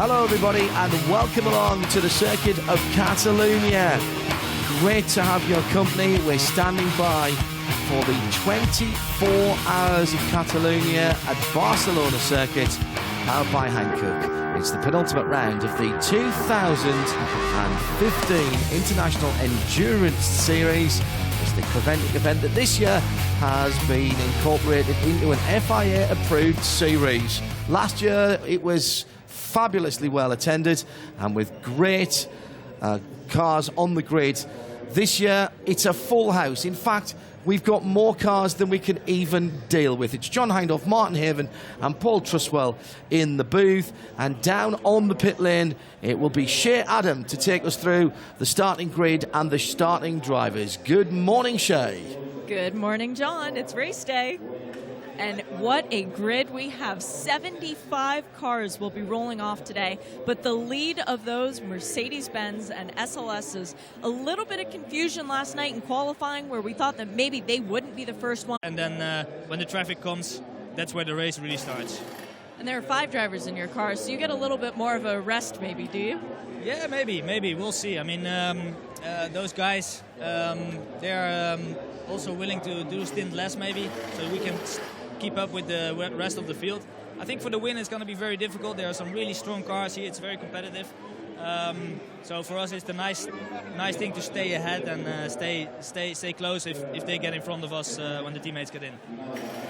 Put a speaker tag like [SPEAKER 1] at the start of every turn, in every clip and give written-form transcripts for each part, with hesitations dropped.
[SPEAKER 1] Hello everybody and welcome along to the circuit of Catalonia. Great to have your company. We're standing by for the 24 hours of Catalonia at Barcelona circuit, powered by Hankook. It's the penultimate round of the 2015 International Endurance Series. It's the event that this year has been incorporated into an FIA-approved series. Last year it was fabulously well attended and with great cars on the grid. This year it's a full house. In fact, we've got more cars than we can even deal with. It's John Hindhaugh, Martin Haven and Paul Truswell in the booth, and down on the pit lane it will be Shea Adam to take us through the starting grid and the starting drivers. Good morning, Shea.
[SPEAKER 2] Good morning, John. It's race day. And what a grid we have. 75 cars will be rolling off today, but the lead of those Mercedes-Benz and SLSs, a little bit of confusion last night in qualifying where we thought that maybe they wouldn't be the first one.
[SPEAKER 3] And then when the traffic comes, that's where the race really starts.
[SPEAKER 2] And there are 5 drivers in your car, so you get a little bit more of a rest maybe, do you?
[SPEAKER 3] Yeah, maybe. We'll see. I mean, those guys, they're also willing to do a stint less maybe, so we can keep up with the rest of the field. I think for the win it's going to be very difficult. There are some really strong cars here. It's very competitive. So for us it's the nice thing to stay ahead and stay close if they get in front of us when the teammates get in.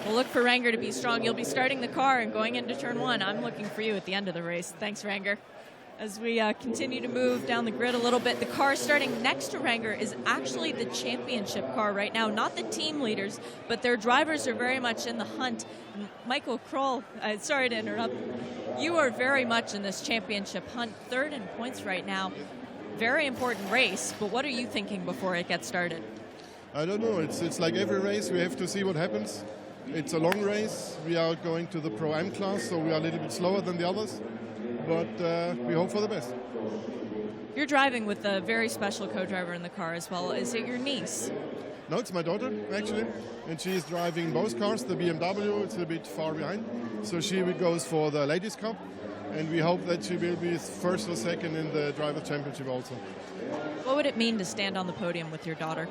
[SPEAKER 2] We'll look for Ranger to be strong. You'll be starting the car and going into turn 1. I'm looking for you at the end of the race. Thanks, Ranger. As we continue to move down the grid a little bit, the car starting next to Ranger is actually the championship car right now, not the team leaders, but their drivers are very much in the hunt. Michael Kroll, sorry to interrupt, you are very much in this championship hunt, 3rd in points right now. Very important race, but what are you thinking before it gets started?
[SPEAKER 4] I don't know, it's like every race, we have to see what happens. It's a long race, we are going to the Pro-Am class, so we are a little bit slower than the others. But we hope for the best.
[SPEAKER 2] You're driving with a very special co-driver in the car as well. Is it your niece?
[SPEAKER 4] No, it's my daughter, actually. And she is driving both cars, the BMW, it's a bit far behind. So she goes for the Ladies' Cup. And we hope that she will be first or second in the Driver Championship also.
[SPEAKER 2] What would it mean to stand on the podium with your daughter?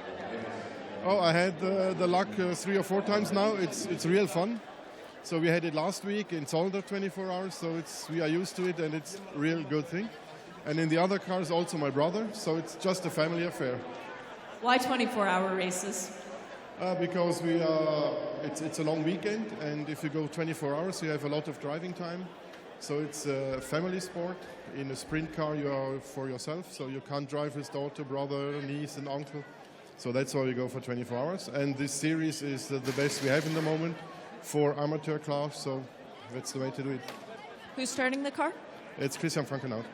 [SPEAKER 4] Oh, I had the luck 3 or 4 times now. It's real fun. So we had it last week in Zolder 24 hours, so we are used to it and it's a real good thing. And in the other cars also my brother, so it's just a family affair.
[SPEAKER 2] Why 24-hour races?
[SPEAKER 4] Because it's a long weekend, and if you go 24 hours you have a lot of driving time. So it's a family sport. In a sprint car you are for yourself, so you can't drive with daughter, brother, niece and uncle. So that's why we go for 24 hours. And this series is the best we have in the moment for amateur class, so that's the way to do it.
[SPEAKER 2] Who's starting the car?
[SPEAKER 4] It's Christian Frankenhout.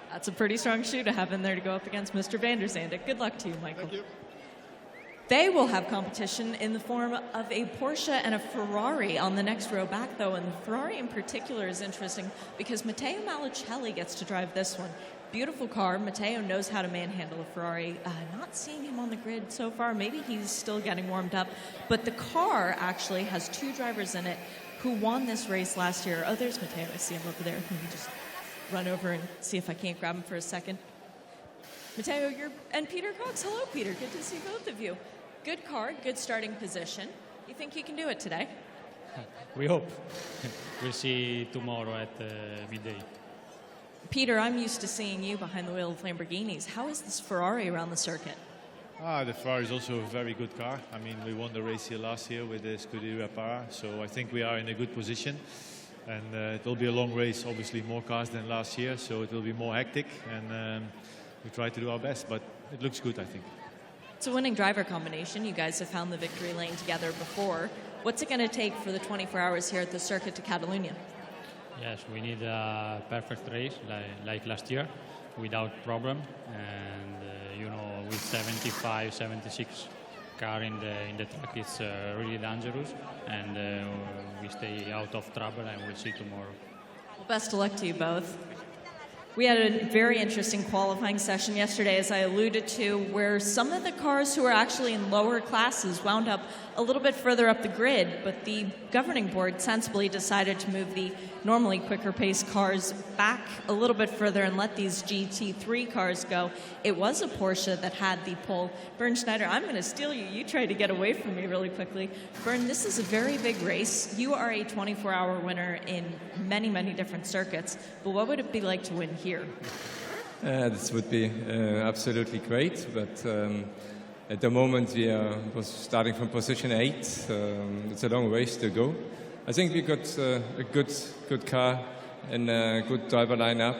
[SPEAKER 2] That's a pretty strong shoe to have in there to go up against Mr. van der Zande. Good luck to you, Michael.
[SPEAKER 4] Thank you.
[SPEAKER 2] They will have competition in the form of a Porsche and a Ferrari on the next row back, though, and the Ferrari in particular is interesting because Matteo Malicelli gets to drive this one. Beautiful car. Matteo knows how to manhandle a Ferrari. Not seeing him on the grid so far. Maybe he's still getting warmed up. But the car actually has 2 drivers in it who won this race last year. Oh, there's Matteo. I see him over there. Let me just run over and see if I can't grab him for a second. Matteo, and Peter Cox. Hello, Peter. Good to see both of you. Good car, good starting position. You think you can do it today?
[SPEAKER 5] We hope. We'll see tomorrow at midday.
[SPEAKER 2] Peter, I'm used to seeing you behind the wheel of Lamborghinis. How is this Ferrari around the circuit?
[SPEAKER 6] The Ferrari is also a very good car. I mean, we won the race here last year with the Scuderia Para, so I think we are in a good position. And it will be a long race, obviously more cars than last year, so it will be more hectic. And we try to do our best, but it looks good, I think.
[SPEAKER 2] It's a winning driver combination. You guys have found the victory lane together before. What's it going to take for the 24 hours here at the circuit to Catalonia?
[SPEAKER 5] Yes, we need a perfect race like last year, without problem. And, with 75, 76 car in the track, it's really dangerous. And we stay out of trouble and we'll see tomorrow.
[SPEAKER 2] Well, best of luck to you both. We had a very interesting qualifying session yesterday, as I alluded to, where some of the cars who are actually in lower classes wound up a little bit further up the grid, but the governing board sensibly decided to move the normally quicker pace cars back a little bit further and let these GT3 cars go. It was a Porsche that had the pole. Bernd Schneider, I'm going to steal you. You tried to get away from me really quickly. Bernd, this is a very big race. You are a 24-hour winner in many, many different circuits, but what would it be like to win here?
[SPEAKER 7] This would be absolutely great, but at the moment we are starting from position 8. It's a long race to go. I think we got a good car and a good driver lineup.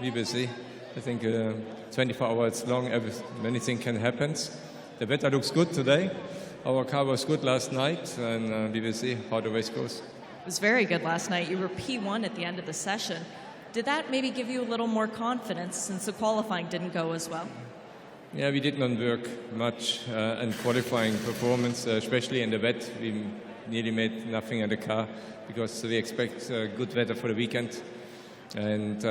[SPEAKER 7] We will see. I think 24 hours long, many things can happen. The weather looks good today. Our car was good last night, and we will see how the race goes.
[SPEAKER 2] It was very good last night. You were P1 at the end of the session. Did that maybe give you a little more confidence since the qualifying didn't go as well?
[SPEAKER 7] Yeah, we did not work much in qualifying performance, especially in the wet. We nearly made nothing in the car because we expect good weather for the weekend. And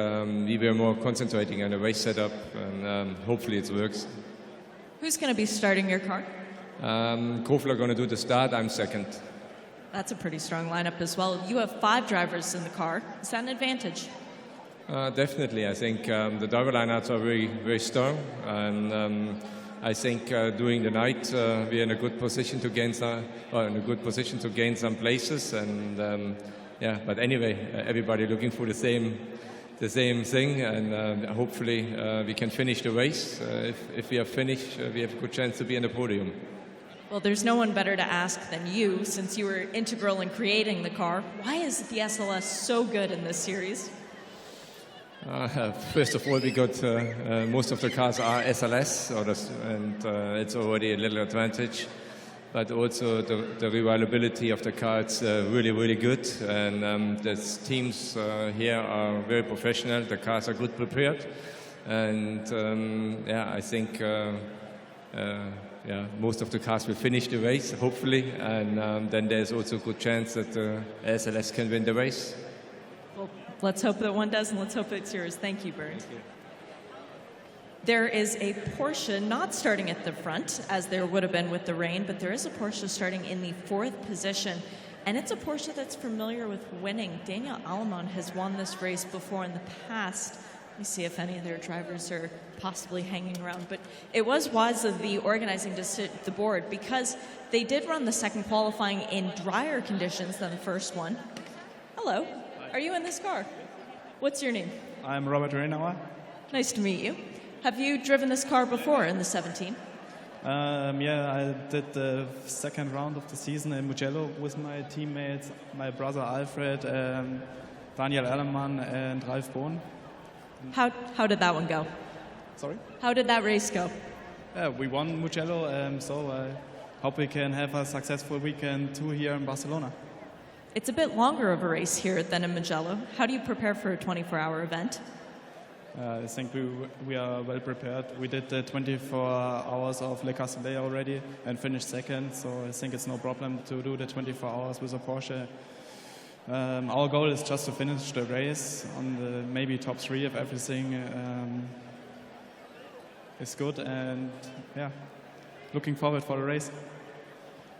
[SPEAKER 7] we were more concentrating on the race setup, and hopefully it works.
[SPEAKER 2] Who's going to be starting your car?
[SPEAKER 7] Kofler going to do the start. I'm second.
[SPEAKER 2] That's a pretty strong lineup as well. You have 5 drivers in the car. Is that an advantage?
[SPEAKER 7] Definitely. I think the driver lineups are very, very strong, and I think during the night we're in a good position to gain some places. And yeah, but anyway, everybody looking for the same thing, and hopefully we can finish the race. If we are finished, we have a good chance to be on the podium.
[SPEAKER 2] Well, there's no one better to ask than you, since you were integral in creating the car. Why is the SLS so good in this series?
[SPEAKER 7] First of all, we got most of the cars are SLS, and it's already a little advantage. But also the reliability of the car, it's really, really good. And the teams here are very professional. The cars are good prepared. And yeah, I think most of the cars will finish the race, hopefully. And then there's also a good chance that SLS can win the race.
[SPEAKER 2] Well, let's hope that one does, and let's hope it's yours. Thank you, Bernd.
[SPEAKER 7] Thank you.
[SPEAKER 2] There is a Porsche not starting at the front, as there would have been with the rain, but there is a Porsche starting in the 4th position, and it's a Porsche that's familiar with winning. Daniel Alemann has won this race before in the past. Let me see if any of their drivers are possibly hanging around, but it was wise of the organizing the board, because they did run the second qualifying in drier conditions than the first one. Hello. Are you in this car? What's your name?
[SPEAKER 8] I'm Robert Reinauer.
[SPEAKER 2] Nice to meet you. Have you driven this car before in the 17?
[SPEAKER 8] Yeah, I did the second round of the season in Mugello with my teammates, my brother Alfred, Daniel Alemann, and Ralf Bohn.
[SPEAKER 2] How did that one go?
[SPEAKER 8] Sorry?
[SPEAKER 2] How did that race go?
[SPEAKER 8] Yeah, we won Mugello, so I hope we can have a successful weekend too here in Barcelona.
[SPEAKER 2] It's a bit longer of a race here than in Mugello. How do you prepare for a 24-hour event?
[SPEAKER 8] I think we are well prepared. We did the 24 hours of Le Castellet already and finished second, so I think it's no problem to do the 24 hours with a Porsche. Our goal is just to finish the race on the maybe top 3 if everything is good, and yeah, looking forward for the race.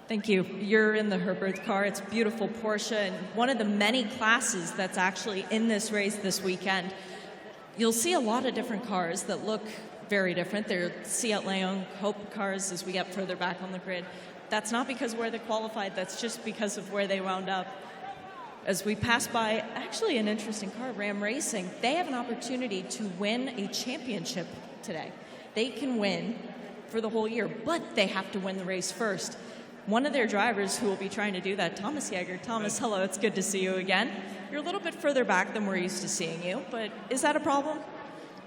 [SPEAKER 2] Thank you. You're in the Herbert car. It's a beautiful Porsche, and one of the many classes that's actually in this race this weekend. You'll see a lot of different cars that look very different. They're Seat Leon, Hope cars as we get further back on the grid. That's not because where they qualified, that's just because of where they wound up. As we pass by, actually an interesting car, Ram Racing, they have an opportunity to win a championship today. They can win for the whole year, but they have to win the race first. One of their drivers who will be trying to do that, Thomas Jäger. Thomas, hello, it's good to see you again. You're a little bit further back than we're used to seeing you, but is that a problem?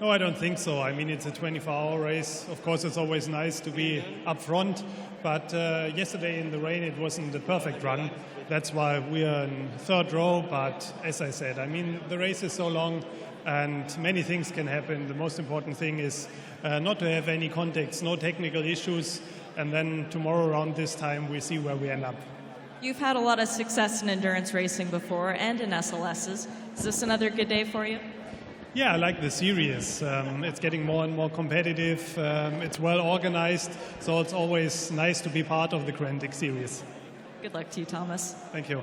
[SPEAKER 9] No, I don't think so. I mean, it's a 24-hour race. Of course, it's always nice to be up front, but yesterday in the rain it wasn't a perfect run. That's why we are in 3rd row, but as I said, I mean, the race is so long and many things can happen. The most important thing is not to have any contacts, no technical issues, and then tomorrow around this time we see where we end up.
[SPEAKER 2] You've had a lot of success in endurance racing before and in SLSs. Is this another good day for you?
[SPEAKER 9] Yeah, I like the series. It's getting more and more competitive. It's well organized, so it's always nice to be part of the Grantic series.
[SPEAKER 2] Good luck to you, Thomas.
[SPEAKER 9] Thank you.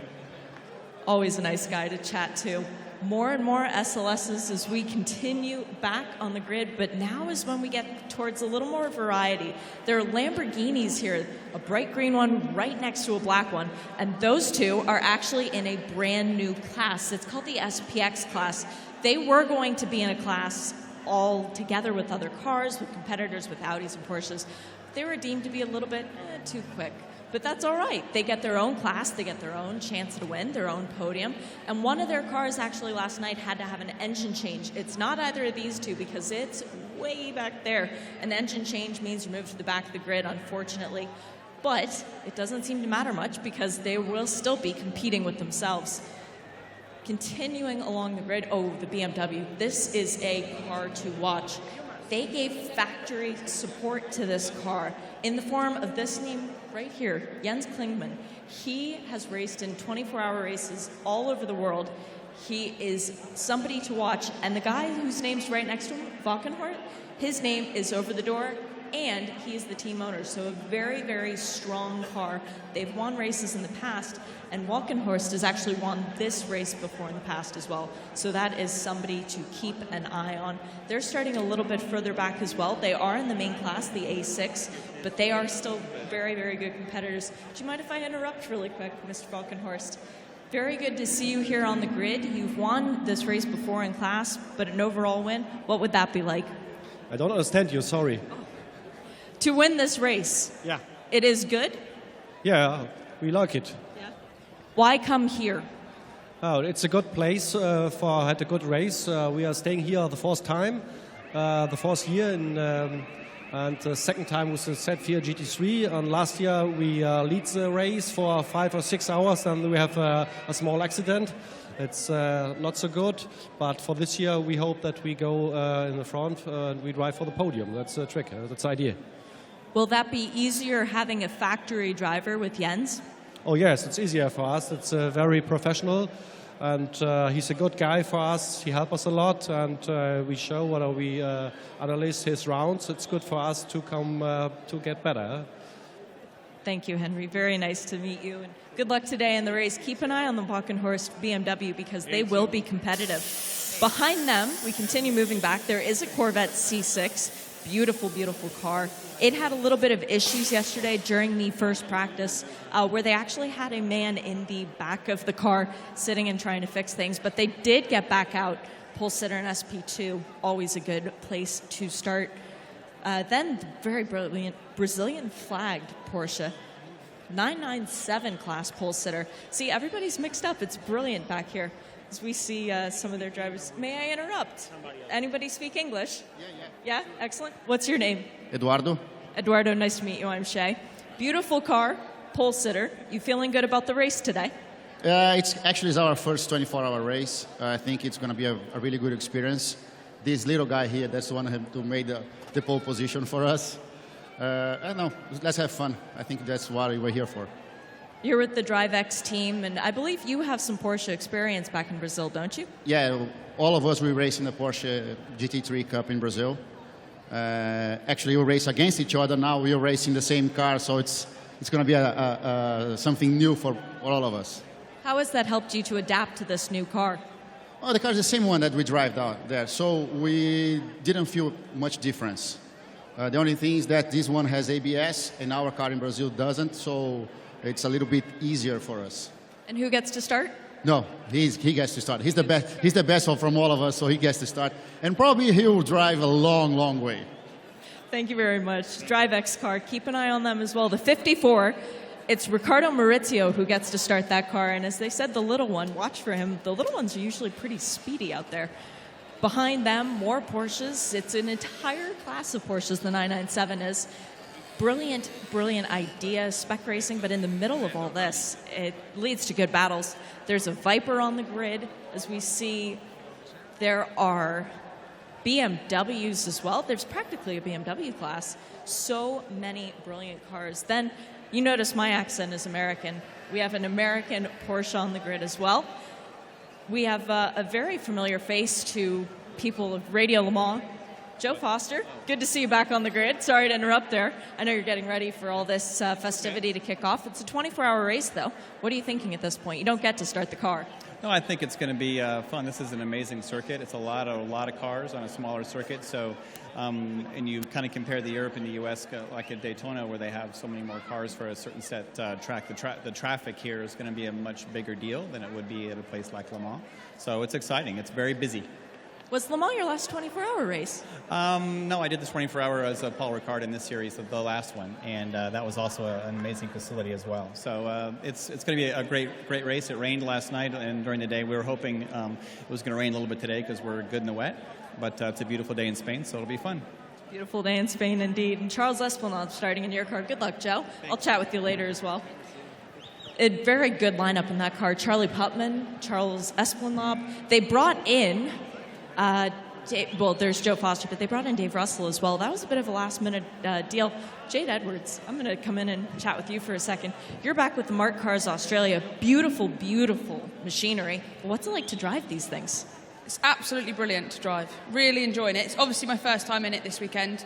[SPEAKER 2] Always a nice guy to chat to. More and more SLSs as we continue back on the grid, but now is when we get towards a little more variety. There are Lamborghinis here, a bright green one right next to a black one, and those two are actually in a brand new class. It's called the SPX class. They were going to be in a class all together with other cars, with competitors, with Audis and Porsches. They were deemed to be a little bit too quick. But that's all right. They get their own class, they get their own chance to win, their own podium. And one of their cars actually last night had to have an engine change. It's not either of these two because it's way back there. An engine change means you move to the back of the grid, unfortunately. But it doesn't seem to matter much because they will still be competing with themselves. Continuing along the grid, the BMW. This is a car to watch. They gave factory support to this car in the form of this name right here, Jens Klingmann. He has raced in 24-hour races all over the world. He is somebody to watch. And the guy whose name's right next to him, Valkenhort, his name is over the door, and he is the team owner. So a very, very strong car. They've won races in the past, and Walkenhorst has actually won this race before in the past as well. So that is somebody to keep an eye on. They're starting a little bit further back as well. They are in the main class, the A6, but they are still very, very good competitors. Do you mind if I interrupt really quick, Mr. Walkenhorst? Very good to see you here on the grid. You've won this race before in class, but an overall win, what would that be like?
[SPEAKER 10] I don't understand you, sorry.
[SPEAKER 2] To win this race,
[SPEAKER 10] Yeah.
[SPEAKER 2] it is good?
[SPEAKER 10] Yeah, we like it.
[SPEAKER 2] Why come here?
[SPEAKER 10] Oh, it's a good place had a good race. We are staying here the fourth time, the fourth year, and the second time was the Z4 GT3. And last year we lead the race for 5 or 6 hours, and we have a small accident. It's not so good, but for this year we hope that we go in the front and we drive for the podium. That's the trick. That's the idea.
[SPEAKER 2] Will that be easier having a factory driver with Jens?
[SPEAKER 10] Oh yes, it's easier for us. It's very professional, and he's a good guy for us. He helps us a lot, and we show we analyze his rounds. It's good for us to come to get better.
[SPEAKER 2] Thank you, Henry. Very nice to meet you, and good luck today in the race. Keep an eye on the Walkenhorst BMW because they will be competitive. Behind them, we continue moving back. There is a Corvette C6. Beautiful, beautiful car. It had a little bit of issues yesterday during the first practice where they actually had a man in the back of the car sitting and trying to fix things, but they did get back out. Pole sitter and SP2, always a good place to start. Then the very brilliant Brazilian flagged Porsche 997 class pole sitter. See, everybody's mixed up. It's brilliant back here. As we see some of their drivers. May I interrupt? Anybody speak English? Yeah, excellent. What's your name?
[SPEAKER 11] Eduardo.
[SPEAKER 2] Eduardo, nice to meet you. I'm Shay. Beautiful car, pole sitter. You feeling good about the race today?
[SPEAKER 11] It's actually our first 24-hour race. I think it's going to be a really good experience. This little guy here, that's the one who made the pole position for us. I don't know, let's have fun. I think that's what we're here for.
[SPEAKER 2] You're with the DriveX team, and I believe you have some Porsche experience back in Brazil, don't you?
[SPEAKER 11] Yeah, all of us, we race in the Porsche GT3 Cup in Brazil. Actually, we race against each other. Now we are racing the same car, so it's going to be something new for all of us.
[SPEAKER 2] How has that helped you to adapt to this new car?
[SPEAKER 11] Well, the car is the same one that we drive down there, so we didn't feel much difference. The only thing is that this one has ABS, and our car in Brazil doesn't, so it's a little bit easier for us.
[SPEAKER 2] And who gets to start?
[SPEAKER 11] No, he gets to start. He's the best. He's the best from all of us, so he gets to start. And probably he will drive a long, long way.
[SPEAKER 2] Thank you very much. DriveX car, keep an eye on them as well. The 54, it's Ricardo Maurizio who gets to start that car. And as they said, the little one, watch for him. The little ones are usually pretty speedy out there. Behind them, more Porsches. It's an entire class of Porsches, the 997 is. Brilliant, brilliant idea, spec racing, but in the middle of all this, it leads to good battles. There's a Viper on the grid. As we see, there are BMWs as well. There's practically a BMW class. So many brilliant cars. Then you notice my accent is American. We have an American Porsche on the grid as well. We have a very familiar face to people of Radio Le Mans. Joe Foster, good to see you back on the grid. Sorry to interrupt there. I know you're getting ready for all this festivity to kick off. It's a 24-hour race, though. What are you thinking at this point? You don't get to start the car.
[SPEAKER 12] No, I think it's going to be fun. This is an amazing circuit. It's a lot of cars on a smaller circuit. So, and you kind of compare the Europe and the U.S. Like at Daytona, where they have so many more cars for a certain set track. The traffic here is going to be a much bigger deal than it would be at a place like Le Mans. So it's exciting. It's very busy.
[SPEAKER 2] Was Le Mans your last 24-hour race?
[SPEAKER 12] No, I did the 24-hour as Paul Ricard in this series, the last one, and that was also an amazing facility as well. So it's going to be a great race. It rained last night, and during the day we were hoping it was going to rain a little bit today because we're good in the wet. But it's a beautiful day in Spain, so it'll be fun.
[SPEAKER 2] Beautiful day in Spain, indeed. And Charles Esplanade starting in your car. Good luck, Joe. I'll chat with you later as well. A very good lineup in that car. Charlie Putman, Charles Esplanade. They brought in... there's Joe Foster, but they brought in Dave Russell as well. That was a bit of a last-minute deal. Jade Edwards, I'm going to come in and chat with you for a second. You're back with the Mark Cars Australia. Beautiful, beautiful machinery. What's it like to drive these things?
[SPEAKER 13] It's absolutely brilliant to drive. Really enjoying it. It's obviously my first time in it this weekend,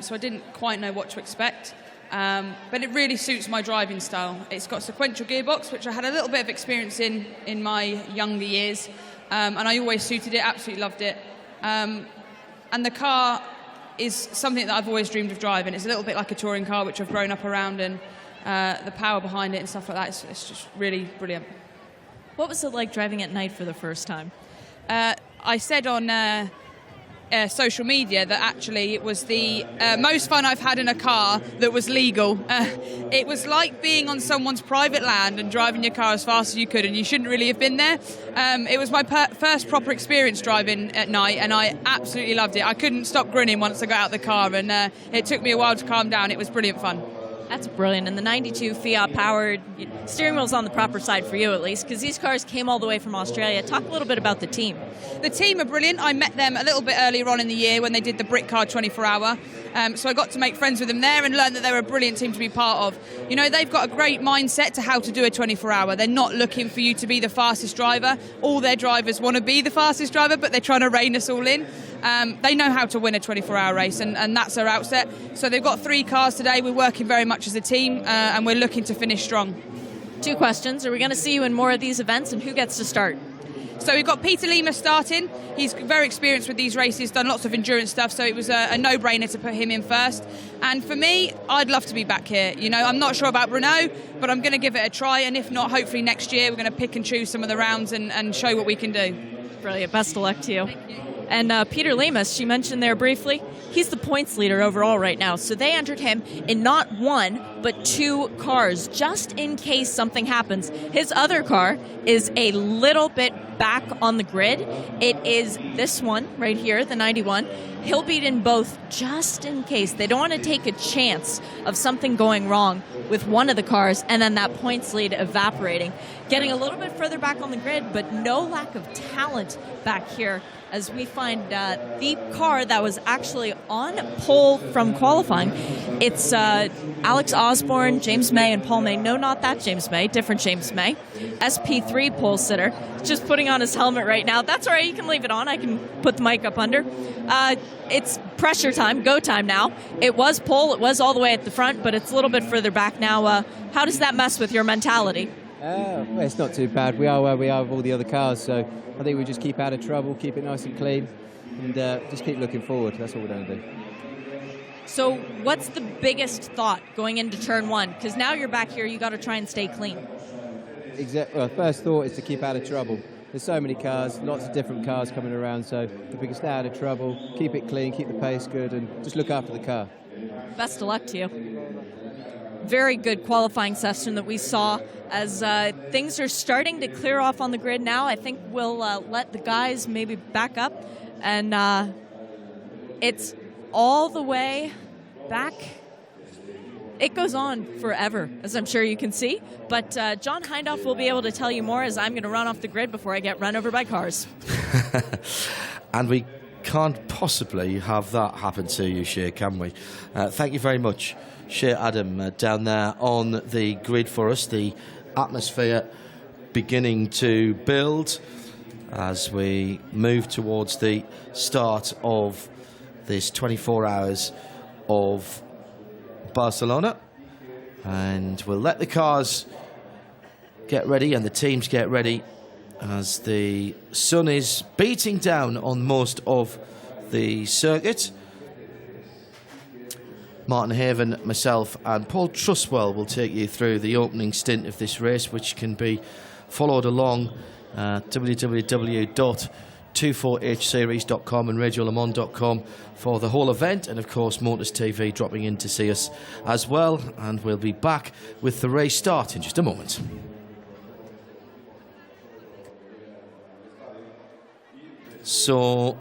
[SPEAKER 13] so I didn't quite know what to expect. But it really suits my driving style. It's got a sequential gearbox, which I had a little bit of experience in my younger years. And I always suited it, absolutely loved it. And the car is something that I've always dreamed of driving. It's a little bit like a touring car, which I've grown up around, and the power behind it and stuff like that, it's just really brilliant.
[SPEAKER 2] What was it like driving at night for the first time?
[SPEAKER 13] I said on social media that actually it was the most fun I've had in a car that was legal. It was like being on someone's private land and driving your car as fast as you could, and you shouldn't really have been there. It was my first proper experience driving at night, and I absolutely loved it. I couldn't stop grinning once I got out of the car, and it took me a while to calm down. It was brilliant fun.
[SPEAKER 2] That's brilliant. And the 92 Fiat-powered steering wheel's on the proper side for you, at least, because these cars came all the way from Australia. Talk a little bit about the team.
[SPEAKER 13] The team are brilliant. I met them a little bit earlier on in the year when they did the Brick Car 24-hour. So I got to make friends with them there and learn that they're a brilliant team to be part of. You know, they've got a great mindset to how to do a 24-hour. They're not looking for you to be the fastest driver. All their drivers want to be the fastest driver, but they're trying to rein us all in. They know how to win a 24-hour race, and that's their outset. So they've got 3 cars today. We're working very much as a team, and we're looking to finish strong.
[SPEAKER 2] 2 questions. Are we going to see you in more of these events, and who gets to start?
[SPEAKER 13] So we've got Peter Lima starting. He's very experienced with these races, done lots of endurance stuff, so it was a no-brainer to put him in first. And for me, I'd love to be back here. You know, I'm not sure about Renault, but I'm going to give it a try, and if not, hopefully next year we're going to pick and choose some of the rounds and show what we can do.
[SPEAKER 2] Brilliant. Best of luck to you. And Peter Lemus, she mentioned there briefly, he's the points leader overall right now. So they entered him in not 1, but 2 cars, just in case something happens. His other car is a little bit back on the grid. It is this one right here, the 91. He'll be in both just in case. They don't want to take a chance of something going wrong with one of the cars and then that points lead evaporating. Getting a little bit further back on the grid, but no lack of talent back here as we find the car that was actually on pole from qualifying. It's Alex Osborne, James May, and Paul May. No, not that James May, different James May. SP3 pole sitter, just putting on his helmet right now. That's all right, you can leave it on. I can put the mic up under. It's pressure time, go time now. It was pole, it was all the way at the front, but it's a little bit further back now. How does that mess with your mentality?
[SPEAKER 14] Well, it's not too bad. We are where we are with all the other cars, so I think we just keep out of trouble, keep it nice and clean, and just keep looking forward. That's what we're going to do.
[SPEAKER 2] So what's the biggest thought going into turn 1? Because now you're back here, you got to try and stay clean.
[SPEAKER 14] Well, first thought is to keep out of trouble. There's so many cars, lots of different cars coming around, so if we can stay out of trouble, keep it clean, keep the pace good, and just look after the car.
[SPEAKER 2] Best of luck to you. Very good qualifying session that we saw as things are starting to clear off on the grid now. I think we'll let the guys maybe back up, and it's all the way back. It goes on forever, as I'm sure you can see, but John Hindhoff will be able to tell you more as I'm going to run off the grid before I get run over by cars.
[SPEAKER 1] And we can't possibly have that happen to you, Shea, can we? Thank you very much, Shea Adam, down there on the grid for us. The atmosphere beginning to build. as we move towards the start of this 24 hours of Barcelona. And we'll let the cars get ready and the teams get ready as the sun is beating down on most of the circuit. Martin Haven, myself and Paul Truswell will take you through the opening stint of this race, which can be followed along at www.24hseries.com and radiolemans.com for the whole event, and of course Motors TV dropping in to see us as well. And we'll be back with the race start in just a moment. So,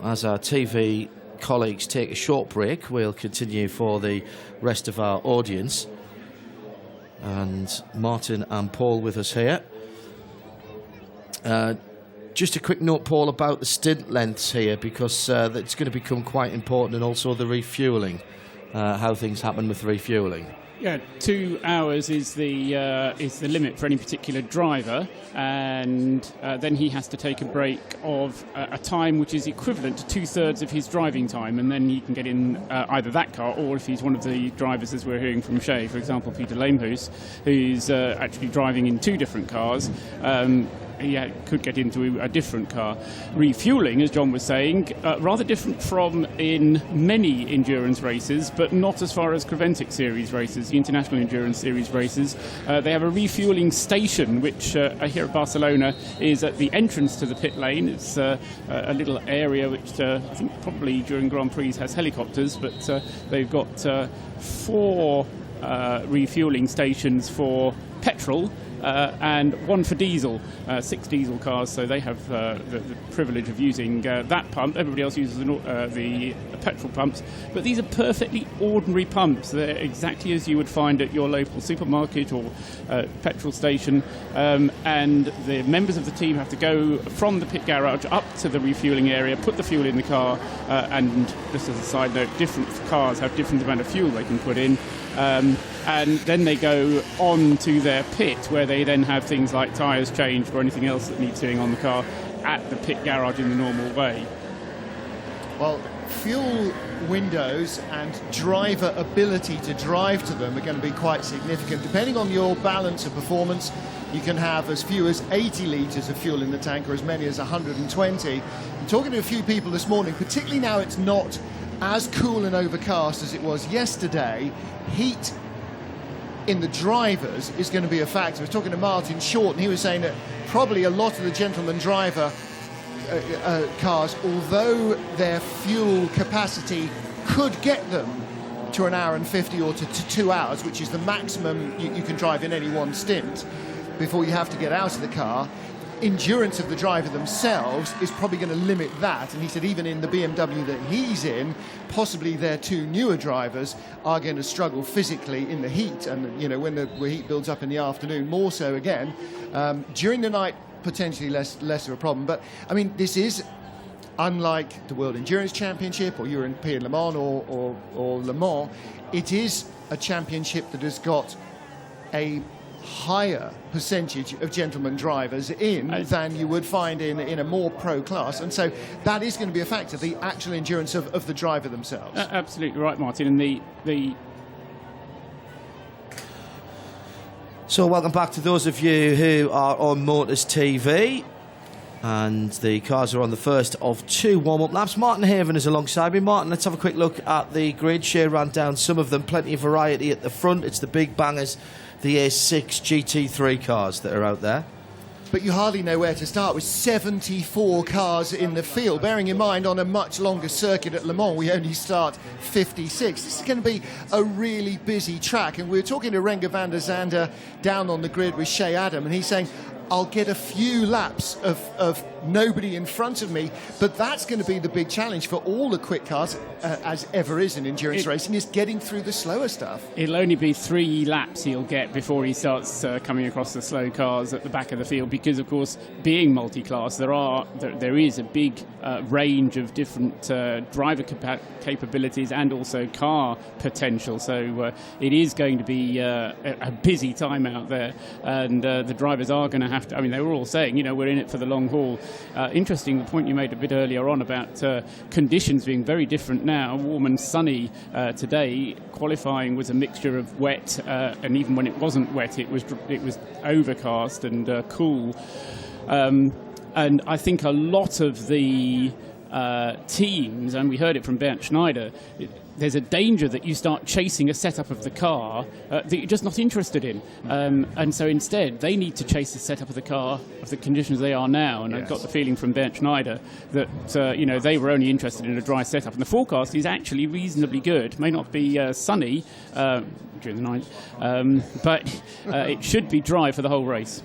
[SPEAKER 1] as our TV colleagues take a short break, we'll continue for the rest of our audience. And Martin and Paul with us here. Just a quick note, Paul, about the stint lengths here, because it's going to become quite important, and also the refuelling, how things happen with refuelling.
[SPEAKER 15] Yeah, 2 hours is the limit for any particular driver, and then he has to take a break of a time which is equivalent to 2/3 of his driving time, and then he can get in either that car, or if he's one of the drivers, as we're hearing from Shea, for example, Peter Lamehus, who's actually driving in 2 different cars. He could get into a different car. Refuelling, as John was saying, rather different from in many endurance races, but not as far as Creventic Series races, the International Endurance Series races. They have a refuelling station, which here at Barcelona is at the entrance to the pit lane. It's a little area which I think probably during Grand Prix has helicopters, but they've got 4 refuelling stations for petrol, and 1 for diesel, 6 diesel cars, so they have the privilege of using that pump. Everybody else uses the petrol pumps, but these are perfectly ordinary pumps. They're exactly as you would find at your local supermarket or petrol station, and the members of the team have to go from the pit garage up to the refuelling area, put the fuel in the car, and just as a side note, different cars have different amount of fuel they can put in. And then they go on to their pit, where they then have things like tyres changed or anything else that needs doing on the car at the pit garage in the normal way.
[SPEAKER 16] Well, fuel windows and driver ability to drive to them are going to be quite significant. Depending on your balance of performance, you can have as few as 80 litres of fuel in the tank, or as many as 120. I'm talking to a few people this morning, particularly now it's not as cool and overcast as it was yesterday. Heat in the drivers is going to be a factor. I was talking to Martin Short, and he was saying that probably a lot of the gentleman driver cars, although their fuel capacity could get them to 1 hour and 50 or to 2 hours, which is the maximum you can drive in any one stint before you have to get out of the car, endurance of the driver themselves is probably going to limit that. And he said even in the BMW that he's in, possibly their 2 newer drivers are going to struggle physically in the heat, and you know, when the heat builds up in the afternoon, more so again. During the night, potentially less of a problem. But I mean, this is unlike the World Endurance Championship or European Le Mans or Le Mans. It is a championship that has got a higher percentage of gentleman drivers in than you would find in a more pro class, and so that is going to be a factor, the actual endurance of the driver themselves.
[SPEAKER 15] Absolutely right, Martin. And the
[SPEAKER 1] So welcome back to those of you who are on Motors TV, and the cars are on the first of 2 warm-up laps. Martin Haven is alongside me. Martin, let's have a quick look at the grid. Shea ran down some of them, plenty of variety at the front. It's the big bangers, the A6 GT3 cars that are out there.
[SPEAKER 16] But you hardly know where to start with 74 cars in the field. Bearing in mind, on a much longer circuit at Le Mans, we only start 56. This is going to be a really busy track. And we were talking to Renger van der Zande down on the grid with Shea Adam, and he's saying, I'll get a few laps of nobody in front of me. But that's going to be the big challenge for all the quick cars, as ever is in endurance racing, is getting through the slower stuff.
[SPEAKER 15] It'll only be 3 laps he'll get before he starts coming across the slow cars at the back of the field, because, of course, being multi-class, there is a big range of different driver capabilities and also car potential. So it is going to be a busy time out there, and the drivers are going to have to. I mean, they were all saying, we're in it for the long haul. Interesting, the point you made a bit earlier on about conditions being very different now. Warm and sunny today. Qualifying was a mixture of wet, and even when it wasn't wet, it was overcast and cool. And I think a lot of the teams, and we heard it from Bernd Schneider, there's a danger that you start chasing a setup of the car that you're just not interested in. And so instead, they need to chase the setup of the car of the conditions they are now. And I've got the feeling from Bernd Schneider that, they were only interested in a dry setup. And the forecast is actually reasonably good. It may not be sunny during the night, but it should be dry for the whole race.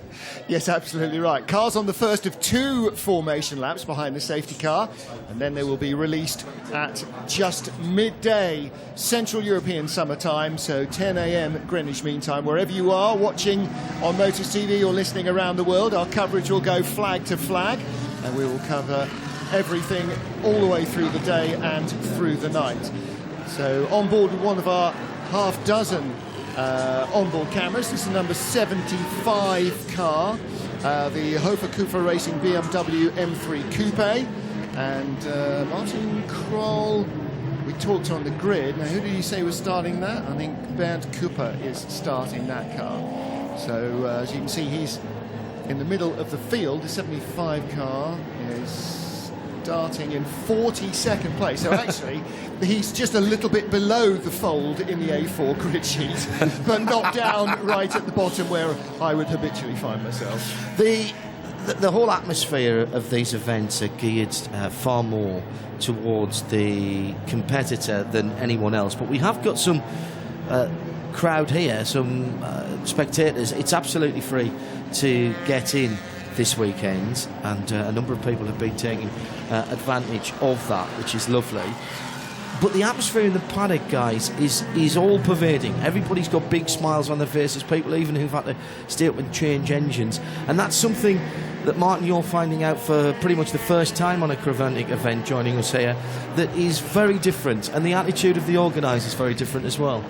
[SPEAKER 16] Yes, absolutely right. Cars on the first of 2 formation laps behind the safety car, and then they will be released at just midday Central European summer time, so 10 a.m. Greenwich Mean Time. Wherever you are watching on Motors TV or listening around the world, our coverage will go flag to flag, and we will cover everything all the way through the day and through the night. So on board with one of our half dozen onboard cameras. This is number 75 car, the Hofer Kufa Racing BMW M3 Coupe, and Martin Kroll. We talked on the grid. Now, who did you say was starting that? I think Bernd Cooper is starting that car. So as you can see, he's in the middle of the field. The 75 car is starting in 42nd place. So actually, he's just a little bit below the fold in the A4 grid sheet, but not down right at the bottom where I would habitually find myself.
[SPEAKER 1] The whole atmosphere of these events are geared far more towards the competitor than anyone else. But we have got some crowd here, some spectators. It's absolutely free to get in this weekend, and a number of people have been taking advantage of that, which is lovely. But the atmosphere in the paddock, guys, is all pervading. Everybody's got big smiles on their faces, people even who've had to stay up and change engines. And that's something that, Martin, you're finding out for pretty much the first time on a Creventic event, joining us here, that is very different. And the attitude of the organisers is very different as well.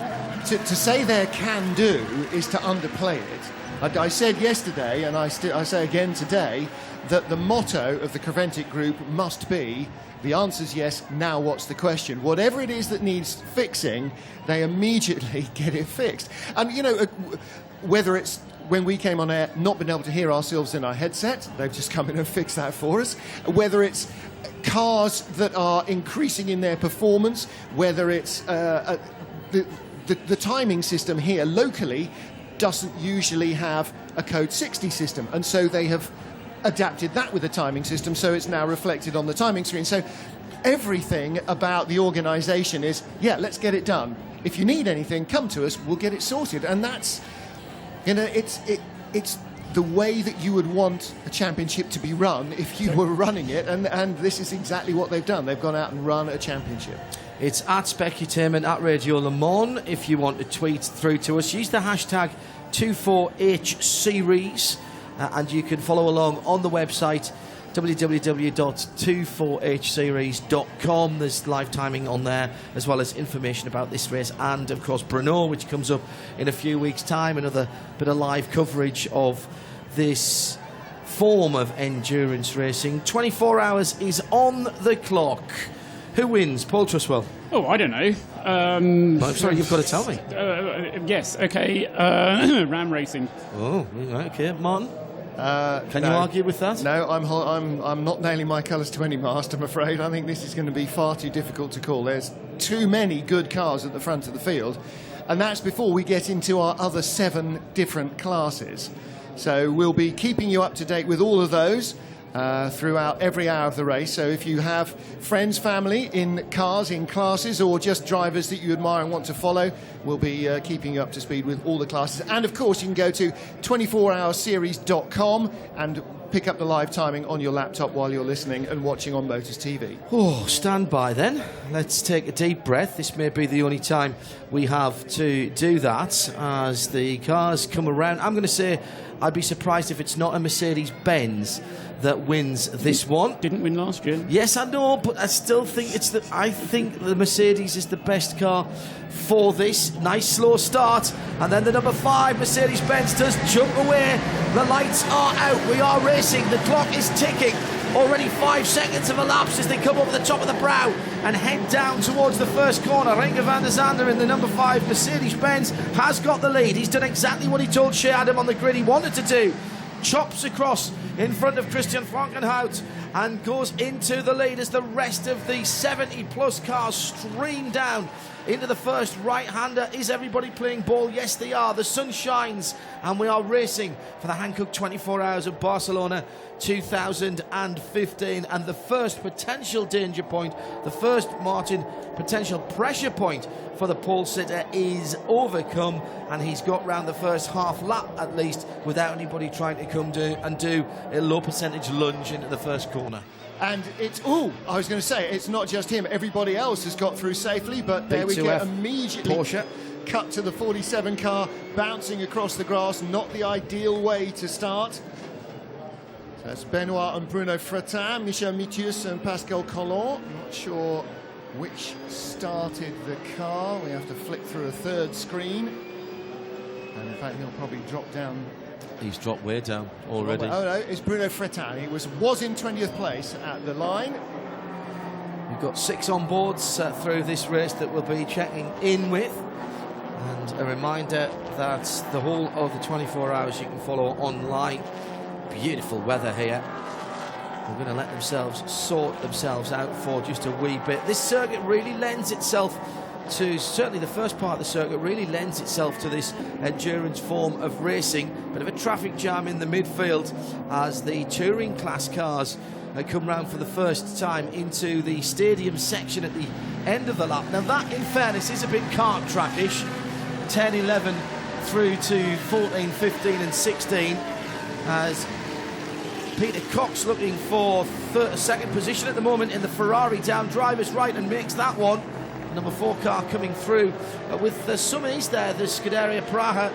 [SPEAKER 16] To say they're can-do is to underplay it. I said yesterday, and I say again today, that the motto of the Creventic group must be, the answer's yes, now what's the question? Whatever it is that needs fixing, they immediately get it fixed. And, whether it's when we came on air, not been able to hear ourselves in our headset, they've just come in and fixed that for us. Whether it's cars that are increasing in their performance, whether it's the timing system here locally doesn't usually have a code 60 system, and so they have adapted that with the timing system, so it's now reflected on the timing screen. So everything about the organisation is, let's get it done. If you need anything, come to us, we'll get it sorted. And that's, it's the way that you would want a championship to be run if you were running it, and this is exactly what they've done. They've gone out and run a championship. It's
[SPEAKER 1] at Specutainment, at Radio Le Mans. If you want to tweet through to us, use the hashtag 24H Series, and you can follow along on the website www.24hseries.com. There's live timing on there, as well as information about this race, and of course Brno, which comes up in a few weeks' time. Another bit of live coverage of this form of endurance racing. 24 hours is on the clock. Who wins? Paul Truswell.
[SPEAKER 15] Oh, I don't know.
[SPEAKER 1] I'm sorry, you've got to tell me.
[SPEAKER 15] Yes, okay. Ram Racing.
[SPEAKER 1] Oh, okay. Martin? Can you argue with that?
[SPEAKER 16] No, I'm not nailing my colours to any mast, I'm afraid. I think this is going to be far too difficult to call. There's too many good cars at the front of the field, and that's before we get into our other 7 different classes. So we'll be keeping you up to date with all of those throughout every hour of the race. So if you have friends, family in cars, in classes, or just drivers that you admire and want to follow, we'll be keeping you up to speed with all the classes. And of course, you can go to 24hourseries.com, and pick up the live timing on your laptop while you're listening and watching on Motors TV.
[SPEAKER 1] Oh, stand by then. Let's take a deep breath. This may be the only time we have to do that as the cars come around. I'm going to say I'd be surprised if it's not a Mercedes-Benz that wins this one.
[SPEAKER 15] Didn't win last year.
[SPEAKER 1] Yes, I know, but I still think I think the Mercedes is the best car for this. Nice slow start, and then the number 5 Mercedes-Benz does jump away. The lights are out. We are racing. The clock is ticking. Already 5 seconds have elapsed as they come over the top of the brow and head down towards the first corner. Renger van der Zande in the number 5 Mercedes-Benz has got the lead. He's done exactly what he told Shea Adam on the grid he wanted to do. Chops across in front of Christian Frankenhout and goes into the lead as the rest of the 70-plus cars stream down into the first right-hander. Is everybody playing ball? Yes, they are. The sun shines, and we are racing for the Hankook 24 Hours of Barcelona 2015. And the first potential danger point, the first, Martin, potential pressure point for the pole sitter is overcome, and he's got round the first half lap at least without anybody trying to come and do a low percentage lunge into the first corner.
[SPEAKER 16] And it's, I was going to say, it's not just him. Everybody else has got through safely, but there we go, immediately
[SPEAKER 1] Porsche.
[SPEAKER 16] Cut to the 47 car, bouncing across the grass, not the ideal way to start. So that's Benoit and Bruno Fretin, Michel Mitius and Pascal Collon. Not sure which started the car. We have to flick through a third screen. And in fact, he'll probably drop down.
[SPEAKER 1] He's dropped way down already.
[SPEAKER 16] Oh no, it's Bruno Fretin. He was in 20th place at the line.
[SPEAKER 1] We've got 6 on boards through this race that we'll be checking in with. And a reminder that the whole of the 24 hours you can follow online. Beautiful weather here. We're going to let themselves sort themselves out for just a wee bit. This circuit really lends itself to, certainly the first part of the circuit really lends itself to this endurance form of racing. Bit of a traffic jam in the midfield as the touring class cars come round for the first time into the stadium section at the end of the lap. Now that, in fairness, is a bit kart trackish. 10, 11 through to 14, 15 and 16 as Peter Cox looking for second position at the moment in the Ferrari down driver's right and makes that one. Number 4 car coming through with some ease there, the Scuderia Praha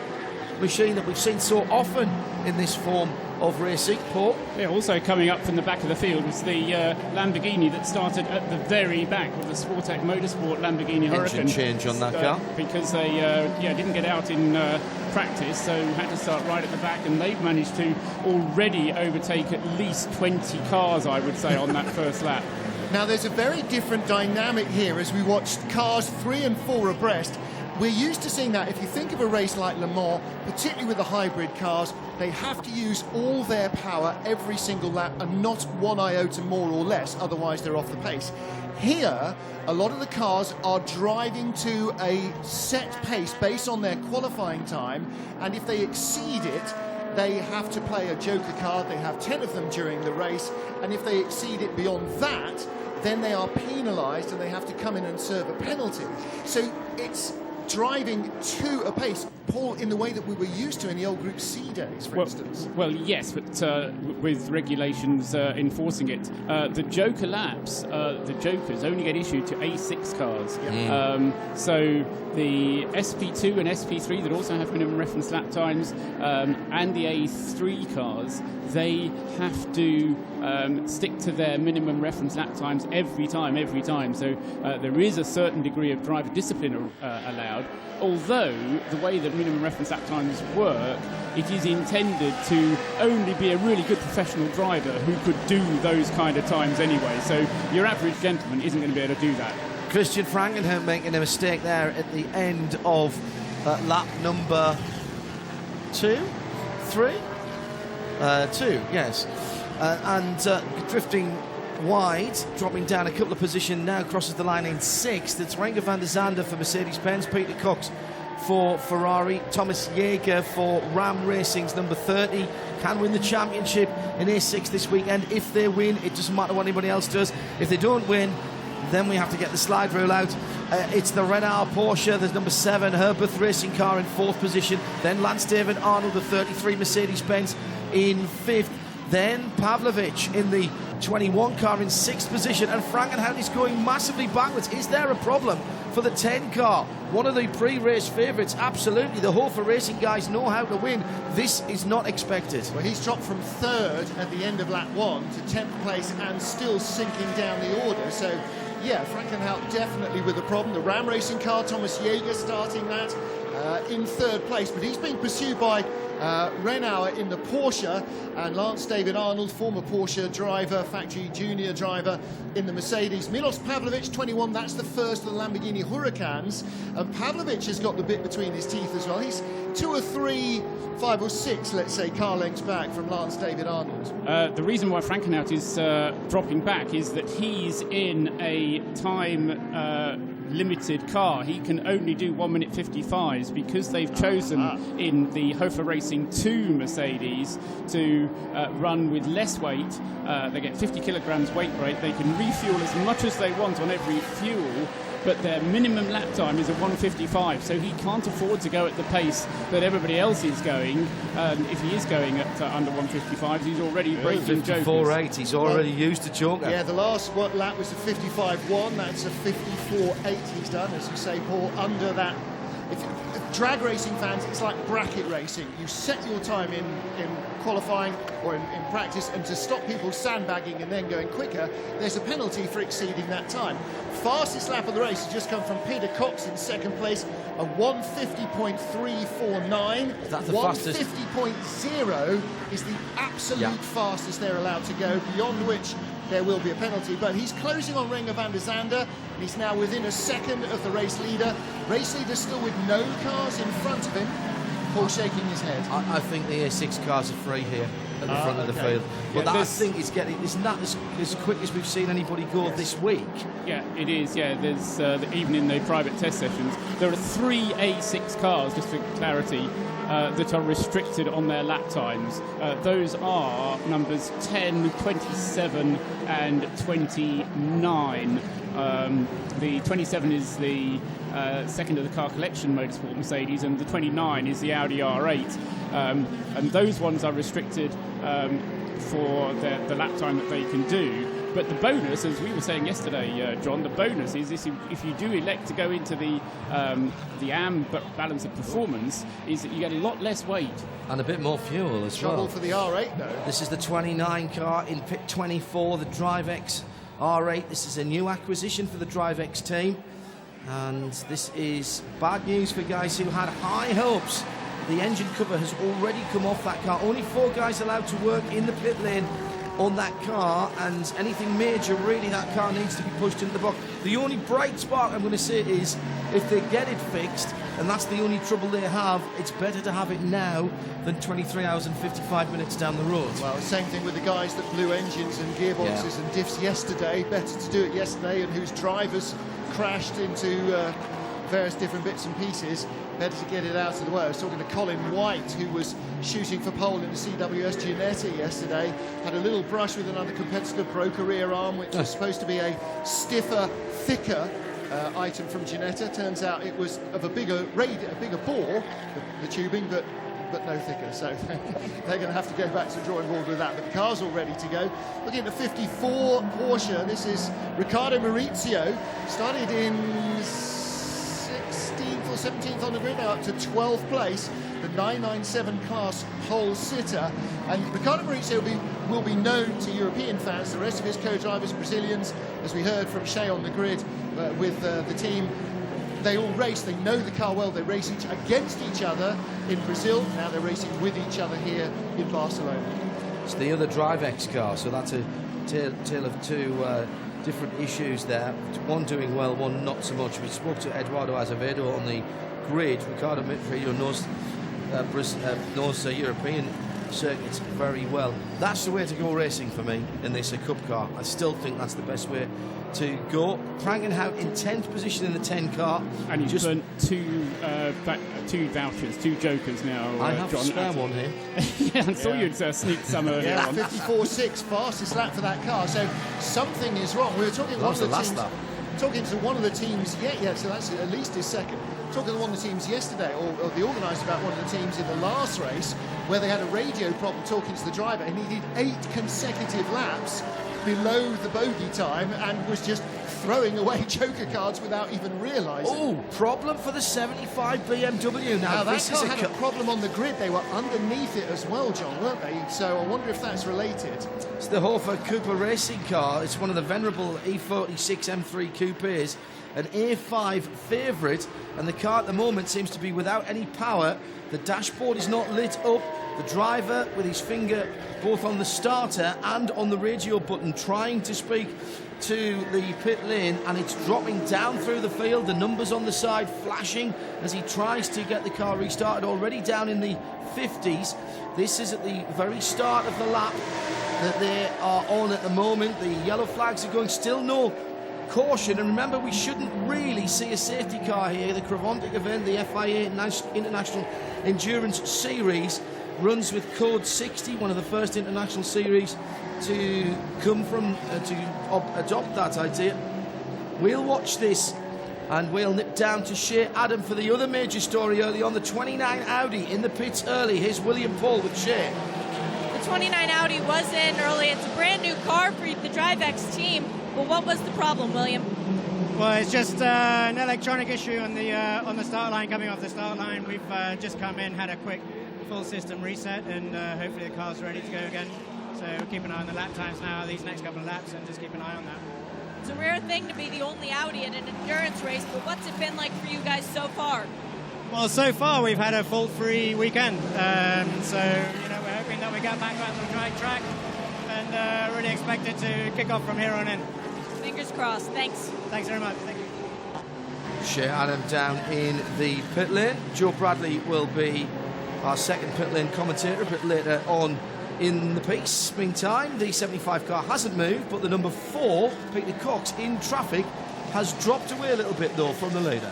[SPEAKER 1] machine that we've seen so often in this form of racing. Paul?
[SPEAKER 15] Yeah, also coming up from the back of the field was the Lamborghini that started at the very back with the Sportec Motorsport Lamborghini Huracan.
[SPEAKER 1] Engine change on that car.
[SPEAKER 15] Because they didn't get out in practice, so had to start right at the back, and they've managed to already overtake at least 20 cars, I would say, on that first lap.
[SPEAKER 16] Now there's a very different dynamic here as we watch cars 3 and 4 abreast. We're used to seeing that. If you think of a race like Le Mans, particularly with the hybrid cars, they have to use all their power every single lap and not one iota more or less, otherwise they're off the pace. Here, a lot of the cars are driving to a set pace based on their qualifying time, and if they exceed it, they have to play a joker card. They have 10 of them during the race, and if they exceed it beyond that, then they are penalised and they have to come in and serve a penalty. So it's driving to a pace, Paul, in the way that we were used to in the old Group C days, for instance.
[SPEAKER 15] Well, yes, but with regulations enforcing it. The Joker laps, the Jokers only get issued to A6 cars. So the SP2 and SP3 that also have minimum reference lap times and the A3 cars, they have to stick to their minimum reference lap times every time. So there is a certain degree of driver discipline allowed, although the way that minimum reference lap times work, it is intended to only be a really good professional driver who could do those kind of times anyway. So your average gentleman isn't going to be able to do that.
[SPEAKER 1] Christian Frankenhout making a mistake there at the end of lap number 2, 3? 2, yes. And drifting wide, dropping down a couple of positions now, crosses the line in 6th. It's Renger van der Zande for Mercedes-Benz, Peter Cox for Ferrari, Thomas Jaeger for Ram Racing's number 30. Can win the championship in A6 this weekend. If they win, it doesn't matter what anybody else does. If they don't win, then we have to get the slide rule out. It's the Renault Porsche, there's number 7, Herbuth Racing car in 4th position. Then Lance David Arnold, the 33 Mercedes-Benz in 5th. Then Pavlovich in the 21 car in 6th position, and Frankenhout is going massively backwards. Is there a problem for the 10 car? One of the pre-race favourites, absolutely. The Hofer Racing guys know how to win. This is not expected.
[SPEAKER 16] Well, he's dropped from 3rd at the end of lap 1 to 10th place and still sinking down the order. So, yeah, Frankenhout definitely with a problem. The Ram Racing car, Thomas Jaeger starting that in 3rd place, but he's being pursued by Renauer in the Porsche, and Lance David Arnold, former Porsche driver, factory junior driver in the Mercedes. Milos Pavlovich, 21, that's the first of the Lamborghini Huracans, and Pavlovich has got the bit between his teeth as well. He's 2 or 3, 5 or 6, let's say, car lengths back from Lance David Arnold.
[SPEAKER 15] The reason why Frankenhout is dropping back is that he's in a time limited car. He can only do 1 minute 55s because they've chosen in the Hofer Racing 2 Mercedes to run with less weight. They get 50 kilograms weight break. They can refuel as much as they want on every fuel, but their minimum lap time is a 1:55, so he can't afford to go at the pace that everybody else is going. If he is going at under 1:55, he's already breaking jokers.
[SPEAKER 1] 54.8, he's already used to joker.
[SPEAKER 16] Yeah, the last lap was a 55.1, that's a 54.8 he's done, as you say, Paul, under that. Drag racing fans, it's like bracket racing. You set your time in qualifying or in practice, and to stop people sandbagging and then going quicker, there's a penalty for exceeding that time. Fastest lap of the race has just come from Peter Cox in 2nd place, a 1:50.349.
[SPEAKER 1] That's the fastest.
[SPEAKER 16] 1:50.0 is the absolute fastest they're allowed to go, beyond which there will be a penalty. But he's closing on Renger van der Zande, and he's now within a second of the race leader. Race leader still with no cars in front of him. Paul shaking his head.
[SPEAKER 1] I think the A6 cars are free here at the front of the field. But that, I think, isn't that as quick as we've seen anybody go this week?
[SPEAKER 15] Yeah, it is. Yeah, there's even in the private test sessions, there are 3 A6 cars, just for clarity, that are restricted on their lap times. Those are numbers 10, 27 and 29. The 27 is the second of the car collection motorsport Mercedes, and the 29 is the Audi R8. And those ones are restricted for the lap time that they can do. But the bonus, as we were saying yesterday, John, the bonus is if you do elect to go into the AM balance of performance, is that you get a lot less weight.
[SPEAKER 1] And a bit more fuel as well.
[SPEAKER 16] Trouble for the R8, though.
[SPEAKER 1] This is the 29 car in pit 24, the DriveX R8. This is a new acquisition for the DriveX team. And this is bad news for guys who had high hopes. The engine cover has already come off that car. Only 4 guys allowed to work in the pit lane on that car, and anything major, really, that car needs to be pushed into the box. The only bright spark, I'm going to say, is if they get it fixed, and that's the only trouble they have, it's better to have it now than 23 hours and 55 minutes down the road.
[SPEAKER 16] Well, same thing with the guys that blew engines and gearboxes and diffs yesterday. Better to do it yesterday, and whose drivers crashed into various different bits and pieces. Better to get it out of the way. I was talking to Colin White, who was shooting for pole in the CWS Ginetta yesterday. Had a little brush with another competitor, broke a rear arm, which was supposed to be a stiffer, thicker item from Ginetta. Turns out it was of a bigger bore, the tubing, but no thicker. So they're going to have to go back to the drawing board with that. But the car's all ready to go. Looking at the 54 Porsche, this is Riccardo Maurizio. Started in 16th or 17th on the grid, now up to 12th place, the 997 class pole sitter. And Riccardo Maurizio will be known to European fans. The rest of his co-drivers, Brazilians, as we heard from Shea on the grid with the team, they all race, they know the car well, they race against each other in Brazil, now they're racing with each other here in Barcelona.
[SPEAKER 1] It's the other DriveX car, so that's a tale of two different issues there. One doing well, one not so much. We spoke to Eduardo Azevedo on the grid. Riccardo Maurizio knows European circuits very well. That's the way to go racing for me in this Cup car. I still think that's the best way to go. Frankenhout in 10th position in the 10 car.
[SPEAKER 15] And you've just burnt two vouchers, 2 jokers now.
[SPEAKER 1] I have
[SPEAKER 15] John,
[SPEAKER 1] a spare one here.
[SPEAKER 15] Yeah, I saw you'd sneaked some earlier
[SPEAKER 16] Yeah,
[SPEAKER 15] on.
[SPEAKER 16] 54.6, fastest lap for that car. So something is wrong. We were talking to one of the teams. Talking to one of the teams, so that's at least his second. Talking to one of the teams yesterday, or the organised about one of the teams in the last race, where they had a radio problem talking to the driver, and he did 8 consecutive laps below the bogey time and was just throwing away joker cards without even realising.
[SPEAKER 1] Oh, problem for the 75 BMW. Now
[SPEAKER 16] that
[SPEAKER 1] this is
[SPEAKER 16] car had a problem on the grid. They were underneath it as well, John, weren't they? So I wonder if that's related.
[SPEAKER 1] It's the Hofer Cooper racing car. It's one of the venerable E46 M3 coupes, an A5 favourite, and the car at the moment seems to be without any power. The dashboard is not lit up. The driver with his finger both on the starter and on the radio button trying to speak to the pit lane, and it's dropping down through the field. The numbers on the side flashing as he tries to get the car restarted, already down in the 50s. This is at the very start of the lap that they are on at the moment. The yellow flags are going, still no caution, and remember, we shouldn't really see a safety car here. The Creventic event, the FIA International Endurance Series, runs with code 60, one of the first international series to come from to adopt that idea. We'll watch this, and we'll nip down to Shea Adam for the other major story early on. The 29 Audi in the pits early. Here's William Paul with Shea.
[SPEAKER 2] The 29 Audi was in early. It's a brand new car for the DriveX team. But what was the problem, William?
[SPEAKER 17] Well, it's just an electronic issue on the start line, coming off the start line. We've just come in, had a quick full system reset, and hopefully the car's ready to go again. So keep an eye on the lap times now, these next couple of laps, and just keep an eye on that.
[SPEAKER 2] It's a rare thing to be the only Audi in an endurance race, but what's it been like for you guys so far?
[SPEAKER 17] Well, so far we've had a fault-free weekend, so we're hoping that we get back on the right track, and really expect it to kick off from here on in.
[SPEAKER 2] Fingers crossed. Thanks.
[SPEAKER 17] Thanks very much. Thank you.
[SPEAKER 1] Shea Adam down in the pit lane. Joe Bradley will be our second pit lane commentator a bit later on in the piece. Meantime, the 75 car hasn't moved, but the number 4, Peter Cox, in traffic, has dropped away a little bit though from the leader.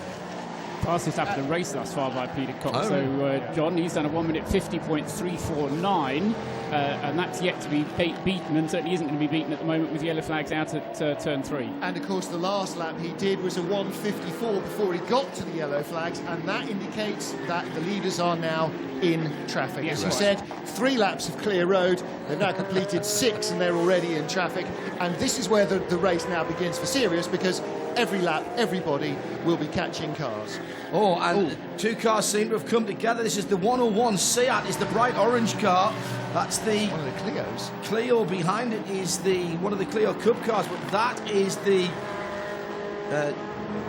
[SPEAKER 15] Fastest lap of the race thus far by Peter Cox. So John, he's done a 1 minute 50.349, and that's yet to be beaten, and certainly isn't going to be beaten at the moment with yellow flags out at turn 3.
[SPEAKER 16] And of course the last lap he did was a 1:54 before he got to the yellow flags, and that indicates that the leaders are now in traffic.
[SPEAKER 15] Yes,
[SPEAKER 16] as you said, 3 laps of clear road. They've now completed 6 and they're already in traffic, and this is where the race now begins for serious, because every lap, everybody will be catching cars.
[SPEAKER 1] Oh, and 2 cars seem to have come together. This is the 101 Seat, is the bright orange car. That's the
[SPEAKER 16] one of the Clios.
[SPEAKER 1] Clio behind it is one of the Clio Cup cars, but that is the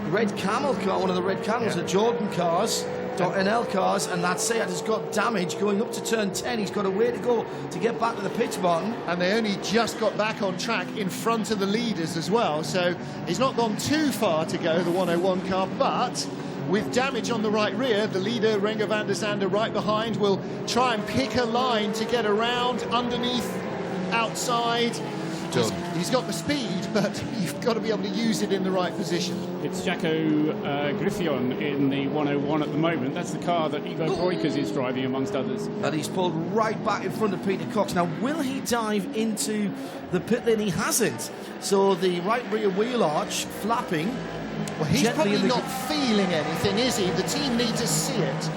[SPEAKER 1] Red Camel car, one of the Red Camels, the Jordan cars. .NL cars, and that Seat has got damage going up to turn 10. He's got a way to go to get back to the pit barn.
[SPEAKER 16] And they only just got back on track in front of the leaders as well, so he's not gone too far to go, the 101 car, but with damage on the right rear, the leader, Renger van der Zande, right behind, will try and pick a line to get around, underneath, outside. He's got the speed, but you've got to be able to use it in the right position.
[SPEAKER 15] It's Jaco Griffion in the 101 at the moment. That's the car that Ivo Breukers is driving, amongst others.
[SPEAKER 1] And he's pulled right back in front of Peter Cox. Now, will he dive into the pit lane? He hasn't. So the right rear wheel arch flapping.
[SPEAKER 16] Well, he's probably not feeling anything, is he? The team need to see it.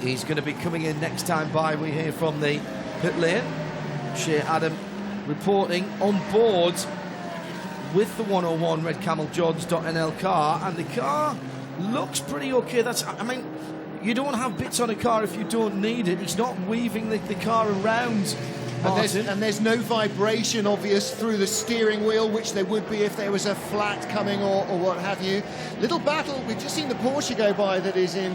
[SPEAKER 1] He's going to be coming in next time by, we hear from the pit lane. Shea Adam reporting on board with the 101 Red Camel Jordans.nl car, and the car looks pretty okay. I mean, you don't have bits on a car if you don't need it. He's not weaving the car around.
[SPEAKER 16] And there's no vibration obvious through the steering wheel, which there would be if there was a flat coming or what have you. Little battle, we've just seen the Porsche go by that is in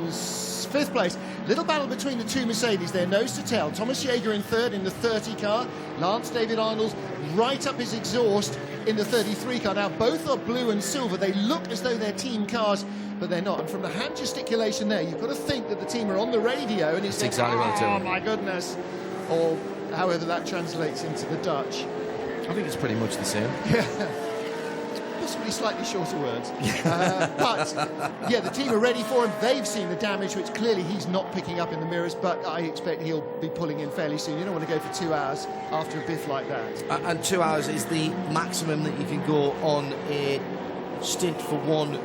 [SPEAKER 16] 5th place. Little battle between the 2 Mercedes there, nose to tail. Thomas Jaeger in 3rd in the 30 car. Lance David Arnold right up his exhaust in the 33 car. Now both are blue and silver. They look as though they're team cars, but they're not. And from the hand gesticulation there, you've got to think that the team are on the radio and he's saying,
[SPEAKER 1] exactly what
[SPEAKER 16] oh my goodness, or however that translates into the Dutch.
[SPEAKER 1] I think it's pretty much the same.
[SPEAKER 16] Possibly slightly shorter words. But, yeah, the team are ready for him. They've seen the damage, which clearly he's not picking up in the mirrors, but I expect he'll be pulling in fairly soon. You don't want to go for 2 hours after a biff like that.
[SPEAKER 1] And 2 hours is the maximum that you can go on a stint for one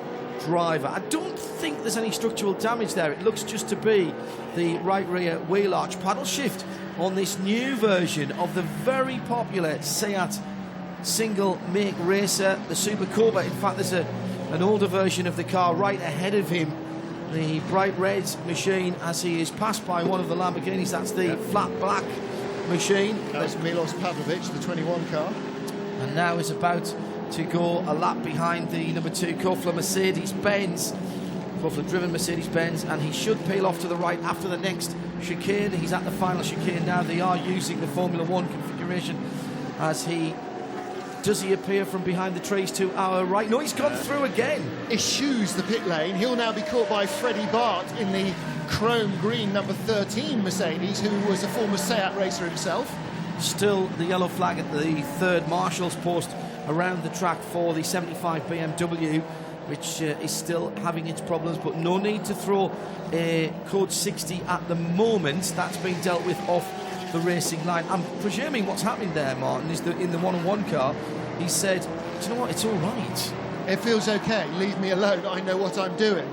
[SPEAKER 1] driver. I don't think there's any structural damage there. It looks just to be the right rear wheel arch paddle shift on this new version of the very popular Seat single make racer, the Super Cobra. In fact, there's an older version of the car right ahead of him, the bright red machine, as he is passed by one of the Lamborghinis. That's the flat black machine.
[SPEAKER 16] That's Milos Pavlovic, the 21 car.
[SPEAKER 1] And now is about to go a lap behind the number 2 Kofler Mercedes-Benz. Kofler-driven Mercedes-Benz, and he should peel off to the right after the next chicane. He's at the final chicane now. They are using the Formula 1 configuration as he... Does he appear from behind the trees to our right? No, he's gone through again.
[SPEAKER 16] Eschews the pit lane. He'll now be caught by Freddie Bart in the chrome green number 13 Mercedes, who was a former Seat racer himself.
[SPEAKER 1] Still the yellow flag at the third marshal's post around the track for the 75 BMW, which is still having its problems, but no need to throw a code 60 at the moment. That's being dealt with off the racing line. I'm presuming what's happening there, Martin, is that in the one-on-one car, he said, do you know what, it's all right.
[SPEAKER 16] It feels okay, leave me alone, I know what I'm doing.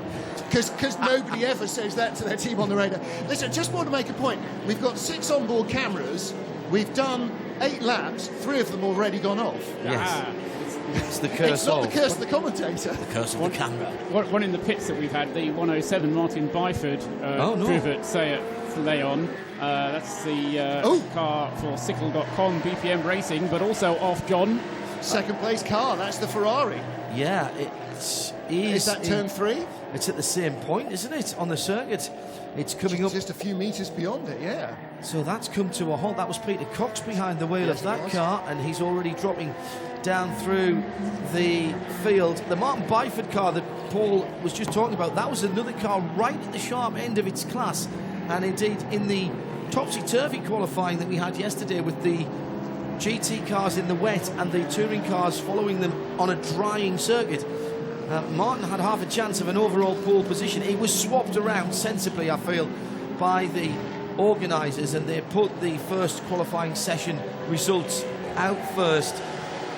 [SPEAKER 16] Because nobody ever says that to their team on the radar. Listen, just want to make a point. We've got 6 onboard cameras, we've done 8 laps, 3 of them already gone off.
[SPEAKER 1] Yes. It's the curse
[SPEAKER 16] It's not the curse of the commentator.
[SPEAKER 1] The curse of the camera.
[SPEAKER 15] One in the pits that we've had, the 107 Martin Byford Privet Seat Leon. That's the car for Sickle.com BPM Racing, but also off John.
[SPEAKER 16] Second place car, that's the Ferrari.
[SPEAKER 1] Yeah,
[SPEAKER 16] is that turn 3?
[SPEAKER 1] It's at the same point, isn't it, on the circuit? It's coming up
[SPEAKER 16] just a few metres beyond it, yeah.
[SPEAKER 1] So that's come to a halt. That was Peter Cox behind the wheel of that car, and he's already dropping down through the field. The Martin Byford car that Paul was just talking about, that was another car right at the sharp end of its class. And indeed, in the topsy-turvy qualifying that we had yesterday with the GT cars in the wet and the touring cars following them on a drying circuit, Martin had half a chance of an overall pole position. He was swapped around sensibly, I feel, by the organisers, and they put the first qualifying session results out first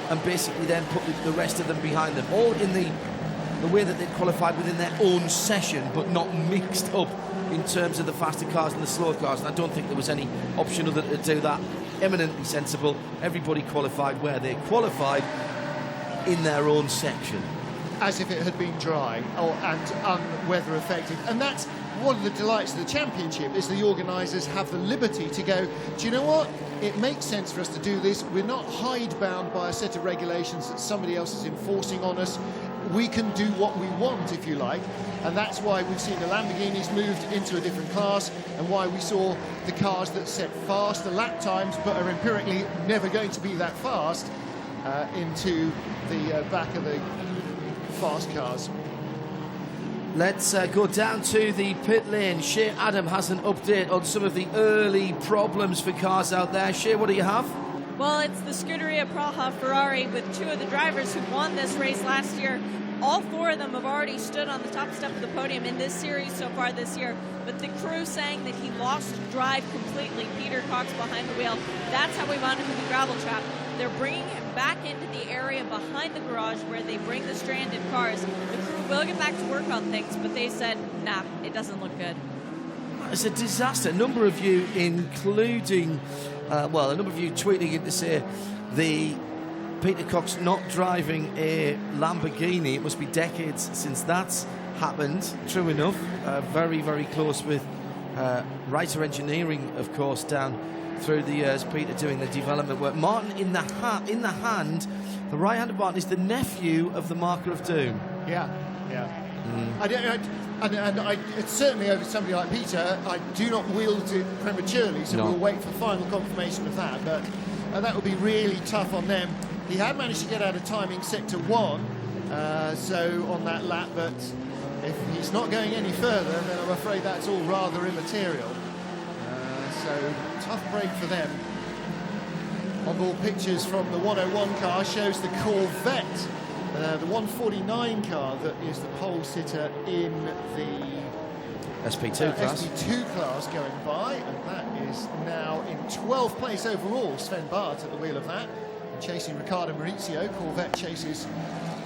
[SPEAKER 1] and basically then put the rest of them behind them, all in the way that they'd qualified within their own session, but not mixed up in terms of the faster cars and the slower cars. And I don't think there was any option other than to do that. Eminently sensible. Everybody qualified where they qualified in their own section.
[SPEAKER 16] As if it had been dry and unweather affected. And that's one of the delights of the championship, is the organisers have the liberty to go, do you know what? It makes sense for us to do this. We're not hidebound by a set of regulations that somebody else is enforcing on us. We can do what we want, if you like. And that's why we've seen the Lamborghinis moved into a different class, and why we saw the cars that set faster lap times but are empirically never going to be that fast into the back of the fast cars.
[SPEAKER 1] Let's go down to the pit lane. Shea Adam has an update on some of the early problems for cars out there. Shea, what do you have?
[SPEAKER 2] Well, it's the Scuderia Praha Ferrari with 2 of the drivers who won this race last year. All 4 of them have already stood on the top step of the podium in this series so far this year. But the crew saying that he lost drive completely. Peter Cox behind the wheel. That's how we wound up in the gravel trap. They're bringing him back into the area behind the garage where they bring the stranded cars. The crew will get back to work on things, but they said, nah, it doesn't look good.
[SPEAKER 1] It's a disaster. A number of you, including, a number of you tweeting in to say the Peter Cox not driving a Lamborghini. It must be decades since that's happened. True enough. Very, very close with Reiter Engineering, of course, down through the years. Peter doing the development work. Martin in the hand. The right-handed Martin is the nephew of the Marker of Doom.
[SPEAKER 16] Yeah. It's certainly over somebody like Peter. I do not wield it prematurely, so we'll wait for final confirmation of that. But that would be really tough on them. He had managed to get out of timing sector 1, so on that lap, but if he's not going any further, then I'm afraid that's all rather immaterial. So tough break for them. On-board pictures from the 101 car shows the Corvette, the 149 car that is the pole sitter in the
[SPEAKER 1] SP2 class.
[SPEAKER 16] SP2 class going by, and that is now in 12th place overall. Sven Bart at the wheel of that. chasing Riccardo Maurizio. Corvette chases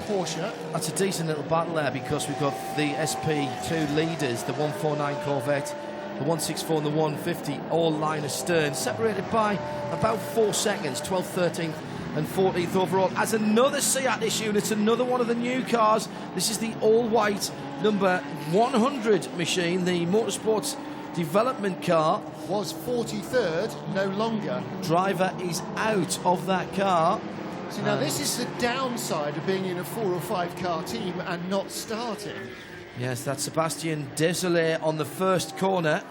[SPEAKER 16] Porsche.
[SPEAKER 1] That's a decent little battle there, because we've got the SP2 leaders, the 149 Corvette, the 164 and the 150, all line astern, separated by about 4 seconds, 12th, 13th and 14th overall. As another Seat unit, another one of the new cars. This is the all-white number 100 machine, the Motorsports development car.
[SPEAKER 16] Was 43rd, no longer.
[SPEAKER 1] Driver is out of that car.
[SPEAKER 16] So now this is the downside of being in a 4 or 5 car team and not starting.
[SPEAKER 1] Yes, that's Sebastian Desolé on the first corner.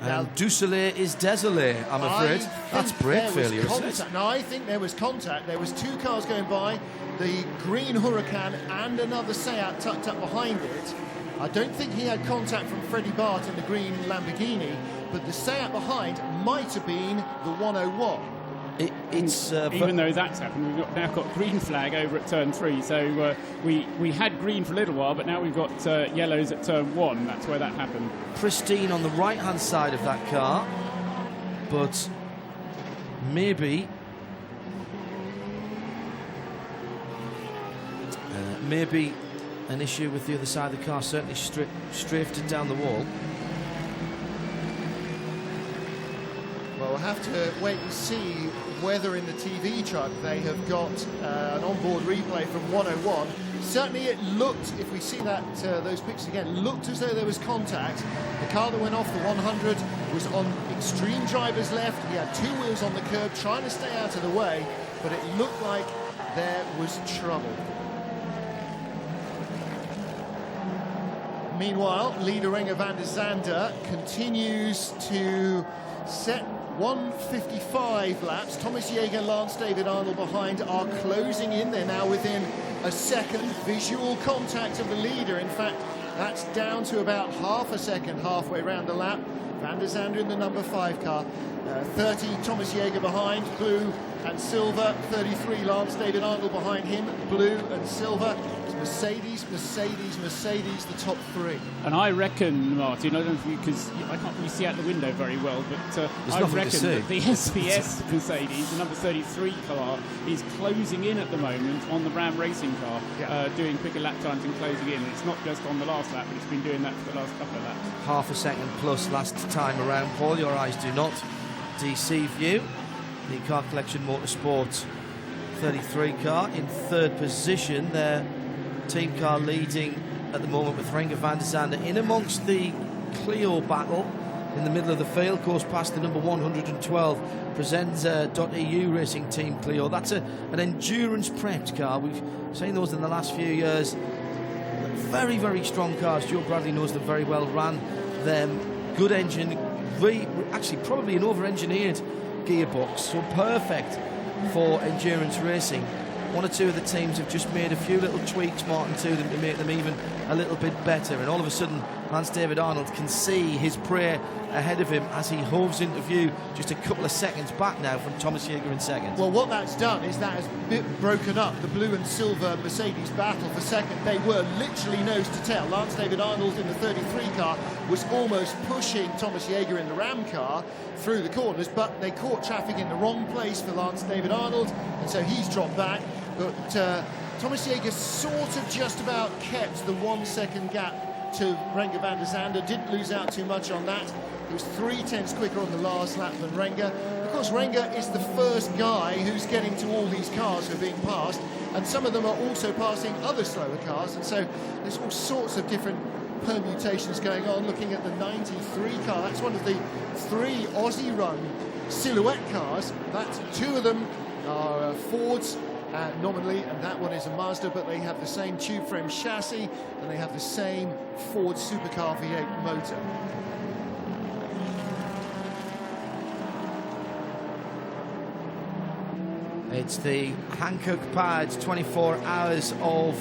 [SPEAKER 1] And Desolé is Desolé, I'm afraid. That's brake failure, isn't it?
[SPEAKER 16] No, I think there was contact. There was 2 cars going by, the green Huracan and another Seat tucked up behind it. I don't think he had contact from Freddie Bart in the green Lamborghini, but the Seat behind might have been the 101.
[SPEAKER 15] Even though that's happened, we've now got green flag over at turn 3. So we had green for a little while, but now we've got yellows at turn 1. That's where that happened.
[SPEAKER 1] Pristine on the right-hand side of that car, but maybe an issue with the other side of the car. Certainly strafed it down the wall.
[SPEAKER 16] Well, we'll have to wait and see whether in the TV truck they have got an onboard replay from 101. Certainly it looked, if we see that those pictures again, looked as though there was contact. The car that went off, the 100, was on extreme driver's left. He had 2 wheels on the curb, trying to stay out of the way, but it looked like there was trouble. Meanwhile, leader Renger van der Zande continues to set 155 laps. Thomas Jaeger, Lance David Arnold behind are closing in. They're now within a second. Visual contact of the leader. In fact, that's down to about half a second halfway round the lap. Van der Zande in the number 5 car. 30, Thomas Jaeger behind, blue and silver. 33, Lance David Arnold behind him, blue and silver. Mercedes, Mercedes, Mercedes, the top 3.
[SPEAKER 15] And I reckon, Martin, I don't know because I can't really see out the window very well, but I reckon that the SPS Mercedes, the number 33 car, is closing in at the moment on the Ram racing car, doing quicker lap times and closing in. It's not just on the last lap, but it's been doing that for the last couple of laps.
[SPEAKER 1] Half a second plus last time around, Paul. Your eyes do not deceive you. The Car Collection Motorsport 33 car in 3rd position. Their team car leading at the moment with Renger van der Zande in amongst the Clio battle in the middle of the field, goes past the number 112 Presenza.eu Racing Team Clio. That's an endurance prepped car. We've seen those in the last few years. Very, very strong cars. Joe Bradley knows them very well, ran them. Good engine, actually probably an over-engineered gearbox, so perfect for endurance racing. 1 or 2 of the teams have just made a few little tweaks, Martin, to them to make them even a little bit better. And all of a sudden, Lance David Arnold can see his prey ahead of him as he hoves into view just a couple of seconds back now from Thomas Jaeger in 2nd.
[SPEAKER 16] Well, what that's done is that has broken up the blue and silver Mercedes battle for 2nd. They were literally nose to tail. Lance David Arnold in the 33 car was almost pushing Thomas Jaeger in the Ram car through the corners, but they caught traffic in the wrong place for Lance David Arnold, and so he's dropped back. But Thomas Jaeger sort of just about kept the 1 second gap to Renger van der Zande, didn't lose out too much on that. He was 3/10 quicker on the last lap than Renger. Of course, Renger is the first guy who's getting to all these cars who are being passed, and some of them are also passing other slower cars, and so there's all sorts of different permutations going on. Looking at the 93 car, that's one of the 3 Aussie-run silhouette cars. That's 2 of them are Fords, nominally, and that one is a Mazda, but they have the same tube frame chassis and they have the same Ford Supercar V8 motor.
[SPEAKER 1] It's the Hankook Pads 24 Hours of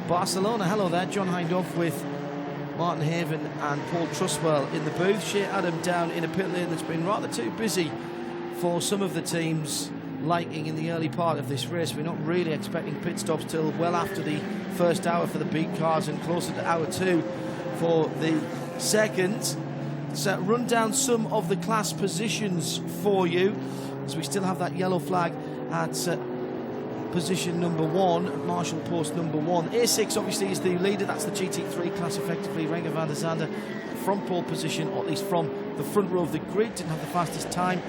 [SPEAKER 1] Barcelona. Hello there, John Hindhoff with Martin Haven and Paul Truswell in the booth. Shea Adam down in a pit lane that's been rather too busy for some of the teams liking in the early part of this race. We're not really expecting pit stops till well after the first hour for the big cars and closer to hour 2 for the second. So run down some of the class positions for you as we still have that yellow flag at position number 1, Marshall post number 1. A6 obviously is the leader, that's the GT3 class effectively. Renger van der Zande from pole position, or at least from the front row of the grid, didn't have the fastest time,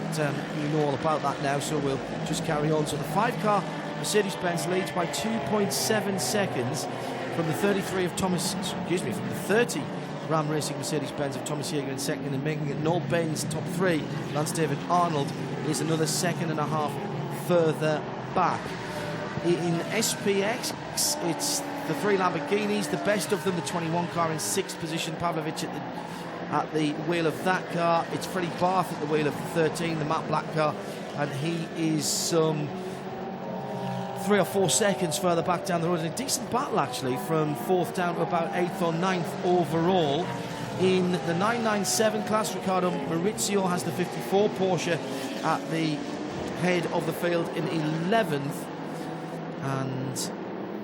[SPEAKER 1] but you know all about that now, so we'll just carry on. So the 5-car Mercedes-Benz leads by 2.7 seconds from the 33 of from the 30 Ram Racing Mercedes-Benz of Thomas Jäger in second, and making it Noel Benz top 3. Lance David Arnold is another second and a half further back. In SPX, it's the 3 Lamborghinis, the best of them, the 21 car in 6th position, Pavlovich at the wheel of that car. It's Freddie Barth at the wheel of the 13, the Matt Black car, and he is some 3 or 4 seconds further back down the road. And a decent battle actually from 4th down to about 8th or 9th overall. In the 997 class, Riccardo Maurizio has the 54 Porsche at the head of the field in 11th, and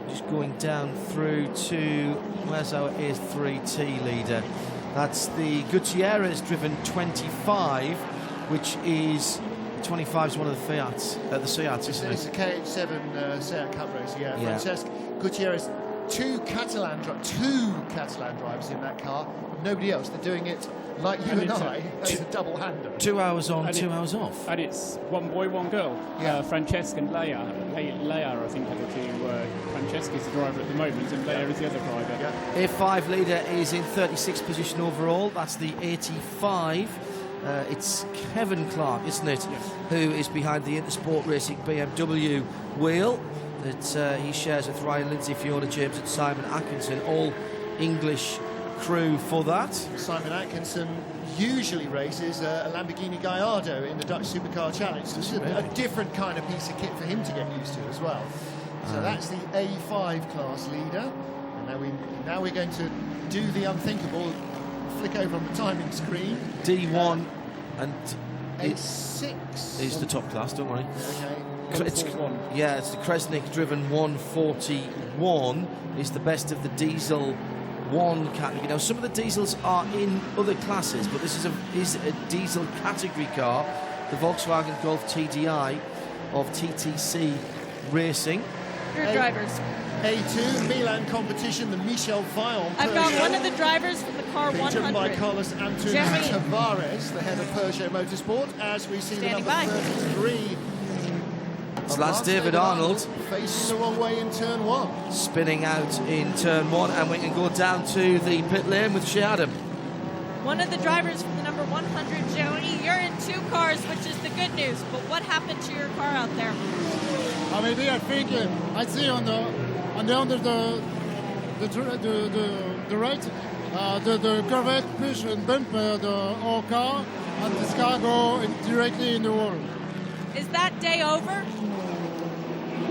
[SPEAKER 1] just going down through to, where's our A3T leader? That's the Gutierrez driven 25, which is 25 is one of the Fiats, the Seats, isn't it?
[SPEAKER 16] It's a KH7 Seat Cup race, yeah. Francesc Gutierrez, two Catalan drivers in that car. Nobody else. They're doing it like you and I. It's a double-hander. 2 hours on, 2 hours off.
[SPEAKER 15] And it's one boy, one girl.
[SPEAKER 16] Yeah.
[SPEAKER 15] Francesc and Leia. Leia, I think, are the two. Francesc is the driver at the moment, and Leia is the other driver.
[SPEAKER 16] Yeah.
[SPEAKER 1] A5 leader is in 36th position overall. That's the 85. It's Kevin Clark, isn't it?
[SPEAKER 15] Yes.
[SPEAKER 1] Who is behind the Intersport Racing BMW wheel that he shares with Ryan Lindsay, Fiona James, and Simon Atkinson. All English crew for that.
[SPEAKER 16] Simon Atkinson usually races a Lamborghini Gallardo in the Dutch Supercar Challenge. So this is a different kind of piece of kit for him to get used to as well. So that's the A5 class leader. And now we're going to do the unthinkable. Flick over on the timing screen.
[SPEAKER 1] D1 and
[SPEAKER 16] A6
[SPEAKER 1] is the top class, don't worry.
[SPEAKER 16] Okay.
[SPEAKER 1] It's the Kresnik driven 141 is the best of the diesel 1 category. Now some of the diesels are in other classes, but this is a diesel category car, the Volkswagen Golf TDI of TTC Racing.
[SPEAKER 2] Your drivers.
[SPEAKER 16] A2 Milan competition, the Michel Vaillant.
[SPEAKER 2] I've got one of the drivers from the car 100.
[SPEAKER 16] Driven by Carlos Antonio
[SPEAKER 2] Jeremy.
[SPEAKER 16] Tavares, the head of Peugeot Motorsport, as we see
[SPEAKER 2] Standing
[SPEAKER 16] the number 33.
[SPEAKER 1] It's Lance David Arnold
[SPEAKER 16] facing the wrong way in turn 1.
[SPEAKER 1] Spinning out in turn 1, and we can go down to the pit lane with Shea Adam.
[SPEAKER 2] One of the drivers from the number 100, Joni, you're in 2 cars, which is the good news, but what happened to your car out there?
[SPEAKER 18] Maybe I think I see on the under the right the Corvette push and bump our car, and this car go directly in the wall.
[SPEAKER 2] Is that day over?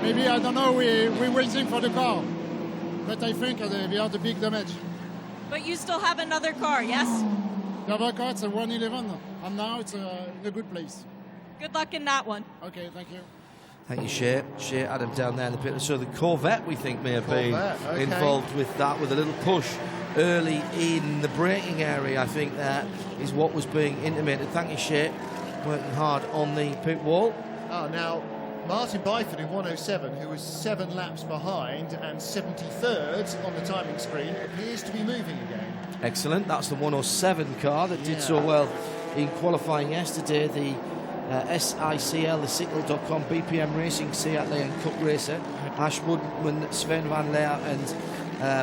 [SPEAKER 18] Maybe, I don't know, we're waiting for the car, but I think we have the big damage.
[SPEAKER 2] But you still have another car, yes?
[SPEAKER 18] The other car, it's a 111, and now it's in a good place.
[SPEAKER 2] Good luck in that one.
[SPEAKER 18] Okay, thank you.
[SPEAKER 1] Thank you, Shea Adam down there in the pit. So the Corvette, we think, may have been involved with that, with a little push early in the braking area. I think that is what was being intimated. Thank you, Shea, working hard on the pit wall.
[SPEAKER 16] Now, Martin Byford in 107, who was 7 laps behind and 73rd on the timing screen, appears to be moving again.
[SPEAKER 1] Excellent. That's the 107 car that did so well in qualifying yesterday. The SICL, the Sickle.com BPM Racing Seat Leon Cup racer, Ash Woodman, Sven van Leer and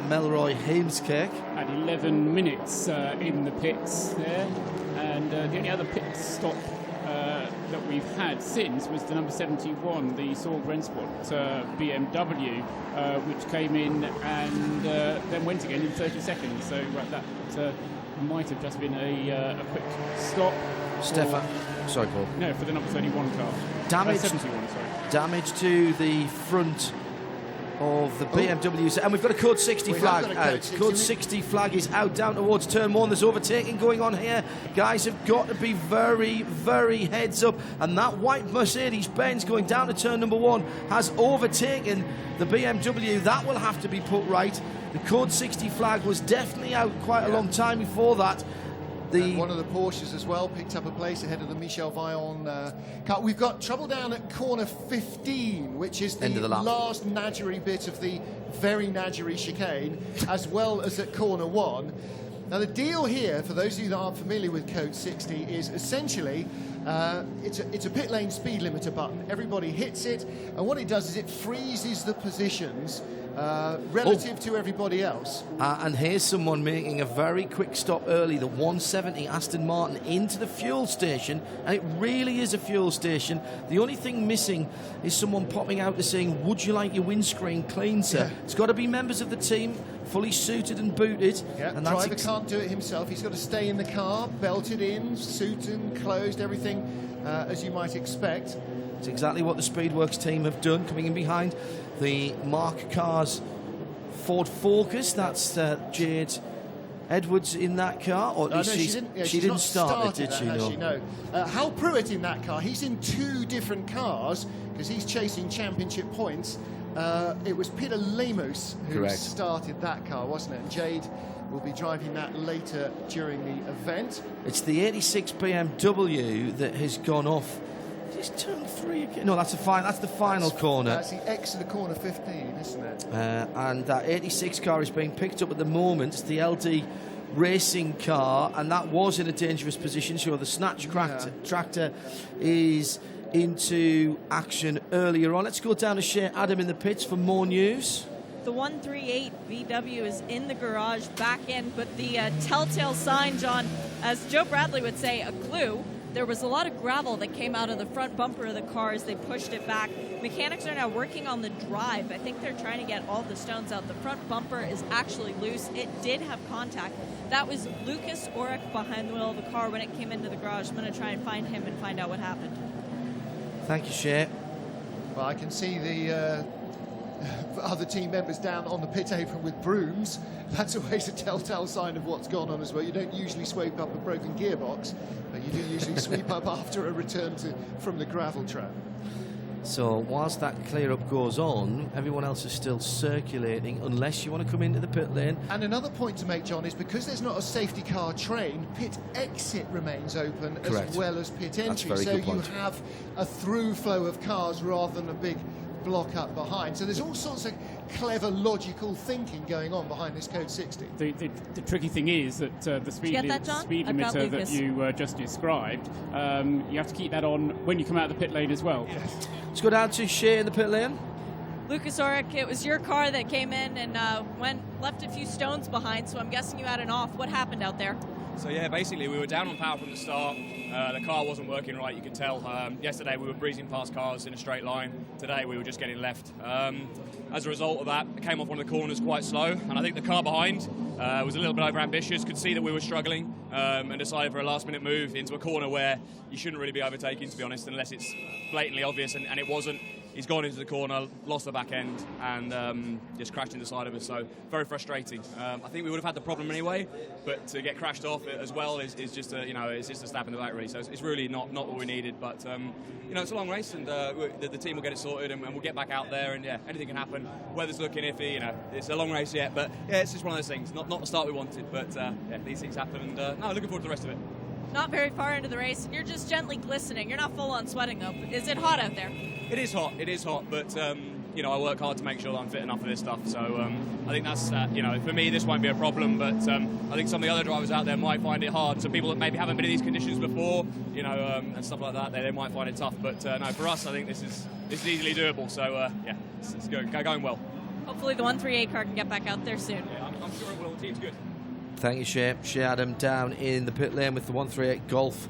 [SPEAKER 1] Melroy Heemskerk.
[SPEAKER 15] Had 11 minutes in the pits there, and the only other pit stop that we've had since was the number 71, the Saul Rensport BMW, which came in and then went again in 30 seconds. So that might have just been a quick stop.
[SPEAKER 1] Stefan, sorry, Paul.
[SPEAKER 15] No, for the number 31 car.
[SPEAKER 1] Damage,
[SPEAKER 15] 71, sorry.
[SPEAKER 1] Damage to the front of the BMW, and we've got a code 60 flag out. Code 60 flag is out down towards turn 1. There's overtaking going on here. Guys have got to be very, very heads up, and that white Mercedes-Benz going down to turn number 1 has overtaken the BMW. That will have to be put right. The code 60 flag was definitely out quite a long time before that.
[SPEAKER 16] And one of the Porsches as well picked up a place ahead of the Michel Vaillant car. We've got trouble down at corner 15, which is the last Nadgery bit of the very Nadgery chicane, as well as at corner 1. Now the deal here, for those of you that aren't familiar with Code 60, is essentially it's a pit lane speed limiter button. Everybody hits it, and what it does is it freezes the positions relative to everybody else.
[SPEAKER 1] And here's someone making a very quick stop early, the 170 Aston Martin into the fuel station, and it really is a fuel station. The only thing missing is someone popping out to saying, would you like your windscreen clean, sir? Yeah. It's got to be members of the team, fully suited and booted.
[SPEAKER 16] Yeah,
[SPEAKER 1] and
[SPEAKER 16] driver can't do it himself. He's got to stay in the car, belted in, suited, closed, everything as you might expect.
[SPEAKER 1] It's exactly what the Speedworks team have done, coming in behind the Mark Carr's Ford Focus. That's Jade Edwards in that car. Or
[SPEAKER 16] no, she didn't start it, did she? No. Hal Pruitt in that car. He's in 2 different cars because he's chasing championship points. It was Peter Lemus who started that car, wasn't it? And Jade will be driving that later during the event.
[SPEAKER 1] It's the 86 BMW that has gone off. Is turn 3 again? No, that's the final corner.
[SPEAKER 16] That's the exit of corner 15, isn't it?
[SPEAKER 1] And that 86 car is being picked up at the moment. It's the LD Racing car, and that was in a dangerous position. So the Snatch tractor is into action earlier on. Let's go down to Shea Adam in the pits for more news.
[SPEAKER 2] The 138 VW is in the garage, back in, but the telltale sign, John, as Joe Bradley would say, a clue. There was a lot of gravel that came out of the front bumper of the car as they pushed it back. Mechanics are now working on the drive. I think they're trying to get all the stones out. The front bumper is actually loose. It did have contact. That was Lucas Orrick behind the wheel of the car when it came into the garage. I'm going to try and find him and find out what happened.
[SPEAKER 1] Thank you, Shea.
[SPEAKER 16] Well, I can see the other team members down on the pit apron with brooms. That's always a telltale sign of what's gone on as well. You don't usually sweep up a broken gearbox, but you do usually sweep up after a return from the gravel trap.
[SPEAKER 1] So whilst that clear-up goes on, everyone else is still circulating unless you want to come into the pit lane.
[SPEAKER 16] And another point to make, John, is because there's not a safety car train, pit exit remains open as well as pit entry. So you have a through flow of cars rather than a big block up behind. So there's all sorts of clever, logical thinking going on behind this Code 60.
[SPEAKER 15] The tricky thing is that the speed limiter that you just described, you have to keep that on when you come out of the pit lane as well.
[SPEAKER 16] Yes.
[SPEAKER 1] Let's go down to Shea in the pit lane.
[SPEAKER 2] Lucas Orrick, it was your car that came in and left a few stones behind, so I'm guessing you had an off. What happened out there?
[SPEAKER 19] So yeah, basically we were down on power from the start. The car wasn't working right, you could tell. Yesterday we were breezing past cars in a straight line. Today we were just getting left. As a result of that, it came off one of the corners quite slow, and I think the car behind was a little bit overambitious, could see that we were struggling, and decided for a last-minute move into a corner where you shouldn't really be overtaking, to be honest, unless it's blatantly obvious, and it wasn't. He's gone into the corner, lost the back end, and just crashed into the side of us. So very frustrating. I think we would have had the problem anyway, but to get crashed off as well is just it's just a stab in the back really. So it's really not what we needed. But it's a long race, and the team will get it sorted, and we'll get back out there. And yeah, anything can happen. Weather's looking iffy. It's a long race yet, but yeah, it's just one of those things. Not the start we wanted, but yeah, these things happen. And looking forward to the rest of it.
[SPEAKER 2] Not very far into the race. You're just gently glistening. You're not full on sweating though. Is it hot out there?
[SPEAKER 19] It is hot, but I work hard to make sure that I'm fit enough for this stuff. So I think that's for me this won't be a problem. But I think some of the other drivers out there might find it hard. So people that maybe haven't been in these conditions before, and stuff like that, they might find it tough. But no, for us, I think this is easily doable. So yeah, it's going well.
[SPEAKER 2] Hopefully the 138 car can get back out there soon.
[SPEAKER 19] Yeah, I'm sure it will. The team's good.
[SPEAKER 1] Thank you, Shea. Shea Adam down in the pit lane with the 138 Golf.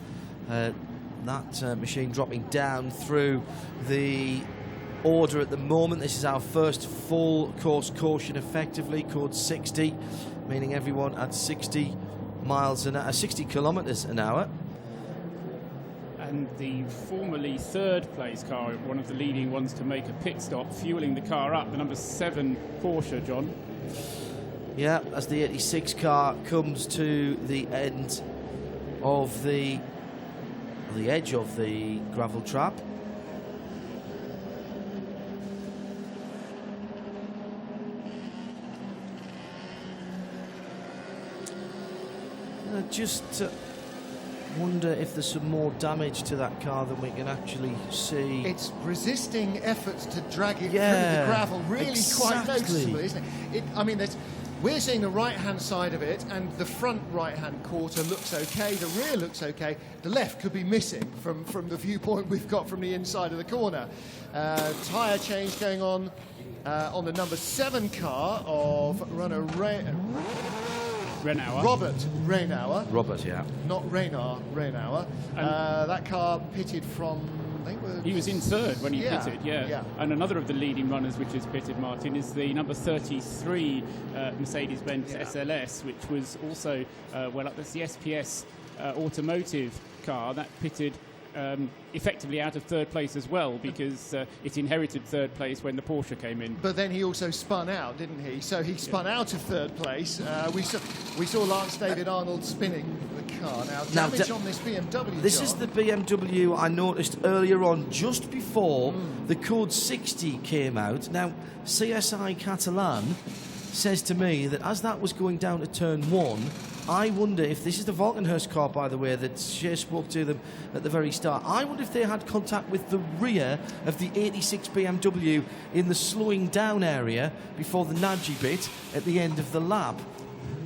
[SPEAKER 1] That machine dropping down through the order at the moment. This is our first full course caution, effectively code 60, meaning everyone at 60 kilometres an hour.
[SPEAKER 15] And the formerly third place car, one of the leading ones to make a pit stop, fueling the car up, the number 7 Porsche, John.
[SPEAKER 1] Yeah, as the 86 car comes to the end of the edge of the gravel trap. Just wonder if there's some more damage to that car than we can actually see.
[SPEAKER 16] It's resisting efforts to drag it through
[SPEAKER 1] Yeah,
[SPEAKER 16] the gravel, really quite
[SPEAKER 1] exactly.
[SPEAKER 16] noticeable, isn't it? I mean, we're seeing the right-hand side of it, and the front right-hand quarter looks okay, the rear looks okay, the left could be missing from the viewpoint we've got from the inside of the corner. Tyre change going on the number 7 car of runner Robert Reinauer.
[SPEAKER 1] Robert, yeah.
[SPEAKER 16] Not Reinauer. That car pitted from...
[SPEAKER 15] He was in third when he pitted,
[SPEAKER 16] yeah.
[SPEAKER 15] And another of the leading runners which has pitted, Martin, is the number 33 Mercedes-Benz SLS, which was also, that's the SPS Automotive car that pitted effectively out of third place as well, because it inherited third place when the Porsche came in.
[SPEAKER 16] But then he also spun out, didn't he? So he spun out of third place. We saw Lance David Arnold spinning the car. Now damage on this BMW.
[SPEAKER 1] This is the BMW I noticed earlier on, just before the Code 60 came out. Now, CSI Catalan says to me that as that was going down to turn 1, I wonder if this is the Valkenhurst car, by the way, that Shea spoke to them at the very start. I wonder if they had contact with the rear of the 86 BMW in the slowing down area before the nudgy bit at the end of the lap.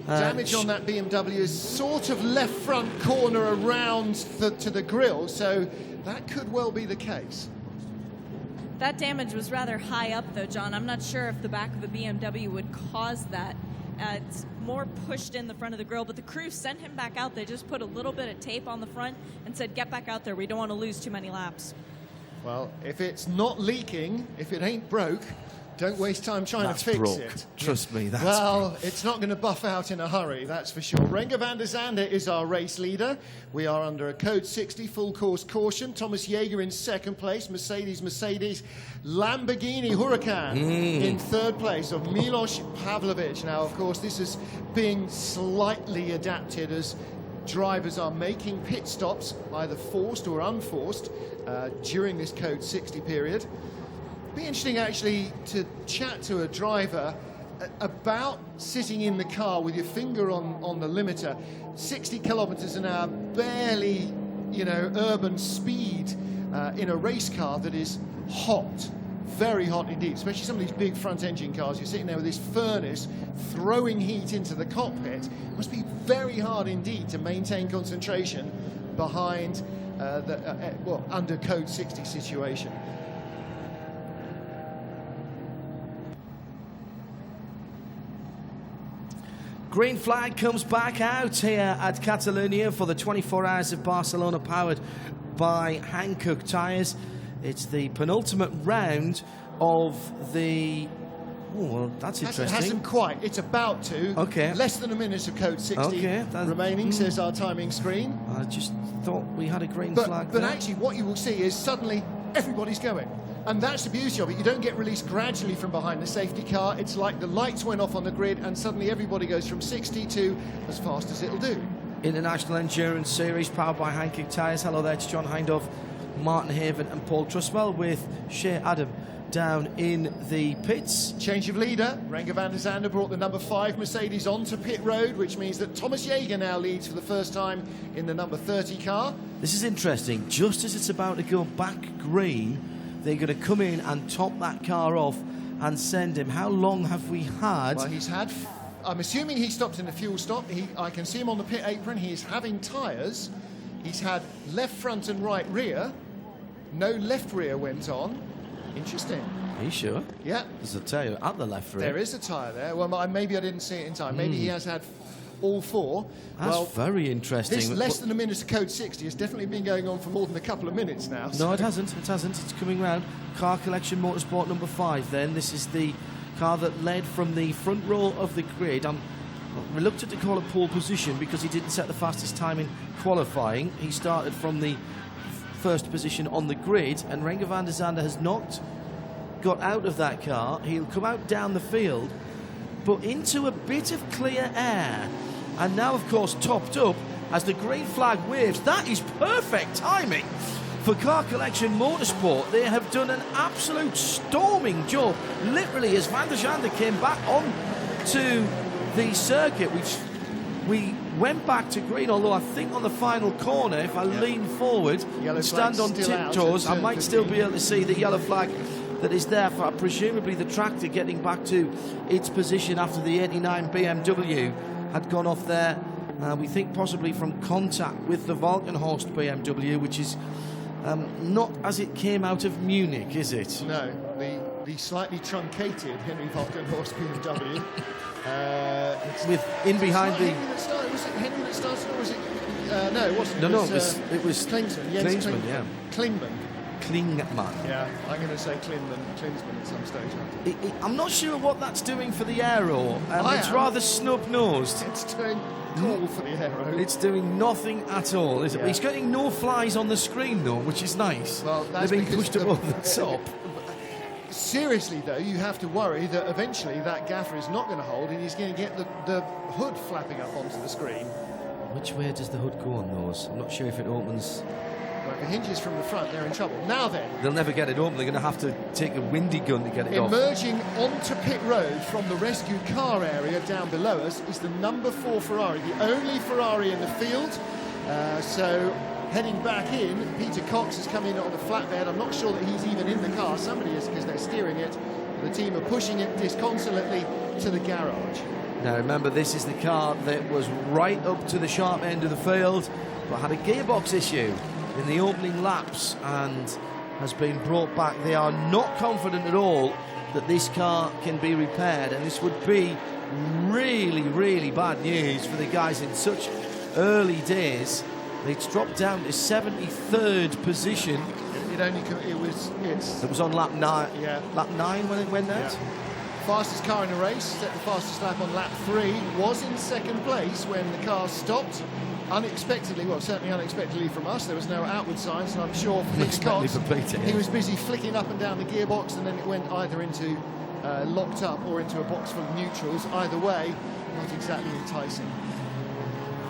[SPEAKER 16] Damage on that BMW is sort of left front corner around to the grille, so that could well be the case.
[SPEAKER 2] That damage was rather high up, though, John. I'm not sure if the back of the BMW would cause that. It's more pushed in the front of the grille, but the crew sent him back out. They just put a little bit of tape on the front and said, get back out there. We don't want to lose too many laps.
[SPEAKER 16] Well, if it's not leaking, if it ain't broke, don't waste time trying to fix it.
[SPEAKER 1] Trust me, that's
[SPEAKER 16] well, it's not going to buff out in a hurry, that's for sure. Renger van der Zande is our race leader. We are under a Code 60 full course caution. Thomas Jaeger in second place. Mercedes, Lamborghini Huracan in third place of Milos Pavlovic. Now, of course, this is being slightly adapted as drivers are making pit stops, either forced or unforced, during this Code 60 period. Be interesting actually to chat to a driver about sitting in the car with your finger on the limiter. 60 kilometers an hour, barely, urban speed in a race car that is hot, very hot indeed, especially some of these big front engine cars. You're sitting there with this furnace throwing heat into the cockpit. It must be very hard indeed to maintain concentration behind under Code 60 situation.
[SPEAKER 1] Green flag comes back out here at Catalonia for the 24 Hours of Barcelona, powered by Hankook tyres. It's the penultimate round of the... Oh, well, that's interesting.
[SPEAKER 16] It hasn't quite. It's about to.
[SPEAKER 1] Okay.
[SPEAKER 16] Less than a minute of Code 60 remaining, says our timing screen.
[SPEAKER 1] I just thought we had a green flag
[SPEAKER 16] But
[SPEAKER 1] there.
[SPEAKER 16] actually, what you will see is suddenly everybody's going. And that's the beauty of it. You don't get released gradually from behind the safety car. It's like the lights went off on the grid and suddenly everybody goes from 60 to as fast as it'll do.
[SPEAKER 1] International Endurance Series powered by Hankook tyres. Hello there, it's John Hindhaugh, Martin Haven and Paul Truswell with Shea Adam down in the pits.
[SPEAKER 16] Change of leader. Renger van der Zande brought the number 5 Mercedes onto pit road, which means that Thomas Jaeger now leads for the first time in the number 30 car.
[SPEAKER 1] This is interesting. Just as it's about to go back green, they're going to come in and top that car off and send him. How long have we had?
[SPEAKER 16] Well, he's had... I'm assuming he stopped in the fuel stop. I can see him on the pit apron. He's having tyres. He's had left front and right rear. No left rear went on. Interesting.
[SPEAKER 1] Are you sure?
[SPEAKER 16] Yeah.
[SPEAKER 1] There's a tyre at the left rear.
[SPEAKER 16] There is a tyre there. Well, maybe I didn't see it in time. Maybe he has had all 4.
[SPEAKER 1] That's very interesting.
[SPEAKER 16] This less than a minute of Code 60 has definitely been going on for more than a couple of minutes now.
[SPEAKER 1] No, it hasn't. It hasn't. It's coming round. Car Collection Motorsport number 5 then. This is the car that led from the front row of the grid. I'm reluctant to call it pole position because he didn't set the fastest time in qualifying. He started from the first position on the grid, and Renger van der Zande has not got out of that car. He'll come out down the field, but into a bit of clear air. And now, of course, topped up as the green flag waves. That is perfect timing for Car Collection Motorsport. They have done an absolute storming job. Literally, as van der Zande came back on to the circuit, which we went back to green, although I think on the final corner, if I lean forward and stand on tiptoes, I might still be able to see the yellow flag that is there for presumably the tractor getting back to its position after the 89 BMW had gone off there. We think possibly from contact with the Valkenhorst BMW, which is not as it came out of Munich, is it?
[SPEAKER 16] No, the slightly truncated Henry Valkenhorst BMW.
[SPEAKER 1] With in behind the...
[SPEAKER 16] Was it Henry that started, or was it... no, it wasn't.
[SPEAKER 1] No,
[SPEAKER 16] it was
[SPEAKER 1] Klinsmann.
[SPEAKER 16] Jens
[SPEAKER 1] Klinsmann, yeah.
[SPEAKER 16] Klingman. Yeah, I'm going to say Klinsmann at some stage.
[SPEAKER 1] I'm not sure what that's doing for the aero. It's rather snub-nosed.
[SPEAKER 16] It's doing cool for the aero.
[SPEAKER 1] It's doing nothing at all, is it? He's getting no flies on the screen, though, which is nice.
[SPEAKER 16] Well, that's
[SPEAKER 1] They're being pushed
[SPEAKER 16] because
[SPEAKER 1] above the top.
[SPEAKER 16] Seriously, though, you have to worry that eventually that gaffer is not going to hold and he's going to get the hood flapping up onto the screen.
[SPEAKER 1] Which way does the hood go on those? I'm not sure if it opens...
[SPEAKER 16] Well, if it hinges from the front, they're in trouble. Now then...
[SPEAKER 1] They'll never get it open. They're going to have to take a windy gun to get it off.
[SPEAKER 16] Emerging onto pit road from the rescue car area down below us is the number 4 Ferrari, the only Ferrari in the field. So heading back in, Peter Cox has come in on the flatbed. I'm not sure that he's even in the car. Somebody is, because they're steering it. The team are pushing it disconsolately to the garage.
[SPEAKER 1] Now remember, this is the car that was right up to the sharp end of the field, but had a gearbox issue in the opening laps and has been brought back. They are not confident at all that this car can be repaired, and this would be really, really bad news for the guys in such early days. It's dropped down to 73rd position.
[SPEAKER 16] It
[SPEAKER 1] was on lap 9.
[SPEAKER 16] Yeah.
[SPEAKER 1] Lap 9 when it went out.
[SPEAKER 16] Yeah. Fastest car in the race, set the fastest lap on lap 3, was in second place when the car stopped. Unexpectedly, well, certainly unexpectedly from us, there was no outward signs, and I'm sure for Peter Cox, he was busy flicking up and down the gearbox, and then it went either into locked up or into a box full of neutrals. Either way, not exactly enticing.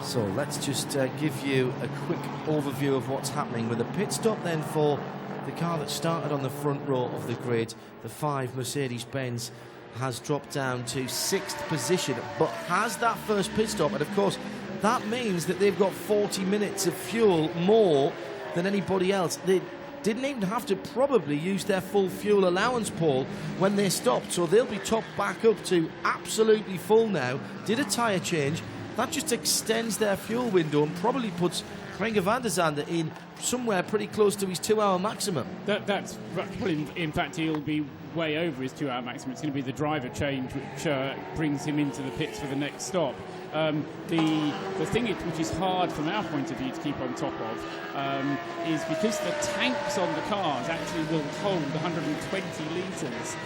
[SPEAKER 1] So let's just give you a quick overview of what's happening with a pit stop then for the car that started on the front row of the grid. The 5 Mercedes-Benz has dropped down to 6th position, but has that first pit stop, and of course that means that they've got 40 minutes of fuel more than anybody else. They didn't even have to probably use their full fuel allowance, Paul, when they stopped, so they'll be topped back up to absolutely full now. Did a tyre change. That just extends their fuel window and probably puts Renger van der Zande in somewhere pretty close to his 2-hour maximum.
[SPEAKER 15] That's well, in fact, he'll be way over his 2-hour maximum. It's going to be the driver change which brings him into the pits for the next stop. The thing which is hard from our point of view to keep on top of is because the tanks on the cars actually will hold 120 litres,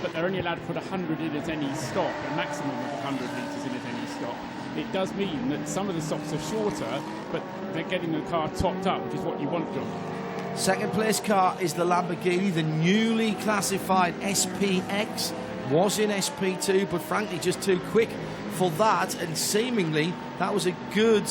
[SPEAKER 15] but they're only allowed to put 100 in at any stop, a maximum of 100 litres in at any stop. It does mean that some of the stops are shorter, but they're getting the car topped up, which is what you want, John.
[SPEAKER 1] Second place car is the Lamborghini, the newly classified SPX. Was in SP2, but frankly just too quick for that, and seemingly that was a good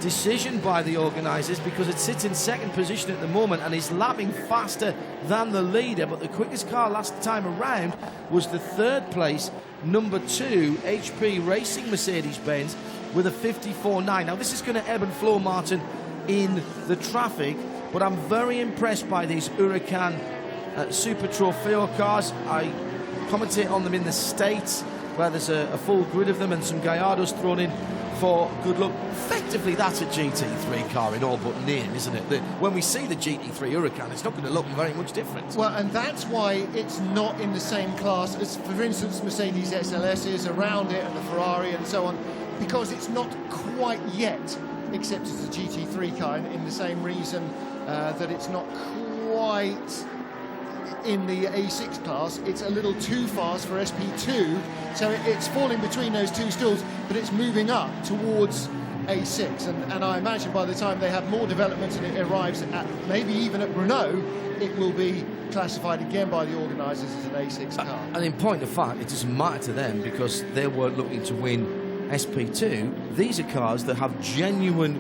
[SPEAKER 1] decision by the organisers because it sits in second position at the moment and is lapping faster than the leader, but the quickest car last time around was the 3rd place number 2 HP Racing Mercedes-Benz with a 54.9. Now this is going to ebb and flow, Martin, in the traffic, but I'm very impressed by these Huracan Super Trofeo cars. I commentate on them in the States where there's a full grid of them and some Gallardos thrown in for good luck. Effectively that's a GT3 car in all but name, isn't it? When we see the GT3 Huracan, it's not going to look very much different.
[SPEAKER 16] Well, and that's why it's not in the same class as, for instance, Mercedes SLSs around it and the Ferrari and so on, because it's not quite yet, except it's a GT3 car, in the same reason that it's not quite in the A6 class. It's a little too fast for SP2, so it's falling between those two stools, but it's moving up towards A6, and I imagine by the time they have more development and it arrives at maybe even at Renault, it will be classified again by the organisers as an A6 car.
[SPEAKER 1] And in point of fact, it doesn't matter to them because they weren't looking to win SP2. These are cars that have genuine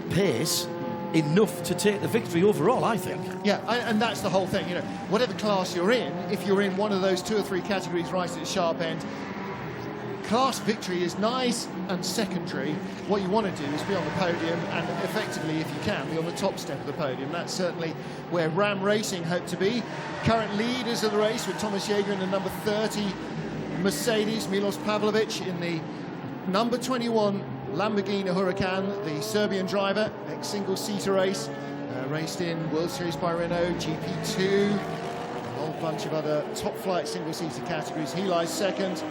[SPEAKER 1] pace enough to take the victory overall, I think.
[SPEAKER 16] Yeah, and that's the whole thing, you know, whatever class you're in, if you're in one of those 2 or 3 categories right at the sharp end, class victory is nice and secondary. What you want to do is be on the podium and effectively, if you can, be on the top step of the podium. That's certainly where Ram Racing hope to be. Current leaders of the race with Thomas Jaeger in the number 30 Mercedes, Milos Pavlovic in the number 21 Lamborghini Huracan, the Serbian driver, ex-single-seater race, raced in World Series by Renault, GP2, a whole bunch of other top-flight single-seater categories. He lies second.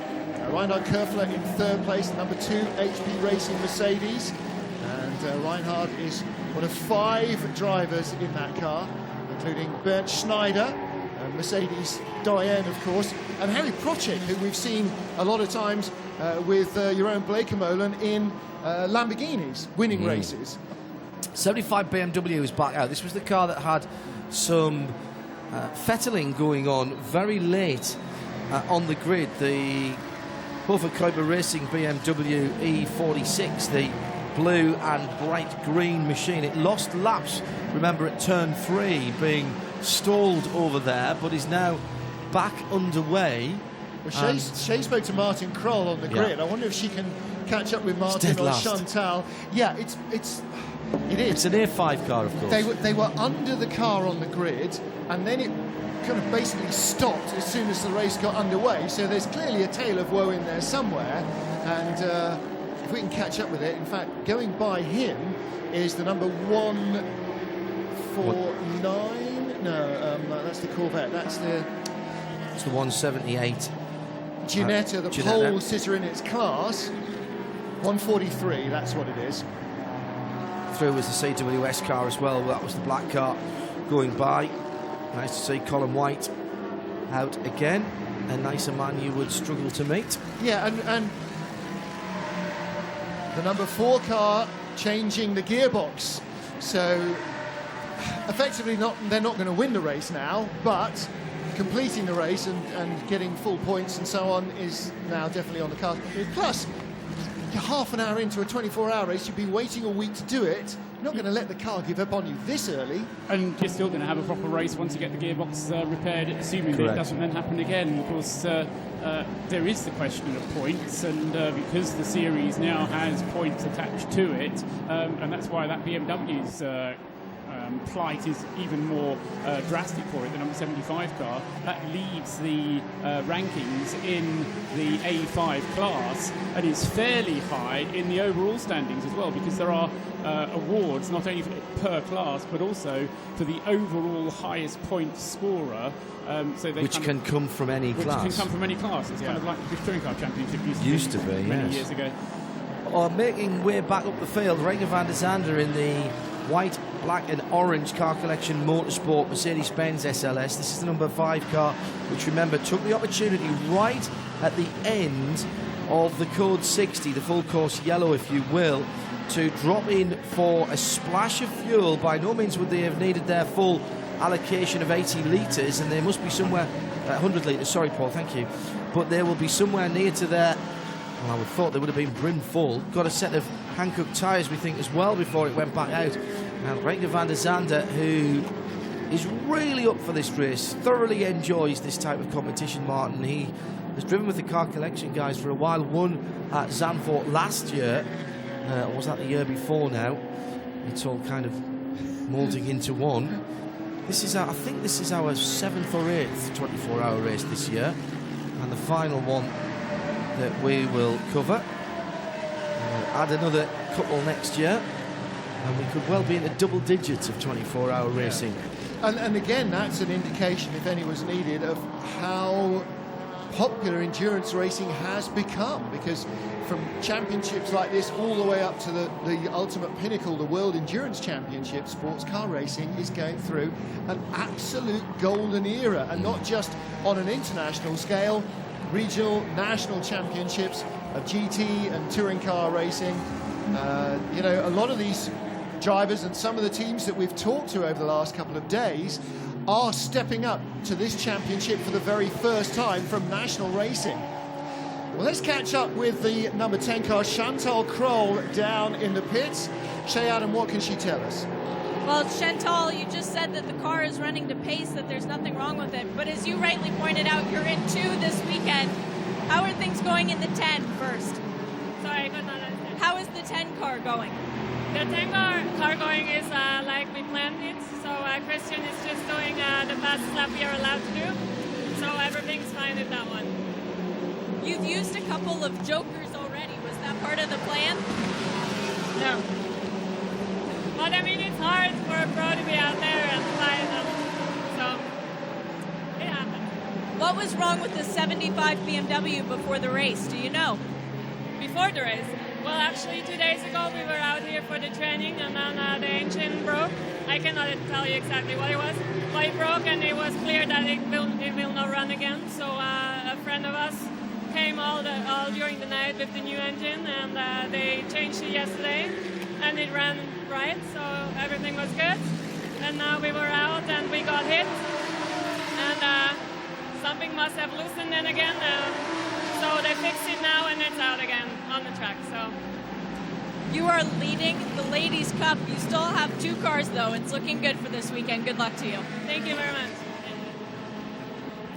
[SPEAKER 16] Reinhard Koerfler in third place, number 2 HP Racing Mercedes. And Reinhard is one of 5 drivers in that car, including Bernd Schneider, Mercedes Diane, of course, and Harry Procek, who we've seen a lot of times with Jeroen Bleekemolen in Lamborghinis, winning races.
[SPEAKER 1] 75 BMW is back out. This was the car that had some fettling going on very late on the grid. The Hofer Kuiper Racing BMW E46, the blue and bright green machine. It lost laps, remember, at turn 3, being stalled over there, but is now back underway.
[SPEAKER 16] Well, Shay spoke to Martin Kroll on the grid. I wonder if she can catch up with Martin or Chantal. Yeah, it is.
[SPEAKER 1] It's an A5 car, of course.
[SPEAKER 16] They were under the car on the grid, and then it kind of basically stopped as soon as the race got underway. So there's clearly a tale of woe in there somewhere, and if we can catch up with it. In fact, going by him is the number 149. No, that's the Corvette. It's
[SPEAKER 1] the 178.
[SPEAKER 16] Ginetta, the pole sitter in its class. 143, that's what it is.
[SPEAKER 1] Through was the CWS car as well. That was the black car going by. Nice to see Colin White out again. A nicer man you would struggle to meet.
[SPEAKER 16] Yeah, and the number 4 car changing the gearbox. So effectively they're not going to win the race now, but completing the race and getting full points and so on is now definitely on the card. Plus, you're half an hour into a 24-hour race, you've been waiting a week to do it. You're not going to let the car give up on you this early.
[SPEAKER 15] And you're still going to have a proper race once you get the gearbox repaired, assuming that it doesn't then happen again. Of course, there is the question of points, and because the series now has points attached to it, and that's why that BMW's plight is even more drastic for it, the number 75 car. That leads the rankings in the A5 class and is fairly high in the overall standings as well, because there are awards not only per class but also for the overall highest point scorer. So they
[SPEAKER 1] can come from any class.
[SPEAKER 15] Which can come from any class. It's kind of like the Touring Car Championship used to be many years ago.
[SPEAKER 1] Or making way back up the field, Renger van der Zande in the white, black and orange car collection motorsport Mercedes-Benz SLS. This is the number 5 car, which, remember, took the opportunity right at the end of the code 60, the full course yellow, if you will, to drop in for a splash of fuel. By no means would they have needed their full allocation of 80 litres, and they must be somewhere 100 litres, sorry Paul, thank you, but they will be somewhere near to their, well, I would have thought they would have been brim full. Got a set of Hankook tyres, we think, as well before it went back out. And Renger van der Zande, who is really up for this race, thoroughly enjoys this type of competition, Martin. He has driven with the car collection guys for a while, won at Zandvoort last year, or was that the year before now? It's all kind of moulding into one. This is I think this is our 7th or 8th 24-hour race this year, and the final one that we will cover. We'll add another couple next year, and we could well be in the double digits of 24-hour racing.
[SPEAKER 16] And again, that's an indication, if any was needed, of how popular endurance racing has become, because from championships like this all the way up to the ultimate pinnacle, the World Endurance Championship, sports car racing is going through an absolute golden era, and not just on an international scale. Regional, national championships of GT and touring car racing. You know, a lot of these drivers and some of the teams that we've talked to over the last couple of days are stepping up to this championship for the very first time from national racing. Well, let's catch up with the number 10 car, Chantal Kroll, down in the pits. Shay Adam, what can she tell us?
[SPEAKER 2] Well, Chantal, you just said that the car is running to pace, that there's nothing wrong with it. But as you rightly pointed out, you're in 2 this weekend. How are things going in the 10 first?
[SPEAKER 20] Sorry, I could not understand.
[SPEAKER 2] How is the 10 car going?
[SPEAKER 20] The 10 car going is like we planned it. So Christian is just doing the fastest lap we are allowed to do. So everything's fine with that one.
[SPEAKER 2] You've used a couple of jokers already. Was that part of the plan?
[SPEAKER 20] No. But I mean, it's hard for a pro to be out there and fly them. So it happens.
[SPEAKER 2] What was wrong with the 75 BMW before the race? Do you know?
[SPEAKER 20] Before the race? Well, actually, 2 days ago we were out here for the training, and then the engine broke. I cannot tell you exactly what it was, but it broke, and it was clear that it will not run again. So a friend of us came all during the night with the new engine, and they changed it yesterday, and it ran right. So everything was good. And now we were out, and we got hit, and something must have loosened then again. So they fixed it now, and it's out again on the track. So
[SPEAKER 2] you are leading the Ladies' Cup. You still have 2 cars, though. It's looking good for this weekend. Good luck to you.
[SPEAKER 20] Thank you very much.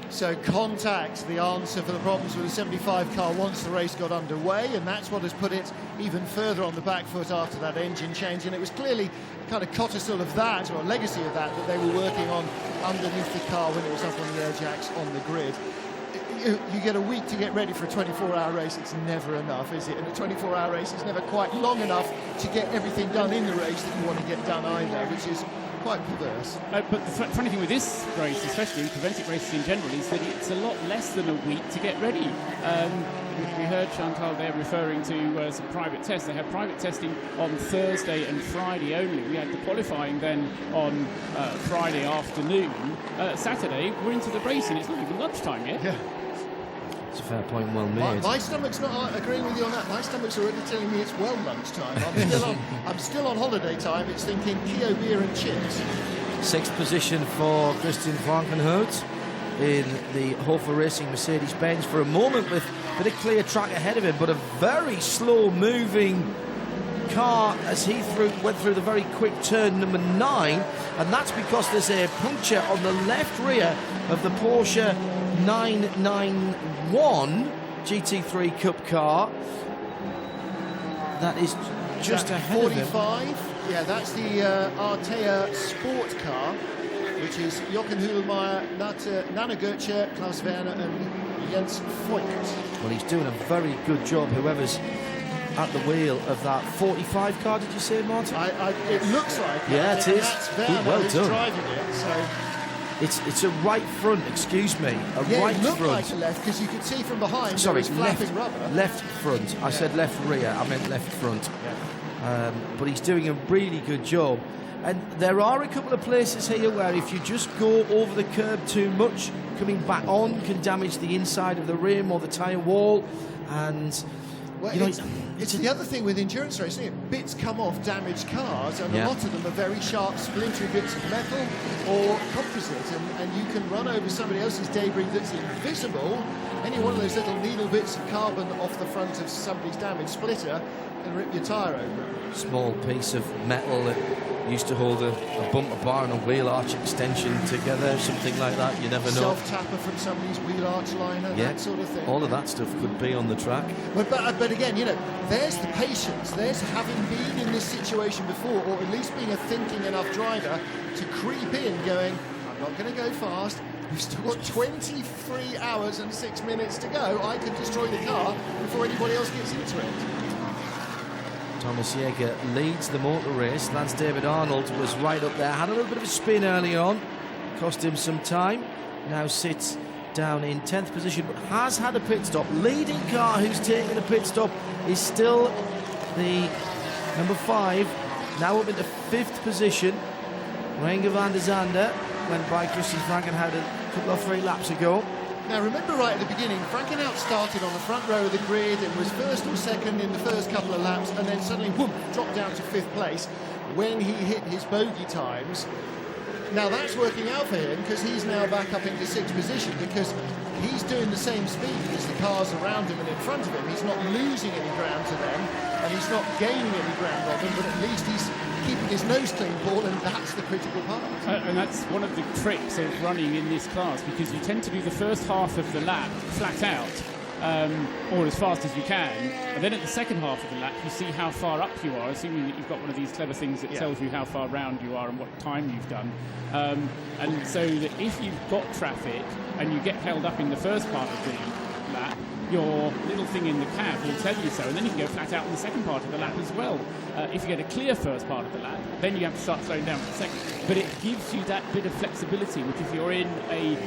[SPEAKER 16] So contact, the answer for the problems with the 75 car once the race got underway, and that's what has put it even further on the back foot after that engine change. And it was clearly kind of codicil of that, or a legacy of that they were working on underneath the car when it was up on the air jacks on the grid. You get a week to get ready for a 24-hour race. It's never enough, is it? And a 24-hour race is never quite long enough to get everything done in the race that you want to get done either, which is quite perverse.
[SPEAKER 15] But the funny thing with this race, especially preventive races in general, is that it's a lot less than a week to get ready. We heard Chantal there referring to some private tests. They had private testing on Thursday and Friday only. We had the qualifying then on Friday afternoon. Saturday, we're into the race, and it's not even lunchtime yet.
[SPEAKER 16] Yeah.
[SPEAKER 1] It's a fair point, well made.
[SPEAKER 16] My stomach's not agreeing with you on that. My stomach's already telling me it's well lunchtime. I'm still on holiday time. It's thinking Kio beer and chips.
[SPEAKER 1] 6th position for Christian Frankenhout in the Hofer Racing Mercedes-Benz for a moment with a bit of clear track ahead of him, but a very slow-moving car as he went through the very quick turn number 9, and that's because there's a puncture on the left rear of the Porsche 991 GT3 Cup car. That is just ahead of him.
[SPEAKER 16] 45, yeah, that's the Artea Sport car, which is Jochen Hüllmeier, Nana Götze, Klaus Werner and Jens Voigt.
[SPEAKER 1] Well, he's doing a very good job, whoever's at the wheel of that 45 car, did you say, Martin?
[SPEAKER 16] It looks like it.
[SPEAKER 1] Yeah, it is.
[SPEAKER 16] That's Werner
[SPEAKER 1] well
[SPEAKER 16] who's
[SPEAKER 1] done.
[SPEAKER 16] driving it, so...
[SPEAKER 1] It's a right front, excuse me. Right
[SPEAKER 16] it looked
[SPEAKER 1] front.
[SPEAKER 16] like a left, because you could see from behind
[SPEAKER 1] Sorry,
[SPEAKER 16] there was flapping rubber.
[SPEAKER 1] left front. I said left rear, I meant left front.
[SPEAKER 16] Yeah.
[SPEAKER 1] But he's doing a really good job. And there are a couple of places here where if you just go over the curb too much, coming back on can damage the inside of the rim or the tyre wall. And
[SPEAKER 16] Well,
[SPEAKER 1] you know,
[SPEAKER 16] it's the other thing with endurance racing, bits come off damaged cars, and a lot of them are very sharp, splintery bits of metal or composite, and you can run over somebody else's debris that's invisible. Any one of those little needle bits of carbon off the front of somebody's damaged splitter can rip your tyre open.
[SPEAKER 1] Small piece of metal that used to hold a bumper bar and a wheel arch extension together, something like that, you never know.
[SPEAKER 16] Self-tapper from somebody's wheel arch liner, that sort of thing.
[SPEAKER 1] All of that stuff could be on the track.
[SPEAKER 16] But again, you know, there's the patience, there's having been in this situation before, or at least being a thinking enough driver to creep in going, I'm not going to go fast, we've still got 23 hours and 6 minutes to go, I could destroy the car before anybody else gets into it.
[SPEAKER 1] Thomas Jäger leads the motor race. Lance David Arnold was right up there, had a little bit of a spin early on, cost him some time, now sits down in 10th position, but has had a pit stop. Leading car who's taken a pit stop is still the number 5, now up into 5th position. Renger van der Zande went by Christian Frankenhout a couple of 3 laps ago.
[SPEAKER 16] Now remember right at the beginning, Frankenhout started on the front row of the grid and was first or second in the first couple of laps, and then suddenly, whoop, dropped down to 5th place when he hit his bogey times. Now that's working out for him because he's now back up into 6th position because he's doing the same speed as the cars around him and in front of him. He's not losing any ground to them and he's not gaining any ground on them, but at least he's keeping his nose clean, Paul, and that's the critical part.
[SPEAKER 15] And that's one of the tricks of running in this class, because you tend to do the first half of the lap flat out, or as fast as you can. And then at the second half of the lap, you see how far up you are, assuming that you've got one of these clever things that tells you how far round you are and what time you've done. And so that if you've got traffic and you get held up in the first part of the lap, your little thing in the cab will tell you so, and then you can go flat out in the second part of the lap as well. If you get a clear first part of the lap, then you have to start slowing down for the second. But it gives you that bit of flexibility, which if you're in a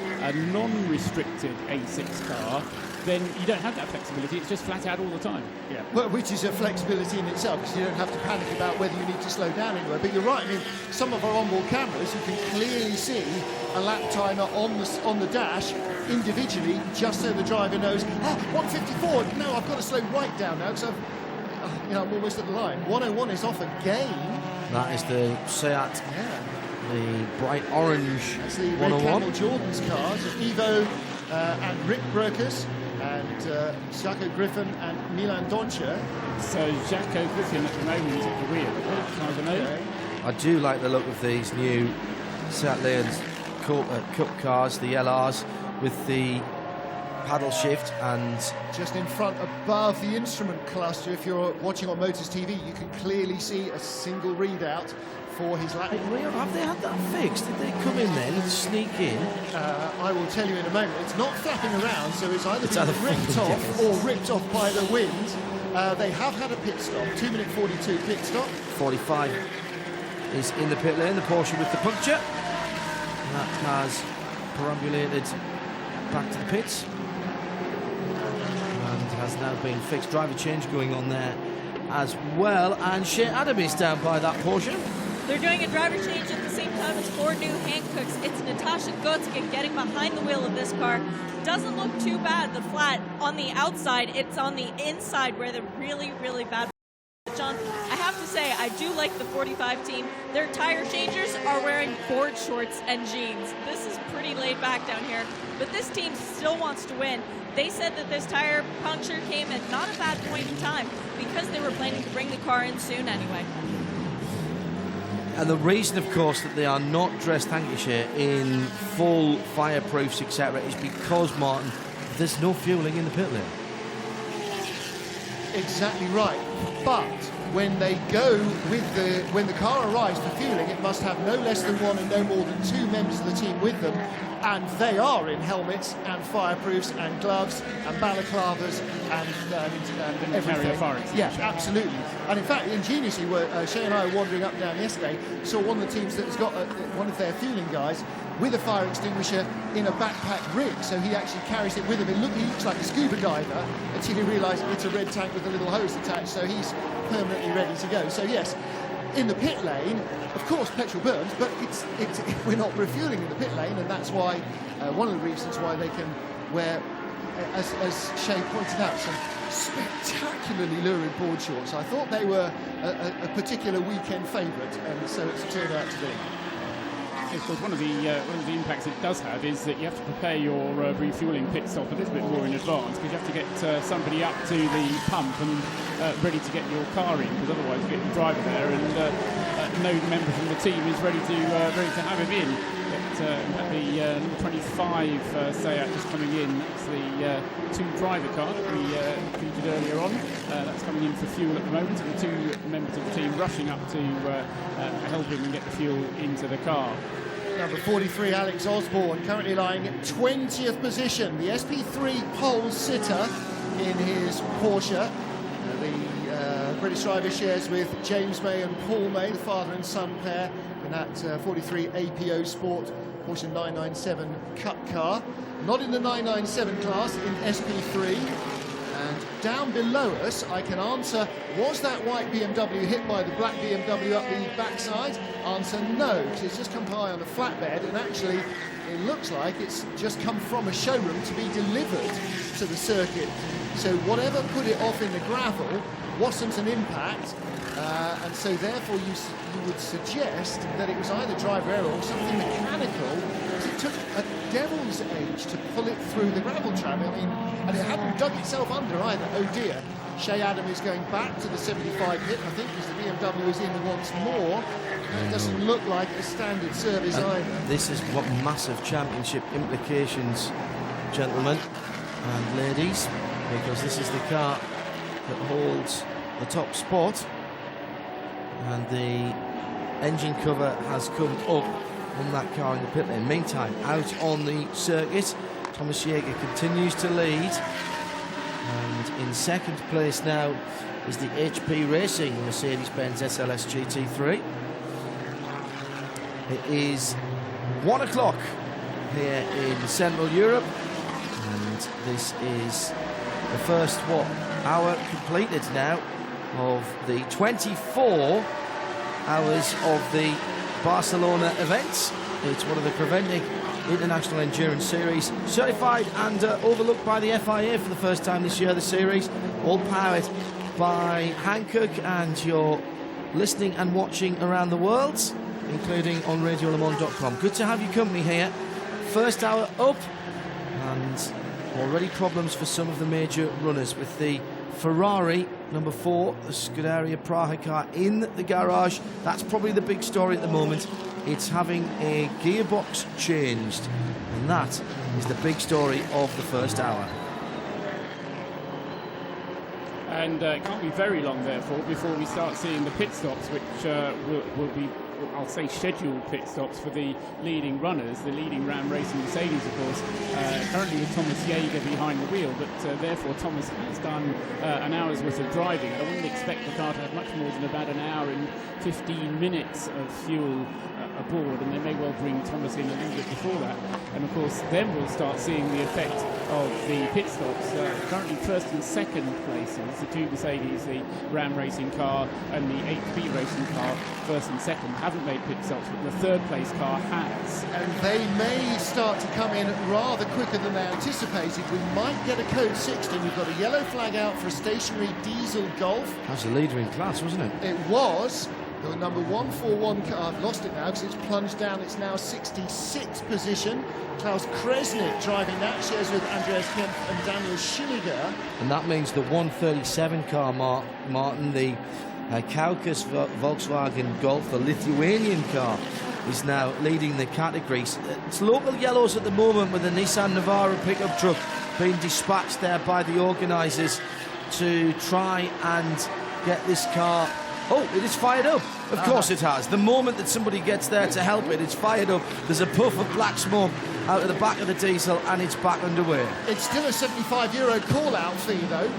[SPEAKER 15] non-restricted A6 car, then you don't have that flexibility. It's just flat out all the time.
[SPEAKER 16] Yeah. Well, which is a flexibility in itself, because you don't have to panic about whether you need to slow down anywhere. But you're right. I mean, some of our onboard cameras, you can clearly see a lap timer on the dash individually, just so the driver knows, 154. No, I've got to slow right down now, because I'm almost at the line. 101 is off again.
[SPEAKER 1] That is the Seat, the bright orange.
[SPEAKER 16] That's the Red
[SPEAKER 1] 101.
[SPEAKER 16] Camel Jordan's cars, Ivo and Rick Brokers, and Jaco Griffin and Milan Doncha.
[SPEAKER 15] So Jaco Griffin at the moment is at the wheel.
[SPEAKER 1] I do like the look of these new Seat Leon's Cup cars, the LRs, with the paddle shift, and
[SPEAKER 16] just in front above the instrument cluster, if you're watching on Motors TV, you can clearly see a single readout for his lap.
[SPEAKER 1] Have they had that fixed? Did they come in then and sneak in?
[SPEAKER 16] I will tell you in a moment. It's not flapping around, so it's either been ripped off or ripped off by the wind. They have had a pit stop, 2-minute 42 pit stop.
[SPEAKER 1] 45 is in the pit lane, the Porsche with the puncture. That has perambulated back to the pits and has now been fixed. Driver change going on there as well, and Shea Adam is down by that Porsche.
[SPEAKER 2] They're doing a driver change at the same time as 4 new Hancocks. It's Natasha Gutskick getting behind the wheel of this car. Doesn't look too bad, the flat on the outside. It's on the inside where the really, really bad. John, I have to say, I do like the 45 team. Their tire changers are wearing board shorts and jeans. This is pretty laid back down here, but this team still wants to win. They said that this tire puncture came at not a bad point in time because they were planning to bring the car in soon anyway.
[SPEAKER 1] And the reason, of course, that they are not dressed Lancashire in full fireproofs, etc., is because, Martin, there's no fueling in the pit lane.
[SPEAKER 16] Exactly right. But when they go when the car arrives for fueling, it must have no less than 1 and no more than 2 members of the team with them, and they are in helmets and fireproofs and gloves and balaclavas and everything. Yeah, absolutely. And in fact, ingeniously, Shay and I were wandering up and down yesterday, saw one of the teams that has got one of their fueling guys with a fire extinguisher in a backpack rig, so he actually carries it with him. He looks like a scuba diver until he realised it's a red tank with a little hose attached, so he's permanently ready to go. So yes, in the pit lane, of course petrol burns, but we're not refuelling in the pit lane, and that's why one of the reasons why they can wear, as Shay pointed out, some spectacularly lurid board shorts. I thought they were a particular weekend favourite, and so it's turned out to be.
[SPEAKER 15] Of course, one of the impacts it does have is that you have to prepare your refueling pit stop a little bit more in advance, because you have to get somebody up to the pump and ready to get your car in, because otherwise you get your driver there and no member from the team is ready to have him in. But in fact, the number 25 Seat just coming in. That's the 2 driver car that we featured earlier on. That's coming in for fuel at the moment, and the 2 members of the team rushing up to help him and get the fuel into the car.
[SPEAKER 16] Number 43, Alex Osborne, currently lying at 20th position. The SP3 pole sitter in his Porsche. The British driver shares with James May and Paul May, the father and son pair, in that 43 APO Sport Porsche 997 Cup car. Not in the 997 class, in SP3. And down below us, I can answer, was that white BMW hit by the black BMW up the backside? Answer no, because it's just come by on a flatbed, and actually it looks like it's just come from a showroom to be delivered to the circuit. So whatever put it off in the gravel wasn't an impact, and so therefore you would suggest that it was either driver error or something mechanical, because it took a devil's age to pull it through the gravel trap. I mean, and it hadn't dug itself under either. Oh dear. Shea Adam is going back to the 75 pit, I think, because the BMW is in once more. It doesn't look like a standard service either.
[SPEAKER 1] This is what massive championship implications, gentlemen and ladies. because this is the car that holds the top spot, and the engine cover has come up on that car in the pit lane. Meantime, out on the circuit, Thomas Jäger continues to lead, and in second place now is the HP Racing Mercedes-Benz SLS GT3. It is 1 o'clock here in Central Europe, and this is the first hour completed now of the 24 hours of the Barcelona events. It's one of the Creventic International Endurance Series, certified and overlooked by the FIA for the first time this year. The series all powered by Hankook, and you're listening and watching around the world, including on RadioLeMans.com. Good to have your company here. First hour up, and already problems for some of the major runners with the Ferrari number 4, the Scuderia Praha car in the garage. That's probably the big story at the moment. It's having a gearbox changed, and that is the big story of the first hour.
[SPEAKER 15] And it can't be very long, therefore, before we start seeing the pit stops, which will be, I'll say, scheduled pit stops for the leading runners, the leading Ram Racing Mercedes, of course, currently with Thomas Jäger behind the wheel, but therefore Thomas has done an hour's worth of driving. I wouldn't expect the car to have much more than about an hour and 15 minutes of fuel aboard, and they may well bring Thomas in a little bit before that. And of course, then we'll start seeing the effect of the pit stops. Currently first and second places, the two Mercedes, the Ram Racing car and the HP Racing car, first and second, haven't made pit stops, but the third place car has.
[SPEAKER 16] And they may start to come in rather quicker than they anticipated. We might get a code 60. We've got a yellow flag out for a stationary diesel Golf.
[SPEAKER 1] That's the leader in class, wasn't it?
[SPEAKER 16] It was. The number 141 car, I've lost it now because it's plunged down. It's now 66th position. Klaus Kresnik driving that, shares with Andreas Kempf and Daniel Schiniger.
[SPEAKER 1] And that means the 137 car, Martin, the Kaukas Volkswagen Golf, the Lithuanian car, is now leading the categories. It's local yellows at the moment, with the Nissan Navara pickup truck being dispatched there by the organisers to try and get this car. Oh, it is fired up. Of course it has. The moment that somebody gets there to help it, it's fired up. There's a puff of black smoke out of the back of the diesel, and it's back underway.
[SPEAKER 16] It's still a €75 call-out fee, though.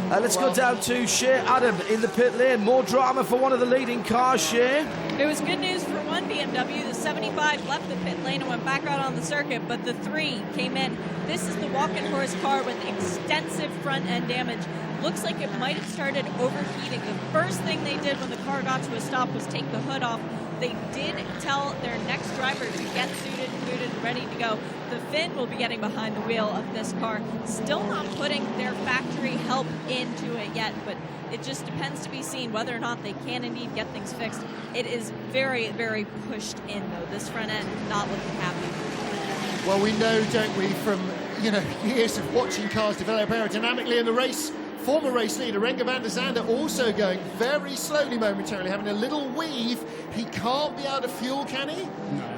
[SPEAKER 1] Let's go down to Shea Adam in the pit lane. More drama for one of the leading cars, Shea.
[SPEAKER 2] It was good news for one BMW. The 75 left the pit lane and went back out on the circuit, but the 3 came in. This is the walking horse car with extensive front end damage. Looks like it might have started overheating. The first thing they did when the car got to a stop was take the hood off. They did tell their next driver to get suited, booted, and ready to go. The Finn will be getting behind the wheel of this car. Still not putting their factory help into it yet, but it just depends to be seen whether or not they can indeed get things fixed. It is very, very pushed in, though. This front end not looking happy.
[SPEAKER 16] Well, we know, don't we, from years of watching cars develop aerodynamically in the race. Former race leader Renger van der Zande also going very slowly momentarily, having a little weave. He can't be out of fuel, can he?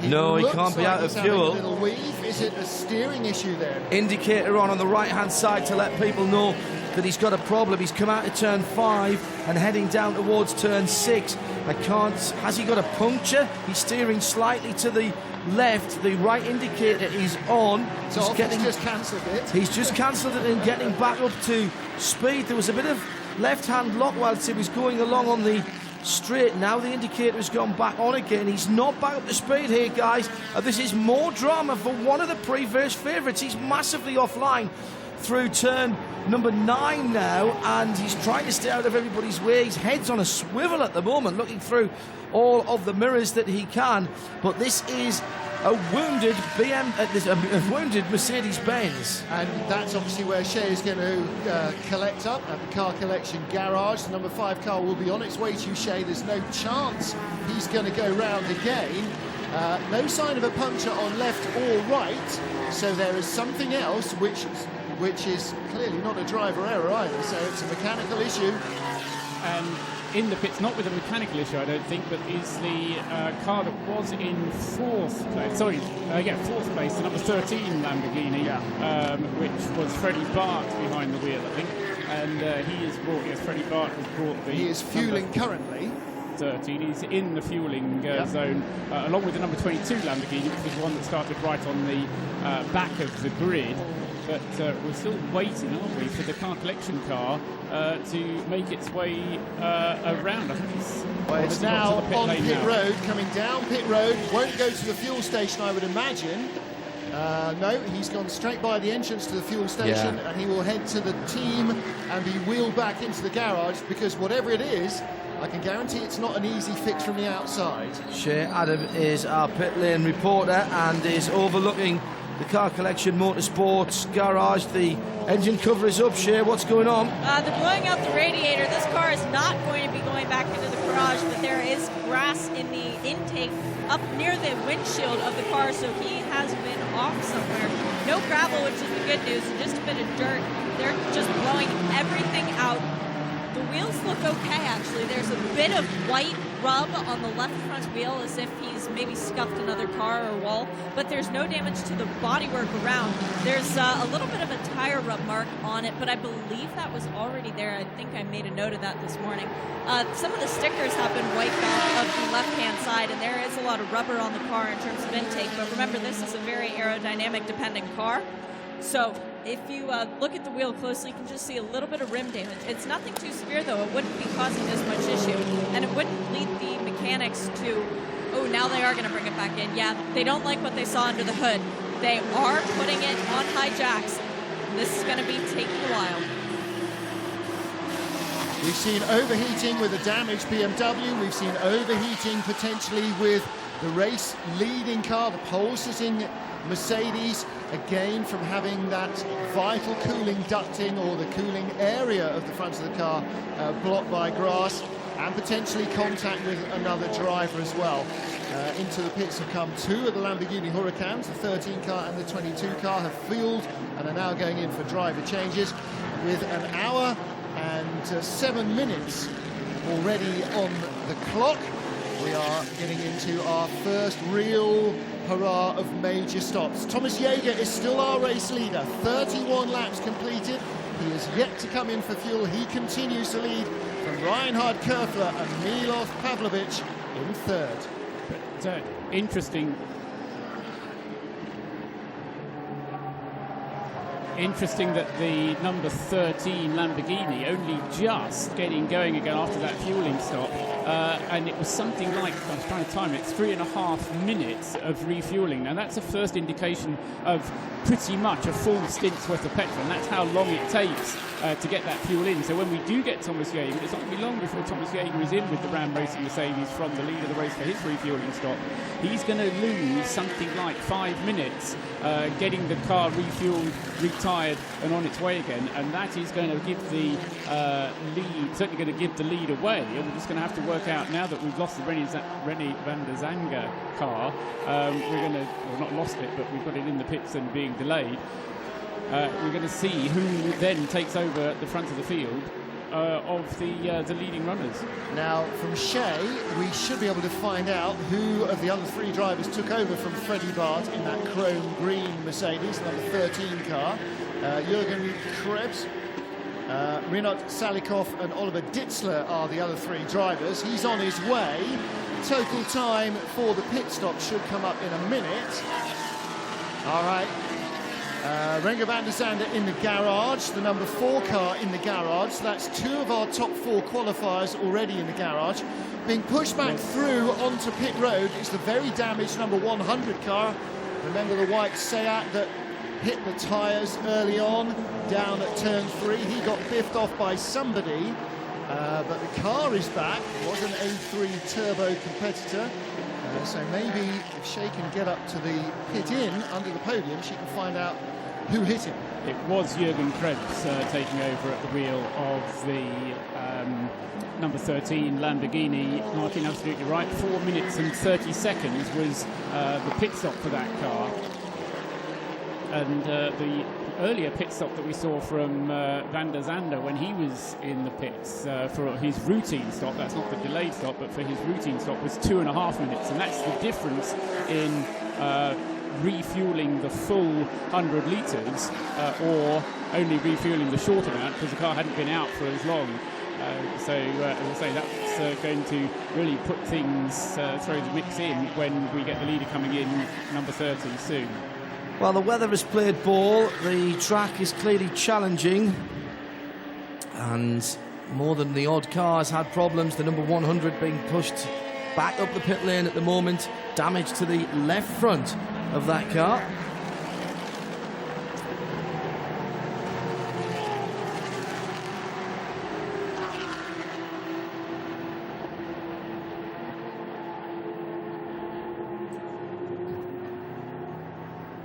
[SPEAKER 1] No, he can't be out of fuel.
[SPEAKER 16] A little weave. Is it a steering issue then?
[SPEAKER 1] Indicator on the right-hand side to let people know that he's got a problem. He's come out of turn 5 and heading down towards turn 6. Has he got a puncture? He's steering slightly to the left. The right indicator is on.
[SPEAKER 16] He's just cancelled it.
[SPEAKER 1] He's just cancelled it and getting back up to speed. There was a bit of left-hand lock whilst he was going along on the straight. Now the indicator has gone back on again. He's not back up to speed here, guys. This is more drama for one of the previous favourites. He's massively offline through turn number 9 now, and he's trying to stay out of everybody's way. His head's on a swivel at the moment, looking through all of the mirrors that he can. But this is a wounded wounded Mercedes-Benz.
[SPEAKER 16] And that's obviously where Shea is going to collect up at the car collection garage. The number 5 car will be on its way to Shea. There's no chance he's going to go round again. No sign of a puncture on left or right, so there is something else which is clearly not a driver error either, so it's a mechanical issue.
[SPEAKER 15] And in the pits, not with a mechanical issue, I don't think, but is the car that was in fourth place. Fourth place, the number 13 Lamborghini, which was Freddie Bart behind the wheel, I think. And he is brought. Yes, Freddie Bart has brought the.
[SPEAKER 16] He is fueling currently.
[SPEAKER 15] 13. He's in the fueling zone, along with the number 22 Lamborghini, which was one that started right on the back of the grid. But we're still waiting, aren't we, for the car collection car to make its way around. I think
[SPEAKER 16] it's now on pit road, coming down pit road. Won't go to the fuel station, I would imagine. No, he's gone straight by the entrance to the fuel station, and he will head to the team and be wheeled back into the garage, because whatever it is, I can guarantee it's not an easy fix from the outside.
[SPEAKER 1] Shea Adam is our pit lane reporter and is overlooking the Car Collection Motorsports garage. The engine cover is up. Shea, what's going on?
[SPEAKER 2] They're blowing out the radiator. This car is not going to be going back into the garage, but there is grass in the intake up near the windshield of the car, so he has been off somewhere. No gravel, which is the good news, and just a bit of dirt. They're just blowing everything out. The wheels look okay, actually. There's a bit of white rub on the left front wheel, as if he's maybe scuffed another car or wall, but there's no damage to the bodywork around. There's a little bit of a tire rub mark on it, but I believe that was already there. I think I made a note of that this morning. Some of the stickers have been wiped off of the left-hand side, and there is a lot of rubber on the car in terms of intake, but remember, this is a very aerodynamic-dependent car. So if you look at the wheel closely, you can just see a little bit of rim damage. It's nothing too severe, though. It wouldn't be causing this much issue, and it wouldn't lead the mechanics to, oh, now they are going to bring it back in. Yeah, they don't like what they saw under the hood. They are putting it on high jacks. This is going to be taking a while.
[SPEAKER 16] We've seen overheating with a damaged BMW. We've seen overheating potentially with the race leading car, the pole-sitting Mercedes, again from having that vital cooling ducting, or the cooling area of the front of the car blocked by grass, and potentially contact with another driver as well. Into the pits have come two of the Lamborghini Huracans. The 13 car and the 22 car have fueled and are now going in for driver changes, with an hour and 7 minutes already on the clock. We are getting into our first real hurrah of major stops. Thomas Jaeger is still our race leader. 31 laps completed. He is yet to come in for fuel. He continues to lead from Reinhard Koerfler and Milov Pavlovic in third.
[SPEAKER 15] But, interesting that the number 13 Lamborghini only just getting going again after that fueling stop, and it was something like, I was trying to time it, 3.5 minutes of refueling. Now that's a first indication of pretty much a full stint's worth of petrol, and that's how long it takes to get that fuel in. So when we do get Thomas Jaeger, it's not going to be long before Thomas Jaeger is in with the Ram Racing Mercedes from the lead of the race for his refueling stop. He's going to lose something like 5 minutes getting the car refueled, retired and on its way again, and that is going to give the lead, certainly going to give the lead away. And we're just going to have to work out, now that we've lost the Rennie van der Zange car, we're going to, well, not lost it, but we've got it in the pits and being delayed. We're going to see who then takes over at the front of the field of the leading runners.
[SPEAKER 16] Now, from Shea, we should be able to find out who of the other three drivers took over from Freddie Bart in that chrome green Mercedes, number 13 car. Jürgen Krebs, Rinat Salikov and Oliver Ditzler are the other three drivers. He's on his way. Total time for the pit stop should come up in a minute. All right. Renger van der Zande in the garage, the number 4 car in the garage. So that's 2 of our top 4 qualifiers already in the garage. Being pushed back through onto pit road is the very damaged number 100 car. Remember the white Seat that hit the tyres early on down at turn 3. He got biffed off by somebody, but the car is back. It was an A3 turbo competitor. So maybe if Shea can get up to the pit in under the podium, she can find out who hit him.
[SPEAKER 15] It was Jürgen Krebs taking over at the wheel of the number 13 Lamborghini. Martin, absolutely right. 4 minutes and 30 seconds was the pit stop for that car. and the earlier pit stop that we saw from Van der Zande when he was in the pits for his routine stop, that's not the delayed stop, but for his routine stop, was 2.5 minutes, and that's the difference in refueling the full 100 litres or only refueling the short amount because the car hadn't been out for as long. So as I say, that's going to really put things, throw the mix in when we get the leader coming in, number 30, soon.
[SPEAKER 1] Well, the weather has played ball. The track is clearly challenging, and more than the odd car has had problems. The number 100 being pushed back up the pit lane at the moment. Damage to the left front of that car.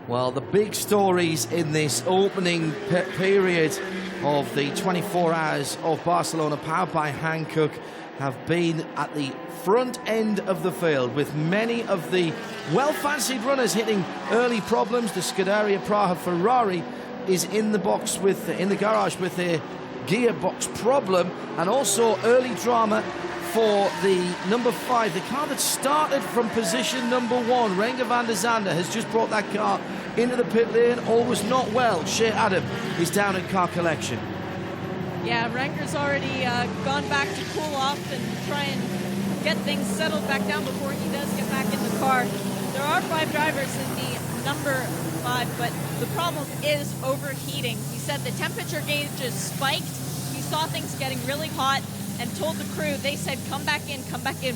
[SPEAKER 1] Well, the big stories in this opening period of the 24 Hours of Barcelona, powered by Hankook, have been at the front end of the field, with many of the well-fancied runners hitting early problems. The Scuderia Praha Ferrari is in the box in the garage with a gearbox problem, and also early drama for the number 5, the car that started from position number 1. Renger van der Zande has just brought that car into the pit lane. All was not well. Shea Adam is down at car collection.
[SPEAKER 2] Yeah, Renger's already gone back to cool off and try and get things settled back down before he does get back in the car. There are 5 drivers in the number 5, but the problem is overheating. He said the temperature gauges spiked. He saw things getting really hot and told the crew, they said, come back in,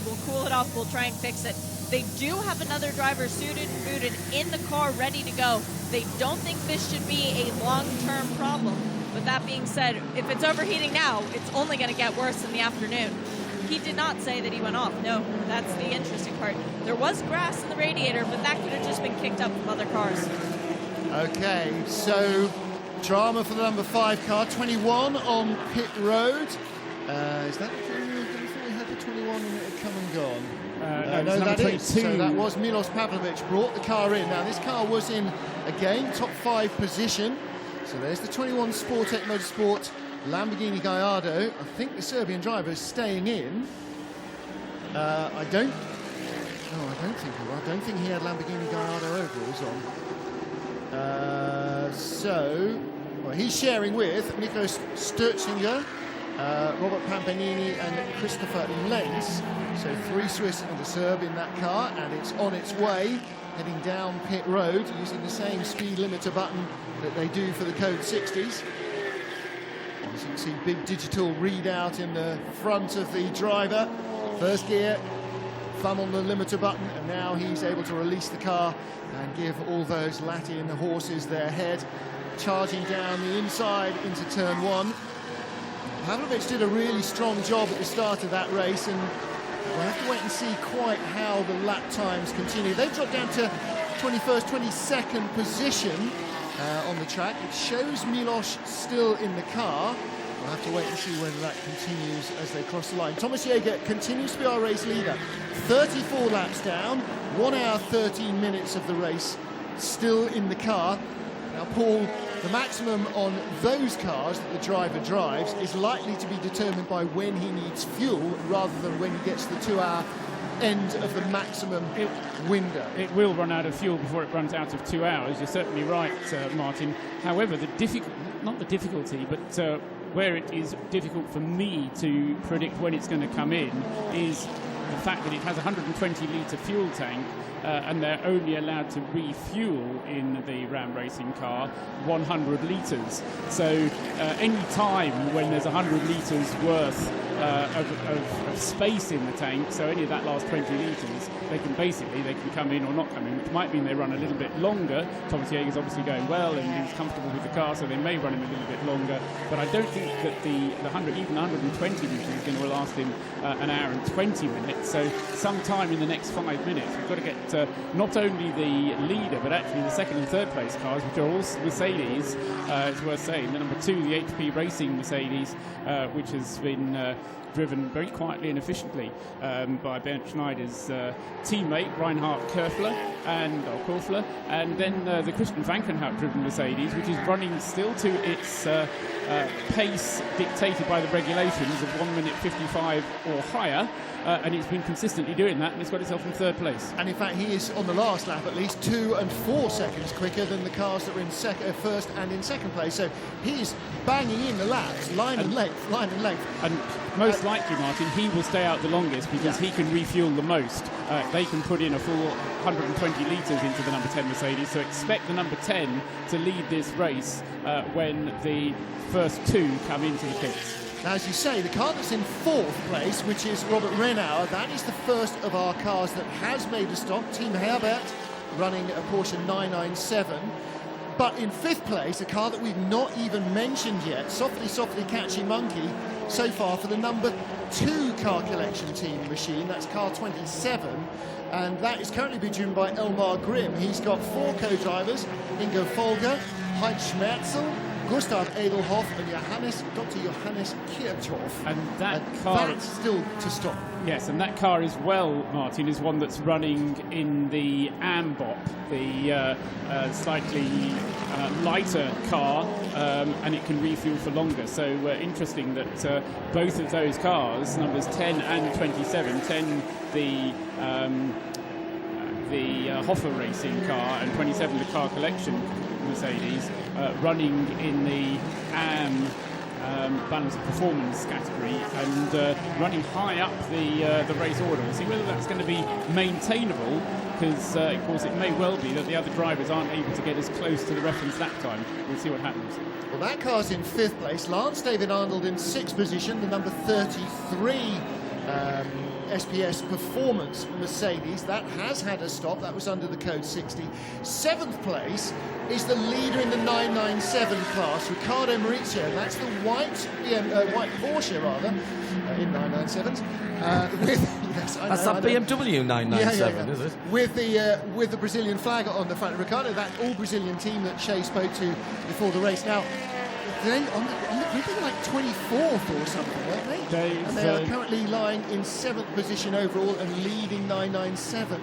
[SPEAKER 2] we'll cool it off, we'll try and fix it. They do have another driver suited and booted in the car ready to go. They don't think this should be a long-term problem. But that being said, if it's overheating now, it's only going to get worse in the afternoon. He did not say that he went off. No, that's the interesting part. There was grass in the radiator, but that could have just been kicked up from other cars.
[SPEAKER 16] Okay, so drama for the number 5 car, 21 on pit road. Is that the thing? I thought we had the 21 and it had come and gone. No, that is. So that was Milos Pavlovic, brought the car in. Now this car was in, again, top 5 position. So there's the 21 Sportec Motorsport Lamborghini Gallardo. I think the Serbian driver is staying in. I don't think he had Lamborghini Gallardo overalls on. Well, he's sharing with Nico Sturzinger, Robert Pampanini and Christopher Lenz. So 3 Swiss and a Serb in that car, and it's on its way, heading down pit road using the same speed limiter button that they do for the Code 60s. As you can see, big digital readout in the front of the driver. First gear, thumb on the limiter button, and now he's able to release the car and give all those Latin horses their head, charging down the inside into turn 1. Pavlovic did a really strong job at the start of that race, and we'll have to wait and see quite how the lap times continue. They've dropped down to 21st, 22nd position on the track. It shows Milos still in the car. We'll have to wait and see whether that continues as they cross the line. Thomas Jaeger continues to be our race leader. 34 laps down, 1 hour 13 minutes of the race still in the car. Now, Paul, the maximum on those cars that the driver drives is likely to be determined by when he needs fuel rather than when he gets the 2-hour end of the maximum window.
[SPEAKER 15] It will run out of fuel before it runs out of 2 hours. You're certainly right, Martin. However, not the difficulty, but where it is difficult for me to predict when it's going to come in is the fact that it has a 120-litre fuel tank, and they're only allowed to refuel in the Ram Racing car 100 litres. So any time when there's 100 litres worth of space in the tank, so any of that last 20 litres, they can come in or not come in, which might mean they run a little bit longer. Thomas Jaeger's obviously going well and he's comfortable with the car, so they may run him a little bit longer. But I don't think that the 100, even 120 litres is going to last him an hour and 20 minutes. So sometime in the next 5 minutes, we've got to get not only the leader, but actually the second and third place cars, which are all Mercedes. It's worth saying. The number 2, the HP Racing Mercedes, which has been driven very quietly and efficiently by Bernd Schneider's teammate Reinhard Koerfler, and then the Christian Vankenhout-driven Mercedes, which is running still to its pace dictated by the regulations of 1 minute 55 or higher, and it's been consistently doing that, and it's got itself in third place.
[SPEAKER 16] And in fact, he is on the last lap at least 2 and 4 seconds quicker than the cars that are in first and in second place. So he's banging in the laps, line and length.
[SPEAKER 15] And most likely, Martin, he will stay out the longest because he can refuel the most. They can put in a full 120 litres into the number 10 Mercedes, so expect the number 10 to lead this race when the first 2 come into the pits.
[SPEAKER 16] Now, as you say, the car that's in 4th place, which is Robert Renauer, that is the first of our cars that has made a stop. Team Herbert running a Porsche 997. But in 5th place, a car that we've not even mentioned yet, Softly Catchy Monkey, so far for the number 2 car collection team machine. That's car 27. And that is currently being driven by Elmar Grimm. He's got 4 co-drivers, Ingo Folger, Heinz Schmerzel, Gustav Edelhoff and Dr. Johannes Kirchhoff.
[SPEAKER 15] And that car...
[SPEAKER 16] That's still to stop.
[SPEAKER 15] Yes, and that car as well, Martin, is one that's running in the Ambop, the slightly lighter car, and it can refuel for longer. So interesting that both of those cars, numbers 10 and 27, 10 the Hoffer Racing car and 27 the car collection Mercedes, running in the balance of performance category and running high up the race order. We'll see whether that's going to be maintainable, because of course it may well be that the other drivers aren't able to get as close to the reference lap time. We'll see what happens.
[SPEAKER 16] Well, that car's in 5th place. Lance David Arnold in 6th position, the number 33 SPS Performance Mercedes. That has had a stop. That was under the code 60. 7th place is the leader in the 997 class, Riccardo Maurizio. That's the white Porsche, rather, in 997s.
[SPEAKER 1] That's that BMW 997, is it?
[SPEAKER 16] With the Brazilian flag on the front. Riccardo, that all-Brazilian team that Shea spoke to before the race. Now, they're on the grid, they were like 24th or something, weren't they? And they are currently lying in 7th position overall and leading 997.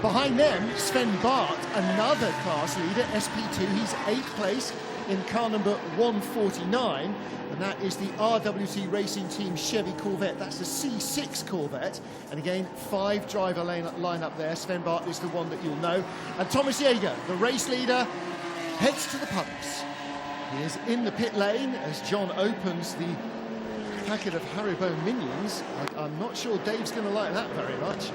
[SPEAKER 16] Behind them, Sven Bart, another class leader, SP2. He's 8th place in car number 149, and that is the RWT Racing Team Chevy Corvette. That's the C6 Corvette, and again, 5 driver lineup there. Sven Bart is the one that you'll know, and Thomas Jaeger, the race leader, heads to the pumps. He is in the pit lane as John opens the packet of Haribo Minions. I'm not sure Dave's going to like that very much.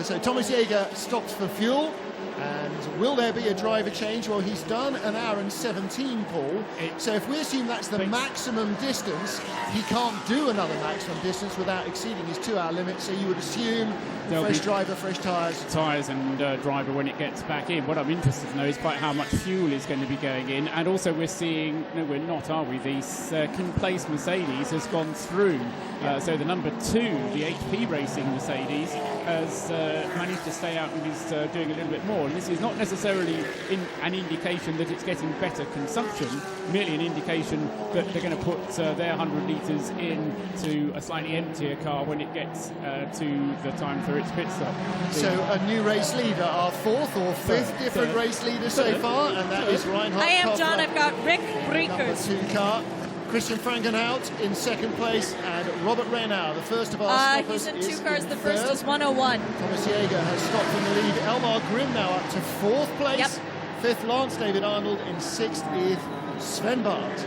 [SPEAKER 16] So Thomas Jaeger stops for fuel. And will there be a driver change? Well, he's done an hour and 17, Paul. So if we assume that's the maximum distance, he can't do another maximum distance without exceeding his 2-hour limit. So you would assume fresh driver, fresh tyres.
[SPEAKER 15] Tyres and driver when it gets back in. What I'm interested to know is quite how much fuel is going to be going in. And also we're seeing, no, we're not, are we? The second place Mercedes has gone through. So the number 2, the HP Racing Mercedes, has managed to stay out and is doing a little bit more. And this is not necessarily an indication that it's getting better consumption, merely an indication that they're going to put their 100 litres into a slightly emptier car when it gets to the time for its pit stop.
[SPEAKER 16] So a new race leader, our 4th or 5th different race leader so far, and that is Reinhard
[SPEAKER 2] I am
[SPEAKER 16] Koffler,
[SPEAKER 2] John, I've got Rick Breakers.
[SPEAKER 16] Number 2 car. Christian Frankenhout in 2nd place, and Robert Renauer, the first of our stoppers.
[SPEAKER 2] He's in 2 cars. The first is 101.
[SPEAKER 16] Thomas Jaeger has stopped from the lead. Elmar Grimm now up to 4th place.
[SPEAKER 2] Yep.
[SPEAKER 16] 5th, Lance David Arnold. In 6th is Sven Bart.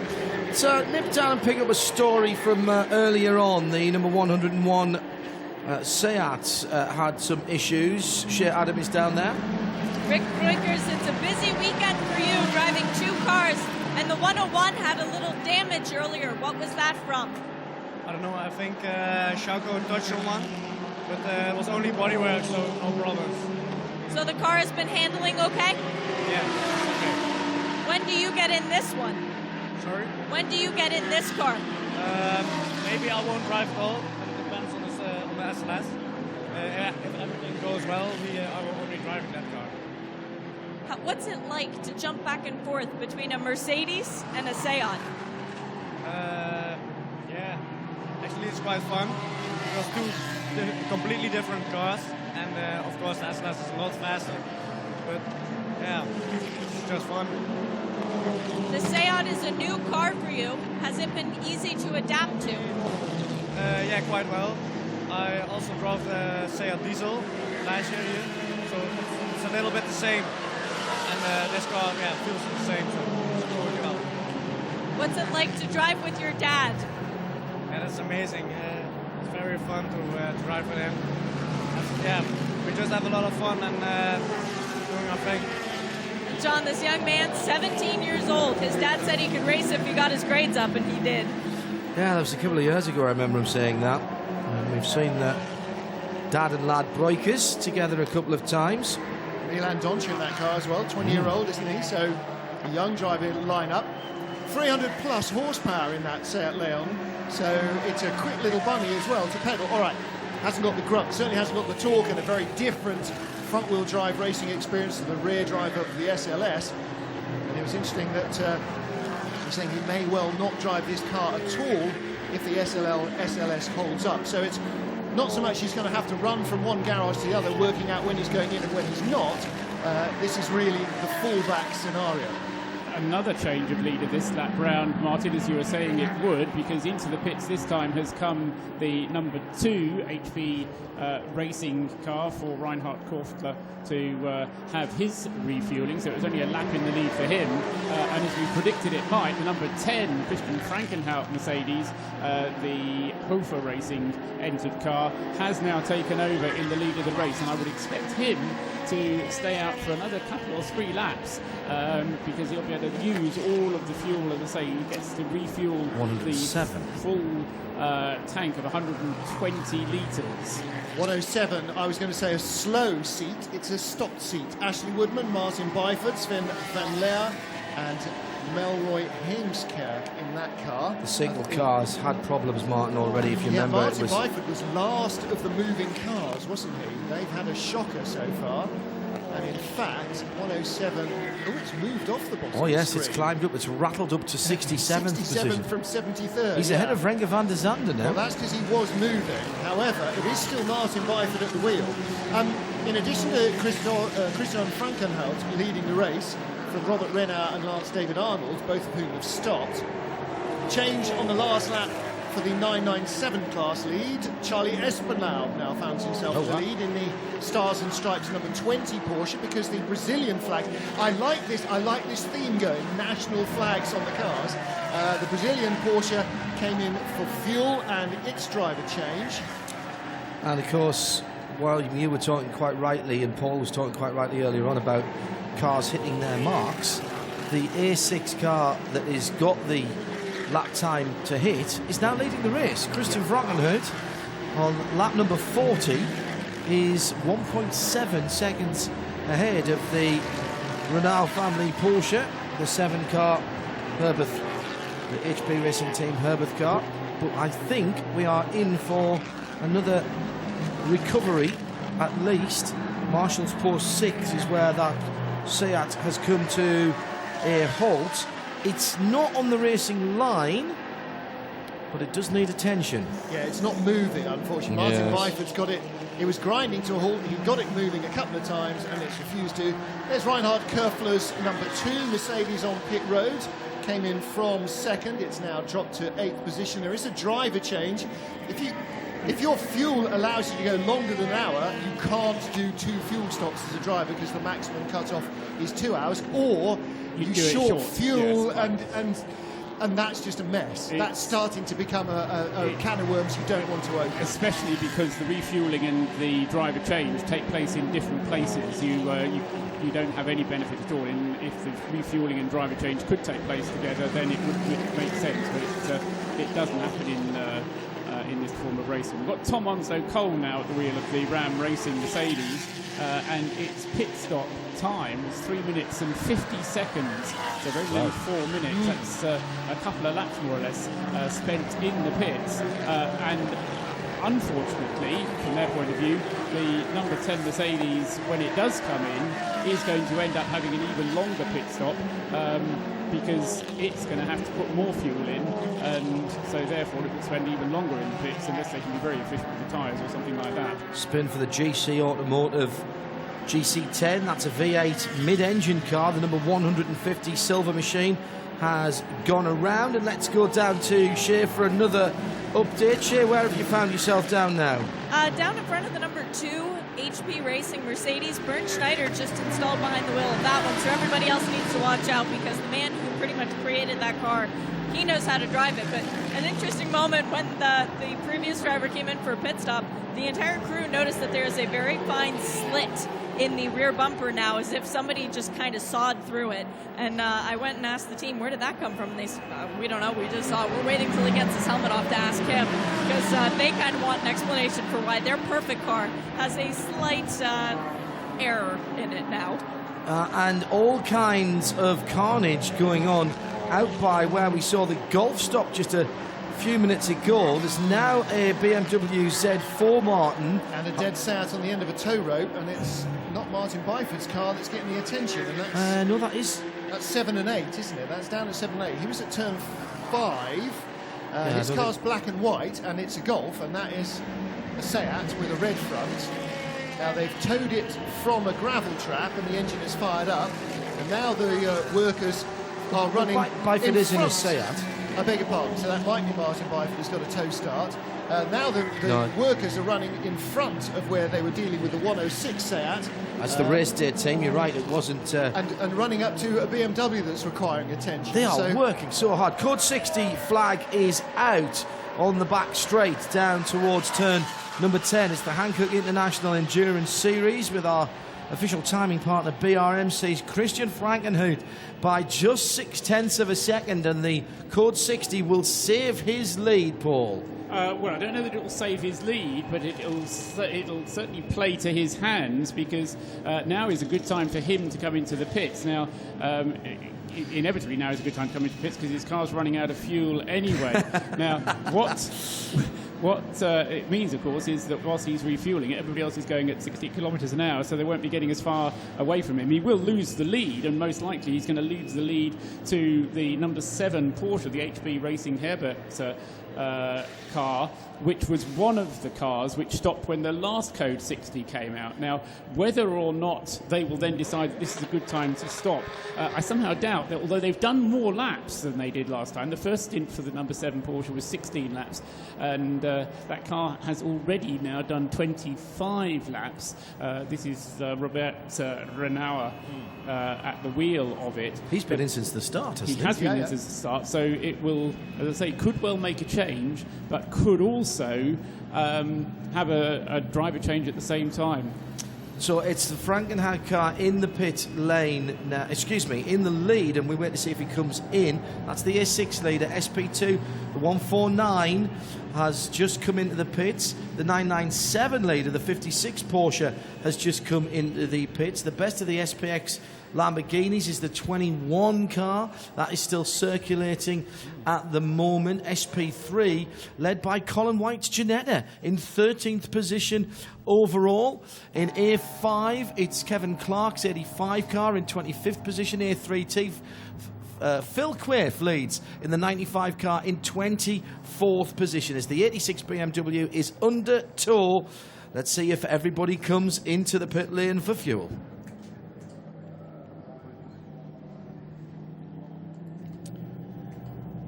[SPEAKER 1] So nip down and pick up a story from earlier on. The number 101 Seat had some issues. Shea Adam is down there.
[SPEAKER 2] Rick Breakers, it's a busy weekend for you, driving 2 cars. And the 101 had a little damage earlier. What was that from?
[SPEAKER 21] I don't know. I think Schauko touched on one, but it was only bodywork, so no problems.
[SPEAKER 2] So the car has been handling okay?
[SPEAKER 21] Yeah, okay.
[SPEAKER 2] When do you get in this one?
[SPEAKER 21] Sorry?
[SPEAKER 2] When do you get in this car?
[SPEAKER 21] Maybe I won't drive at all, but it depends on the the SLS. Yeah, if everything goes well, I will be driving that car.
[SPEAKER 2] What's it like to jump back and forth between a Mercedes and a Seat?
[SPEAKER 21] Yeah, actually it's quite fun. Because two completely different cars, and of course the SLS is a lot faster. But yeah, it's just fun.
[SPEAKER 2] The Seat is a new car for you. Has it been easy to adapt to?
[SPEAKER 21] Yeah, quite well. I also drove the Seat Diesel last year here, so it's a little bit the same. And this car, yeah, feels the same, so it's going well.
[SPEAKER 2] What's it like to drive with your dad?
[SPEAKER 21] Yeah, that's amazing. It's very fun to drive with him. Yeah, we just have a lot of fun and doing our thing.
[SPEAKER 2] John, this young man, 17 years old. His dad said he could race if he got his grades up, and he did.
[SPEAKER 1] Yeah, that was a couple of years ago, I remember him saying that. And we've seen dad and lad breakers together a couple of times.
[SPEAKER 16] Milan Doncic in that car as well, 20-year-old, isn't he? So a young driver line-up. 300 plus horsepower in that Seat Leon, so it's a quick little bunny as well to pedal. All right, hasn't got the grunt, certainly hasn't got the torque, and a very different front-wheel drive racing experience to the rear drive of the SLS. And it was interesting that he's saying he may well not drive this car at all if the SLS holds up. So it's not so much he's going to have to run from one garage to the other, working out when he's going in and when he's not. This is really the fallback scenario.
[SPEAKER 15] Another change of leader this lap round, Martin, as you were saying it would, because into the pits this time has come the number 2 HB racing car for Reinhard Korfler to have his refueling, so it was only a lap in the lead for him, and as we predicted it might, the number 10 Christian Frankenhout Mercedes, the Hofer Racing entered car, has now taken over in the lead of the race, and I would expect him to stay out for another couple or 3 laps because he'll be able to use all of the fuel, as I say, he gets to refuel
[SPEAKER 1] 107.
[SPEAKER 15] The full tank of 120 litres.
[SPEAKER 16] 107, I was going to say a slow seat, it's a stopped seat. Ashley Woodman, Martin Byford, Sven van Leer and Melroy Heemskerk in that car.
[SPEAKER 1] The single cars had problems, Martin, already, if you remember.
[SPEAKER 16] Martin Byford was last of the moving cars, wasn't he? They've had a shocker so far. And in fact, 107, it's moved off the bottom.
[SPEAKER 1] Oh yes,
[SPEAKER 16] screen.
[SPEAKER 1] it's climbed up, it's rattled up to 67th position.
[SPEAKER 16] From 73rd.
[SPEAKER 1] He's ahead of Renger van der Zande now.
[SPEAKER 16] Well, that's because he was moving. However, it is still Martin Byford at the wheel. In addition to Christian Frankenhout leading the race, from Robert Renner and Lance David Arnold, both of whom have stopped. Change on the last lap for the 997 class lead. Charlie Espinal now found himself in the lead in the Stars and Stripes number 20 Porsche, because the Brazilian flag, I like this theme going, national flags on the cars. The Brazilian Porsche came in for fuel and its driver change.
[SPEAKER 1] And of course, while you were talking quite rightly, and Paul was talking quite rightly earlier on about cars hitting their marks, the A6 car that has got the lap time to hit is now leading the race. Christian Frankenhout on lap number 40 is 1.7 seconds ahead of the Renault family Porsche, the 7-car Herbeth, the HB Racing Team Herbeth car. But I think we are in for another recovery, at least. Marshall's Post 6 is where that Seat has come to a halt. It's not on the racing line, but it does need attention.
[SPEAKER 16] Yeah, it's not moving, unfortunately. Martin Byford's got it. It was grinding to a halt. He got it moving a couple of times, and it's refused to. There's Reinhard Körfler's number 2 Mercedes on pit road. Came in from 2nd. It's now dropped to 8th position. There is a driver change. If your fuel allows you to go longer than an hour, you can't do 2 fuel stops as a driver because the maximum cut-off is 2 hours, or you short fuel, yes, and that's just a mess. That's starting to become a can of worms you don't want to open.
[SPEAKER 15] Especially because the refuelling and the driver change take place in different places. You don't have any benefit at all. If the refuelling and driver change could take place together, then it would make sense, but it doesn't happen in this form of racing. We've got Tom Onso-Cole now at the wheel of the Ram Racing Mercedes, and its pit stop time was 3 minutes and 50 seconds, so very nearly 4 minutes. That's a couple of laps more or less spent in the pits, and unfortunately, from their point of view, the number 10 Mercedes, when it does come in, is going to end up having an even longer pit stop because it's going to have to put more fuel in, and so therefore it will spend even longer in the pits unless they can be very efficient with the tyres or something like that.
[SPEAKER 1] Spin for the GC Automotive GC10. That's a V8 mid-engine car. The number 150 silver machine has gone around, and let's go down to Shea for another update. Shea, where have you found yourself down now?
[SPEAKER 2] Down in front of the number 2 HP Racing Mercedes. Bernd Schneider just installed behind the wheel of that one, so everybody else needs to watch out because the man who pretty much created that car, he knows how to drive it. But an interesting moment when the previous driver came in for a pit stop, the entire crew noticed that there is a very fine slit in the rear bumper now, as if somebody just kind of sawed through it. And I went and asked the team, where did that come from? And they said, we don't know, we just saw it. We're waiting till he gets his helmet off to ask him, because they kind of want an explanation for why their perfect car has a slight error in it now.
[SPEAKER 1] And all kinds of carnage going on out by where we saw the Golf stop just a few minutes ago. There's now a BMW Z4 Martin.
[SPEAKER 16] And a dead sat on the end of a tow rope, and it's not Martin Byford's car that's getting the attention. And that's,
[SPEAKER 1] no, that is...
[SPEAKER 16] That's 7 and 8, isn't it? That's down at 7 and 8. He was at turn 5. His car's black and white, and it's a Golf, and that is a Seat with a red front. Now they've towed it from a gravel trap, and the engine is fired up. And now the workers are running
[SPEAKER 1] Byford is in a Seat.
[SPEAKER 16] I beg your pardon, so that might be Martin Byford who's got a tow start. Now the workers are running in front of where they were dealing with the 106 Seat.
[SPEAKER 1] That's the race day team, you're right, it wasn't...
[SPEAKER 16] And running up to a BMW that's requiring attention.
[SPEAKER 1] They are working so hard. Code 60 flag is out on the back straight down towards turn number 10. It's the Hankook International Endurance Series with our official timing partner BRMC's Christian Frankenhout by just 0.6 of a second, and the Code 60 will save his lead, Paul.
[SPEAKER 15] Well, I don't know that it will save his lead, but it'll certainly play to his hands, because now is a good time for him to come into the pits. Now, inevitably now is a good time to come into the pits because his car's running out of fuel anyway. Now, what it means, of course, is that whilst he's refueling it, everybody else is going at 60 kilometres an hour, so they won't be getting as far away from him. He will lose the lead, and most likely he's going to lose the lead to the number 7 Porsche, the HB Racing Herbert car, which was one of the cars which stopped when the last Code 60 came out. Now, whether or not they will then decide that this is a good time to stop, I somehow doubt that, although they've done more laps than they did last time. The first stint for the number 7 Porsche was 16 laps, and that car has already now done 25 laps. This is Robert Renauer at the wheel of it.
[SPEAKER 1] He's been in since the start, hasn't he?
[SPEAKER 15] He has been in since the start, so it will, as I say, could well make a change, but could also have a driver change at the same time.
[SPEAKER 1] So it's the Frankenhout car in the pit lane now, in the lead, and we wait to see if he comes in. That's the A6 leader, SP2, the 149 has just come into the pits. The 997 leader, the 56 Porsche, has just come into the pits. The best of the SPX Lamborghinis is the 21 car. That is still circulating at the moment. SP3, led by Colin White's Ginetta, in 13th position overall. In A5, it's Kevin Clark's 85 car in 25th position. A3T, Phil Quaife leads in the 95 car in 24th position as the 86 BMW is under tow. Let's see if everybody comes into the pit lane for fuel.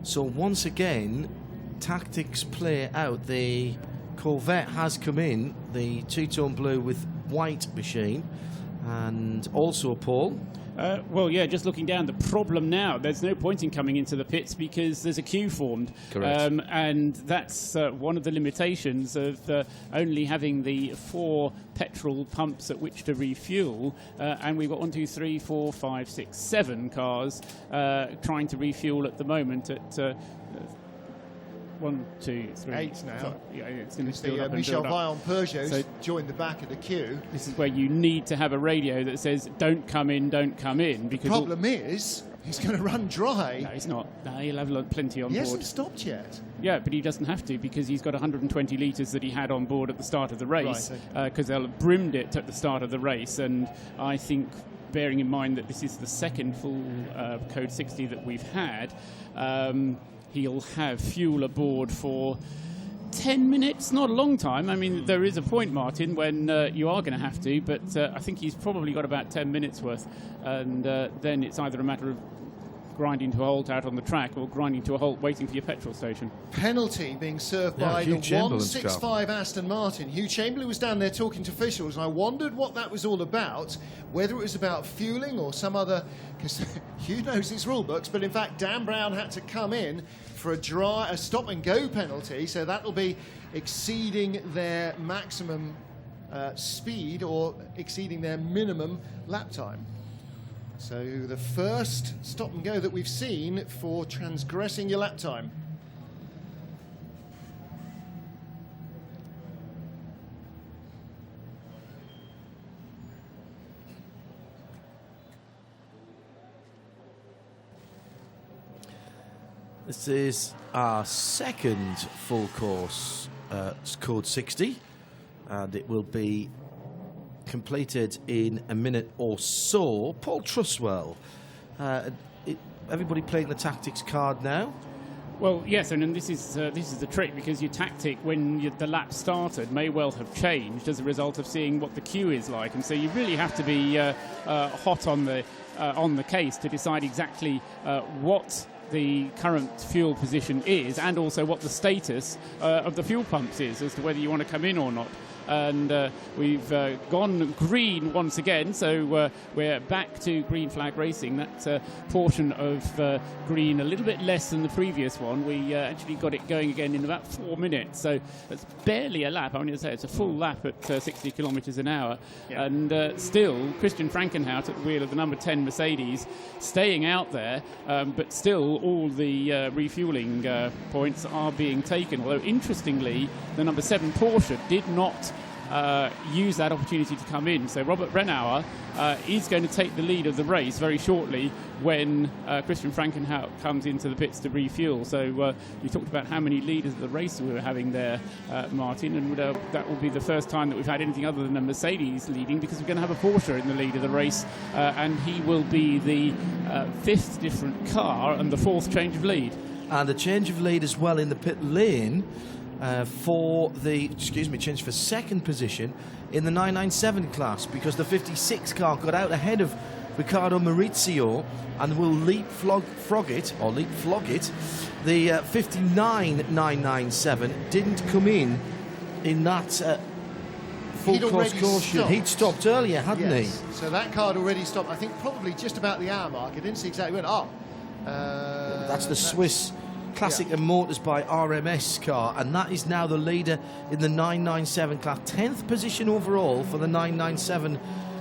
[SPEAKER 1] So once again, tactics play out. The Corvette has come in, the two-tone blue with white machine, and also Paul.
[SPEAKER 15] Well, yeah, just looking down, the problem now, there's no point in coming into the pits because there's a queue formed.
[SPEAKER 1] Correct.
[SPEAKER 15] And that's one of the limitations of only having the 4 petrol pumps at which to refuel. And we've got 1, 2, 3, 4, 5, 6, 7 cars trying to refuel at the moment at 1, 2, 3.
[SPEAKER 16] 8 now.
[SPEAKER 15] Yeah, it's going to
[SPEAKER 16] the Michel Vaillant Peugeot's joined the back of the queue.
[SPEAKER 15] This is where you need to have a radio that says, don't come in, don't come in. Because
[SPEAKER 16] the problem is, He's going to run dry.
[SPEAKER 15] No, he's not. No, he'll have plenty on
[SPEAKER 16] He
[SPEAKER 15] board.
[SPEAKER 16] hasn't stopped yet.
[SPEAKER 15] Yeah, but he doesn't have to because he's got 120 litres that he had on board at the start of the race because they'll have brimmed it at the start of the race. And I think, bearing in mind that this is the second full Code 60 that we've had, he'll have fuel aboard for 10 minutes, not a long time. I mean, there is a point, Martin, when you are going to have to, but I think he's probably got about 10 minutes worth. And then it's either a matter of grinding to a halt out on the track or grinding to a halt waiting for your petrol station.
[SPEAKER 16] Penalty being served by the 165 Aston Martin. Hugh Chamberlain was down there talking to officials, and I wondered what that was all about, whether it was about fueling or some other, because Hugh knows his rule books, but in fact Dan Brown had to come in for a stop and go penalty, so that'll be exceeding their maximum speed or exceeding their minimum lap time. So the first stop and go that we've seen for transgressing your lap time.
[SPEAKER 1] This is our second full course Code 60, and it will be completed in a minute or so. Paul Truswell, everybody playing the tactics card now?
[SPEAKER 15] Well, yes, and this is the trick, because your tactic when the lap started may well have changed as a result of seeing what the queue is like, and so you really have to be hot on the case to decide exactly what the current fuel position is, and also what the status of the fuel pumps is, as to whether you want to come in or not. And we've gone green once again, so we're back to green flag racing. That portion of green a little bit less than the previous one. We actually got it going again in about 4 minutes, so that's barely a lap. I mean, it's a full lap at 60 kilometres an hour. Yeah. And still, Christian Frankenhout at the wheel of the number 10 Mercedes, staying out there, but still all the refuelling points are being taken. Although, interestingly, the number 7 Porsche did not use that opportunity to come in. So Robert Renauer is going to take the lead of the race very shortly when Christian Frankenhout comes into the pits to refuel. So you talked about how many leaders of the race we were having there, Martin, and that will be the first time that we've had anything other than a Mercedes leading, because we're going to have a Porsche in the lead of the race, and he will be the 5th different car and the 4th change of lead.
[SPEAKER 1] And a change of lead as well in the pit lane change for second position in the 997 class, because the 56 car got out ahead of Riccardo Maurizio and will leapfrog it. The 59 997 didn't come in that full course caution. He'd stopped earlier, hadn't he?
[SPEAKER 16] So that car had already stopped, I think probably just about the hour mark. I didn't see exactly when.
[SPEAKER 1] That's the Swiss Classic and Motors by RMS car, and that is now the leader in the 997 class. 10th position overall for the 997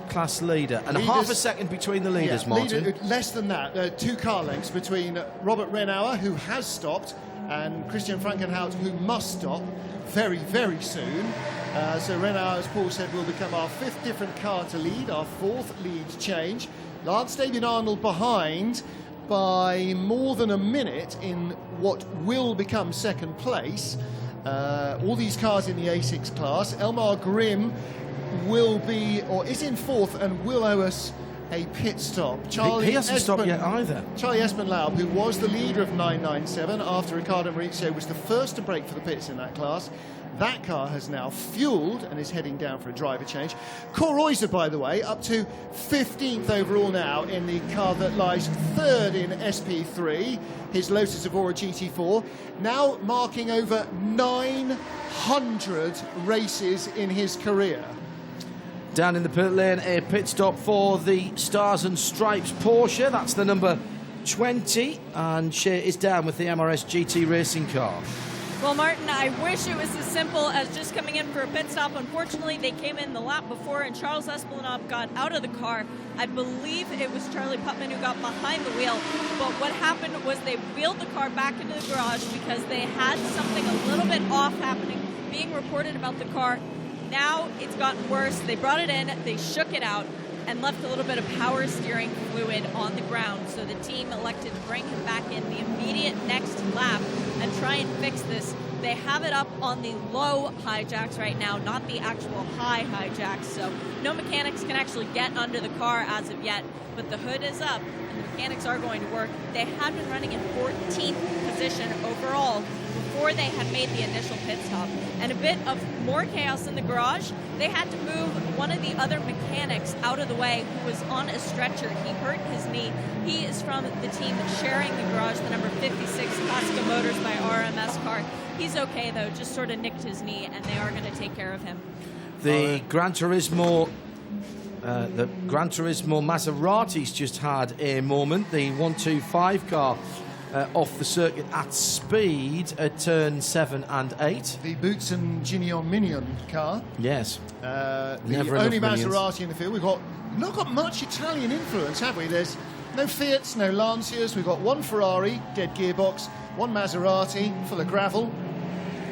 [SPEAKER 1] class leader, and half a second between the leaders, Martin.
[SPEAKER 16] Less than that, 2 car lengths between Robert Renauer, who has stopped, and Christian Frankenhout, who must stop very, very soon. So Renauer, as Paul said, will become our 5th different car to lead, our 4th lead change. Lance David Arnold behind by more than a minute in what will become second place. All these cars in the A6 class. Elmar Grimm will be, or is in 4th, and will owe us a pit stop.
[SPEAKER 1] He hasn't stopped yet either.
[SPEAKER 16] Charlie Espenlaub, who was the leader of 997 after Riccardo Maurizio was the first to break for the pits in that class. That car has now fueled and is heading down for a driver change. Korreuser, by the way, up to 15th overall now in the car that lies 3rd in SP3, his Lotus Evora GT4, now marking over 900 races in his career.
[SPEAKER 1] Down in the pit lane, a pit stop for the Stars and Stripes Porsche. That's the number 20, and Shea is down with the MRS GT racing car.
[SPEAKER 2] Well, Martin, I wish it was as simple as just coming in for a pit stop. Unfortunately, they came in the lap before, and Charles Espenlaub got out of the car. I believe it was Charlie Putman who got behind the wheel. But what happened was they wheeled the car back into the garage because they had something a little bit off happening, being reported about the car. Now it's gotten worse. They brought it in, they shook it out, and left a little bit of power steering fluid on the ground. So the team elected to bring him back in the immediate next lap and try and fix this. They have it up on the low hijacks right now, not the actual high hijacks. So no mechanics can actually get under the car as of yet, but the hood is up and the mechanics are going to work. They had been running in 14th position overall before they had made the initial pit stop. And a bit of more chaos in the garage. They had to move one of the other mechanics out of the way who was on a stretcher. He hurt his knee. He is from the team sharing the garage, the number 56 Classica Motors by RMS car. He's okay though, just sort of nicked his knee, and they are going to take care of him.
[SPEAKER 1] The Gran Turismo Maseratis just had a moment. The 125 car off the circuit at speed at turn 7 and 8.
[SPEAKER 16] The Boots and Gignon Minion car.
[SPEAKER 1] Yes.
[SPEAKER 16] The
[SPEAKER 1] Never
[SPEAKER 16] only
[SPEAKER 1] enough minions.
[SPEAKER 16] Maserati in the field. We've not got much Italian influence, have we? There's no Fiats, no Lancias. We've got one Ferrari, dead gearbox, one Maserati, full of gravel.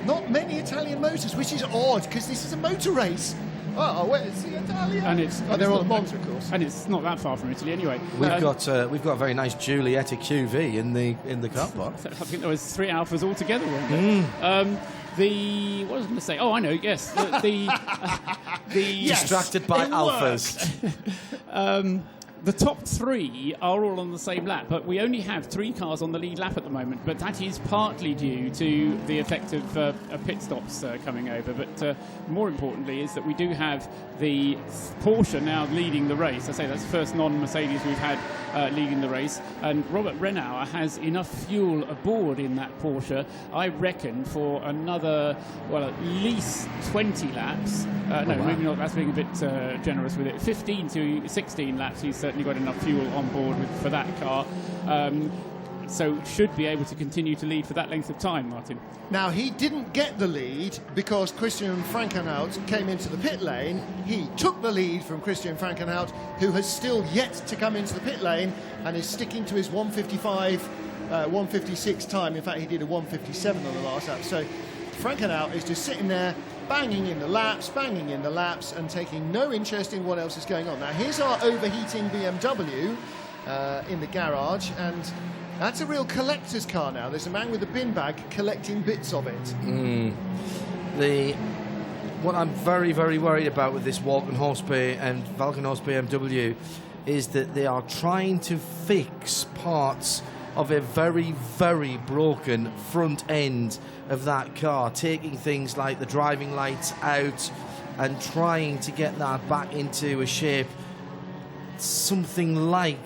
[SPEAKER 16] Not many Italian motors, which is odd, because this is a motor race. Oh, where's the Italian?
[SPEAKER 15] And
[SPEAKER 16] they're on the Monza, of course.
[SPEAKER 15] And it's not that far from Italy anyway.
[SPEAKER 1] We've got a very nice Giulietta QV in the car park.
[SPEAKER 15] I think there was 3 Alphas altogether. What was I going to say? Oh, I know. Yes, the
[SPEAKER 1] distracted by Alphas.
[SPEAKER 15] The top 3 are all on the same lap, but we only have 3 cars on the lead lap at the moment. But that is partly due to the effect of pit stops coming over. But more importantly is that we do have the Porsche now leading the race. I say that's the first non-Mercedes we've had leading the race. And Robert Renauer has enough fuel aboard in that Porsche, I reckon, for another, at least 20 laps. Maybe not. That's being a bit generous with it. 15 to 16 laps. He's certainly got enough fuel on board for that car. So should be able to continue to lead for that length of time, Martin.
[SPEAKER 16] Now, he didn't get the lead because Christian Frankenhout came into the pit lane. He took the lead from Christian Frankenhout, who has still yet to come into the pit lane and is sticking to his 155, 156 time. In fact, he did a 157 on the last lap. So Frankenhout is just sitting there, banging in the laps, and taking no interest in what else is going on. Now, here's our overheating BMW in the garage, and that's a real collector's car now. There's a man with a bin bag collecting bits of it.
[SPEAKER 1] What I'm very, very worried about with this Walkenhorst and Walkenhorst BMW is that they are trying to fix parts of a very, very broken front end of that car, taking things like the driving lights out and trying to get that back into a shape something like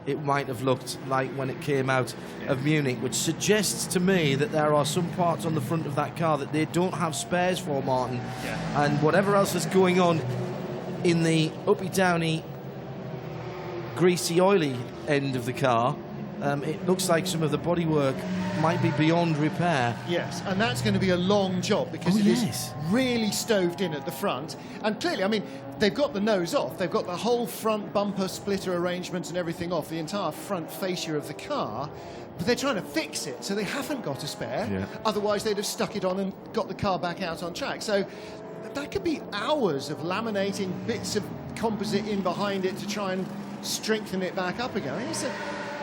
[SPEAKER 1] it might have looked like when it came out of Munich, which suggests to me that there are some parts on the front of that car that they don't have spares for, Martin. And whatever else is going on in the uppy, downy, greasy, oily end of the car, it looks like some of the bodywork might be beyond repair.
[SPEAKER 16] Yes, and that's going to be a long job because it is really stoved in at the front. And clearly, I mean, they've got the nose off. They've got the whole front bumper splitter arrangements and everything off, the entire front fascia of the car. But they're trying to fix it, so they haven't got a spare. Otherwise, they'd have stuck it on and got the car back out on track. So that could be hours of laminating bits of composite in behind it to try and strengthen it back up again.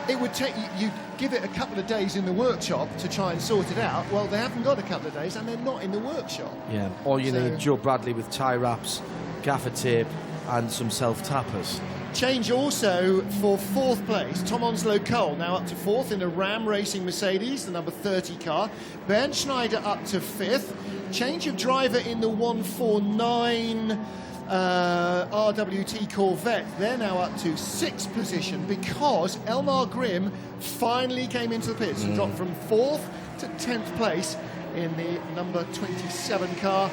[SPEAKER 16] It would take you give it a couple of days in the workshop to try and sort it out. Well, they haven't got a couple of days and they're not in the workshop.
[SPEAKER 1] Yeah, or you need Joe Bradley with tie wraps, gaffer tape and some self-tappers.
[SPEAKER 16] Change also for 4th place. Tom Onslow Cole now up to 4th in a Ram Racing Mercedes, the number 30 car. Bernd Schneider up to 5th. Change of driver in the 149 RWT Corvette. They're now up to 6th position because Elmar Grimm finally came into the pits and dropped from 4th to 10th place in the number 27 car,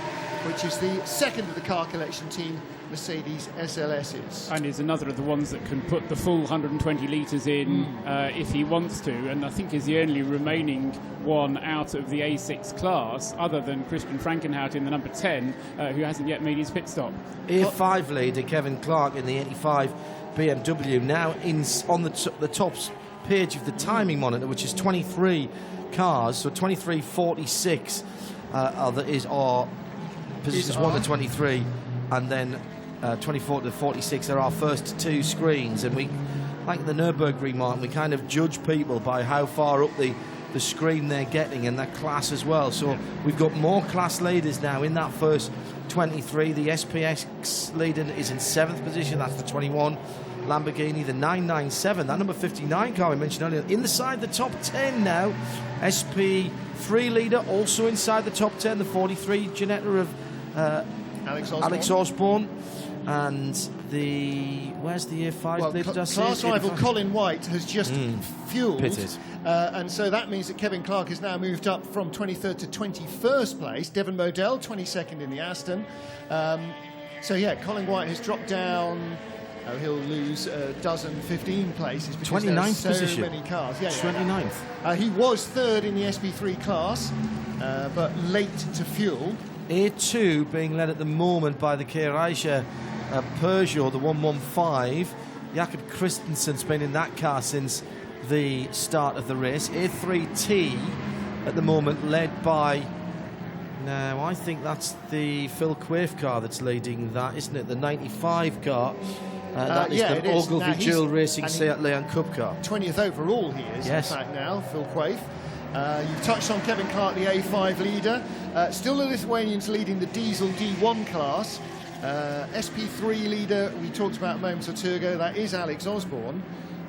[SPEAKER 16] which is the second of the car collection team Mercedes SLSs.
[SPEAKER 15] And is another of the ones that can put the full 120 litres in if he wants to, and I think is the only remaining one out of the A6 class, other than Christian Frankenhout in the number 10, who hasn't yet made his pit stop.
[SPEAKER 1] A5 leader Kevin Clark in the 85 BMW, now on the top page of the timing monitor, which is 23 cars, so 23.46 is our positions 1 to 23, and then 24 to 46 are our first two screens, and we, like the Nürburgring, Martin, we kind of judge people by how far up the screen they're getting and their class as well. So we've got more class leaders now in that first 23. The SPX leader is in 7th position, that's the 21 Lamborghini, the 997, that number 59 car we mentioned earlier, inside the top 10 now. SP3 leader also inside the top 10, the 43 Ginetta of Alex Osborne. And where's the year 5 leader?
[SPEAKER 16] Class rival Colin White has just fueled.
[SPEAKER 1] Pitted.
[SPEAKER 16] And so that means that Kevin Clark has now moved up from 23rd to 21st place. Devon Modell, 22nd in the Aston. So yeah, Colin White has dropped down. Oh, he'll lose a dozen, 15 places because
[SPEAKER 1] 29th
[SPEAKER 16] there are so
[SPEAKER 1] position.
[SPEAKER 16] many cars. Yeah,
[SPEAKER 1] 29th.
[SPEAKER 16] He was 3rd in the SP3 class, but late to fuel.
[SPEAKER 1] A2 being led at the moment by the Kia Aisha Peugeot, the 115. Jakob Christensen's been in that car since the start of the race. A3T at the moment led by, now I think that's the Phil Quaife car that's leading that, isn't it? The 95 car. That is the Ogilvy Dual Racing Seat Leon Cup car.
[SPEAKER 16] 20th overall he is, in fact, now, Phil Quaife. You've touched on Kevin Clark, the A5 leader. Still the Lithuanians leading the diesel D1 class. SP3 leader, we talked about moments or two ago, that is Alex Osborne.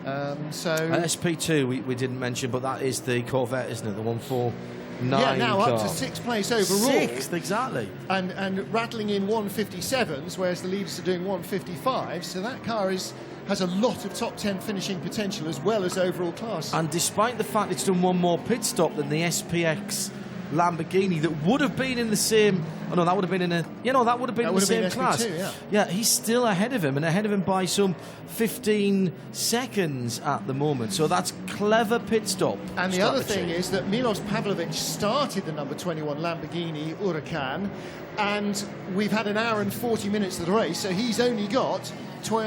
[SPEAKER 1] SP2 we didn't mention, but that is the Corvette, isn't it? The 149
[SPEAKER 16] Yeah, now
[SPEAKER 1] car.
[SPEAKER 16] up to 6th place overall.
[SPEAKER 1] 6th, exactly.
[SPEAKER 16] And rattling in 157s, whereas the leaders are doing 155s. So that car has a lot of top 10 finishing potential as well as overall class.
[SPEAKER 1] And despite the fact it's done one more pit stop than the SPX Lamborghini that would have been in the same, that would have been in the same class.
[SPEAKER 16] SP2,
[SPEAKER 1] yeah, he's still ahead of him, and ahead of him by some 15 seconds at the moment. So that's clever pit stop
[SPEAKER 16] And the
[SPEAKER 1] strategy.
[SPEAKER 16] other thing is that Milos Pavlovic started the number 21 Lamborghini Huracan, and we've had an hour and 40 minutes of the race, so he's only got 18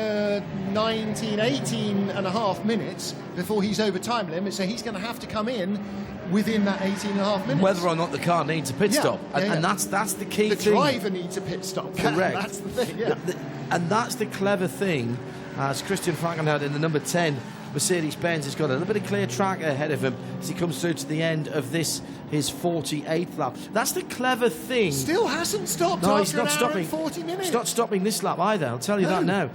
[SPEAKER 16] and a half minutes before he's over time limit, so he's going to have to come in within that 18 and a half minutes.
[SPEAKER 1] Whether or not the car needs a pit stop. And that's the key thing.
[SPEAKER 16] The driver needs a pit stop.
[SPEAKER 1] Correct.
[SPEAKER 16] That's the thing, yeah.
[SPEAKER 1] And that's the clever thing, as Christian Falkenhardt in the number 10 Mercedes-Benz has got a little bit of clear track ahead of him as he comes through to the end of his 48th lap. That's the clever thing.
[SPEAKER 16] Still hasn't stopped after an hour and 40 minutes.
[SPEAKER 1] He's not stopping this lap either, I'll tell you that now.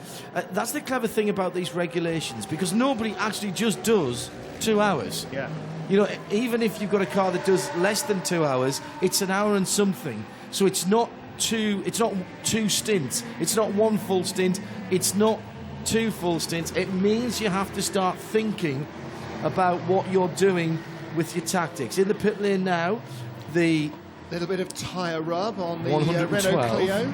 [SPEAKER 1] That's the clever thing about these regulations, because nobody actually just does 2 hours.
[SPEAKER 16] Yeah.
[SPEAKER 1] You know, even if you've got a car that does less than 2 hours, it's an hour and something. So it's not two stints. It's not one full stint. It's not 2 full stints. It means you have to start thinking about what you're doing with your tactics. In the pit lane now, the
[SPEAKER 16] little bit of tyre rub on the
[SPEAKER 1] 112.
[SPEAKER 16] Renault Clio.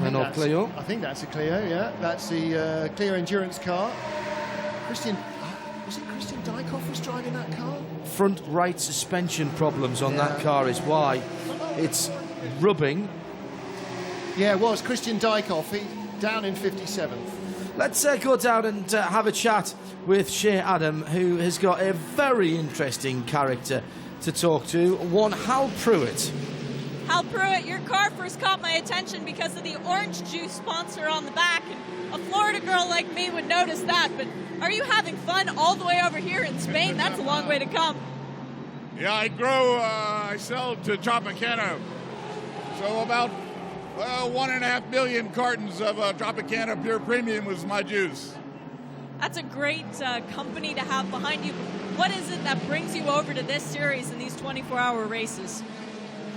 [SPEAKER 1] Renault Clio.
[SPEAKER 16] I think that's a Clio, yeah. That's the Clio endurance car. Was it Christian Dykhoff was driving that car?
[SPEAKER 1] Front right suspension problems on that car is why it's rubbing.
[SPEAKER 16] Yeah, it was Christian Dykhoff. He down in 57th.
[SPEAKER 1] Let's go down and have a chat with Shea Adam, who has got a very interesting character to talk to. One Hal Pruitt.
[SPEAKER 3] Hal Pruitt, your car first caught my attention because of the orange juice sponsor on the back. And a Florida girl like me would notice that, but are you having fun all the way over here in Spain? That's a long way to come.
[SPEAKER 22] Yeah, I sell to Tropicana. So about 1.5 million cartons of Tropicana Pure Premium was my juice.
[SPEAKER 3] That's a great company to have behind you. What is it that brings you over to this series and these 24-hour races?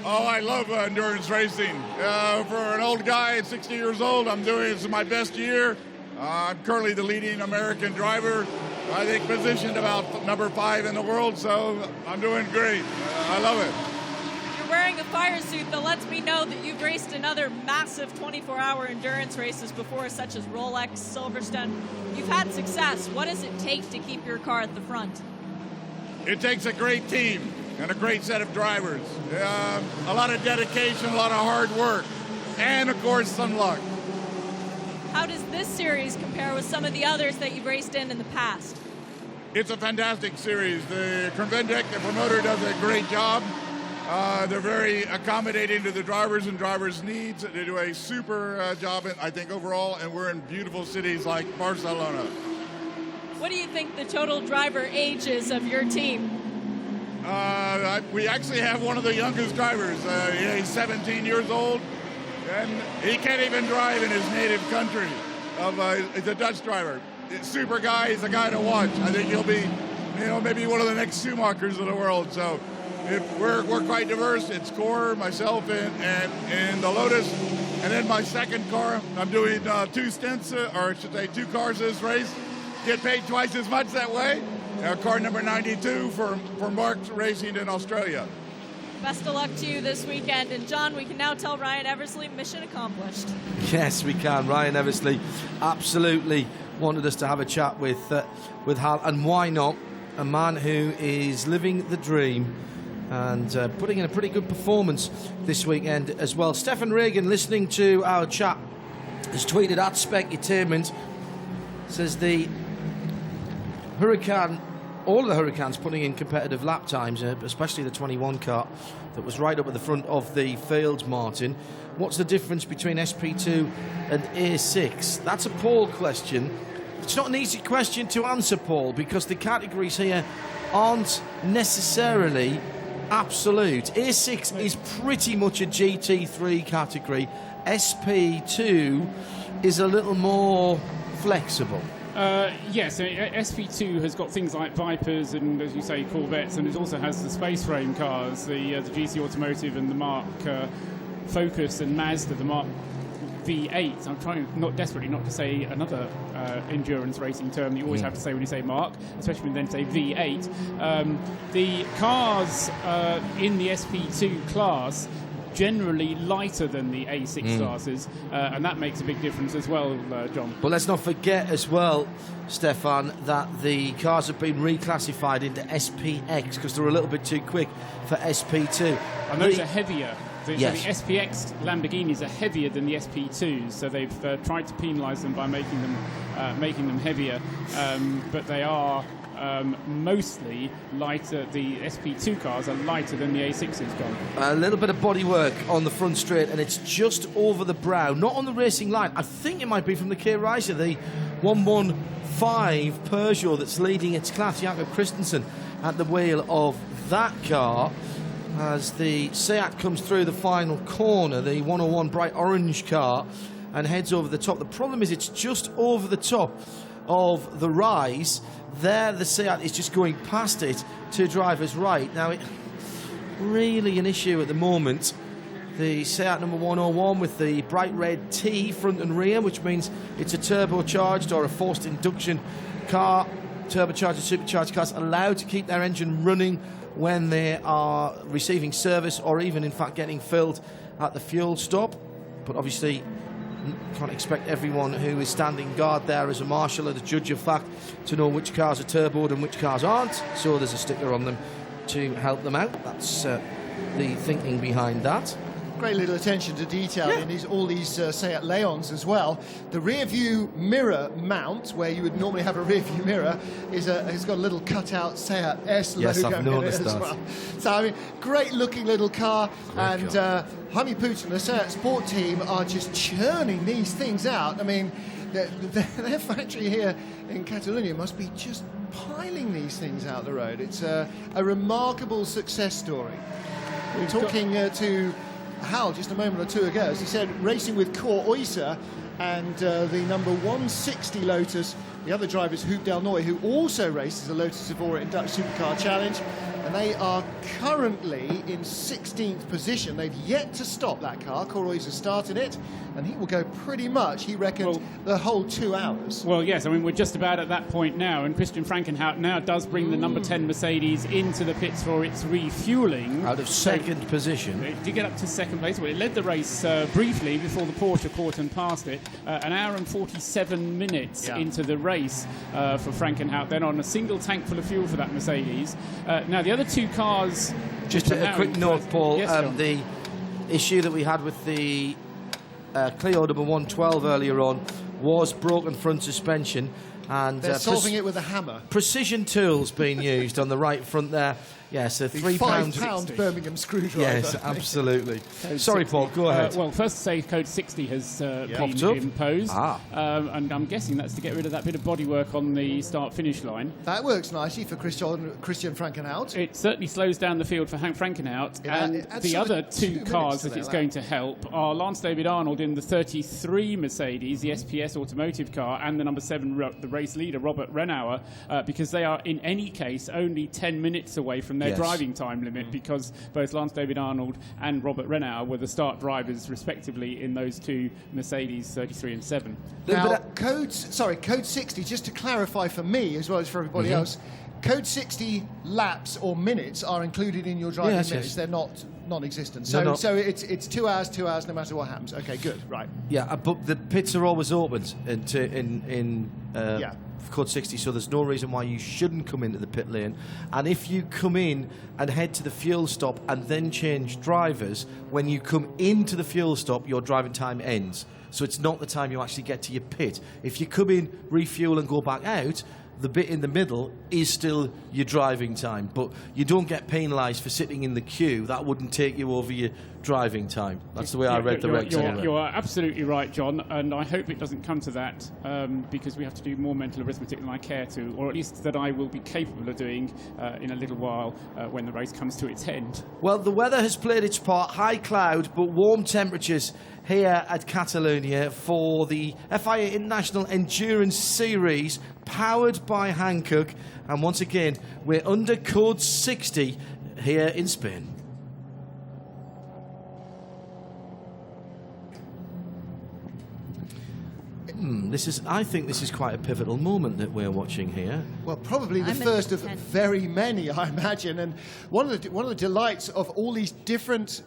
[SPEAKER 22] Oh, I love endurance racing. For an old guy at 60 years old, this is my best year. I'm currently the leading American driver. I think positioned about number 5 in the world, so I'm doing great. I love it.
[SPEAKER 3] You're wearing a fire suit that lets me know that you've raced in other massive 24-hour endurance races before, such as Rolex, Silverstone. You've had success. What does it take to keep your car at the front?
[SPEAKER 22] It takes a great team and a great set of drivers. A lot of dedication, a lot of hard work, and, of course, some luck.
[SPEAKER 3] How does this series compare with some of the others that you've raced in the past?
[SPEAKER 22] It's a fantastic series. The Convendec, the promoter, does a great job. They're very accommodating to the drivers and drivers' needs. They do a super job, I think, overall, and we're in beautiful cities like Barcelona.
[SPEAKER 3] What do you think the total driver age is of your team?
[SPEAKER 22] We actually have one of the youngest drivers. He's 17 years old, and he can't even drive in his native country. He's a Dutch driver. Super guy. He's a guy to watch. I think he'll be, maybe one of the next Schumachers of the world. So we're quite diverse. It's Cor, myself, and the Lotus. And then my second car, I'm doing 2 stints, or I should say 2 cars this race. Get paid twice as much that way. Car number 92 for Mark Racing in Australia.
[SPEAKER 3] Best of luck to you this weekend. And John, we can now tell Ryan Eversley, mission accomplished.
[SPEAKER 1] Yes, we can. Ryan Eversley absolutely wanted us to have a chat with Hal, and why not? A man who is living the dream and putting in a pretty good performance this weekend as well. Stefan Reagan, listening to our chat, has tweeted at Specutainment, says the Huracan, all of the Huracans putting in competitive lap times, especially the 21 car that was right up at the front of the field, Martin. What's the difference between SP2 and A6? That's a Paul question. It's not an easy question to answer, Paul, because the categories here aren't necessarily absolute. A6 is pretty much a GT3 category. SP2 is a little more flexible.
[SPEAKER 15] Yes, SP2 has got things like Vipers and, as you say, Corvettes, and it also has the space frame cars, the GC Automotive and the Mark Focus, and Mazda, the Mark V8. I'm trying not desperately not to say another endurance racing term that you always have to say when you say Mark, especially when you then say V8. The cars in the SP2 class generally lighter than the A6 classes, and that makes a big difference as well, John.
[SPEAKER 1] But let's not forget as well, Stefan, that the cars have been reclassified into SPX because they're a little bit too quick for SP2.
[SPEAKER 15] And those are heavier.
[SPEAKER 1] Yes.
[SPEAKER 15] So the SPX Lamborghinis are heavier than the SP2s, so they've tried to penalise them by making them heavier, but they are mostly lighter. The SP2 cars are lighter than the A6s, John.
[SPEAKER 1] A little bit of bodywork on the front straight, and it's just over the brow, not on the racing line. I think it might be from the K Riser, the 115 Peugeot that's leading its class. Jakob Christensen at the wheel of that car as the Seat comes through the final corner, the 101 bright orange car, and heads over the top. The problem is it's just over the top of the rise. There the Seat is just going past it to driver's right. Now, it's really an issue at the moment. The Seat number 101 with the bright red T front and rear, which means it's a turbocharged or a forced induction car. Turbocharged and supercharged cars allowed to keep their engine running when they are receiving service or even, in fact, getting filled at the fuel stop. But obviously, can't expect everyone who is standing guard there as a marshal or the judge of fact to know which cars are turboed and which cars aren't. So there's a sticker on them to help them out. That's the thinking behind that.
[SPEAKER 16] Great little attention to detail in all these Seat Leons as well. The rear view mirror mount, where you would normally have a rear view mirror, has got a little cutout Seat S logo
[SPEAKER 1] I've noticed
[SPEAKER 16] in it as well. So, I mean, great looking little car. And Jaime Puig and the Seat Sport team are just churning these things out. I mean, their factory here in Catalonia must be just piling these things out the road. It's a remarkable success story. We were talking to Hal just a moment or two ago, as he said, racing with Cor Oyser and the number 160 Lotus. The other driver is Huub Del Nooy, who also races the Lotus Evora in Dutch Supercar Challenge, and they are currently in 16th position. They've yet to stop that car. Cor Oyser started it, and he will go pretty much, he reckons, the whole 2 hours.
[SPEAKER 15] Well, yes, I mean, we're just about at that point now, and Christian Frankenhout now does bring the number 10 Mercedes into the pits for its refuelling.
[SPEAKER 1] Out of second position.
[SPEAKER 15] It did get up to second place. Well, it led the race briefly before the Porsche caught and passed it. An hour and 47 minutes into the race for Frankenhout, then on a single tank full of fuel for that Mercedes. Now, the other 2 cars...
[SPEAKER 1] Just a quick note, Paul.
[SPEAKER 15] Yes,
[SPEAKER 1] the issue that we had with the Clio number 112 earlier on was broken front suspension, and
[SPEAKER 16] they're solving it with a hammer.
[SPEAKER 1] Precision tools being used on the right front there Yes, a
[SPEAKER 16] The
[SPEAKER 1] £3.
[SPEAKER 16] £5 Birmingham screwdriver.
[SPEAKER 1] Yes, absolutely.
[SPEAKER 15] Code
[SPEAKER 1] Sorry,
[SPEAKER 15] 60.
[SPEAKER 1] Paul, go ahead.
[SPEAKER 15] Well, first to say code 60 has been
[SPEAKER 1] Popped up.
[SPEAKER 15] imposed.
[SPEAKER 1] Ah.
[SPEAKER 15] And I'm guessing that's to get rid of that bit of bodywork on the start-finish line.
[SPEAKER 16] That works nicely for Christian Frankenhout.
[SPEAKER 15] It certainly slows down the field for Hank Frankenhout. And the other two cars that it's going to help are Lance David Arnold in the 33 Mercedes, the SPS automotive car, and the number 7, the race leader, Robert Renauer, because they are, in any case, only 10 minutes away from their driving time limit, because both Lance David Arnold and Robert Renauer were the start drivers, respectively, in those two Mercedes 33 and 7.
[SPEAKER 16] Now, code 60, just to clarify for me as well as for everybody else, code 60 laps or minutes are included in your driving minutes.
[SPEAKER 1] Yes.
[SPEAKER 16] They're not non-existent. So, so it's 2 hours, no matter what happens. Okay, good, right.
[SPEAKER 1] Yeah, but the pits are always open in code 60, so there's no reason why you shouldn't come into the pit lane. And if you come in and head to the fuel stop and then change drivers, when you come into the fuel stop, your driving time ends. So it's not the time you actually get to your pit. If you come in, refuel and go back out, the bit in the middle is still your driving time, but you don't get penalised for sitting in the queue. That wouldn't take you over your driving time. That's the way I read the regs anyway.
[SPEAKER 15] You are absolutely right, John, and I hope it doesn't come to that, because we have to do more mental arithmetic than I care to, or at least that I will be capable of doing in a little while when the race comes to its end.
[SPEAKER 1] Well, the weather has played its part. High cloud, but warm temperatures here at Catalonia for the FIA International Endurance Series, powered by Hankook. And once again, we're under code 60 here in Spain. I think this is quite a pivotal moment that we're watching here.
[SPEAKER 16] Well, probably the first of very many, I imagine. And one of the delights of all these different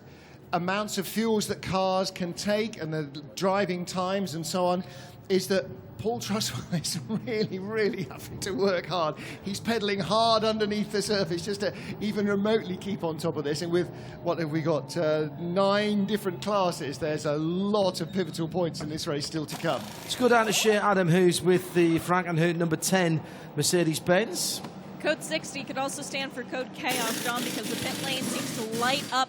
[SPEAKER 16] amounts of fuels that cars can take and the driving times and so on is that Paul Truswell is really, really having to work hard. He's pedalling hard underneath the surface just to even remotely keep on top of this. And with, what have we got, 9 different classes, there's a lot of pivotal points in this race still to come.
[SPEAKER 1] Let's go down to Shea Adam, who's with the Frankenhout number 10 Mercedes-Benz.
[SPEAKER 2] Code 60 could also stand for code chaos, John, because the pit lane seems to light up.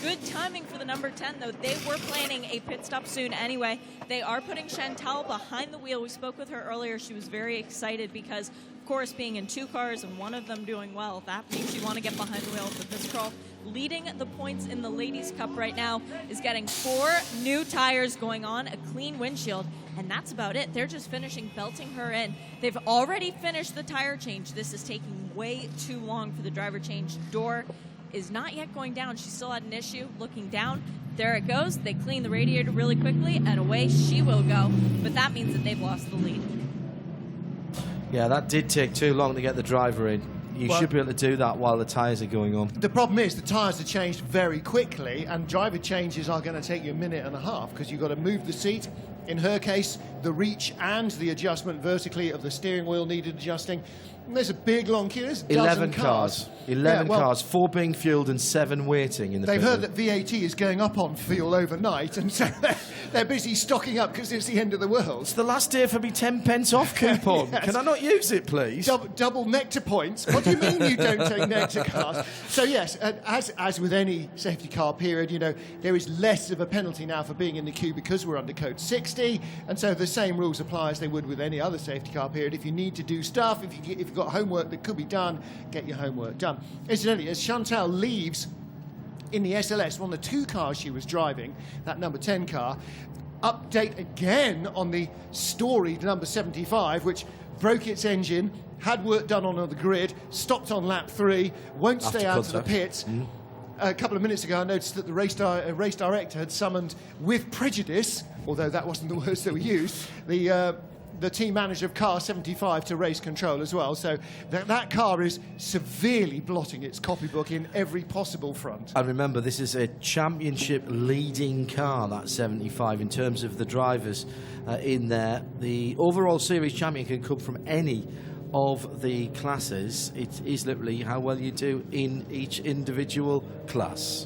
[SPEAKER 2] Good timing for the number 10, though. They were planning a pit stop soon anyway. They are putting Chantal behind the wheel. We spoke with her earlier. She was very excited because, of course, being in 2 cars and one of them doing well, that makes you want to get behind the wheel. But this girl, leading the points in the Ladies' Cup right now, is getting 4 new tires going on, a clean windshield, and that's about it. They're just finishing belting her in. They've already finished the tire change. This is taking way too long for the driver change. Door is not yet going down. She still had an issue. Looking down, there it goes. They clean the radiator really quickly, and away she will go. But that means that they've lost the lead.
[SPEAKER 1] Yeah, that did take too long to get the driver in. You should be able to do that while the tyres are going on.
[SPEAKER 16] The problem is the tyres are changed very quickly, and driver changes are going to take you a minute and a half because you've got to move the seat. In her case, the reach and the adjustment vertically of the steering wheel needed adjusting. And there's a big long queue. There's
[SPEAKER 1] 11 cars. 11 cars, 4 being fueled and 7 waiting in the
[SPEAKER 16] They've
[SPEAKER 1] pit
[SPEAKER 16] heard that VAT is going up on fuel overnight, and so they're busy stocking up because it's the end of the world.
[SPEAKER 1] It's the last day for me 10 pence off coupon.
[SPEAKER 16] Yes.
[SPEAKER 1] Can I not use it, please?
[SPEAKER 16] Double nectar points. What do you mean you don't take nectar cars? So yes, as with any safety car period, you know, there is less of a penalty now for being in the queue because we're under code 60, and so the same rules apply as they would with any other safety car period. If you need to do stuff, if you've got homework that could be done, get your homework done. Incidentally, as Chantal leaves in the SLS, one of the 2 cars she was driving, that number 10 car, update again on the storied number 75, which broke its engine, had work done on the grid, stopped on lap 3, won't stay out of the pits. A couple of minutes ago, I noticed that the race director had summoned, with prejudice, although that wasn't the words that were used, the team manager of car 75 to race control as well. So that car is severely blotting its copybook in every possible front.
[SPEAKER 1] And remember, this is a championship leading car, that 75, in terms of the drivers in there. The overall series champion can come from any of the classes. It is literally how well you do in each individual class.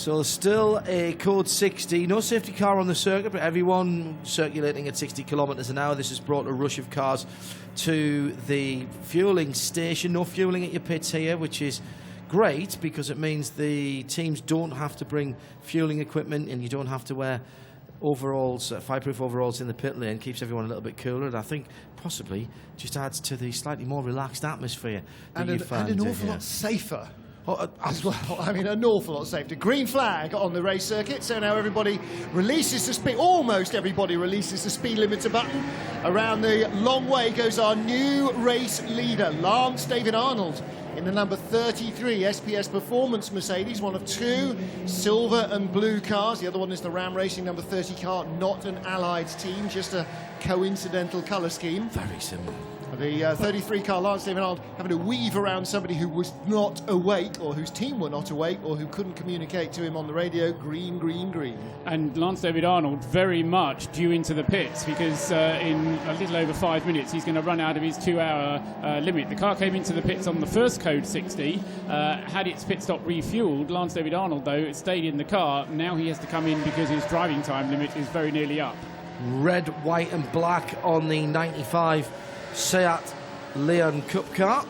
[SPEAKER 1] So still a code 60, no safety car on the circuit, but everyone circulating at 60 kilometres an hour. This has brought a rush of cars to the fueling station. No fueling at your pits here, which is great because it means the teams don't have to bring fueling equipment and you don't have to wear overalls, fireproof overalls in the pit lane. Keeps everyone a little bit cooler, and I think possibly just adds to the slightly more relaxed atmosphere that you find
[SPEAKER 16] and an awful lot safer. As well, I mean, an awful lot safer. Green flag on the race circuit, so now everybody releases the speed, almost everybody releases the speed limiter button. Around the long way goes our new race leader, Lance David Arnold, in the number 33 SPS Performance Mercedes, one of two silver and blue cars. The other one is the Ram Racing number 30 car, not an allied team, just a coincidental colour scheme.
[SPEAKER 1] Very similar.
[SPEAKER 16] The 33 car, Lance David Arnold, having to weave around somebody who was not awake, or whose team were not awake, or who couldn't communicate to him on the radio. Green, green, green.
[SPEAKER 15] And Lance David Arnold very much due into the pits, because in a little over 5 minutes he's going to run out of his 2-hour limit. The car came into the pits on the first code 60, had its pit stop refueled. Lance David Arnold, though, stayed in the car. Now he has to come in because his driving time limit is very nearly up.
[SPEAKER 1] Red, white and black on the 95 Seat Leon Cup car.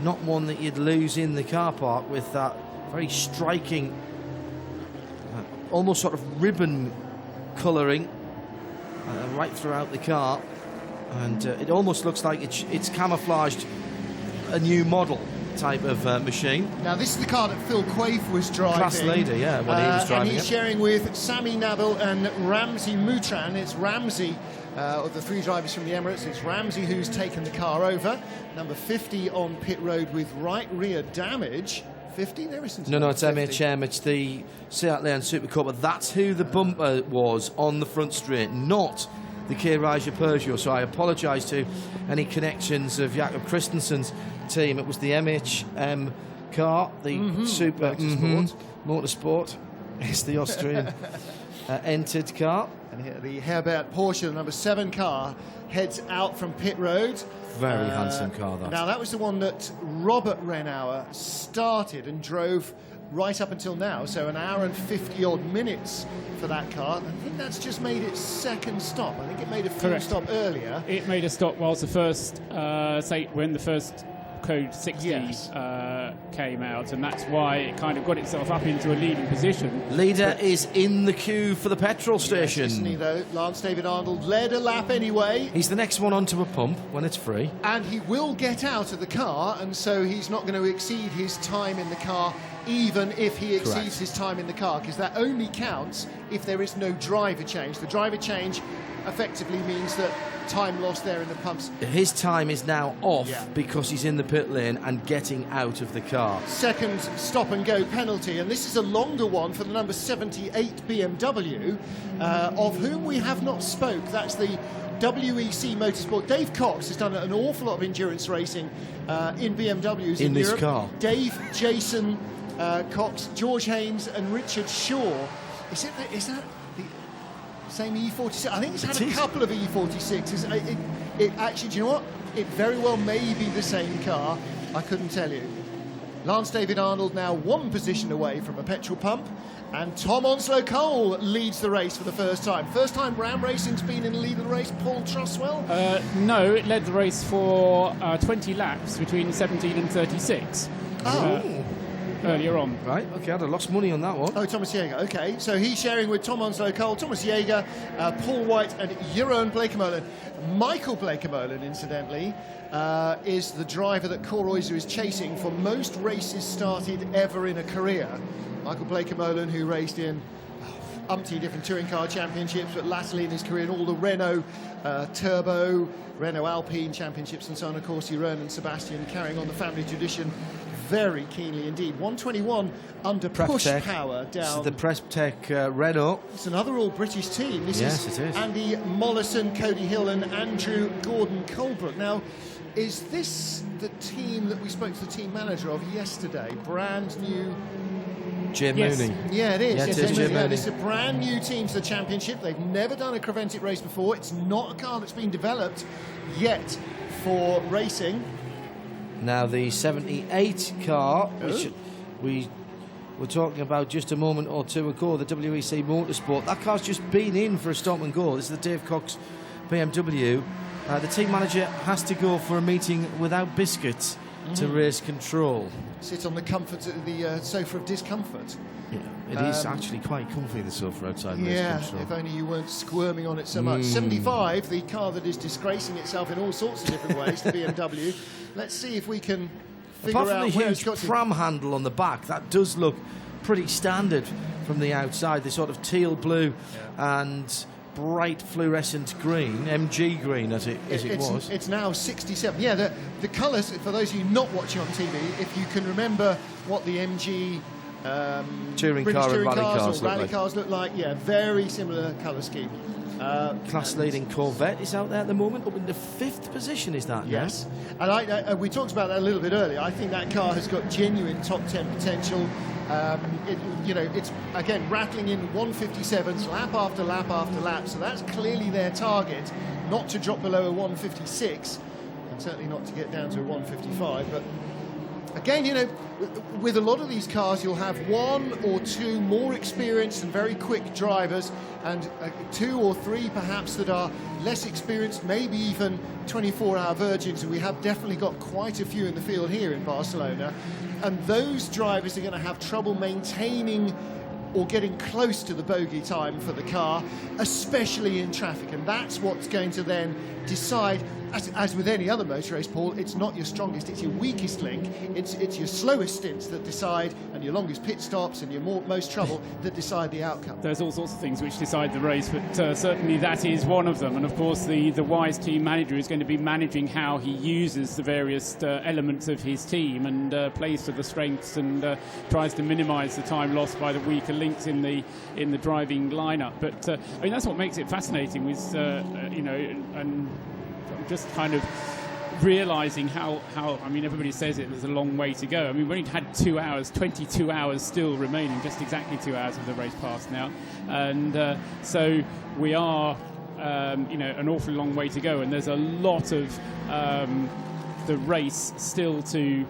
[SPEAKER 1] Not one that you'd lose in the car park, with that very striking almost sort of ribbon colouring right throughout the car, and it almost looks like it's camouflaged a new model type of machine.
[SPEAKER 16] Now this is the car that Phil Quaife was driving.
[SPEAKER 1] Class leader, yeah, when he was driving
[SPEAKER 16] and he's sharing with Sami Nabil and Ramsey Moutran. It's Ramsey of the three drivers from the Emirates. It's Ramsey who's taken the car over. Number 50 on pit road with right rear damage. 50? There isn't.
[SPEAKER 1] No, it's MHM. It's the Seat Leon Supercar, but that's who the bumper was on the front straight, not the K. Raja Peugeot. So I apologise to any connections of Jakob Christensen's team. It was the MHM car, the Super Motorsport. It's the Austrian entered car.
[SPEAKER 16] And here the Herbert Porsche, the number 7 car, heads out from pit road.
[SPEAKER 1] Very handsome car, that.
[SPEAKER 16] Now, that was the one that Robert Renauer started and drove right up until now, so an hour and 50-odd minutes for that car. I think that's just made its second stop. I think it made a fuel stop earlier.
[SPEAKER 15] It made a stop whilst the first, when the first code 60 came out, and that's why it kind of got itself up into a leading position.
[SPEAKER 1] Leader is in the queue for the petrol station.
[SPEAKER 16] Yes, isn't he, though? Lance David Arnold led a lap anyway.
[SPEAKER 1] He's the next one onto a pump when it's free.
[SPEAKER 16] And he will get out of the car, and so he's not going to exceed his time in the car, even if he exceeds his time in the car, because that only counts if there is no driver change. The driver change effectively means that time lost there in the pumps.
[SPEAKER 1] His time is now off because he's in the pit lane and getting out of the car.
[SPEAKER 16] Second stop and go penalty, and this is a longer one for the number 78 BMW, of whom we have not spoke. That's the WEC Motorsport. Dave Cox has done an awful lot of endurance racing in BMWs in
[SPEAKER 1] this
[SPEAKER 16] Europe.
[SPEAKER 1] car.
[SPEAKER 16] Dave, Jason Cox, George Haynes and Richard Shaw. Is that the same E46? I think it's had a couple of E46s. It actually, do you know what? It very well may be the same car. I couldn't tell you. Lance David Arnold now one position away from a petrol pump, and Tom Onslow Cole leads the race for the first time. First time Ram Racing's been in the lead of the race, Paul Truswell?
[SPEAKER 15] No, it led the race for 20 laps between 17 and 36. Earlier on.
[SPEAKER 1] Right, okay, I'd have lost money on that one.
[SPEAKER 16] Oh, Thomas Jaeger, okay. So he's sharing with Tom Onslow Cole, Thomas Jaeger, Paul White and Jeroen Blekemolen. Michael Blekemolen, incidentally, is the driver that Koolhuizer is chasing for most races started ever in a career. Michael Blekemolen, who raced in umpteen different touring car championships, but latterly in his career in all the Renault Turbo, Renault Alpine championships and so on. Of course, Jeroen and Sebastian carrying on the family tradition very keenly indeed. 121 under push power down.
[SPEAKER 1] This is the Prep-Tech Renault.
[SPEAKER 16] It's another all-British team. This
[SPEAKER 1] it is.
[SPEAKER 16] Andy Mollison, Cody Hill and Andrew Gordon Colebrook. Now, is this the team that we spoke to the team manager of yesterday? Brand new...
[SPEAKER 1] Jim Mooney.
[SPEAKER 16] Yeah, it is.
[SPEAKER 1] Yeah, it is Jim Mooney.
[SPEAKER 16] It's a brand new team to the championship. They've never done a Creventic race before. It's not a car that's been developed yet for racing.
[SPEAKER 1] Now the 78 car, which we we're talking about just a moment or two ago, the WEC Motorsport. That car's just been in for a stop and go. This is the Dave Cox BMW. The team manager has to go for a meeting without biscuits to race control.
[SPEAKER 16] Sit on the comfort of the sofa of discomfort.
[SPEAKER 1] Yeah, it is actually quite comfy, the sofa outside race control.
[SPEAKER 16] If only you weren't squirming on it so much. 75, the car that is disgracing itself in all sorts of different ways, the BMW. Let's see if we can figure
[SPEAKER 1] Apart from
[SPEAKER 16] out
[SPEAKER 1] the
[SPEAKER 16] where it's
[SPEAKER 1] huge
[SPEAKER 16] got to.
[SPEAKER 1] pram handle on the back, that does look pretty standard from the outside. The sort of teal blue and bright fluorescent green, MG green as it was.
[SPEAKER 16] It's now 67. Yeah, the colours, for those of you not watching on TV, if you can remember what the MG
[SPEAKER 1] touring
[SPEAKER 16] British
[SPEAKER 1] car and
[SPEAKER 16] touring
[SPEAKER 1] rally
[SPEAKER 16] cars look like. Yeah, very similar colour scheme.
[SPEAKER 1] Class-leading Corvette is out there at the moment, up in the 5th position, is that?
[SPEAKER 16] Yes, and we talked about that a little bit earlier. I think that car has got genuine top 10 potential. It's again rattling in 157s lap after lap after lap, so that's clearly their target, not to drop below a 156, and certainly not to get down to a 155. But again, with a lot of these cars, you'll have one or two more experienced and very quick drivers, and 2 or 3 perhaps that are less experienced, maybe even 24-hour virgins, and we have definitely got quite a few in the field here in Barcelona. And those drivers are going to have trouble maintaining or getting close to the bogey time for the car, especially in traffic. And that's what's going to then decide, as with any other motor race, Paul, it's not your strongest, it's your weakest link. It's your slowest stints that decide, and your longest pit stops and your most trouble that decide the outcome.
[SPEAKER 15] There's all sorts of things which decide the race, but certainly that is one of them. And of course, the wise team manager is going to be managing how he uses the various elements of his team and plays to the strengths and tries to minimise the time lost by the weaker links in the driving lineup. But I mean, that's what makes it fascinating with and just kind of realising how I mean, everybody says there's a long way to go. I mean, we've only had 2 hours, 22 hours still remaining, just exactly 2 hours of the race past now, and so we are an awfully long way to go, and there's a lot of the race still to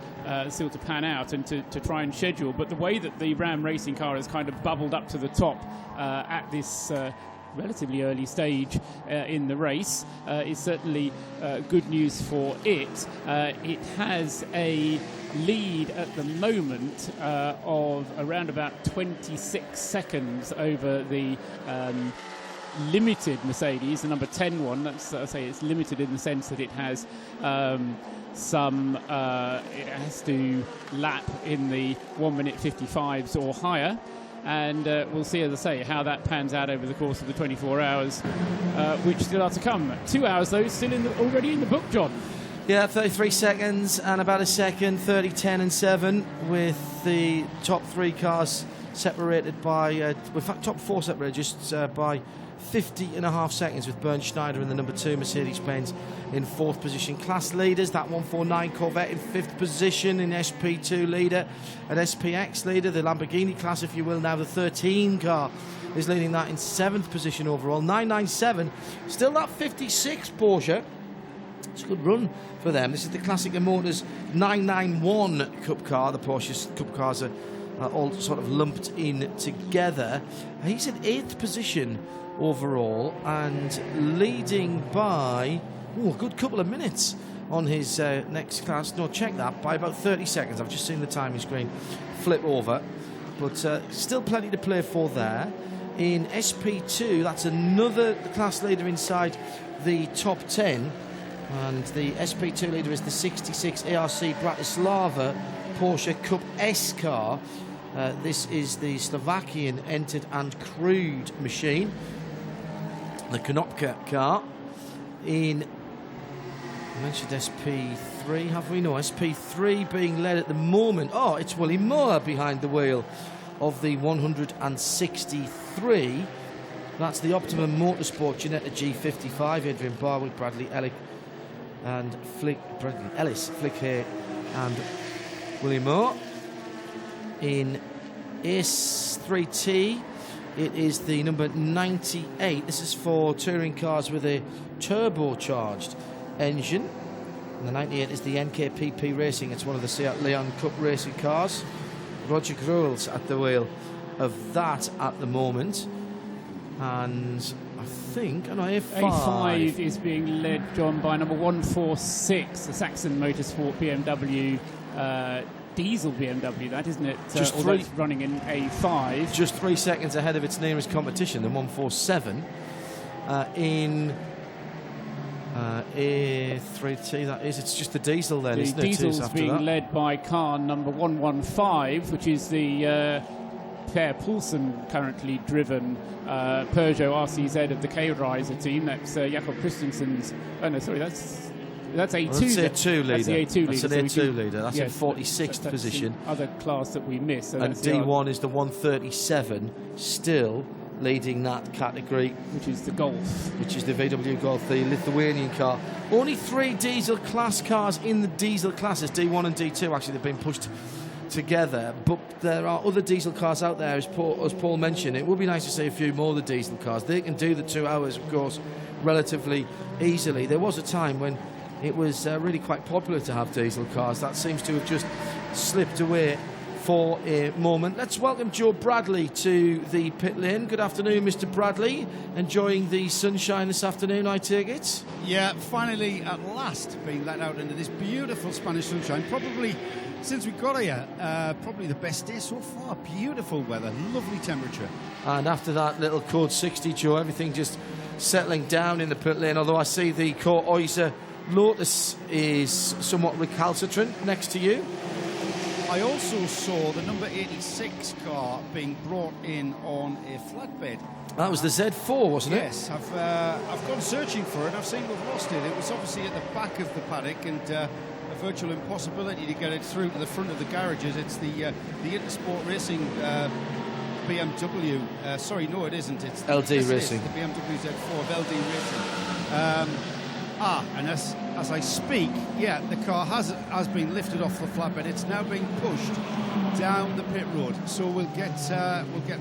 [SPEAKER 15] pan out and to try and schedule. But the way that the Ram racing car has kind of bubbled up to the top at this relatively early stage in the race is certainly good news for it. It has a lead at the moment of around about 26 seconds over the limited Mercedes, the number 10 one. That's, I say it's limited in the sense that it has it has to lap in the 1 minute 55s or higher. And we'll see, as I say, how that pans out over the course of the 24 hours, which still are to come. 2 hours, though, still already in the book, John.
[SPEAKER 1] Yeah, 33 seconds and about a second, 30, 10 and 7, with the top 3 cars separated by, in fact, top 4 separated just by 50.5 seconds, with Bernd Schneider in the number 2 Mercedes-Benz in 4th position. Class leaders, that 149 Corvette in 5th position, in SP2 leader, an SPX leader, the Lamborghini class, if you will. Now the 13 car is leading that in 7th position overall. 997, still that 56 Porsche. It's a good run for them. This is the Classic Motors 991 Cup car. The Porsche Cup cars are all sort of lumped in together. He's in 8th position overall and leading by a good couple of minutes on his next class. No, check that, by about 30 seconds. I've just seen the timing screen flip over, but still plenty to play for there. In SP2, that's another class leader inside the top 10, and the SP2 leader is the 66 ARC Bratislava Porsche Cup S car. This is the Slovakian entered and crewed machine, the Konopka car. I mentioned SP3, have we? No, SP3 being led at the moment. Oh, it's Willie Moore behind the wheel of the 163. That's the Optimum Motorsport Ginetta G55. Adrian Barwick, Bradley Ellick and Bradley Ellis, Flick Hay and Willie Moore. In S3T, it is the number 98. This is for touring cars with a turbocharged engine. And the 98 is the NKPP Racing. It's one of the Seat Leon Cup racing cars. Roger Gruel's at the wheel of that at the moment. And I think an
[SPEAKER 15] A5 is being led, John, by number 146, the Saxon Motorsport BMW, diesel BMW, that, isn't it?
[SPEAKER 1] Just
[SPEAKER 15] although it's running in A5.
[SPEAKER 1] Just 3 seconds ahead of its nearest competition, the 147. In A3T, that is. It's just the diesel then, isn't it?
[SPEAKER 15] The diesel's being led by car number 115, which is the Per Poulsen currently driven Peugeot RCZ of the K-Riser team. That's Jakob Christensen's. Oh no, sorry, that's A2.
[SPEAKER 1] That's the A2 leader.
[SPEAKER 15] That's the A2 leader.
[SPEAKER 1] That's an A2 leader. That's in 46th position.
[SPEAKER 15] Other class that we miss. So
[SPEAKER 1] and D1 is the 137, still leading that category,
[SPEAKER 15] which is the Golf,
[SPEAKER 1] which is the VW Golf, the Lithuanian car. Only 3 diesel class cars in the diesel classes, D1 and D2. Actually, they've been pushed together, but there are other diesel cars out there, as Paul mentioned. It would be nice to see a few more of the diesel cars. They can do the 2 hours, of course, relatively easily. There was a time when it was really quite popular to have diesel cars. That seems to have just slipped away for a moment. Let's welcome Joe Bradley to the pit lane. Good afternoon, Mr. Bradley. Enjoying the sunshine this afternoon, I take it?
[SPEAKER 4] Yeah, finally, at last, being let out into this beautiful Spanish sunshine. Probably, since we got here, probably the best day so far. Beautiful weather, lovely temperature.
[SPEAKER 1] And after that little code 60, Joe, everything just settling down in the pit lane, although I see the Core Oyster Lotus is somewhat recalcitrant next to you.
[SPEAKER 4] I also saw the number 86 car being brought in on a flatbed.
[SPEAKER 1] That was the Z4, wasn't it?
[SPEAKER 4] Yes, I've gone searching for it. I've seen we've lost it. It was obviously at the back of the paddock, and a virtual impossibility to get it through to the front of the garages. It's the Intersport Racing BMW. Sorry, no, it isn't. It's
[SPEAKER 1] LD Racing.
[SPEAKER 4] The BMW Z4 of LD Racing. And as I speak, yeah, the car has been lifted off the flatbed. It's now being pushed down the pit road. So we'll get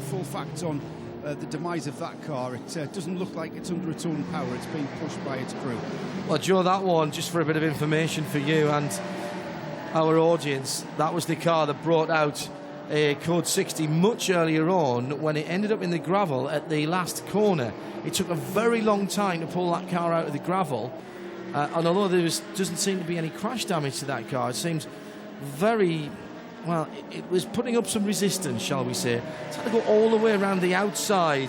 [SPEAKER 4] full facts on the demise of that car. It doesn't look like it's under its own power. It's being pushed by its crew.
[SPEAKER 1] Well, Joe, that one, just for a bit of information for you and our audience, that was the car that brought out a code 60 much earlier on when it ended up in the gravel at the last corner. It took a very long time to pull that car out of the gravel. And although there doesn't seem to be any crash damage to that car, it seems very, well, it was putting up some resistance, shall we say. It's had to go all the way around the outside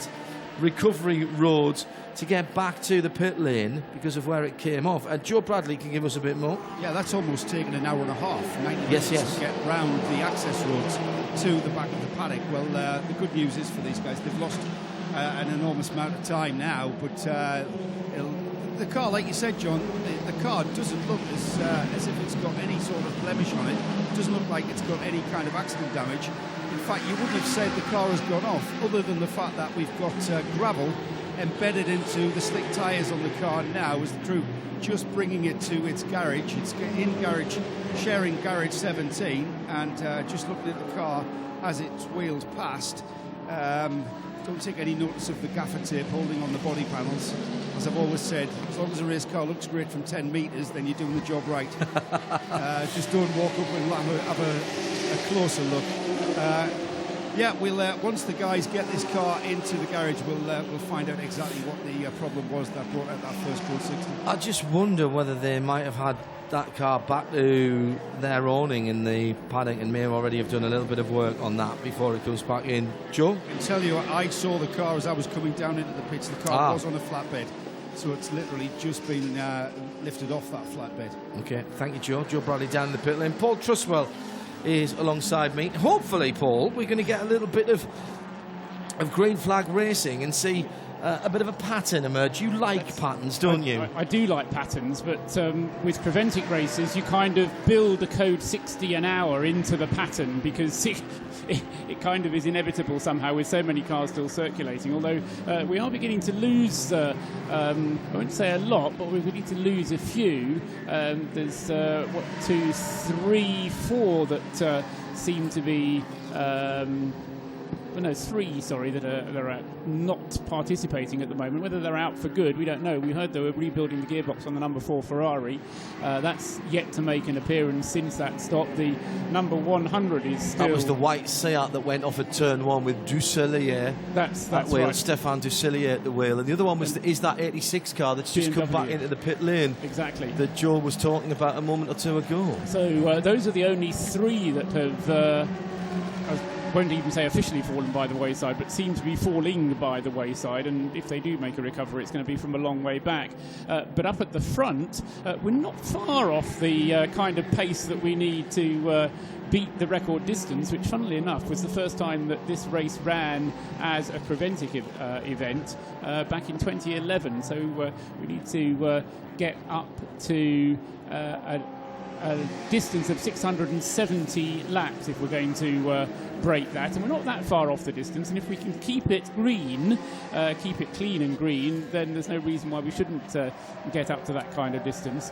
[SPEAKER 1] recovery road to get back to the pit lane because of where it came off. And Joe Bradley can give us a bit more.
[SPEAKER 4] Yeah, that's almost taken an hour and a half, 90
[SPEAKER 1] yes,
[SPEAKER 4] minutes to get round the access roads to the back of the paddock. Well, the good news is for these guys, they've lost an enormous amount of time now, but the car, like you said, John, the car doesn't look as if it's got any sort of blemish on it. It doesn't look like it's got any kind of accident damage. In fact, you wouldn't have said the car has gone off, other than the fact that we've got gravel embedded into the slick tyres on the car now, as the crew just bringing it to its garage. It's in garage, sharing garage 17, and just looking at the car as it's wheeled past. Don't take any notice of the gaffer tape holding on the body panels. As I've always said, as long as a race car looks great from 10 metres, then you're doing the job right. Just don't walk up and have a closer look. Yeah, we'll once the guys get this car into the garage, we'll find out exactly what the problem was that brought out that first code 60.
[SPEAKER 1] I just wonder whether they might have had that car back to their owning in the paddock and may already have done a little bit of work on that before it comes back in. Joe?
[SPEAKER 4] I can tell you, I saw the car as I was coming down into the pits. The car was on a flatbed, so it's literally just been lifted off that flatbed.
[SPEAKER 1] Okay, thank you, Joe. Joe Bradley down in the pit lane. Paul Truswell is alongside me. Hopefully, Paul, we're going to get a little bit of green flag racing and see a bit of a pattern emerge. You like patterns, don't you?
[SPEAKER 15] I do like patterns, but with Preventic races, you kind of build a code 60 an hour into the pattern because it kind of is inevitable somehow with so many cars still circulating. Although we are beginning to lose, I won't say a lot, but we're beginning to lose a few. There's 2, 3, 4 that seem to be three, that are not participating at the moment. Whether they're out for good, we don't know. We heard they were rebuilding the gearbox on the number 4 Ferrari. That's yet to make an appearance since that stop. The number 100 is still...
[SPEAKER 1] That was the white Seat that went off at turn 1 with Dusselier.
[SPEAKER 15] That's
[SPEAKER 1] wheel,
[SPEAKER 15] right.
[SPEAKER 1] Stefan Dusselier at the wheel. And the other one was is that 86 car that's just come back into the pit lane.
[SPEAKER 15] Exactly.
[SPEAKER 1] That Joe was talking about a moment or two ago.
[SPEAKER 15] So those are the only three that have... I won't even say officially fallen by the wayside, but seem to be falling by the wayside, and if they do make a recovery, it's going to be from a long way back. But up at the front, we're not far off the kind of pace that we need to beat the record distance, which, funnily enough, was the first time that this race ran as a preventive event back in 2011. So we need to get up to a distance of 670 laps if we're going to break that, and we're not that far off the distance, and if we can keep it green, keep it clean and green, then there's no reason why we shouldn't get up to that kind of distance.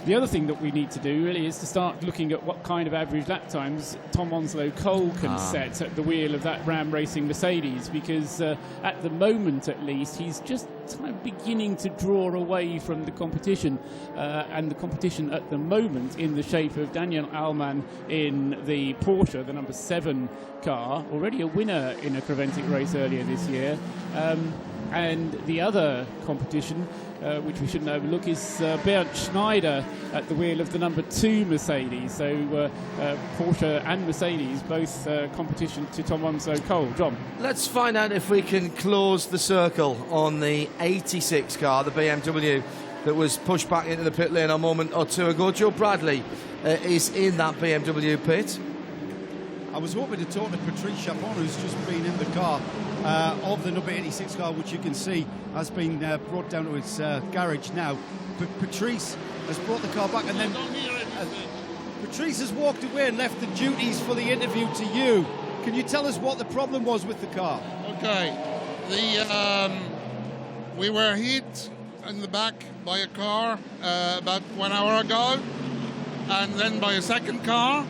[SPEAKER 15] The other thing that we need to do really is to start looking at what kind of average lap times Tom Onslow Cole can set at the wheel of that Ram Racing Mercedes, because at the moment at least he's just kind of beginning to draw away from the competition, and the competition at the moment in the shape of Daniel Allman in the Porsche, the number 7 car, already a winner in a Creventic race earlier this year. And the other competition, which we shouldn't overlook, is Bernd Schneider at the wheel of the number 2 Mercedes. So Porsche and Mercedes, both competition to Tom Onslow Cole. John?
[SPEAKER 1] Let's find out if we can close the circle on the 86 car, the BMW, that was pushed back into the pit lane a moment or two ago. Joe Bradley is in that BMW pit.
[SPEAKER 4] I was hoping to talk to Patrice Chapon, who's just been in the car of the number 86 car, which you can see has been brought down to its garage now. But Patrice has brought the car back, and then Patrice has walked away and left the duties for the interview to you. Can you tell us what the problem was with the car?
[SPEAKER 18] Okay, we were hit in the back by a car about 1 hour ago, and then by a second car,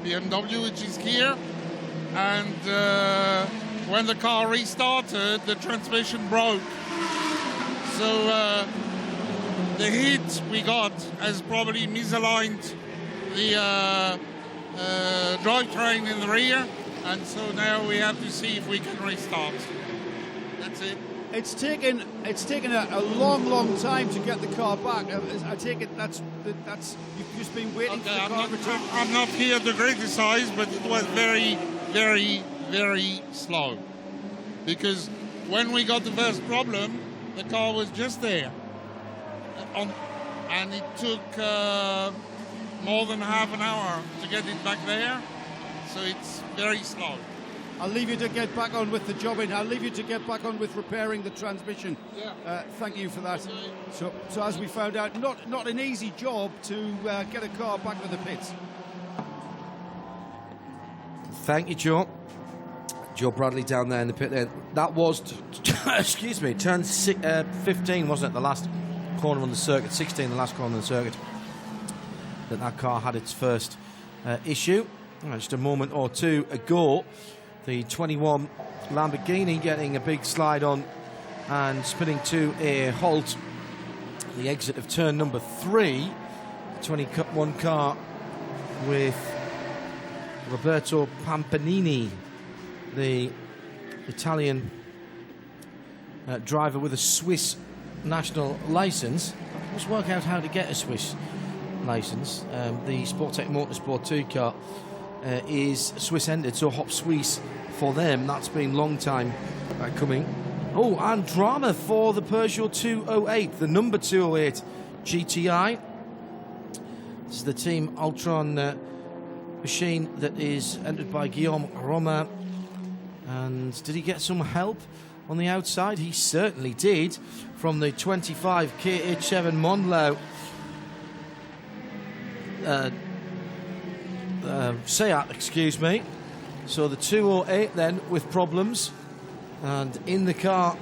[SPEAKER 18] BMW, which is here, and when the car restarted, the transmission broke. So the hit we got has probably misaligned the drivetrain in the rear, and so now we have to see if we can restart. That's it.
[SPEAKER 4] It's taken a long time to get the car back. I take it that's you've just been waiting for the car to return.
[SPEAKER 18] I'm not here to criticize, but it was very, very, very slow. Because when we got the first problem, the car was just there. And it took more than half an hour to get it back there. So it's very slow.
[SPEAKER 4] I'll leave you to get back on with the jobbing. I'll leave you to get back on with repairing the transmission.
[SPEAKER 18] Yeah.
[SPEAKER 4] Thank you for that. So as we found out, not an easy job to get a car back to the pits.
[SPEAKER 1] Thank you, Joe. Joe Bradley down there in the pit there. That was, excuse me, turn 15, wasn't it? The last corner on the circuit. 16, the last corner on the circuit. That car had its first issue. Just a moment or two ago. The 21 Lamborghini getting a big slide on and spinning to a halt. The exit of turn number 3. The 21 car with Roberto Pampanini, the Italian driver with a Swiss national license. Let's work out how to get a Swiss license. The Sportec Motorsport 2 car is Swiss-ended, so Hop Suisse for them. That's been a long time coming. Oh, and drama for the Peugeot 208, the number 208 GTI. This is the Team Ultron machine that is entered by Guillaume Romain. And did he get some help on the outside? He certainly did, from the 25 KH7 Mondial Seat, excuse me. So the 208 then with problems, and in the car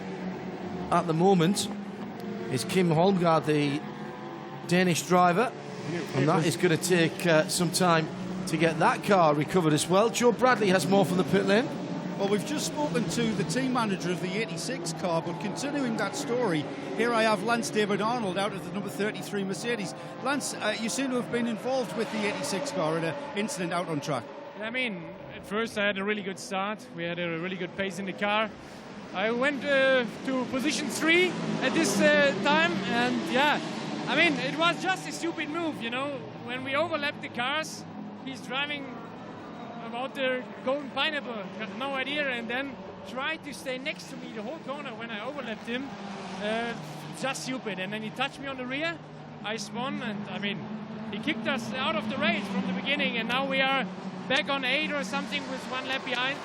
[SPEAKER 1] at the moment is Kim Holmgaard, the Danish driver, and that is going to take some time to get that car recovered as well. Joe Bradley has more from the pit lane.
[SPEAKER 4] Well, we've just spoken to the team manager of the 86 car, but continuing that story, here I have Lance David Arnold out of the number 33 Mercedes. Lance, you seem to have been involved with the 86 car in an incident out on track.
[SPEAKER 5] I mean, at first I had a really good start. We had a really good pace in the car. I went to position 3 at this time, and yeah, I mean, it was just a stupid move, you know. When we overlapped the cars, he's driving about the golden pineapple, got no idea, and then tried to stay next to me the whole corner when I overlapped him. Just stupid. And then he touched me on the rear, I spun, and I mean, he kicked us out of the race from the beginning, and now we are back on 8 or something with 1 lap behind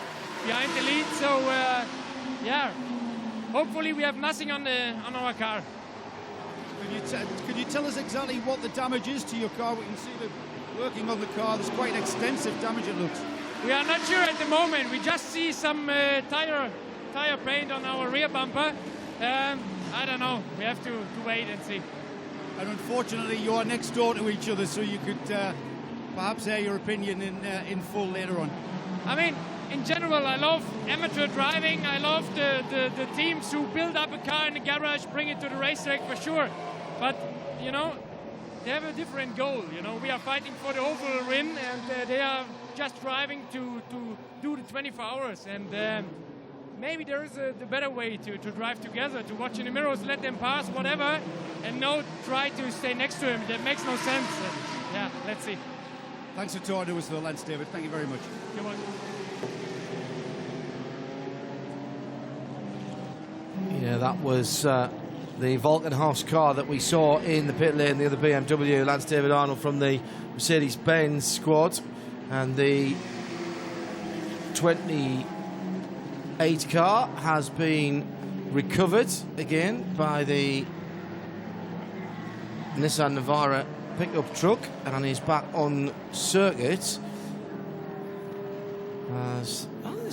[SPEAKER 5] the lead. So yeah, hopefully we have nothing on our car.
[SPEAKER 4] Could you tell us exactly what the damage is to your car? We can see that working on the car, there's quite extensive damage, it looks.
[SPEAKER 5] We are not sure at the moment. We just see some tire paint on our rear bumper. I don't know. We have to wait and see.
[SPEAKER 4] And unfortunately, you are next door to each other, so you could perhaps air your opinion in full later on.
[SPEAKER 5] I mean, in general, I love amateur driving. I love the teams who build up a car in the garage, bring it to the racetrack for sure. But, you know, they have a different goal. You know, we are fighting for the overall win, and they are just driving to do the 24 hours. And maybe there is the better way to drive together, to watch in the mirrors, let them pass, whatever, and no try to stay next to him. That makes no sense. And, yeah, let's see.
[SPEAKER 4] Thanks for talking to us, though, Lance David. Thank you very much.
[SPEAKER 5] You're welcome.
[SPEAKER 1] Yeah, that was the Volkenhaus car that we saw in the pit lane, the other BMW, Lance David Arnold from the Mercedes-Benz squad, and the 28 car has been recovered again by the Nissan Navara pickup truck and is back on circuit. There's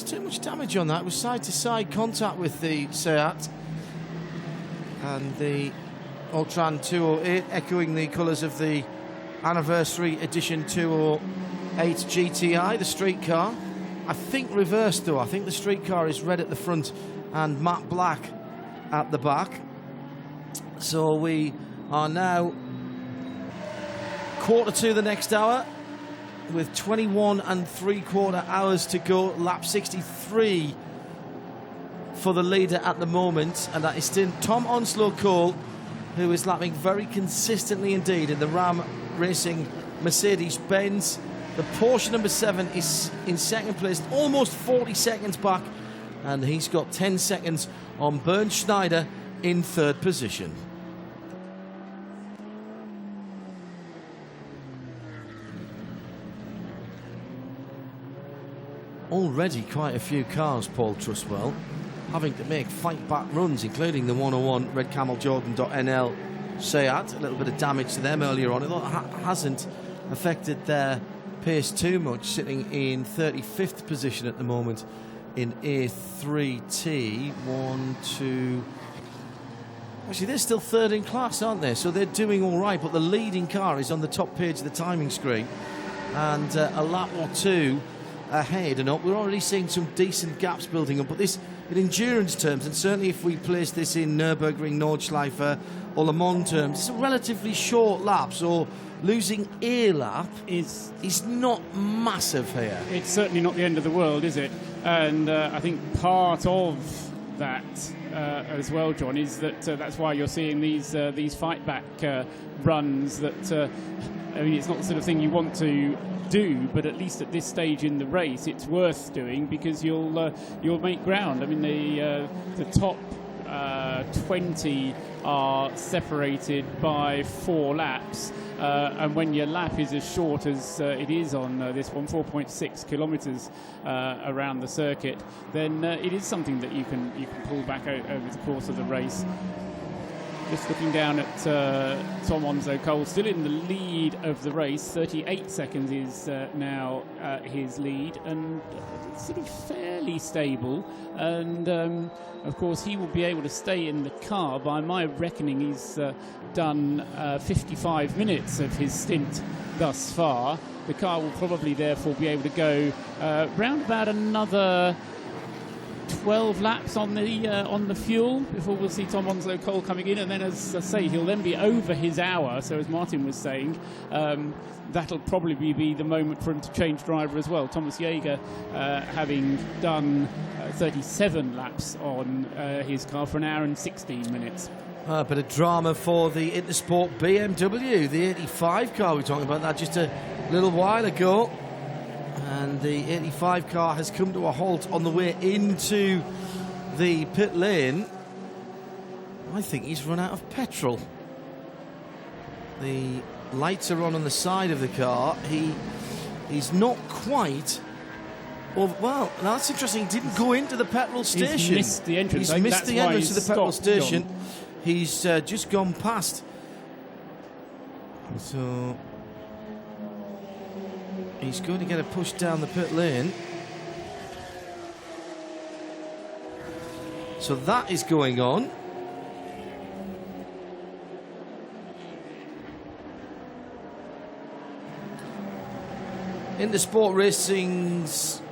[SPEAKER 1] too much damage on that. It was side-to-side contact with the Seat and the Ultran 208, echoing the colours of the anniversary edition 208 GTI, the street car. I think reversed though. I think the street car is red at the front and matte black at the back. So we are now quarter to the next hour with 21 3/4 hours to go. Lap 63 for the leader at the moment, and that is still Tom Onslow-Cole, who is lapping very consistently indeed in the Ram Racing Mercedes-Benz. The Porsche number 7 is in second place, almost 40 seconds back, and he's got 10 seconds on Bernd Schneider in third position. Already quite a few cars, Paul Truswell, having to make fight-back runs, including the 101 Red Camel Jordan.nl Seat. A little bit of damage to them earlier on. It hasn't affected their pace too much, sitting in 35th position at the moment in A3T. 1, 2... Actually, they're still third in class, aren't they? So they're doing all right, but the leading car is on the top page of the timing screen. And a lap or two ahead and up. We're already seeing some decent gaps building up, but this, in endurance terms, and certainly if we place this in Nürburgring, Nordschleife or Le Mans terms, it's a relatively short lap, so losing a lap is not massive here.
[SPEAKER 15] It's certainly not the end of the world, is it? And I think part of that as well, John, is that that's why you're seeing these fight back runs. That I mean, it's not the sort of thing you want to do, but at least at this stage in the race, it's worth doing because you'll make ground. I mean, the top 20 are separated by 4 laps, and when your lap is as short as it is on this one, 4.6 kilometres around the circuit, then it is something that you can pull back over the course of the race. Just looking down at Tom Onzo-Cole, still in the lead of the race. 38 seconds is now his lead, and sort of fairly stable. And of course, he will be able to stay in the car. By my reckoning, he's done 55 minutes of his stint thus far. The car will probably therefore be able to go round about another 12 laps on the fuel before we'll see Tom Onzo-Cole coming in, and then, as I say, he'll then be over his hour. So as Martin was saying, that'll probably be the moment for him to change driver as well. Thomas Jaeger having done 37 laps on his car for an hour and 16 minutes.
[SPEAKER 1] A bit of drama for the Intersport BMW, the 85 car. We were talking about that just a little while ago. And the 85 car has come to a halt on the way into the pit lane. I think he's run out of petrol. The lights are on the side of the car. He's not quite... Well, that's interesting. He didn't go into the petrol station.
[SPEAKER 15] He's missed the entrance.
[SPEAKER 1] He's missed the entrance to the petrol station.
[SPEAKER 15] John.
[SPEAKER 1] He's just gone past. So... he's going to get a push down the pit lane. So that is going on. Intersport Racing's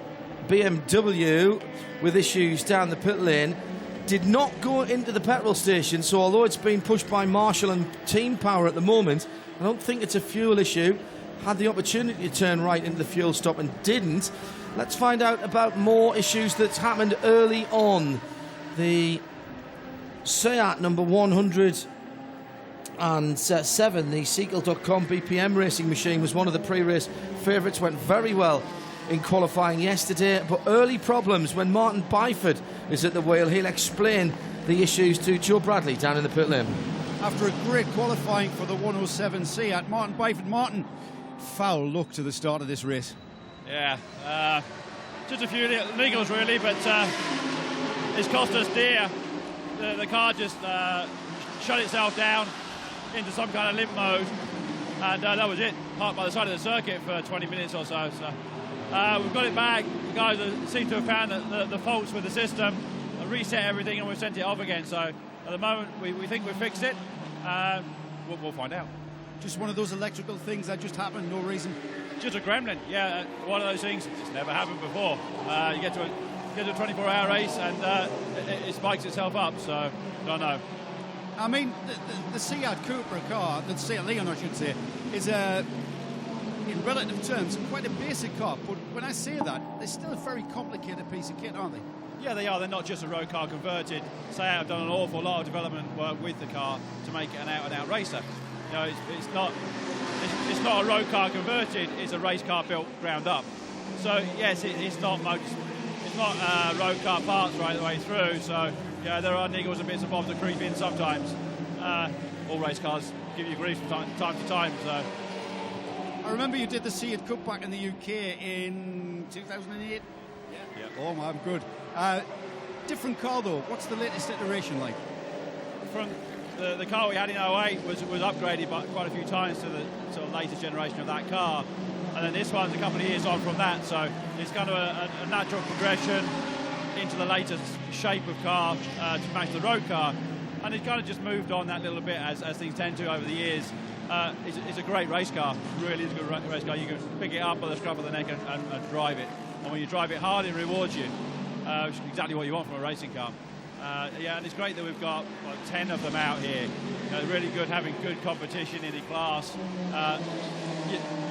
[SPEAKER 1] BMW, with issues down the pit lane, did not go into the petrol station. So although it's been pushed by Marshall and Team Power at the moment, I don't think it's a fuel issue. Had the opportunity to turn right into the fuel stop and didn't. Let's find out about more issues that's happened early on. The Seat number 107, the Sequel.com BPM racing machine, was one of the pre-race favourites. Went very well in qualifying yesterday, but early problems when Martin Byford is at the wheel. He'll explain the issues to Joe Bradley down in the pit lane.
[SPEAKER 4] After a great qualifying for the 107 Seat, Martin Byford. Martin, foul look to the start of this race.
[SPEAKER 6] Yeah, just a few niggles really, but it's cost us dear. The car just shut itself down into some kind of limp mode, and that was it. Parked by the side of the circuit for 20 minutes or so. So we've got it back. The guys seem to have found the faults with the system, reset everything, and we've sent it off again. So at the moment, we think we've fixed it. We'll find out.
[SPEAKER 4] Just one of those electrical things that just happened, no reason.
[SPEAKER 6] Just a gremlin, yeah. One of those things that's never happened before. You get to a 24-hour race and it spikes itself up. So don't know.
[SPEAKER 4] I mean, the Seat Cupra car, the Seat Leon, I should say, is in relative terms quite a basic car. But when I say that, they're still a very complicated piece of kit, aren't they?
[SPEAKER 6] Yeah, they are. They're not just a road car converted. Seat have done an awful lot of development work with the car to make it an out-and-out racer. You know, it's not a road car converted. It's a race car built ground up. So yes, it's not road car parts right the way through. So yeah, there are niggles and bits and bobs that creep in sometimes. All race cars give you grief from time to time. So
[SPEAKER 4] I remember you did the Seat Cup back in the UK in 2008. Yeah. Oh, I'm good. Different car though. What's the latest iteration like?
[SPEAKER 6] From the car we had in 08 was upgraded by quite a few times to the sort of latest generation of that car, and then this one's a couple of years on from that, so it's kind of a natural progression into the latest shape of car to match the road car, and it's kind of just moved on that little bit as things tend to over the years. It's a great race car, really is a good race car. You can pick it up by the scruff of the neck and drive it, and when you drive it hard it rewards you, which is exactly what you want from a racing car. Yeah, and it's great that we've got 10 of them out here. You know, really good having good competition in the class.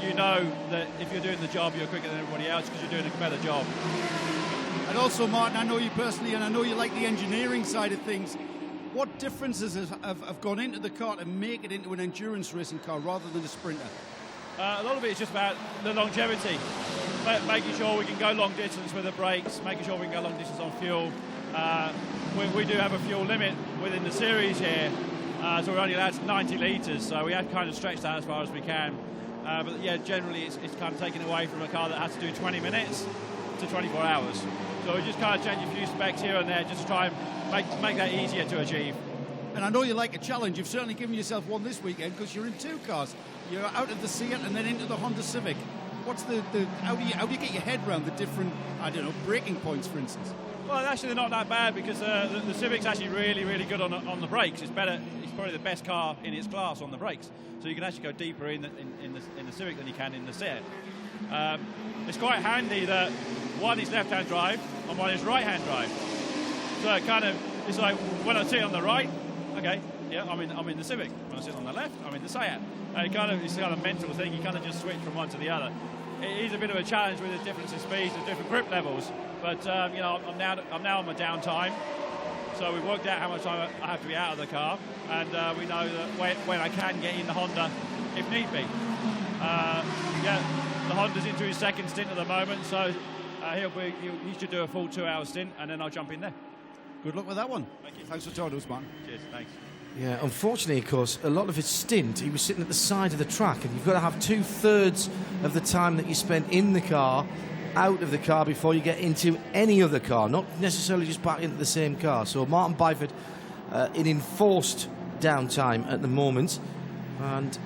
[SPEAKER 6] You know that if you're doing the job, you're quicker than everybody else because you're doing a better job.
[SPEAKER 4] And also, Martin, I know you personally, and I know you like the engineering side of things. What differences have gone into the car to make it into an endurance racing car rather than a sprinter?
[SPEAKER 6] A lot of it is just about the longevity, making sure we can go long distance with the brakes, making sure we can go long distance on fuel. We do have a fuel limit within the series here, so we're only allowed 90 litres, so we have kind of stretched that as far as we can. But yeah, generally it's kind of taken away from a car that has to do 20 minutes to 24 hours. So we just kind of change a few specs here and there just to try and make that easier to achieve.
[SPEAKER 4] And I know you like a challenge. You've certainly given yourself one this weekend because you're in 2 cars. You're out of the Seat and then into the Honda Civic. What's how do you get your head around the different, I don't know, braking points, for instance?
[SPEAKER 6] Well, actually, they're not that bad because the Civic's actually really, really good on the brakes. It's better. It's probably the best car in its class on the brakes. So you can actually go deeper in the Civic than you can in the Seat. It's quite handy that one is left-hand drive and one is right-hand drive. So it's like when I sit on the right, okay, yeah, I'm in the Civic. When I sit on the left, I'm in the Seat. It's kind of a mental thing. You kind of just switch from one to the other. It is a bit of a challenge with the difference in speeds and different grip levels. But I'm now on my downtime, so we've worked out how much time I have to be out of the car, and we know that when I can get in the Honda, if need be. The Honda's into his second stint at the moment, so he should do a full 2-hour stint, and then I'll jump in there.
[SPEAKER 4] Good luck with that one.
[SPEAKER 6] Thank you.
[SPEAKER 4] Thanks for talking to us, man.
[SPEAKER 6] Cheers. Thanks.
[SPEAKER 1] Yeah, unfortunately, of course, a lot of his stint, he was sitting at the side of the track, and you've got to have 2/3 of the time that you spend in the car out of the car before you get into any other car, not necessarily just back into the same car. So Martin Byford in enforced downtime at the moment, and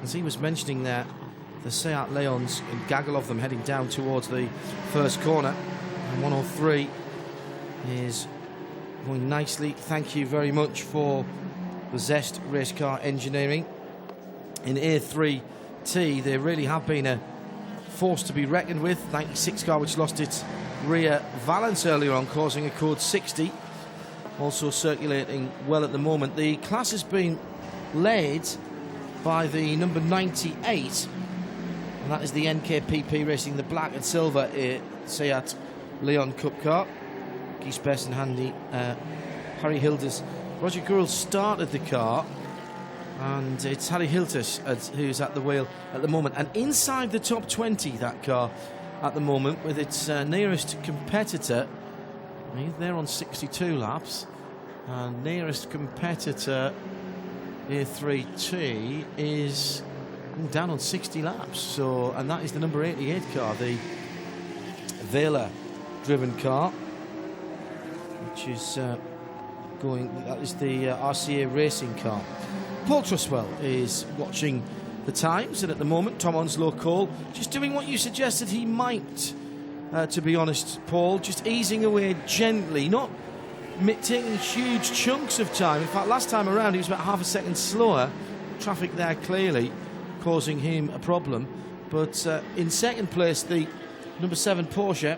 [SPEAKER 1] as he was mentioning there, the Seat Leons and gaggle of them heading down towards the first corner, and 103 is going nicely. Thank you very much for the Zest Race Car Engineering. In A3T, they really have been a force to be reckoned with. 96 car which lost its rear valance earlier on, causing a code 60. Also circulating well at the moment. The class has been led by the number 98, and that is the NKPP Racing, the black and silver Seat Leon Cup car. Geese Best and Handy, Harry Hilders. Roger Gould started the car, and it's Harry Hilders who's at the wheel at the moment. And inside the top 20, that car at the moment, with its nearest competitor, they're on 62 laps, and nearest competitor, A3T, is down on 60 laps. So, and that is the number 88 car, the Vela-driven car, which is that is the RCA Racing car. Paul Truswell is watching the times, and at the moment Tom Onslow Cole just doing what you suggested he might, to be honest, Paul, just easing away gently, not taking huge chunks of time. In fact, last time around he was about half a second slower. Traffic there clearly causing him a problem. But in second place, the number 7 Porsche,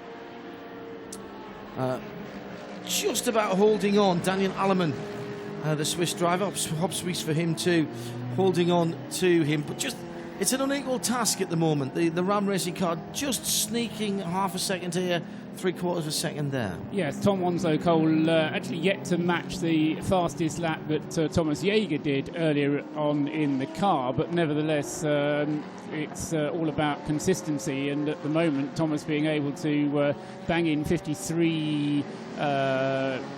[SPEAKER 1] just about holding on. Daniel Allemann, the Swiss driver, Hop Swiss for him too, holding on to him. But just, it's an unequal task at the moment. The Ram Racing car just sneaking half a second here, 3/4 of a second there.
[SPEAKER 15] Yes, Tom Onslow Cole actually yet to match the fastest lap that Thomas Jaeger did earlier on in the car, but nevertheless it's all about consistency, and at the moment Thomas being able to bang in 53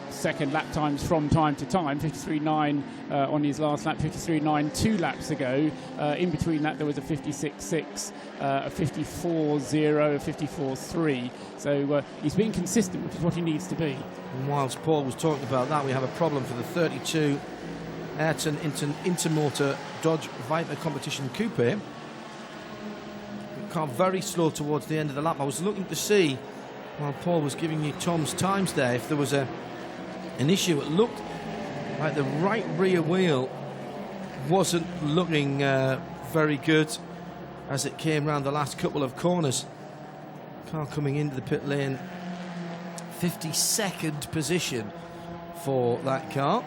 [SPEAKER 15] second lap times from time to time, 53.9 on his last lap, 53.9 2 laps ago. In between that there was a 56.6, a 54.0, a 54.3. So he's being consistent, which is what he needs to be.
[SPEAKER 1] And whilst Paul was talking about that, we have a problem for the 32 Ayrton Intermotor Dodge Viper Competition Coupe. Car very slow towards the end of the lap. I was looking to see, while Paul was giving you Tom's times there, if there was an issue. It looked like the right rear wheel wasn't looking very good as it came round the last couple of corners. Car coming into the pit lane, 52nd position for that car,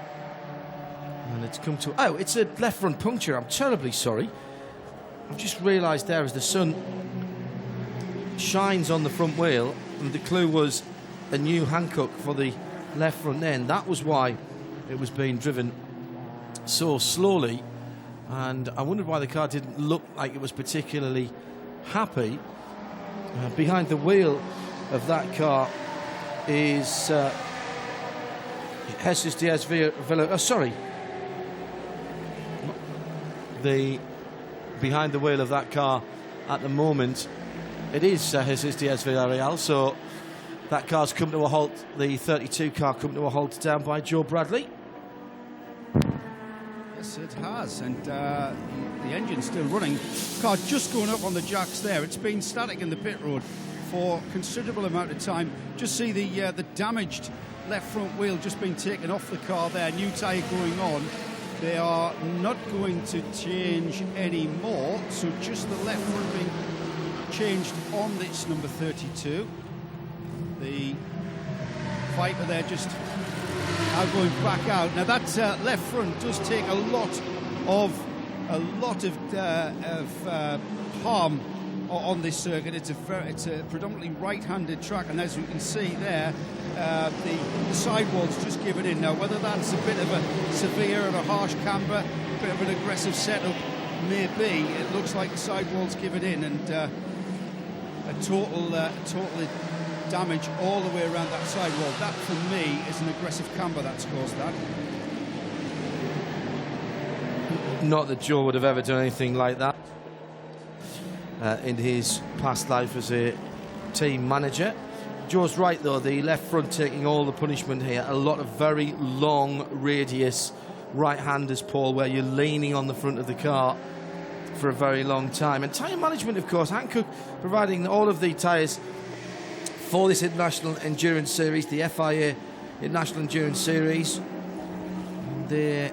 [SPEAKER 1] and it's come to, oh, it's a left front puncture. I'm terribly sorry. I've just realised there, as the sun shines on the front wheel, and the clue was a new Hankook for the left front end. That was why it was being driven so slowly, and I wondered why the car didn't look like it was particularly happy. Behind the wheel of that car is Jesus Diaz Villa. Behind the wheel of that car at the moment, it is Jesus Diaz Villarreal. So that car's come to a halt. The 32 car come to a halt down by Joe Bradley.
[SPEAKER 4] it has, and the engine's still running. Car just going up on the jacks there. It's been static in the pit road for a considerable amount of time. Just see the damaged left front wheel just being taken off the car there. New tyre going on. They are not going to change anymore, so just the left front being changed on this number 32. The Viper there just now going back out. Now that left front does take a lot of harm on this circuit. It's a predominantly right-handed track, and as you can see there, the sidewall's just given in. Now, whether that's a bit of a severe and a harsh camber, a bit of an aggressive setup, maybe, it looks like the sidewall's given in, and a total damage all the way around that sidewall. That, for me, is an aggressive camber that's caused that.
[SPEAKER 1] Not that Joe would have ever done anything like that in his past life as a team manager. Joe's right, though, the left front taking all the punishment here. A lot of very long radius right-handers, Paul, where you're leaning on the front of the car for a very long time. And tyre management, of course, Hankook providing all of the tyres for this International Endurance Series, the FIA International Endurance Series. They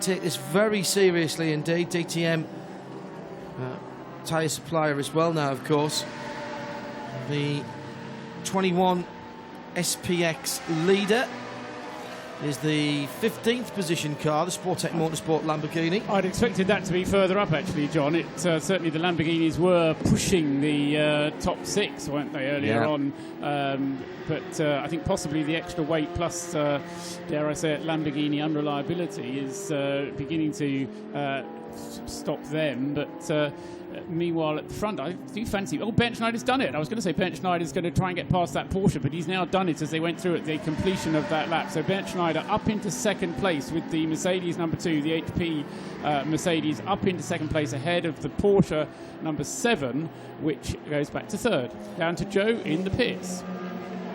[SPEAKER 1] take this very seriously indeed. DTM tyre supplier as well now, of course. The 21 SPX leader is the 15th position car, the Sportec Motorsport Lamborghini.
[SPEAKER 15] I'd expected that to be further up, actually, John. Certainly the Lamborghinis were pushing the top six, weren't they, earlier on? But I think possibly the extra weight plus, dare I say it, Lamborghini unreliability is beginning to stop them. But meanwhile, at the front, I do fancy... Oh, Bernd Schneider's done it. I was going to say Bernd Schneider's going to try and get past that Porsche, but he's now done it as they went through at the completion of that lap. So Bernd Schneider up into second place with the Mercedes number 2, the HP Mercedes, up into second place ahead of the Porsche number 7, which goes back to third. Down to Joe in the pits.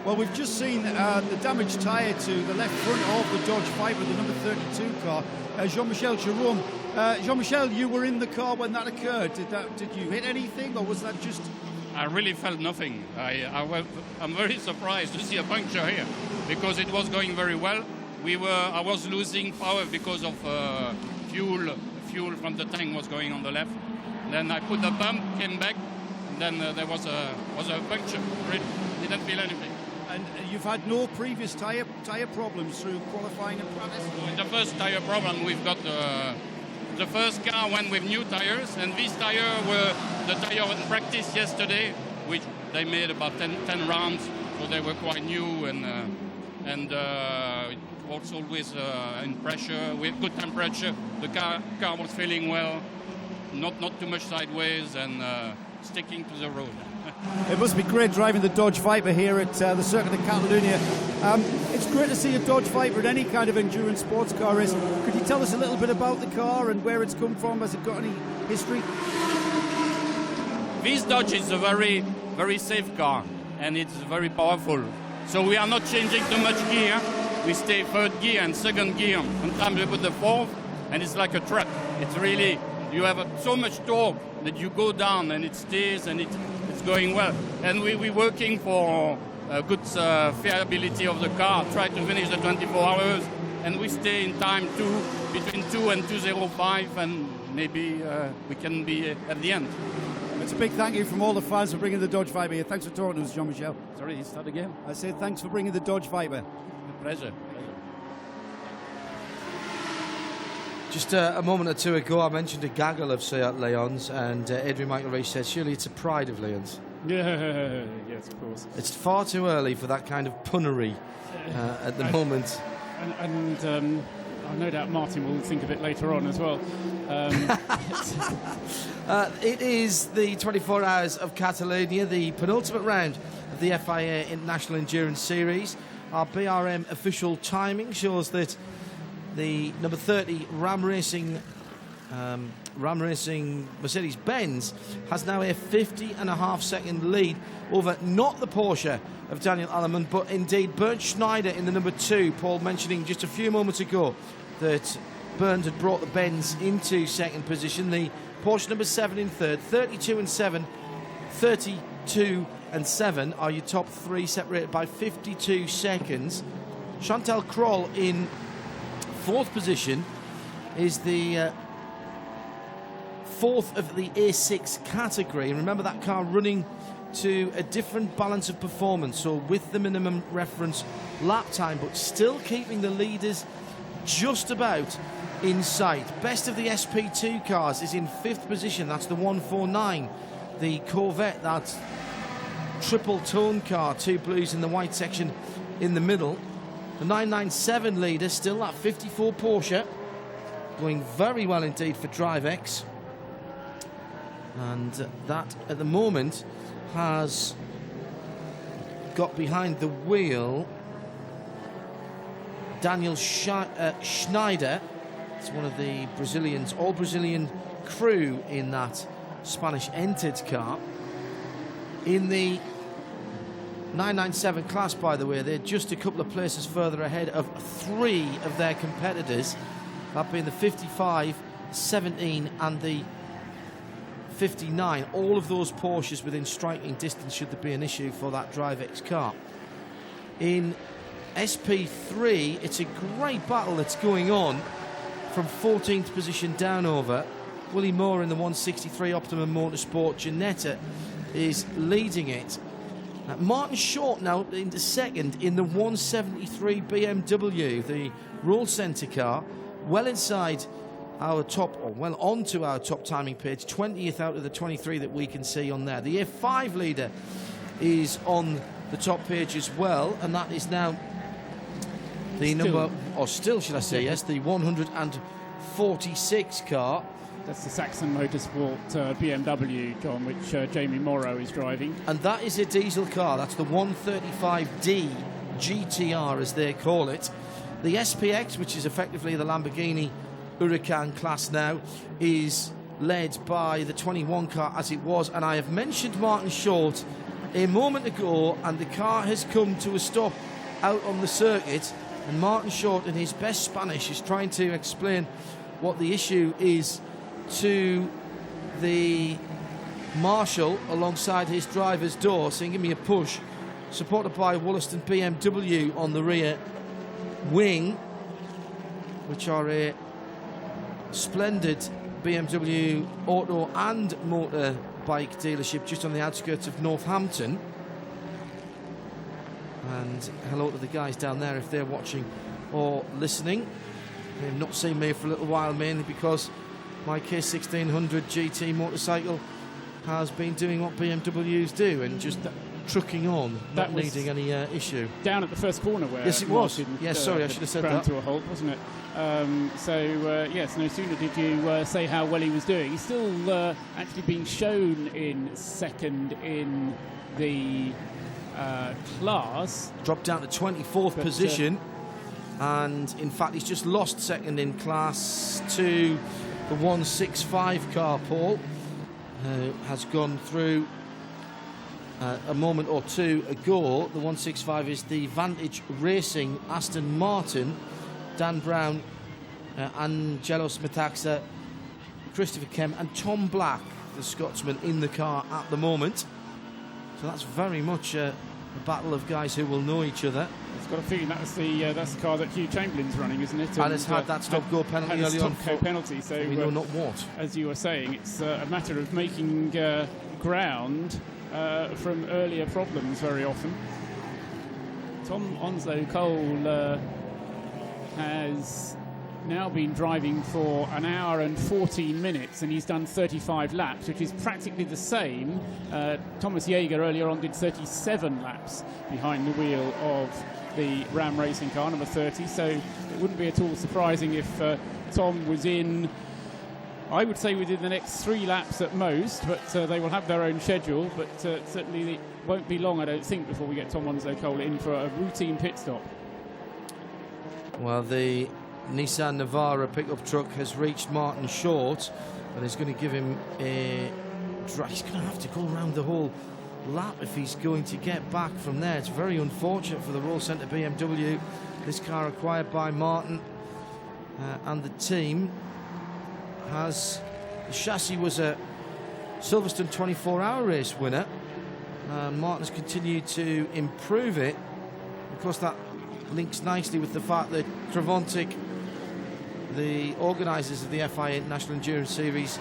[SPEAKER 4] Well, we've just seen the damaged tyre to the left front of the Dodge Viper, the number 32 car. Jean-Michel Jerome. Jean-Michel, you were in the car when that occurred. Did you hit anything, or was that just...
[SPEAKER 7] I really felt nothing. I'm very surprised to see a puncture here, because it was going very well. I was losing power because of fuel from the tank was going on the left. Then I put the pump, came back, and then there was a puncture. Really didn't feel anything.
[SPEAKER 4] And you've had no previous tyre problems through qualifying and practice?
[SPEAKER 7] In the first tyre problem, we've got the first car went with new tyres, and these tyres were the tyre in practice yesterday, which they made about 10 rounds, so they were quite new, and also with in pressure, with good temperature. The car was feeling well, not too much sideways, and sticking to the road.
[SPEAKER 4] It must be great driving the Dodge Viper here at the Circuit of Catalunya. It's great to see a Dodge Viper in any kind of endurance sports car race. Could you tell us a little bit about the car and where it's come from? Has it got any history?
[SPEAKER 7] This Dodge is a very, very safe car, and it's very powerful. So we are not changing too much gear. We stay third gear and second gear. Sometimes we put the fourth, and it's like a truck. It's really, you have so much torque that you go down and it stays, and it's going well. And we're working for a good fiability of the car, try to finish the 24 hours, and we stay in time between 2 and 2:05, and maybe we can be at the end.
[SPEAKER 4] It's a big thank you from all the fans for bringing the Dodge Viper here. Thanks for talking to us, Jean-Michel.
[SPEAKER 7] Sorry, start again.
[SPEAKER 4] I said thanks for bringing the Dodge Viper.
[SPEAKER 7] Pleasure.
[SPEAKER 1] Just a moment or two ago, I mentioned a gaggle of Seat Leons, and Adrian Michael Rees said, surely it's a pride of Leons.
[SPEAKER 15] Yeah, yes, of course.
[SPEAKER 1] It's far too early for that kind of punnery at the moment.
[SPEAKER 15] And no doubt Martin will think of it later on as well.
[SPEAKER 1] It is the 24 Hours of Catalonia, the penultimate round of the FIA International Endurance Series. Our BRM official timing shows that the number 30 Ram Racing Mercedes-Benz has now a 50.5 second lead over not the Porsche of Daniel Allemann, but indeed Bernd Schneider in the number 2. Paul mentioning just a few moments ago that Burns had brought the Benz into second position. The Porsche number 7 in third. 32 and 7, 32 and 7 are your top three, separated by 52 seconds. Chantal Kroll in fourth position is the fourth of the A6 category. And remember, that car running to a different balance of performance, so with the minimum reference lap time, but still keeping the leaders just about in sight. Best of the SP2 cars is in fifth position. That's the 149, the Corvette, that triple tone car, two blues in the white section in the middle. The 997 leader, still that 54 Porsche, going very well indeed for DriveX. And that at the moment has got behind the wheel Daniel Schneider. It's one of the Brazilians, all Brazilian crew in that Spanish entered car. In the 997 class, by the way, they're just a couple of places further ahead of three of their competitors, that being the 55, 17 and the 59. All of those Porsches within striking distance should there be an issue for that DriveX car. In SP3, it's a great battle that's going on from 14th position down over. Willie Moore in the 163 Optimum Motorsport. Ginetta is leading it. Martin Short now into second in the 173 BMW, the Roll Centre car, well inside our top, or well onto our top timing page, 20th out of the 23 that we can see on there. The F5 leader is on the top page as well, and that is now the still should I say, yes, the 146 car.
[SPEAKER 15] That's the Saxon Motorsport BMW, John, which Jamie Morrow is driving.
[SPEAKER 1] And that is a diesel car. That's the 135D GTR, as they call it. The SPX, which is effectively the Lamborghini Huracan class now, is led by the 21 car as it was. And I have mentioned Martin Short a moment ago, and the car has come to a stop out on the circuit. And Martin Short, in his best Spanish, is trying to explain what the issue is to the marshal alongside his driver's door, saying, "Give me a push," supported by Wollaston BMW on the rear wing, which are a splendid BMW auto and motorbike dealership just on the outskirts of Northampton. And hello to the guys down there if they're watching or listening. They've not seen me for a little while, mainly because my K1600 GT motorcycle has been doing what BMWs do and just trucking on, not needing any issue.
[SPEAKER 15] Down at the first corner where...
[SPEAKER 1] Yes, it was. Yes, sorry, I should have said that.
[SPEAKER 15] To a halt, wasn't it? Yes, no sooner did you say how well he was doing. He's still actually being shown in second in the class.
[SPEAKER 1] Dropped down to 24th position. And in fact, he's just lost second in class to the 165 car, Paul, has gone through a moment or two ago. The 165 is the Vantage Racing Aston Martin. Dan Brown, Angelos Metaxa, Christopher Kemp and Tom Black, the Scotsman, in the car at the moment. So that's very much a battle of guys who will know each other.
[SPEAKER 15] It's got a feeling that's the car that Hugh Chamberlain's running, isn't it?
[SPEAKER 1] And has had that stop-go penalty early on.
[SPEAKER 15] Penalty, so
[SPEAKER 1] we know not what.
[SPEAKER 15] As you were saying, it's a matter of making ground from earlier problems very often. Tom Onslow Cole has now been driving for an hour and 14 minutes, and he's done 35 laps, which is practically the same. Thomas Jaeger earlier on did 37 laps behind the wheel of the Ram Racing car, number 30, so it wouldn't be at all surprising if Tom was in, I would say, within the next 3 laps at most, but they will have their own schedule, but certainly it won't be long, I don't think, before we get Tom Onslow Cole in for a routine pit stop.
[SPEAKER 1] Well, the Nissan Navara pickup truck has reached Martin Short and is going to give him a drive. He's going to have to go around the whole lap if he's going to get back from there. It's very unfortunate for the Roll Centre BMW. This car acquired by Martin and the team has... The chassis was a Silverstone 24-hour race winner, and Martin's continued to improve it. Of course, that links nicely with the fact that Creventic, the organisers of the FIA International Endurance Series,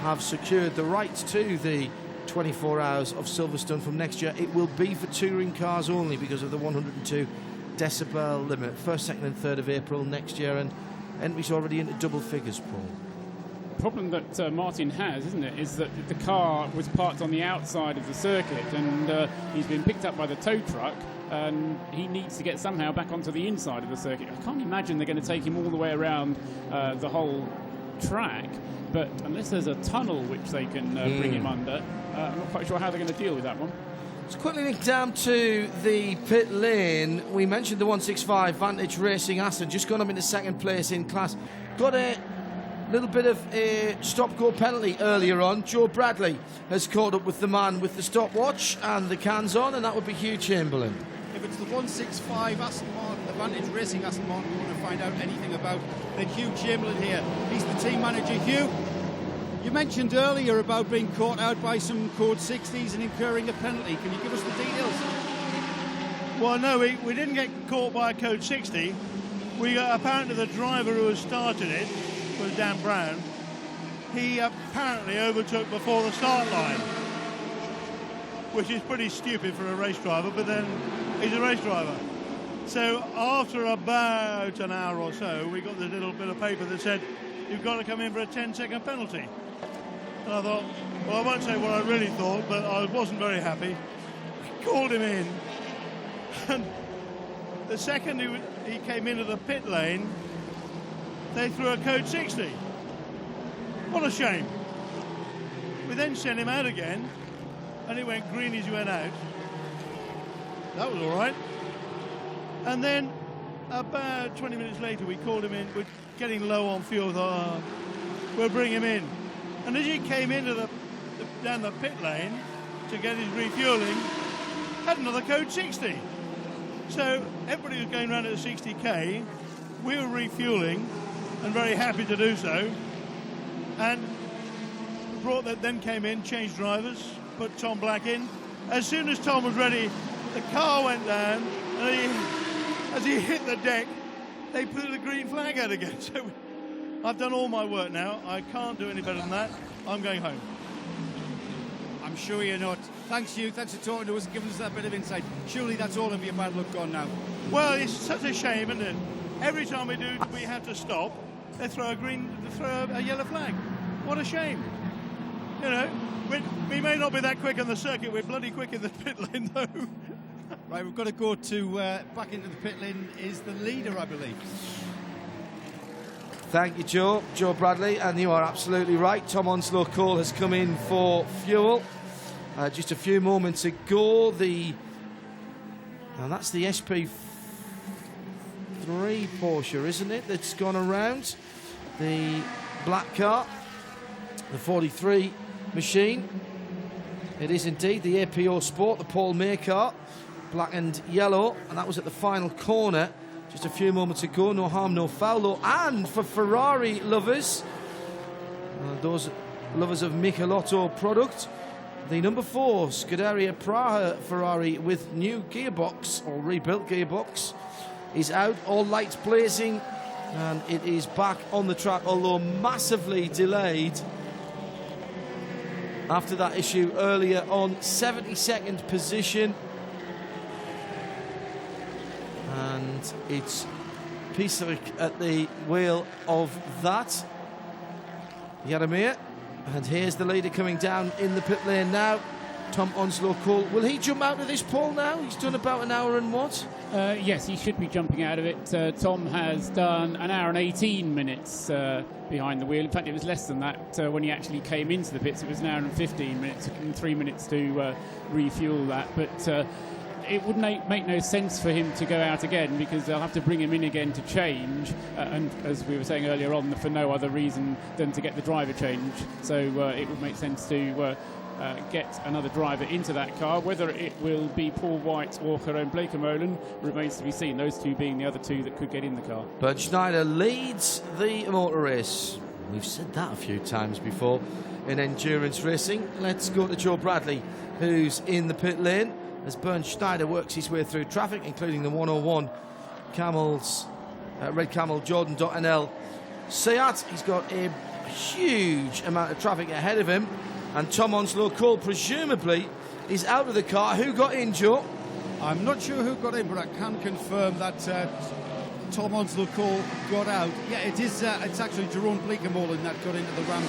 [SPEAKER 1] have secured the rights to the 24 hours of Silverstone from next year. It will be for touring cars only because of the 102 decibel limit. 1st, 2nd and 3rd of April next year, and entries already into double figures, Paul.
[SPEAKER 15] The problem that Martin has, isn't it, is that the car was parked on the outside of the circuit, and he's been picked up by the tow truck, and he needs to get somehow back onto the inside of the circuit. I can't imagine they're going to take him all the way around the whole track, but unless there's a tunnel which they can bring him under, I'm not quite sure how they're going to deal with that one.
[SPEAKER 1] Let's quickly link down to the pit lane. We mentioned the 165 Vantage Racing Aston, just gone up into 2nd place in class. Got a little bit of a stop-go penalty earlier on. Joe Bradley has caught up with the man with the stopwatch and the cans on, and that would be Hugh Chamberlain.
[SPEAKER 4] If it's the 165 Aston Martin, the Vantage Racing Aston Martin, we want to find out anything about, then Hugh Chamberlain here. He's the team manager. Hugh, you mentioned earlier about being caught out by some code 60s and incurring a penalty. Can you give us the details?
[SPEAKER 8] Well, no, we didn't get caught by a code 60. Apparently the driver who had started it was Dan Brown. He apparently overtook before the start line, which is pretty stupid for a race driver, but then he's a race driver. So after about an hour or so, we got this little bit of paper that said, you've got to come in for a 10-second penalty. And I thought, well, I won't say what I really thought, but I wasn't very happy. We called him in, and the second he came into the pit lane, they threw a code 60. What a shame. We then sent him out again, and he went green as he went out. That was all right. And then about 20 minutes later, we called him in. We're getting low on fuel. We'll bring him in. And as he came into down the pit lane to get his refueling, had another code 60. So everybody was going around at 60k. We were refueling, and very happy to do so. And then came in, changed drivers, put Tom Black in. As soon as Tom was ready, the car went down, and as he hit the deck, they put the green flag out again. So I've done all my work now. I can't do any better than that. I'm going home.
[SPEAKER 4] I'm sure you're not. Thanks, Hugh. Thanks for talking to us and giving us that bit of insight. Surely that's all of your bad luck gone now.
[SPEAKER 8] Well, it's such a shame, isn't it? Every time we have to stop, they throw a yellow flag. What a shame. You know, we may not be that quick on the circuit. We're bloody quick in the pit lane, though.
[SPEAKER 4] Right, we've got to go to back into the pit lane is the leader, I believe.
[SPEAKER 1] Thank you, Joe Bradley, and you are absolutely right. Tom Onslow Cole has come in for fuel just a few moments ago. And that's the SP3 Porsche, isn't it, that's gone around the black car, the 43 machine. It is indeed the APO Sport, the Paul May car, black and yellow, and that was at the final corner just a few moments ago. No harm, no foul, though. And for Ferrari lovers, those lovers of Michelotto product, the number 4 Scuderia Praha Ferrari with new gearbox, or rebuilt gearbox, is out, all lights blazing, and it is back on the track, although massively delayed after that issue earlier on. 72nd position, and it's Pisarik at the wheel of that. Jaromir, and here's the leader coming down in the pit lane now, Tom Onslow Cole. Will he jump out of this pole now? He's done about an hour and what?
[SPEAKER 15] Yes, he should be jumping out of it. Tom has done an hour and 18 minutes behind the wheel. In fact, it was less than that when he actually came into the pits. It was an hour and 15 minutes, and 3 minutes to refuel that. But it would make no sense for him to go out again, because they'll have to bring him in again to change, and as we were saying earlier on, for no other reason than to get the driver change. So it would make sense to get another driver into that car. Whether it will be Paul White or Jeroen Bleekemolen remains to be seen, those two being the other two that could get in the car.
[SPEAKER 1] Bernd Schneider leads the motor race. We've said that a few times before in endurance racing. Let's go to Joe Bradley, who's in the pit lane as Bernd Schneider works his way through traffic, including the 101 Camels, Red Camel Jordan.nl Seat. He's got a huge amount of traffic ahead of him, and Tom Onslow Cole presumably is out of the car. Who got in, Joe?
[SPEAKER 4] I'm not sure who got in, but I can confirm that Tom Onslow Cole got out. Yeah, it is. It's actually Jeroen Bleekemolen that got into the Ram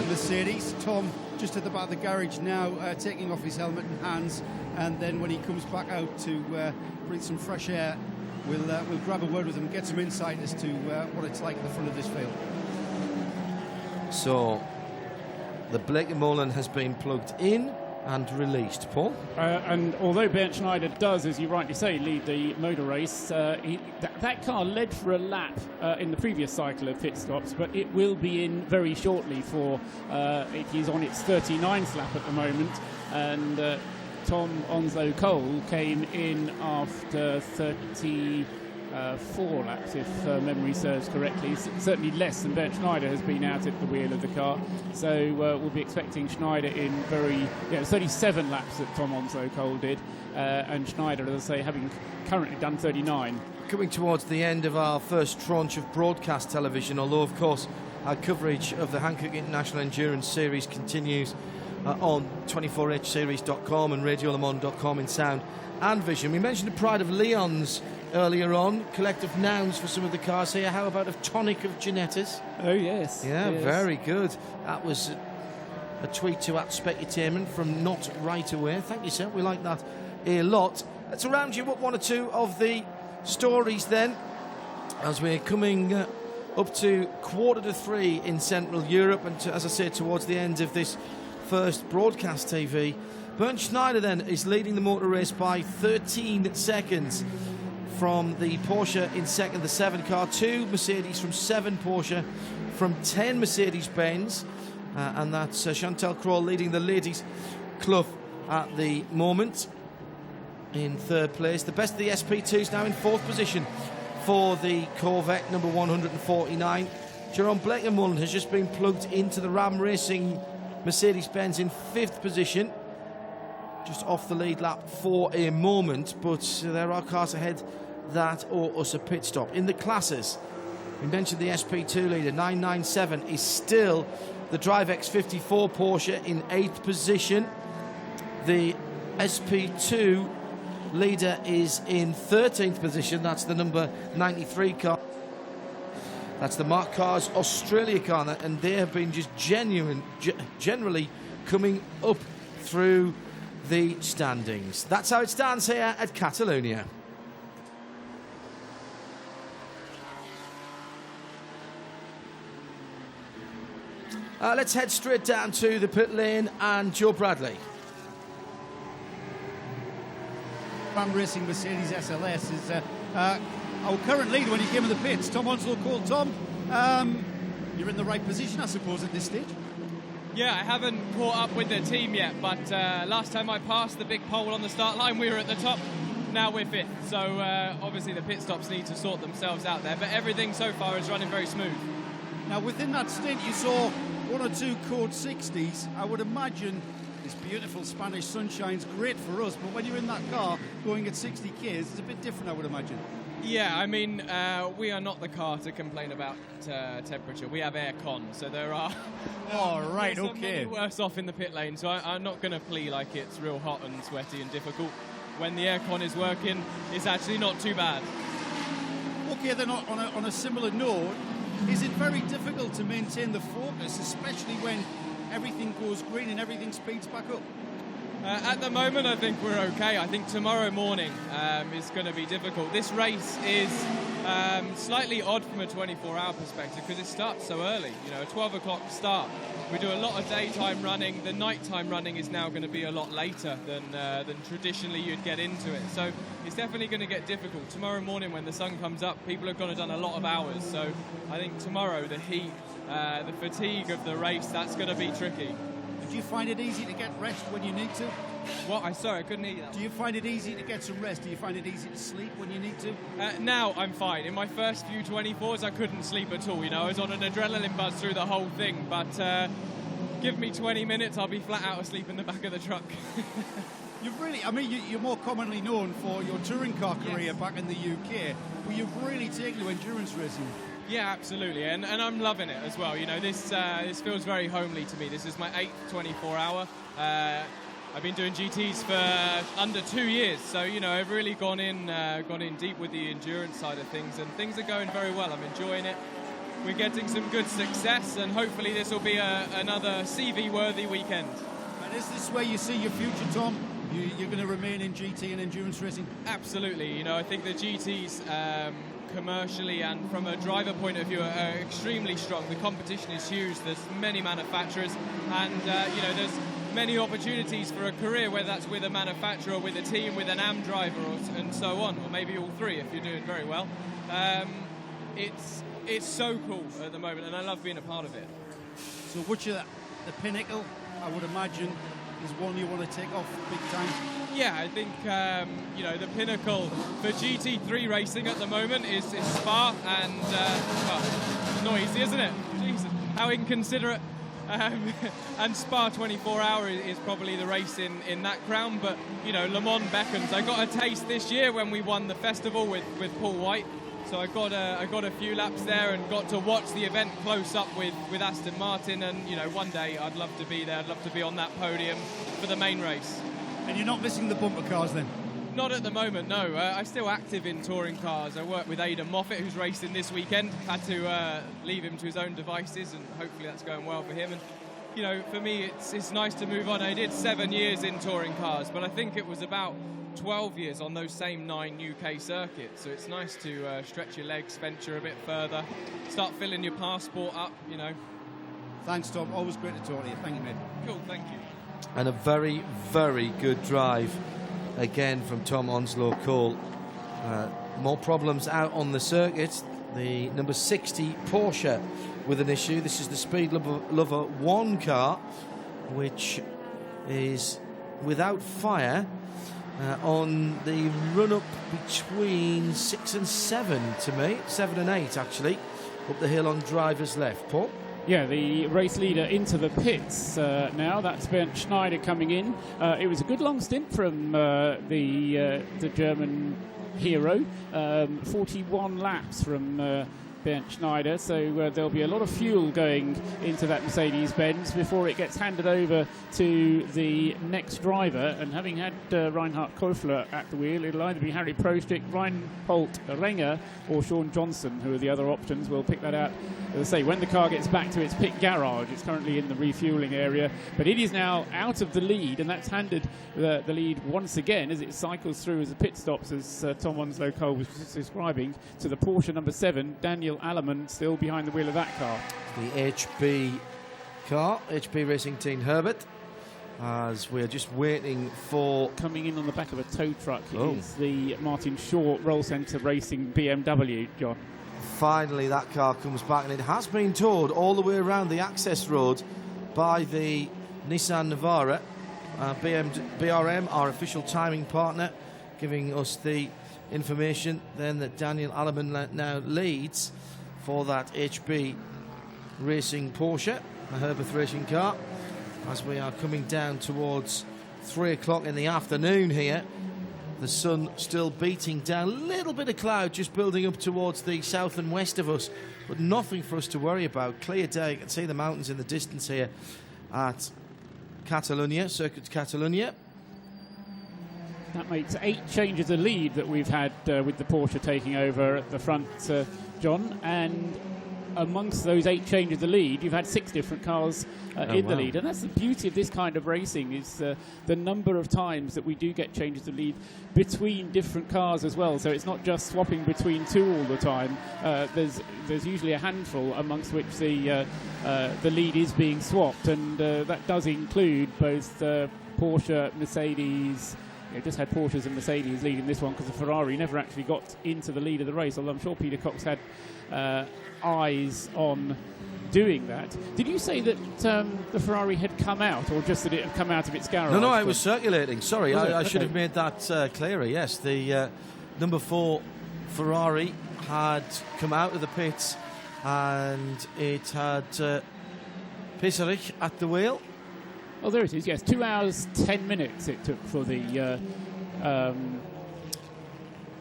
[SPEAKER 4] Mercedes. Tom just at the back of the garage now, taking off his helmet and hands, and then when he comes back out to breathe some fresh air, we'll grab a word with him and get some insight as to what it's like at the front of this field.
[SPEAKER 1] So the Bleekemolen has been plugged in and released, Paul.
[SPEAKER 15] And although Bernd Schneider does, as you rightly say, lead the motor race, that car led for a lap in the previous cycle of pit stops, but it will be in very shortly for, it is on its 39th lap at the moment, and Tom Onslow Cole came in after 34 laps, if memory serves correctly. Certainly less than Bernd Schneider has been out at the wheel of the car. So we'll be expecting Schneider in 37 laps that Tom Onslow Cole did, and Schneider, as I say, having currently done 39.
[SPEAKER 1] Coming towards the end of our first tranche of broadcast television, although of course our coverage of the Hankook International Endurance Series continues on 24hseries.com and radiolemans.com in sound and vision. We mentioned the Pride of Leon's earlier on, collective nouns for some of the cars here. How about a tonic of Ginettas?
[SPEAKER 15] Oh, yes.
[SPEAKER 1] Yeah,
[SPEAKER 15] yes.
[SPEAKER 1] Very good. That was a tweet to @Specutainment from Not Right Away. Thank you, sir. We like that a lot. Let's round you up one or two of the stories then, as we're coming up to 2:45 in Central Europe, and as I say, towards the end of this first broadcast TV. Bernd Schneider then is leading the motor race by 13 seconds from the Porsche in second, the 7 car, 2 Mercedes from 7 Porsche, from 10 Mercedes-Benz, and that's Chantal Kroll leading the ladies' club at the moment in third place. The best of the SP2s now in fourth position for the Corvette number 149. Jeroen Bleekemolen has just been plugged into the Ram Racing Mercedes-Benz in fifth position, just off the lead lap for a moment, but there are cars ahead that owe us a pit stop. In the classes, we mentioned the SP2 leader, 997, is still the Drive X54 Porsche in 8th position. The SP2 leader is in 13th position, that's the number 93 car. That's the Mark Cars Australia car, and they have been just generally coming up through the standings. That's how it stands here at Catalonia. Let's head straight down to the pit lane and Joe Bradley.
[SPEAKER 4] Ram Racing Mercedes SLS is our current leader when he came in the pits, Tom Onslow Cole. Tom, you're in the right position, I suppose, at this stage.
[SPEAKER 9] Yeah, I haven't caught up with the team yet, but last time I passed the big pole on the start line, we were at the top. Now we're fifth, so obviously the pit stops need to sort themselves out there, but everything so far is running very smooth.
[SPEAKER 4] Now, within that stint, you saw 1 or 2 Code 60s. I would imagine this beautiful Spanish sunshine's great for us, but when you're in that car going at 60 k's, it's a bit different, I would imagine.
[SPEAKER 9] Yeah, I mean, we are not the car to complain about temperature. We have aircon, so there are many worse off in the pit lane, so I'm not going to plea like it's real hot and sweaty and difficult. When the aircon is working, it's actually not too bad.
[SPEAKER 4] Okay, then on a similar note, is it very difficult to maintain the focus, especially when everything goes green and everything speeds back up?
[SPEAKER 9] At the moment, I think we're okay. I think tomorrow morning is going to be difficult. This race is slightly odd from a 24-hour perspective because it starts so early. You know, a 12 o'clock start. We do a lot of daytime running. The nighttime running is now going to be a lot later than traditionally you'd get into it. So it's definitely going to get difficult. Tomorrow morning when the sun comes up, people are going to have done a lot of hours. So I think tomorrow the heat, the fatigue of the race, that's going to be tricky.
[SPEAKER 4] do you find it easy to get rest when you need to?
[SPEAKER 9] What? Sorry, I couldn't hear you.
[SPEAKER 4] Do you find it easy to get some rest? Do you find it easy to sleep when you need to?
[SPEAKER 9] Now I'm fine. In my first few 24s, I couldn't sleep at all. You know, I was on an adrenaline buzz through the whole thing. But give me 20 minutes, I'll be flat out asleep in the back of the truck.
[SPEAKER 4] You've really, I mean, you're more commonly known for your touring car career back in the UK, but you've really taken to endurance racing.
[SPEAKER 9] Yeah, absolutely, and I'm loving it as well. You know, this feels very homely to me. This is my 8th 24-hour. I've been doing GTs for under 2 years, so you know I've really gone in deep with the endurance side of things, and things are going very well. I'm enjoying it. We're getting some good success, and hopefully this will be another CV-worthy weekend.
[SPEAKER 4] And is this where you see your future, Tom? You're going to remain in GT and endurance racing?
[SPEAKER 9] Absolutely. You know, I think the GTs commercially and from a driver point of view are extremely strong. The competition is huge. There's many manufacturers, and you know, there's many opportunities for a career, whether that's with a manufacturer, with a team, with an AM driver, and so on, or maybe all three if you're doing very well. It's so cool at the moment, and I love being a part of it.
[SPEAKER 4] So which of the pinnacle, I would imagine, is one you want to take off big time?
[SPEAKER 9] Yeah, I think you know, the pinnacle for GT3 racing at the moment is Spa, and well, noisy, isn't it? Jesus, how inconsiderate. And Spa 24-hour is probably the race in that crown, but you know, Le Mans beckons. I got a taste this year when we won the festival with Paul White, so I got a few laps there and got to watch the event close up with Aston Martin, and you know, one day I'd love to be there. I'd love to be on that podium for the main race.
[SPEAKER 4] And you're not missing the bumper cars then?
[SPEAKER 9] Not at the moment, no. I'm still active in touring cars. I work with Aidan Moffat, who's racing this weekend. Had to leave him to his own devices, and hopefully that's going well for him. And you know, for me, it's nice to move on. I did 7 years in touring cars, but I think it was about 12 years on those same 9 UK circuits. So it's nice to stretch your legs, venture a bit further, start filling your passport up, you know.
[SPEAKER 4] Thanks, Tom. Always great to talk to you. Thank you, mate.
[SPEAKER 9] Cool, thank you.
[SPEAKER 1] And a very, very good drive again from Tom Onslow Cole. More problems out on the circuit. The number 60 Porsche with an issue. This is the Speed Lover 1 car, which is without fire on the run-up between 6 and 7 to me. 7 and 8, actually, up the hill on driver's left. Paul?
[SPEAKER 15] Yeah, the race leader into the pits now. That's Bernd Schneider coming in. It was a good long stint from the German hero. 41 laps from Bernd Schneider, so there'll be a lot of fuel going into that Mercedes-Benz before it gets handed over to the next driver. And having had Reinhard Koffler at the wheel, it'll either be Harry Prostick, Reinhold Renger or Sean Johnson, who are the other options. We'll pick that out, as I say, when the car gets back to its pit garage. It's currently in the refueling area, but it is now out of the lead, and that's handed the lead once again as it cycles through as the pit stops, as Tom Onslow Cole was describing, to the Porsche number 7, Daniel Allemann, still behind the wheel of that car.
[SPEAKER 1] The HB car, HB Racing Team Herbert, as we're just waiting for...
[SPEAKER 15] Coming in on the back of a tow truck is the Martin Short Roll Centre Racing BMW, John.
[SPEAKER 1] Finally that car comes back, and it has been towed all the way around the access road by the Nissan Navara. BRM, our official timing partner, giving us the information then that Daniel Allemann now leads for that HB Racing Porsche, a Herbert racing car, as we are coming down towards 3 o'clock in the afternoon here. The sun still beating down, a little bit of cloud just building up towards the south and west of us, but nothing for us to worry about. Clear day. You can see the mountains in the distance here at Catalunya, Circuit Catalunya.
[SPEAKER 15] That makes 8 changes of lead that we've had with the Porsche taking over at the front, John, and amongst those 8 changes of lead, you've had 6 different cars in the lead, and that's the beauty of this kind of racing, is the number of times that we do get changes of lead between different cars as well. So it's not just swapping between 2 all the time. There's usually a handful amongst which the lead is being swapped, and that does include both Porsche, Mercedes, just had Porsches and Mercedes leading this one because the Ferrari never actually got into the lead of the race, although I'm sure Peter Cox had eyes on doing that. Did you say that the Ferrari had come out, or just that it had come out of its garage?
[SPEAKER 1] No, it was circulating. Sorry, I should
[SPEAKER 15] Okay.
[SPEAKER 1] have made that clearer. Yes, the number 4 Ferrari had come out of the pits, and it had Pisarich at the wheel.
[SPEAKER 15] Oh, there it is. Yes, 2 hours 10 minutes it took for the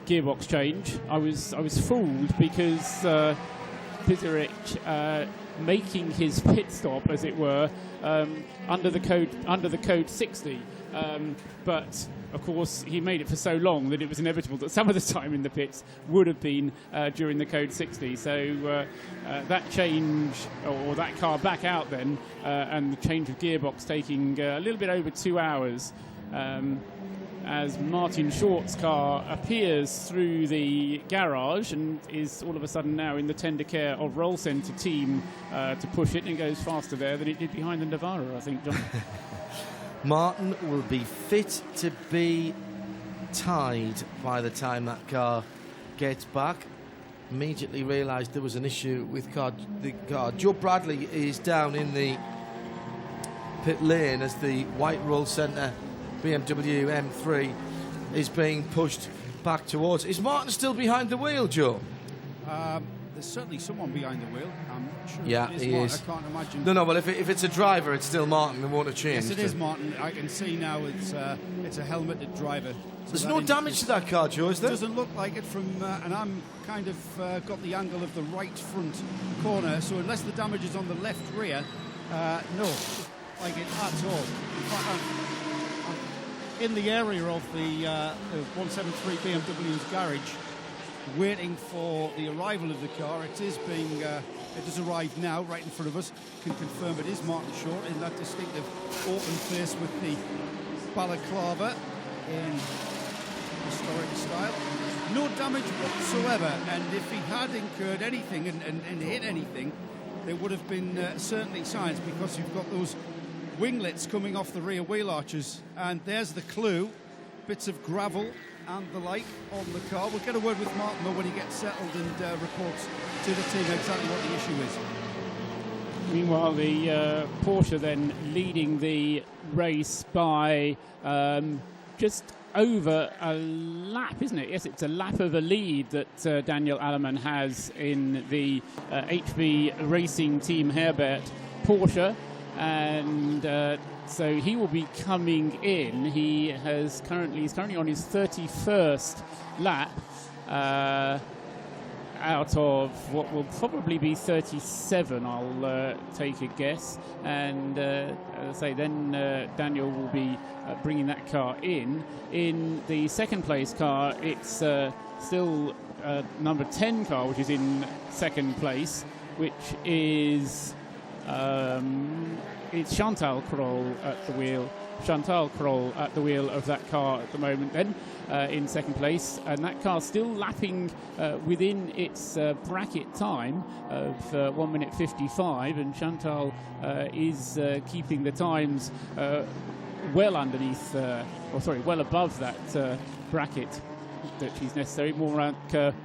[SPEAKER 15] gearbox change. I was fooled because Pisarich making his pit stop, as it were, under the code 60, but of course he made it for so long that it was inevitable that some of the time in the pits would have been during the code 60. So that change, or that car back out then, and the change of gearbox taking a little bit over 2 hours, as Martin Short's car appears through the garage and is all of a sudden now in the tender care of Roll Centre team to push it, and it goes faster there than it did behind the Navara, I think, John.
[SPEAKER 1] Martin will be fit to be tied by the time that car gets back. Immediately realised there was an issue with the car. Joe Bradley is down in the pit lane as the white Roll Centre BMW M3 is being pushed back towards. Is Martin still behind the wheel, Joe?
[SPEAKER 4] There's certainly someone behind the wheel. I'm not sure
[SPEAKER 1] Yeah,
[SPEAKER 4] if it is
[SPEAKER 1] he
[SPEAKER 4] Martin.
[SPEAKER 1] is.
[SPEAKER 4] I can't imagine.
[SPEAKER 1] No, well, if it's a driver, it's still Martin. It won't have changed.
[SPEAKER 4] Yes, it is Martin. I can see now it's a helmeted driver. So
[SPEAKER 1] There's
[SPEAKER 4] that
[SPEAKER 1] no damage to that car, Joe, is there?
[SPEAKER 4] Doesn't look like it from, and I'm kind of got the angle of the right front corner, so unless the damage is on the left rear, no, like it at all. In fact, I'm in the area of the 173 BMW's garage, waiting for the arrival of the car. It has arrived now, right in front of us. Can confirm it is Martin Short in that distinctive open face with the balaclava in historic style. No damage whatsoever, and if he had incurred anything and hit anything, there would have been certainly signs, because you've got those winglets coming off the rear wheel arches, and there's the clue, bits of gravel and the like on the car. We'll get a word with Martin though when he gets settled and reports to the team exactly what the issue is.
[SPEAKER 15] Meanwhile, the Porsche then leading the race by just over a lap, isn't it? Yes, it's a lap of a lead that Daniel Allemann has in the HB Racing Team Herbert Porsche, and so he will be coming in. He's currently on his 31st lap out of what will probably be 37, I'll take a guess. And as I say, then Daniel will be bringing that car in. In the second place car, it's still number 10 car, which is in second place, which is it's Chantal Kroll at the wheel. Chantal Kroll at the wheel of that car at the moment then, in second place, and that car still lapping within its bracket time of 1 minute 55, and Chantal is keeping the times well above that bracket that she's necessary, more around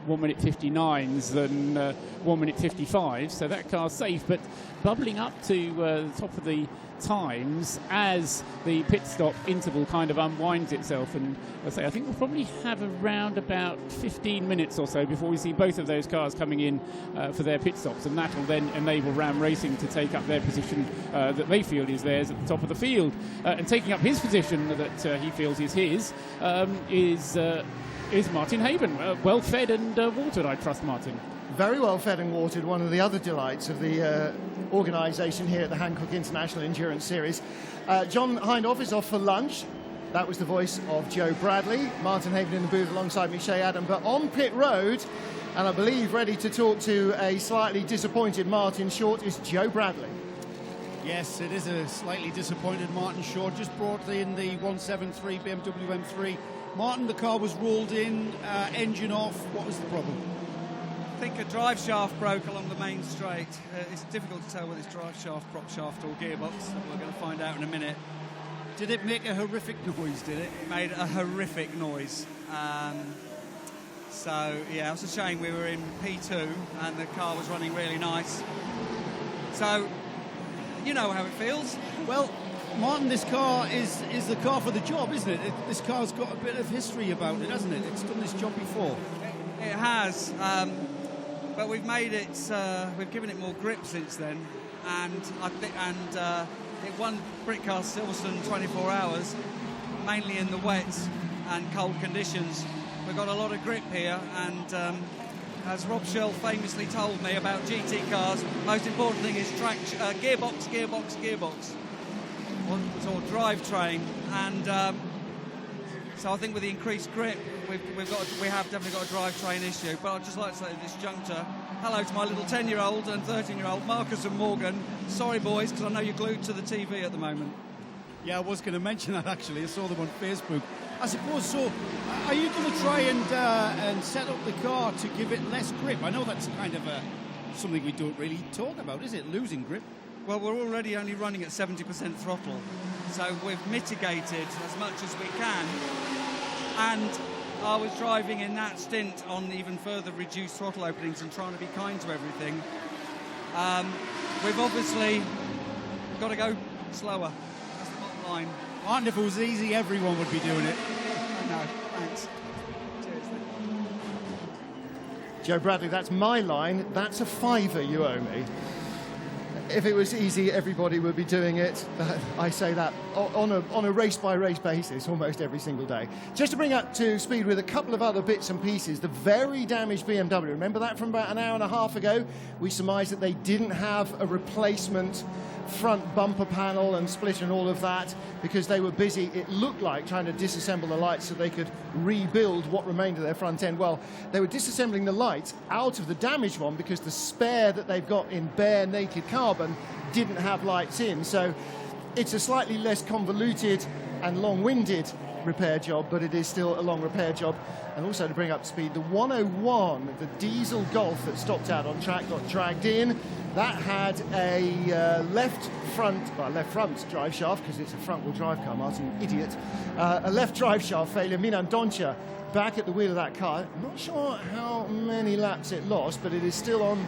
[SPEAKER 15] 1 minute 59s than 1 minute 55, so that car's safe, but bubbling up to the top of the times as the pit stop interval kind of unwinds itself. And I think we'll probably have around about 15 minutes or so before we see both of those cars coming in for their pit stops, and that will then enable Ram Racing to take up their position that they feel is theirs at the top of the field, and taking up his position that he feels is his is Martin Haben, well fed and watered, I trust, Martin.
[SPEAKER 16] Very well fed and watered, one of the other delights of the organisation here at the Hankook International Endurance Series. John Hindhoff is off for lunch. That was the voice of Joe Bradley. Martin Haben in the booth alongside Michelle Adam. But on pit road, and I believe ready to talk to a slightly disappointed Martin Short, is Joe Bradley.
[SPEAKER 4] Yes, it is a slightly disappointed Martin Short. Just brought in the 173 BMW M3. Martin, the car was rolled in, engine off. What was the problem?
[SPEAKER 10] I think a drive shaft broke along the main straight. It's difficult to tell whether it's drive shaft, prop shaft or gearbox. We're going to find out in a minute.
[SPEAKER 4] Did it make a horrific noise, did it?
[SPEAKER 10] It made a horrific noise. So, yeah, it was a shame we were in P2 and the car was running really nice. So, you know how it feels.
[SPEAKER 4] Well, Martin, this car is the car for the job, isn't it? This car's got a bit of history about it, hasn't it? It's done this job before.
[SPEAKER 10] It has, but we've made it. We've given it more grip since then, and it won Britcar Silverstone 24 hours, mainly in the wet and cold conditions. We've got a lot of grip here, and as Rob Schull famously told me about GT cars, most important thing is gearbox, or drivetrain, and so I think with the increased grip, we have definitely got a drivetrain issue. But I'd just like to say at this juncture, hello to my little 10-year-old and 13-year-old, Marcus and Morgan. Sorry, boys, because I know you're glued to the TV at the moment.
[SPEAKER 4] Yeah, I was going to mention that, actually. I saw them on Facebook. I suppose so. Are you going to try and set up the car to give it less grip? I know that's kind of something we don't really talk about, is it? Losing grip?
[SPEAKER 10] Well, we're already only running at 70% throttle, so we've mitigated as much as we can. And I was driving in that stint on even further reduced throttle openings and trying to be kind to everything. We've obviously got to go slower. That's the bottom line.
[SPEAKER 4] And if it was easy, everyone would be doing it.
[SPEAKER 10] No, thanks. Cheers.
[SPEAKER 16] Joe Bradley, that's my line. That's a £5 you owe me. If it was easy, everybody would be doing it. I say that on a race-by-race basis almost every single day. Just to bring up to speed with a couple of other bits and pieces, the very damaged BMW, remember that from about an hour and a half ago? We surmised that they didn't have a replacement front bumper panel and split and all of that because they were busy, it looked like, trying to disassemble the lights so they could rebuild what remained of their front end. Well, they were disassembling the lights out of the damaged one because the spare that they've got in bare naked carbon didn't have lights in. So it's a slightly less convoluted and long-winded repair job, but it is still a long repair job. And also to bring up to speed, the 101, the diesel Golf that stopped out on track, got dragged in. That had a left front drive shaft, because it's a front-wheel drive car, Martin, idiot. A left drive shaft failure. Milan Doncha back at the wheel of that car. I'm not sure how many laps it lost, but it is still on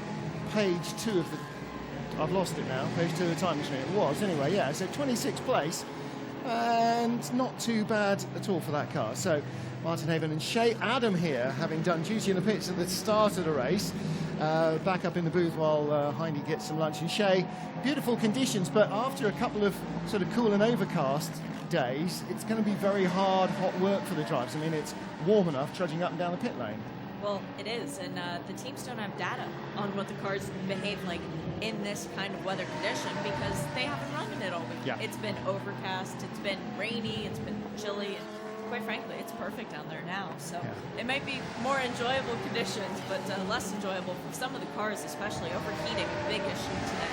[SPEAKER 16] page 2 of the... I've lost it now, page 2 of the time machine. It was, anyway, yeah, so 26th place. And not too bad at all for that car. So Martin Haven and Shea Adam here, having done duty in the pits at the start of the race, back up in the booth while Heine gets some lunch. And Shea, beautiful conditions, but after a couple of sort of cool and overcast days, it's going to be very hard, hot work for the drivers. I mean, it's warm enough trudging up and down the pit lane.
[SPEAKER 2] Well, it is, and the teams don't have data on what the cars behave like in this kind of weather condition because they haven't run in it all week.
[SPEAKER 16] Yeah.
[SPEAKER 2] It's been overcast, it's been rainy, it's been chilly, and quite frankly, it's perfect down there now. So it might be more enjoyable conditions, but less enjoyable for some of the cars, especially overheating, a big issue today.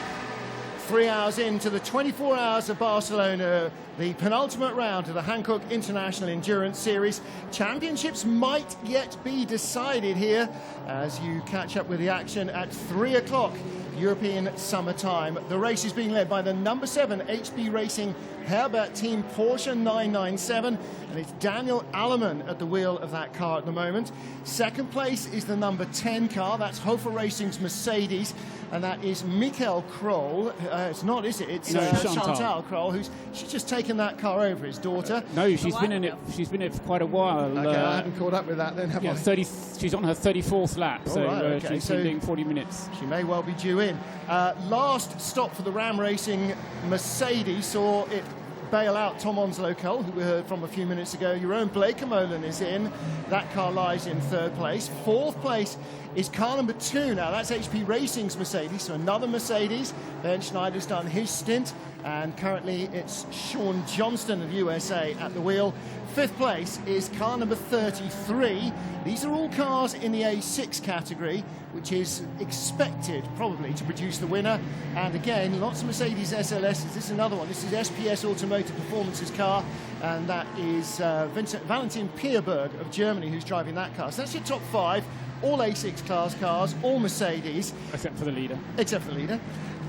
[SPEAKER 16] 3 hours into the 24 hours of Barcelona, the penultimate round of the Hankook International Endurance Series. Championships might yet be decided here as you catch up with the action at 3 o'clock European summer time. The race is being led by the number 7 HB Racing Herbert Team Porsche 997, and it's Daniel Allemann at the wheel of that car at the moment. Second place is the number 10 car, that's Hofer Racing's Mercedes, and that is Michael Kroll. It's not, is it? It's Chantal Kroll, she's just taken that car over, his daughter.
[SPEAKER 15] No, she's been in it. She's been in it for quite a while.
[SPEAKER 16] Okay, I haven't caught up with that then, have I?
[SPEAKER 15] 30. She's on her 34th lap, so
[SPEAKER 16] right, okay.
[SPEAKER 15] she's been doing 40 minutes.
[SPEAKER 16] She may well be due in. Last stop for the Ram Racing Mercedes saw it bail out Tom Onslow Cole, who we heard from a few minutes ago. Your own Blake Molan is in. That car lies in 3rd place. 4th place is car number 2 now. That's HP Racing's Mercedes, so another Mercedes. Ben Schneider's done his stint, and currently it's Sean Johnston of USA at the wheel. 5th place is car number 33. These are all cars in the A6 category, which is expected probably to produce the winner. And again, lots of Mercedes SLSs. This is another one. This is SPS Automotive Performance's car, and that is Valentin Pierberg of Germany who's driving that car. So that's your top 5, all A6 class cars, all Mercedes.
[SPEAKER 15] Except for the leader.
[SPEAKER 16] Except for the leader.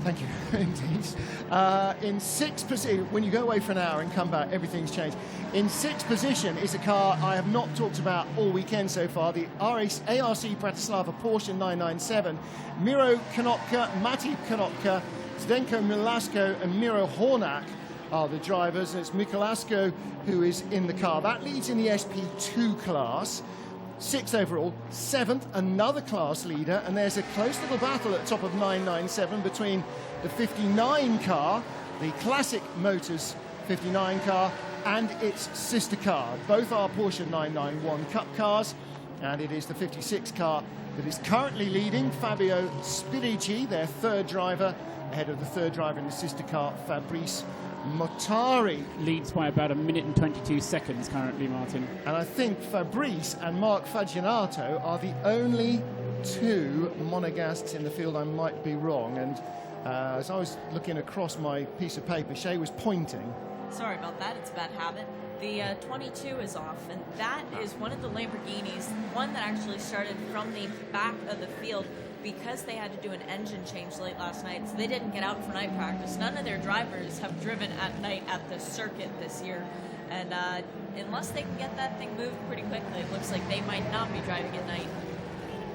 [SPEAKER 16] Thank you, indeed. In sixth position, when you go away for an hour and come back, everything's changed. In sixth position is a car I have not talked about all weekend so far, the ARC Bratislava Porsche 997. Miro Konotka, Matej Konotka, Zdenko Milasko and Miro Hornak are the drivers, and it's Mikuláško who is in the car. That leads in the SP2 class. 6th overall, 7th, another class leader, and there's a close little battle at the top of 997 between the 59 car, the Classic Motors 59 car, and its sister car. Both are Porsche 991 Cup cars, and it is the 56 car that is currently leading, Fabio Spirici, their third driver, ahead of the third driver in the sister car, Fabrice Motari.
[SPEAKER 15] Leads by about 1 minute and 22 seconds currently, Martin.
[SPEAKER 16] And I think Fabrice and Mark Fagianato are the only two monegascs in the field. I might be wrong. And as I was looking across my piece of paper, Shay was pointing.
[SPEAKER 2] Sorry about that, it's a bad habit. The 22 is off, and that is one of the Lamborghinis, one that actually started from the back of the field because they had to do an engine change late last night, so they didn't get out for night practice. None of their drivers have driven at night at the circuit this year, and unless they can get that thing moved pretty quickly, it looks like they might not be driving at night.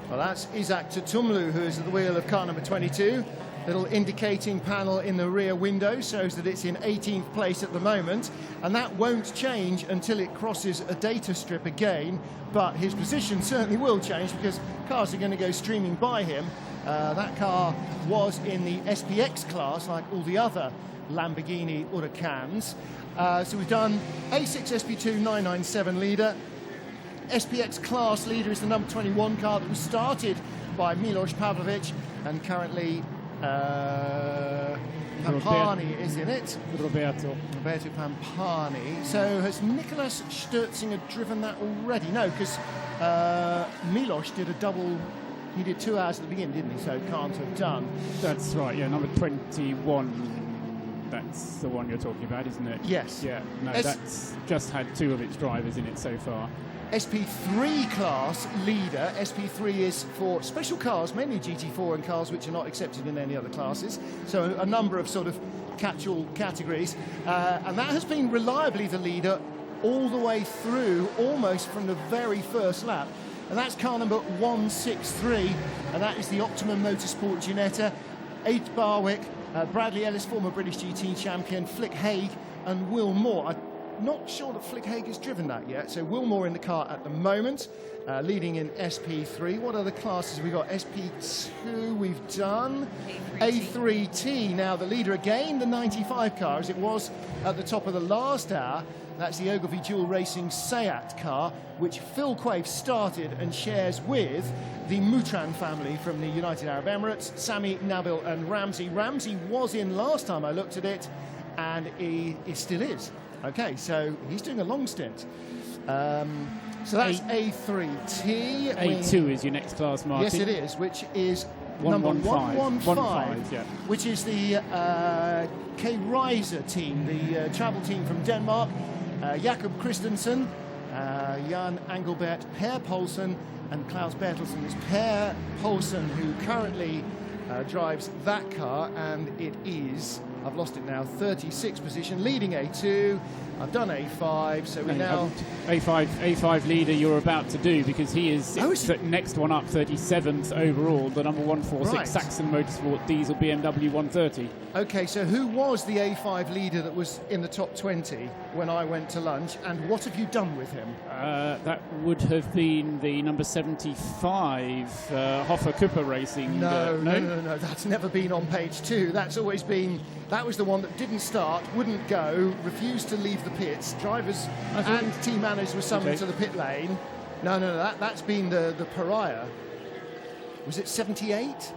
[SPEAKER 16] Well, that's Isaac Tutumlu, who is at the wheel of car number 22. Little indicating panel in the rear window shows that it's in 18th place at the moment, and that won't change until it crosses a data strip again, but his position certainly will change because cars are going to go streaming by him. That car was in the SPX class like all the other Lamborghini Huracans. So we've done A6 SP2 997 leader. SPX class leader is the number 21 car that was started by Milos Pavlovic, and currently Pampani is in it.
[SPEAKER 15] Roberto
[SPEAKER 16] Pampani. So has Nicholas Sturzinger driven that already? No, because Milos did a double. He did 2 hours at the beginning, didn't he? So can't have done.
[SPEAKER 15] That's right, yeah, number 21. That's the one you're talking about, isn't it?
[SPEAKER 16] Yes.
[SPEAKER 15] Yeah, no, that's just had 2 of its drivers in it so far.
[SPEAKER 16] SP3 class leader. SP3 is for special cars, mainly GT4 and cars which are not accepted in any other classes. So a number of sort of catch-all categories. And that has been reliably the leader all the way through, almost from the very first lap. And that's car number 163, and that is the Optimum Motorsport Ginetta. 8 Barwick, Bradley Ellis, former British GT champion, Flick Haig and Will Moore. Not sure that Flick Haig has driven that yet, so Will Moore in the car at the moment, leading in SP3. What other classes have we got? SP2 we've done. A3T, now the leader again, the 95 car, as it was at the top of the last hour. That's the Ogilvy Dual Racing Seat car, which Phil Quaife started and shares with the Moutran family from the United Arab Emirates, Sami, Nabil and Ramsey. Ramsey was in last time I looked at it, and he still is. Okay, so he's doing a long stint. So that's A3T.
[SPEAKER 15] A2 is your next class, Martin.
[SPEAKER 16] Yes, it is, which is
[SPEAKER 15] 115.
[SPEAKER 16] number 115,
[SPEAKER 15] yeah.
[SPEAKER 16] which is the K-Reiser team, the travel team from Denmark. Jakob Christensen, Jan Engelbert, Per Poulsen, and Klaus Bertelsen. It's Per Poulsen who currently drives that car, and it is, I've lost it now, 36th position, leading A2. I've done A5, so we're now...
[SPEAKER 15] A5 leader you're about to do, because he is next one up, 37th overall, the number 146
[SPEAKER 16] Right.
[SPEAKER 15] Saxon Motorsport Diesel BMW 130.
[SPEAKER 16] Okay, so who was the A5 leader that was in the top 20 when I went to lunch, and what have you done with him?
[SPEAKER 15] That would have been the number 75 Hoffa Cooper Racing.
[SPEAKER 16] No, that's never been on page 2. That's always been... That was the one that didn't start, wouldn't go, refused to leave the pits. Drivers and team managers were summoned to the pit lane. No, that's been the pariah. Was it 78?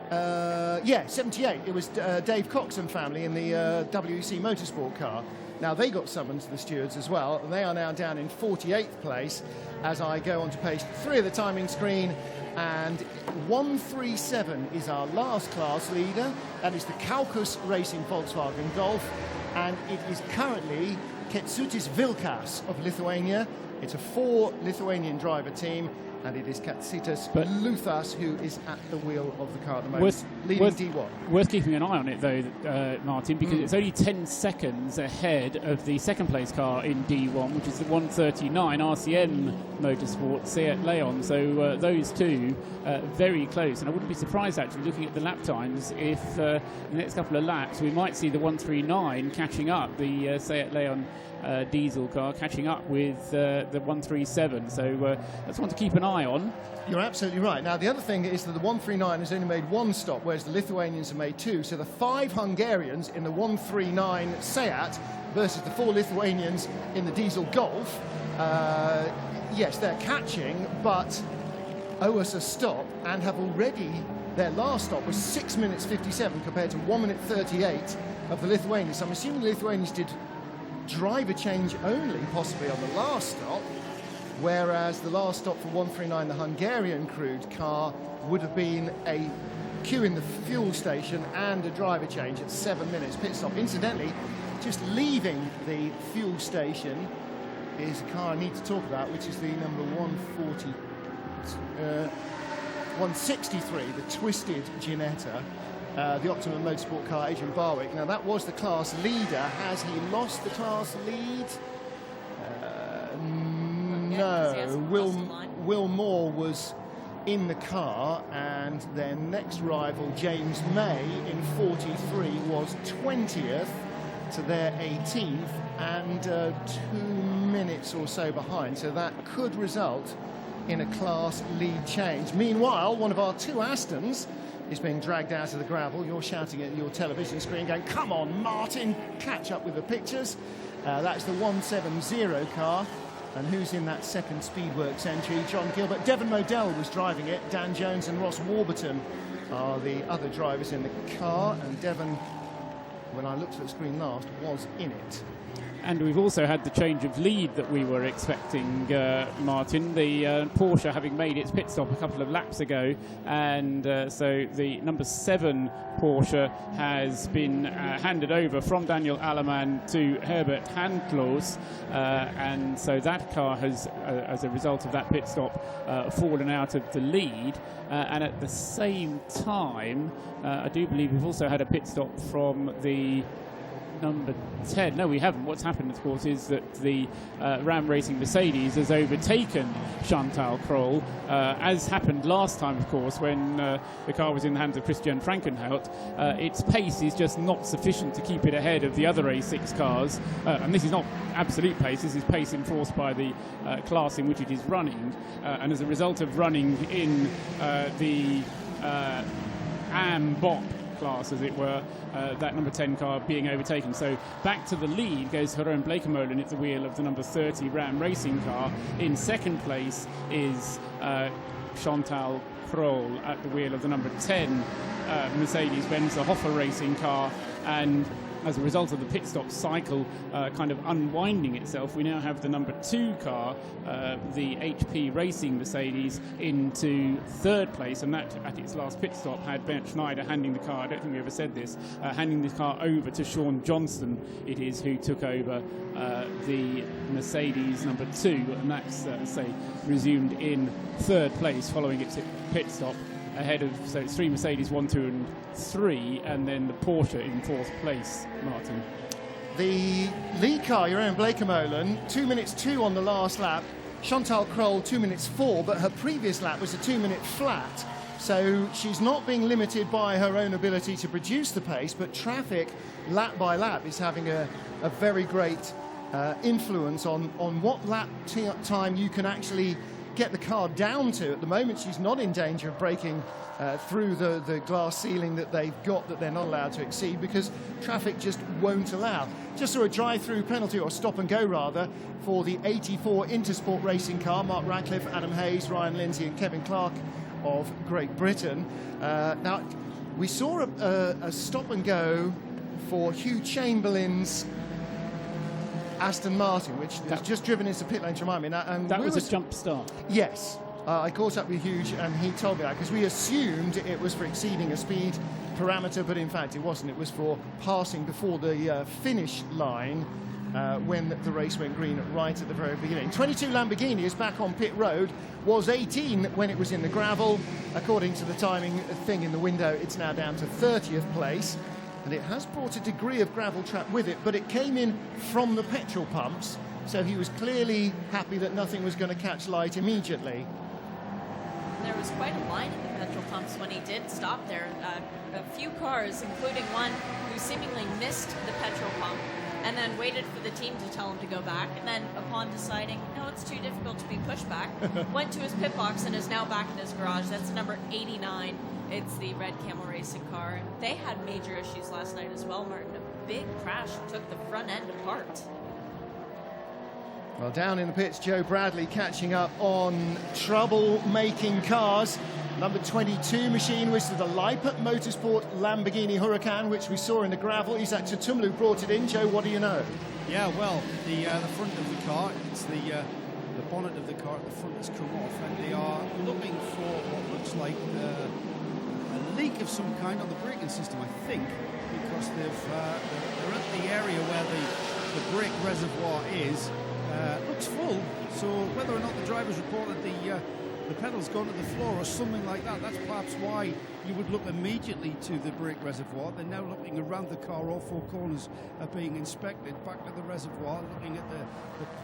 [SPEAKER 16] Yeah, 78. It was Dave Cox and family in the WEC Motorsport car. Now, they got summoned to the stewards as well, and they are now down in 48th place as I go on to page 3 of the timing screen. And 137 is our last class leader. That is the Kaukas Racing Volkswagen Golf, and it is currently Kęstutis Vilkas of Lithuania It's a 4 Lithuanian driver team, and it is Katsitas Luthas who is at the wheel of the car at the moment, leading D1.
[SPEAKER 15] Worth keeping an eye on it, though, Martin, because it's only 10 seconds ahead of the second place car in D1, which is the 139 RCN Motorsport Seat Leon. So those two very close, and I wouldn't be surprised, actually, looking at the lap times, if the next couple of laps we might see the 139 catching up, the Seat Leon diesel car catching up with the 137. So that's one to keep an eye on.
[SPEAKER 16] You're absolutely right. Now, the other thing is that the 139 has only made 1 stop, whereas the Lithuanians have made 2. So the 5 Hungarians in the 139 Seat versus the 4 Lithuanians in the diesel Golf. Yes, they're catching, but owe us a stop, and have already, their last stop was 6 minutes 57 compared to 1 minute 38 of the Lithuanians. So I'm assuming the Lithuanians did driver change only, possibly on the last stop, whereas the last stop for 139, the Hungarian crewed car, would have been a queue in the fuel station and a driver change at 7 minutes pit stop. Incidentally, just leaving the fuel station is a car I need to talk about, which is the number 163, the Twisted Ginetta. The Optimum Motorsport car, Adrian Barwick. Now, that was the class leader. Has he lost the class lead? No. Will Moore was in the car, and their next rival, James May, in 43, was 20th to their 18th, and 2 minutes or so behind. So that could result in a class lead change. Meanwhile, one of our 2 Astons is being dragged out of the gravel. You're shouting at your television screen going, come on, Martin, catch up with the pictures. That's the 170 car. And who's in that second Speedworks entry? John Gilbert. Devon Modell was driving it. Dan Jones and Ross Warburton are the other drivers in the car. And Devon, when I looked at the screen last, was in it.
[SPEAKER 15] And we've also had the change of lead that we were expecting, Martin. The Porsche having made its pit stop a couple of laps ago, and so the number 7 Porsche has been handed over from Daniel Aleman to Herbert Handlos, and so that car has, as a result of that pit stop, fallen out of the lead. And at the same time, I do believe we've also had a pit stop from the number 10. No, we haven't. What's happened, of course, is that the Ram Racing Mercedes has overtaken Chantal Kroll, as happened last time, of course, when the car was in the hands of Christian Frankenhout. Its pace is just not sufficient to keep it ahead of the other A6 cars, and this is not absolute pace, this is pace enforced by the class in which it is running, and as a result of running in the Am-Bop class, as it were, that number 10 car being overtaken. So back to the lead goes Jeroen Blekemolen at the wheel of the number 30 Ram Racing car. In second place is Chantal Kroll at the wheel of the number 10 Mercedes-Benz, the Hoffer Racing car. And as a result of the pit stop cycle kind of unwinding itself, we now have the number 2 car, the HP Racing Mercedes, into third place, and that at its last pit stop had Bernd Schneider handing the car, I don't think we ever said this, handing the car over to Sean Johnston, it is, who took over the Mercedes number 2, and that's, say, resumed in third place following its pit stop, ahead of, so it's 3 Mercedes, 1, 2 and 3, and then the Porsche in fourth place, Martin.
[SPEAKER 16] The lead car, Jeroen Blekemolen, 2 minutes 2 on the last lap. Chantal Kroll, 2 minutes 4, but her previous lap was a 2-minute flat. So she's not being limited by her own ability to produce the pace, but traffic, lap by lap, is having a very great influence on what lap time you can actually get the car down to. At the moment, she's not in danger of breaking through the glass ceiling that they've got, that they're not allowed to exceed, because traffic just won't allow. Just saw a drive-through penalty, or stop and go rather, for the 84 Intersport racing car. Mark Radcliffe, Adam Hayes, Ryan Lindsay and Kevin Clark of Great Britain. Now, we saw a stop and go for Hugh Chamberlain's Aston Martin, which has just driven into pit lane to remind me. And
[SPEAKER 15] that was a jump start.
[SPEAKER 16] Yes. I caught up with Hugh and he told me that, because we assumed it was for exceeding a speed parameter, but in fact it wasn't. It was for passing before the finish line when the race went green right at the very beginning. 22 Lamborghini is back on pit road, was 18 when it was in the gravel. According to the timing thing in the window, it's now down to 30th place. And it has brought a degree of gravel trap with it, but it came in from the petrol pumps, so he was clearly happy that nothing was going to catch light immediately.
[SPEAKER 2] There was quite a line at the petrol pumps when he did stop there. A few cars, including one who seemingly missed the petrol pump and then waited for the team to tell him to go back, and then upon deciding, no, it's too difficult to be pushed back, went to his pit box and is now back in his garage. That's number 89. It's the red Camel Racing car. And they had major issues last night as well, Martin. A big crash took the front end apart.
[SPEAKER 16] Well, down in the pits, Joe Bradley catching up on trouble-making cars. Number 22 machine was the Leipert Motorsport Lamborghini Huracan, which we saw in the gravel. Isaac Tutumlu brought it in. Joe, what do you know?
[SPEAKER 4] Yeah, well, the front of the car, it's the bonnet of the car at the front has come off, and they are looking for what looks like a leak of some kind on the braking system, I think, because they're at the area where the brake reservoir is. Looks full, so whether or not the drivers reported the pedal's gone to the floor or something like that, that's perhaps why you would look immediately to the brake reservoir. They're now looking around the car, all four corners are being inspected, back to the reservoir, looking at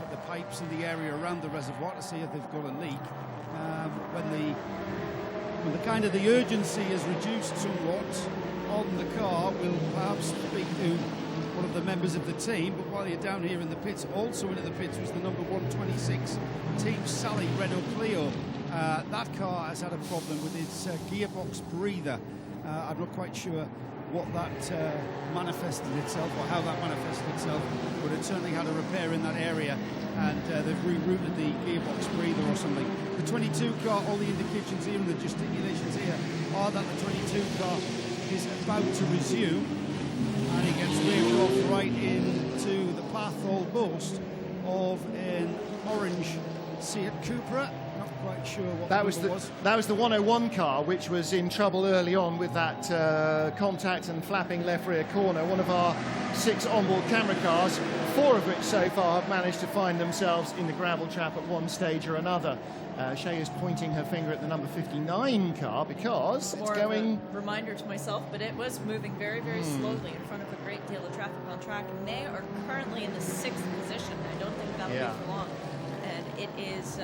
[SPEAKER 4] the pipes in the area around the reservoir to see if they've got a leak. When the kind of the urgency is reduced somewhat on the car, we'll perhaps speak to one of the members of the team. But while you're down here in the pits, also into the pits was the number 126 Team Sally Renault Clio. That car has had a problem with its gearbox breather. I'm not quite sure what that manifested itself or how that manifested itself, but it certainly had a repair in that area, and they've rerouted the gearbox breather or something. The 22 car, all the indications here and the gesticulations here are that the 22 car is about to resume, and it gets waved off right into the path almost of an orange Seat Cupra. Not quite sure what that was.
[SPEAKER 16] That was the 101 car, which was in trouble early on with that contact and flapping left rear corner. One of our 6 onboard camera cars, 4 of which so far have managed to find themselves in the gravel trap at one stage or another. Shay is pointing her finger at the number 59 car because it's going...
[SPEAKER 2] Of a reminder to myself, but it was moving very, very slowly in front of a great deal of traffic on track, and they are currently in the 6th position. I don't think that'll be for long. And it is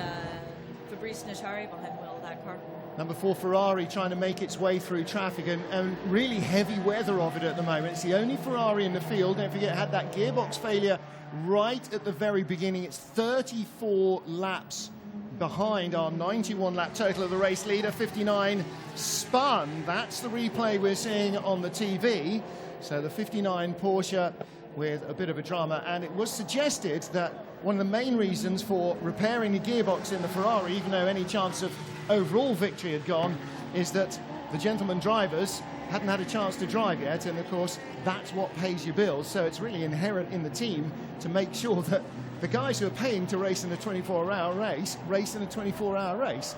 [SPEAKER 2] Fabrice Natari behind the wheel of that car.
[SPEAKER 16] Number 4 Ferrari trying to make its way through traffic, and really heavy weather of it at the moment. It's the only Ferrari in the field. Don't forget, it had that gearbox failure right at the very beginning. It's 34 laps behind our 91 lap total of the race leader. 59 spun. That's the replay we're seeing on the TV. So the 59 Porsche with a bit of a drama, and it was suggested that one of the main reasons for repairing the gearbox in the Ferrari, even though any chance of overall victory had gone, is that the gentlemen drivers hadn't had a chance to drive yet, and of course that's what pays your bills. So it's really inherent in the team to make sure that the guys who are paying to race in a 24-hour race race in a 24-hour race.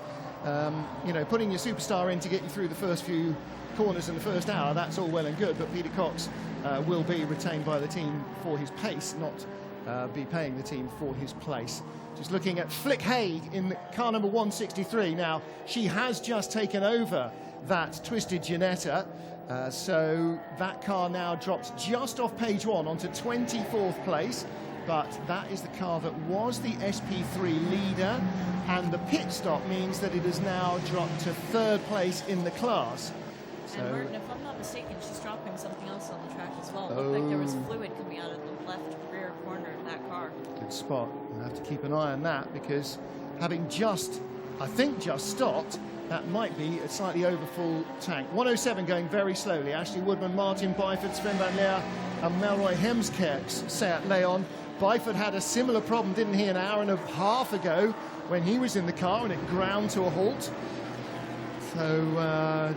[SPEAKER 16] You know, putting your superstar in to get you through the first few corners in the first hour, that's all well and good, but Peter Cox will be retained by the team for his pace, not be paying the team for his place. Just looking at Flick Haig in car number 163 now. She has just taken over that Twisted Ginetta, so that car now drops just off page 1 onto 24th place, but that is the car that was the SP3 leader, and the pit stop means that it has now dropped to 3rd place in the class.
[SPEAKER 2] So, and Martin, if I'm not mistaken, she's dropping something else on the track as well. It looked like there was fluid coming out of the left rear corner of that car.
[SPEAKER 16] Good spot. We'll have to keep an eye on that, because having just, I think, just stopped, that might be a slightly overfull tank. 107 going very slowly. Ashley Woodman, Martin Byford, Sven van Leer and Melroy Hemskerk's Seat Leon. Byford had a similar problem, didn't he, an hour and a half ago when he was in the car and it ground to a halt. So,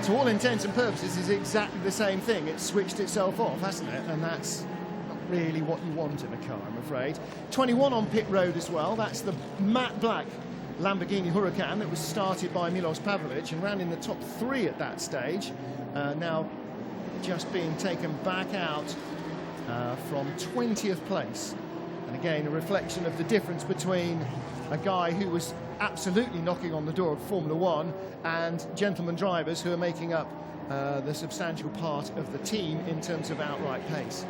[SPEAKER 16] to all intents and purposes, is exactly the same thing. It's switched itself off, hasn't it? And that's not really what you want in a car, I'm afraid. 21 on pit road as well. That's the matte black Lamborghini Huracan that was started by Milos Pavlovic and ran in the top 3 at that stage. Now just being taken back out from 20th place. And again, a reflection of the difference between a guy who was absolutely knocking on the door of Formula One and gentleman drivers who are making up the substantial part of the team in terms of outright pace.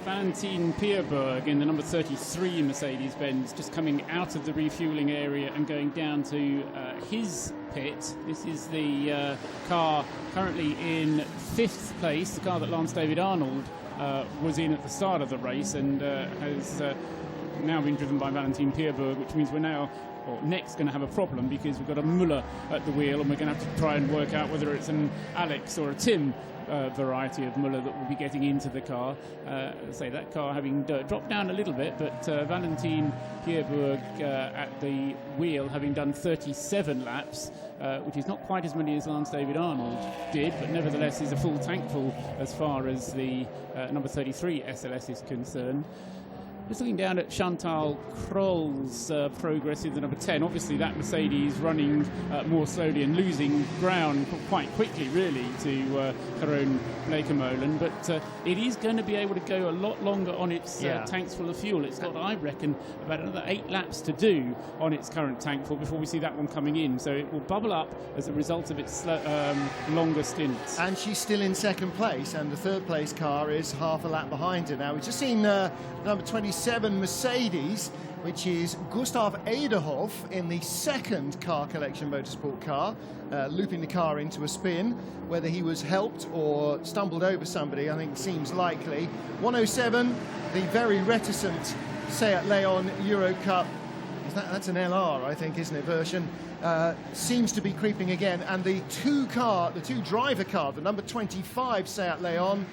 [SPEAKER 15] Valentin Pierberg in the number 33 Mercedes-Benz just coming out of the refueling area and going down to his pit. This is the car currently in 5th place, the car that Lance David Arnold was in at the start of the race, and has now been driven by Valentin Pierberg, which means we're now next going to have a problem, because we've got a Muller at the wheel, and we're going to have to try and work out whether it's an Alex or a Tim variety of Muller that will be getting into the car. Say that car having dropped down a little bit, but Valentin Pierberg at the wheel having done 37 laps, which is not quite as many as Lance David Arnold did, but nevertheless is a full tankful as far as the number 33 SLS is concerned. Just looking down at Chantal Kroll's progress in the number 10. Obviously that Mercedes running more slowly and losing ground quite quickly, really, to Caron Bleekemolen. But it is going to be able to go a lot longer on its tanks full of fuel. It's got, I reckon, about another 8 laps to do on its current tank full before we see that one coming in. So it will bubble up as a result of its longer stints.
[SPEAKER 16] And she's still in 2nd place, and the 3rd place car is half a lap behind her now. We've just seen number 27 Mercedes, which is Gustav Ederhoff in the 2nd Car Collection Motorsport car, looping the car into a spin. Whether he was helped or stumbled over somebody, I think seems likely. 107, the very reticent Seat Leon Euro Cup. That's an LR, I think, isn't it, version? Seems to be creeping again. And the two driver car, the number 25 Seat Leon,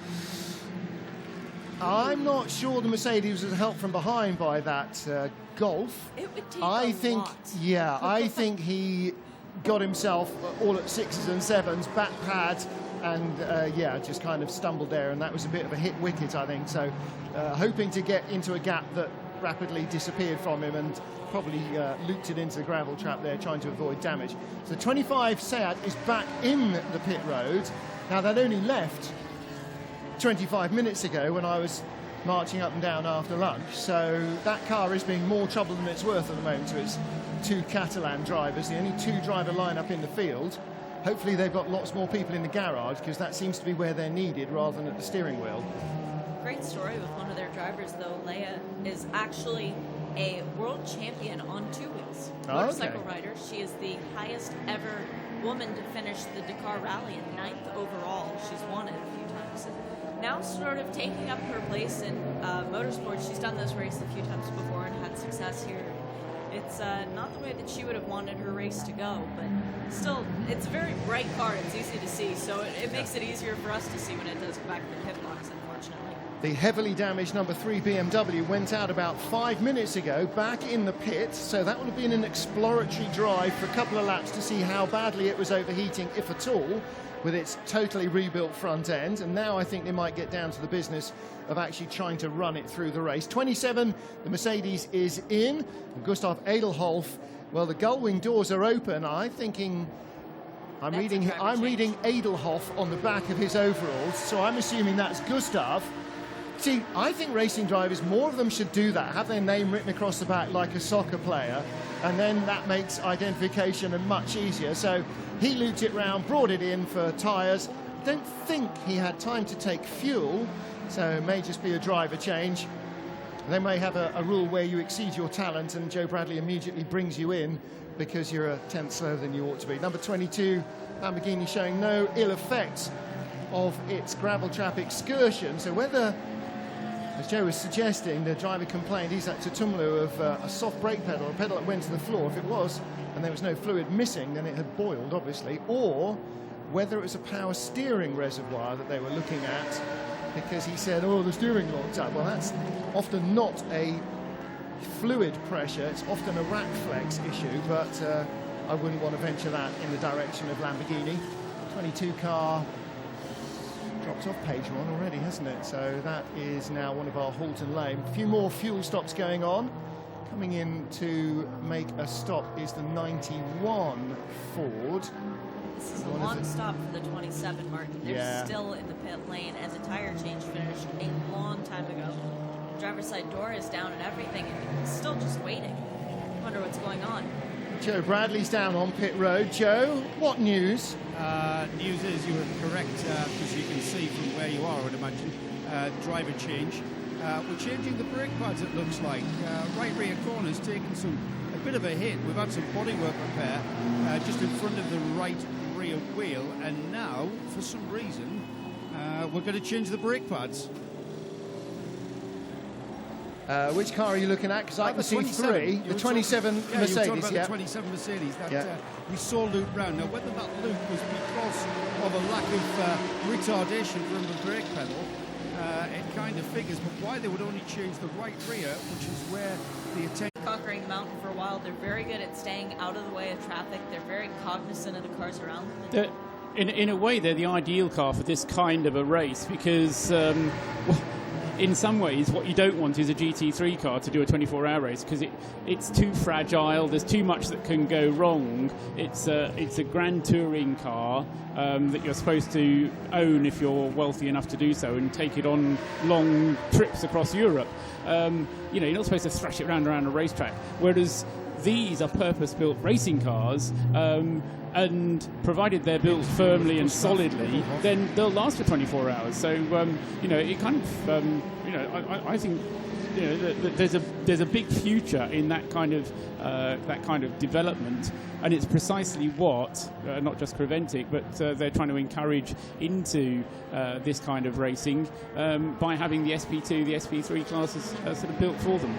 [SPEAKER 16] I'm not sure the Mercedes was helped from behind by that Golf.
[SPEAKER 2] It would take
[SPEAKER 16] I
[SPEAKER 2] a
[SPEAKER 16] think,
[SPEAKER 2] lot.
[SPEAKER 16] yeah, I think he got himself all at 6s and 7s, back pad, and just kind of stumbled there, and that was a bit of a hit wicket, I think. So hoping to get into a gap that rapidly disappeared from him, and probably looped it into the gravel trap there, trying to avoid damage. So 25 Seat is back in the pit road. Now, that only left 25 minutes ago when I was marching up and down after lunch, so that car is being more trouble than it's worth at the moment to its 2 Catalan drivers, the only 2-driver lineup in the field. Hopefully they've got lots more people in the garage, because that seems to be where they're needed rather than at the steering wheel.
[SPEAKER 2] Great story with one of their drivers, though. Leia is actually a world champion on 2 wheels. Motorcycle rider. She is the highest ever woman to finish the Dakar Rally in 9th overall. She's won it a few times. Now sort of taking up her place in motorsports. She's done this race a few times before and had success here. It's not the way that she would have wanted her race to go, but still, it's a very bright car. It's easy to see, so it makes it easier for us to see when it does go back to the pit box, unfortunately.
[SPEAKER 16] The heavily damaged number 3 BMW went out about 5 minutes ago, back in the pit, so that would have been an exploratory drive for a couple of laps to see how badly it was overheating, if at all, with its totally rebuilt front end. And now I think they might get down to the business of actually trying to run it through the race. 27, the Mercedes is in. And Gustav Edelhoff, well, the gull-wing doors are open. I'm reading Edelhoff on the back of his overalls, so I'm assuming that's Gustav. See, I think racing drivers, more of them should do that, have their name written across the back like a soccer player, and then that makes identification much easier. So he looped it round, brought it in for tyres. Don't think he had time to take fuel, so it may just be a driver change. They may have a rule where you exceed your talent and Joe Bradley immediately brings you in because you're a tenth slower than you ought to be. Number 22, Lamborghini, showing no ill effects of its gravel trap excursion. So whether, as Joe was suggesting, the driver complained he's at Tutumlu of a soft brake pedal, a pedal that went to the floor. If it was, and there was no fluid missing, then it had boiled, obviously. Or whether it was a power steering reservoir that they were looking at, because he said, oh, the steering locked up. Well, that's often not a fluid pressure, it's often a rack flex issue, but I wouldn't want to venture that in the direction of Lamborghini. 22 car dropped off page 1 already, hasn't it? So that is now one of our Halton Lane. A few more fuel stops going on. Coming in to make a stop is the 91 Ford.
[SPEAKER 2] This is a long stop for the 27, Martin. They're still in the pit lane, and the tire change finished a long time ago. The driver's side door is down and everything, and it's still just waiting. Wonder what's going on.
[SPEAKER 16] Joe Bradley's down on pit road. Joe, what news?
[SPEAKER 4] News is you were correct, because you can see from where you are, I would imagine, driver change. We're changing the brake pads, it looks like. Right rear corner's taken a bit of a hit. We've had some bodywork repair just in front of the right rear wheel, and now, for some reason, we're going to change the brake pads.
[SPEAKER 16] Which car are you looking at? Because I can see three. The 27 Mercedes.
[SPEAKER 4] You're talking about the 27 Mercedes that we saw loop round. Now, whether that loop was because of a lack of retardation from the brake pedal, it kind of figures. But why they would only change the right rear, which is where the attention...
[SPEAKER 2] Conquering the mountain for a while. They're very good at staying out of the way of traffic. They're very cognizant of the cars around them.
[SPEAKER 15] In a way, they're the ideal car for this kind of a race because... in some ways, what you don't want is a GT3 car to do a 24-hour race because it's too fragile. There's too much that can go wrong. It's a grand touring car that you're supposed to own if you're wealthy enough to do so and take it on long trips across Europe. You're not supposed to thrash it around a racetrack. Whereas these are purpose-built racing cars. And provided they're built firmly and solidly, then they'll last for 24 hours. So, it kind of, I think, that there's a big future in that kind of development, and it's precisely what, not just Creventic, but they're trying to encourage into this kind of racing by having the SP2, the SP3 classes sort of built for them.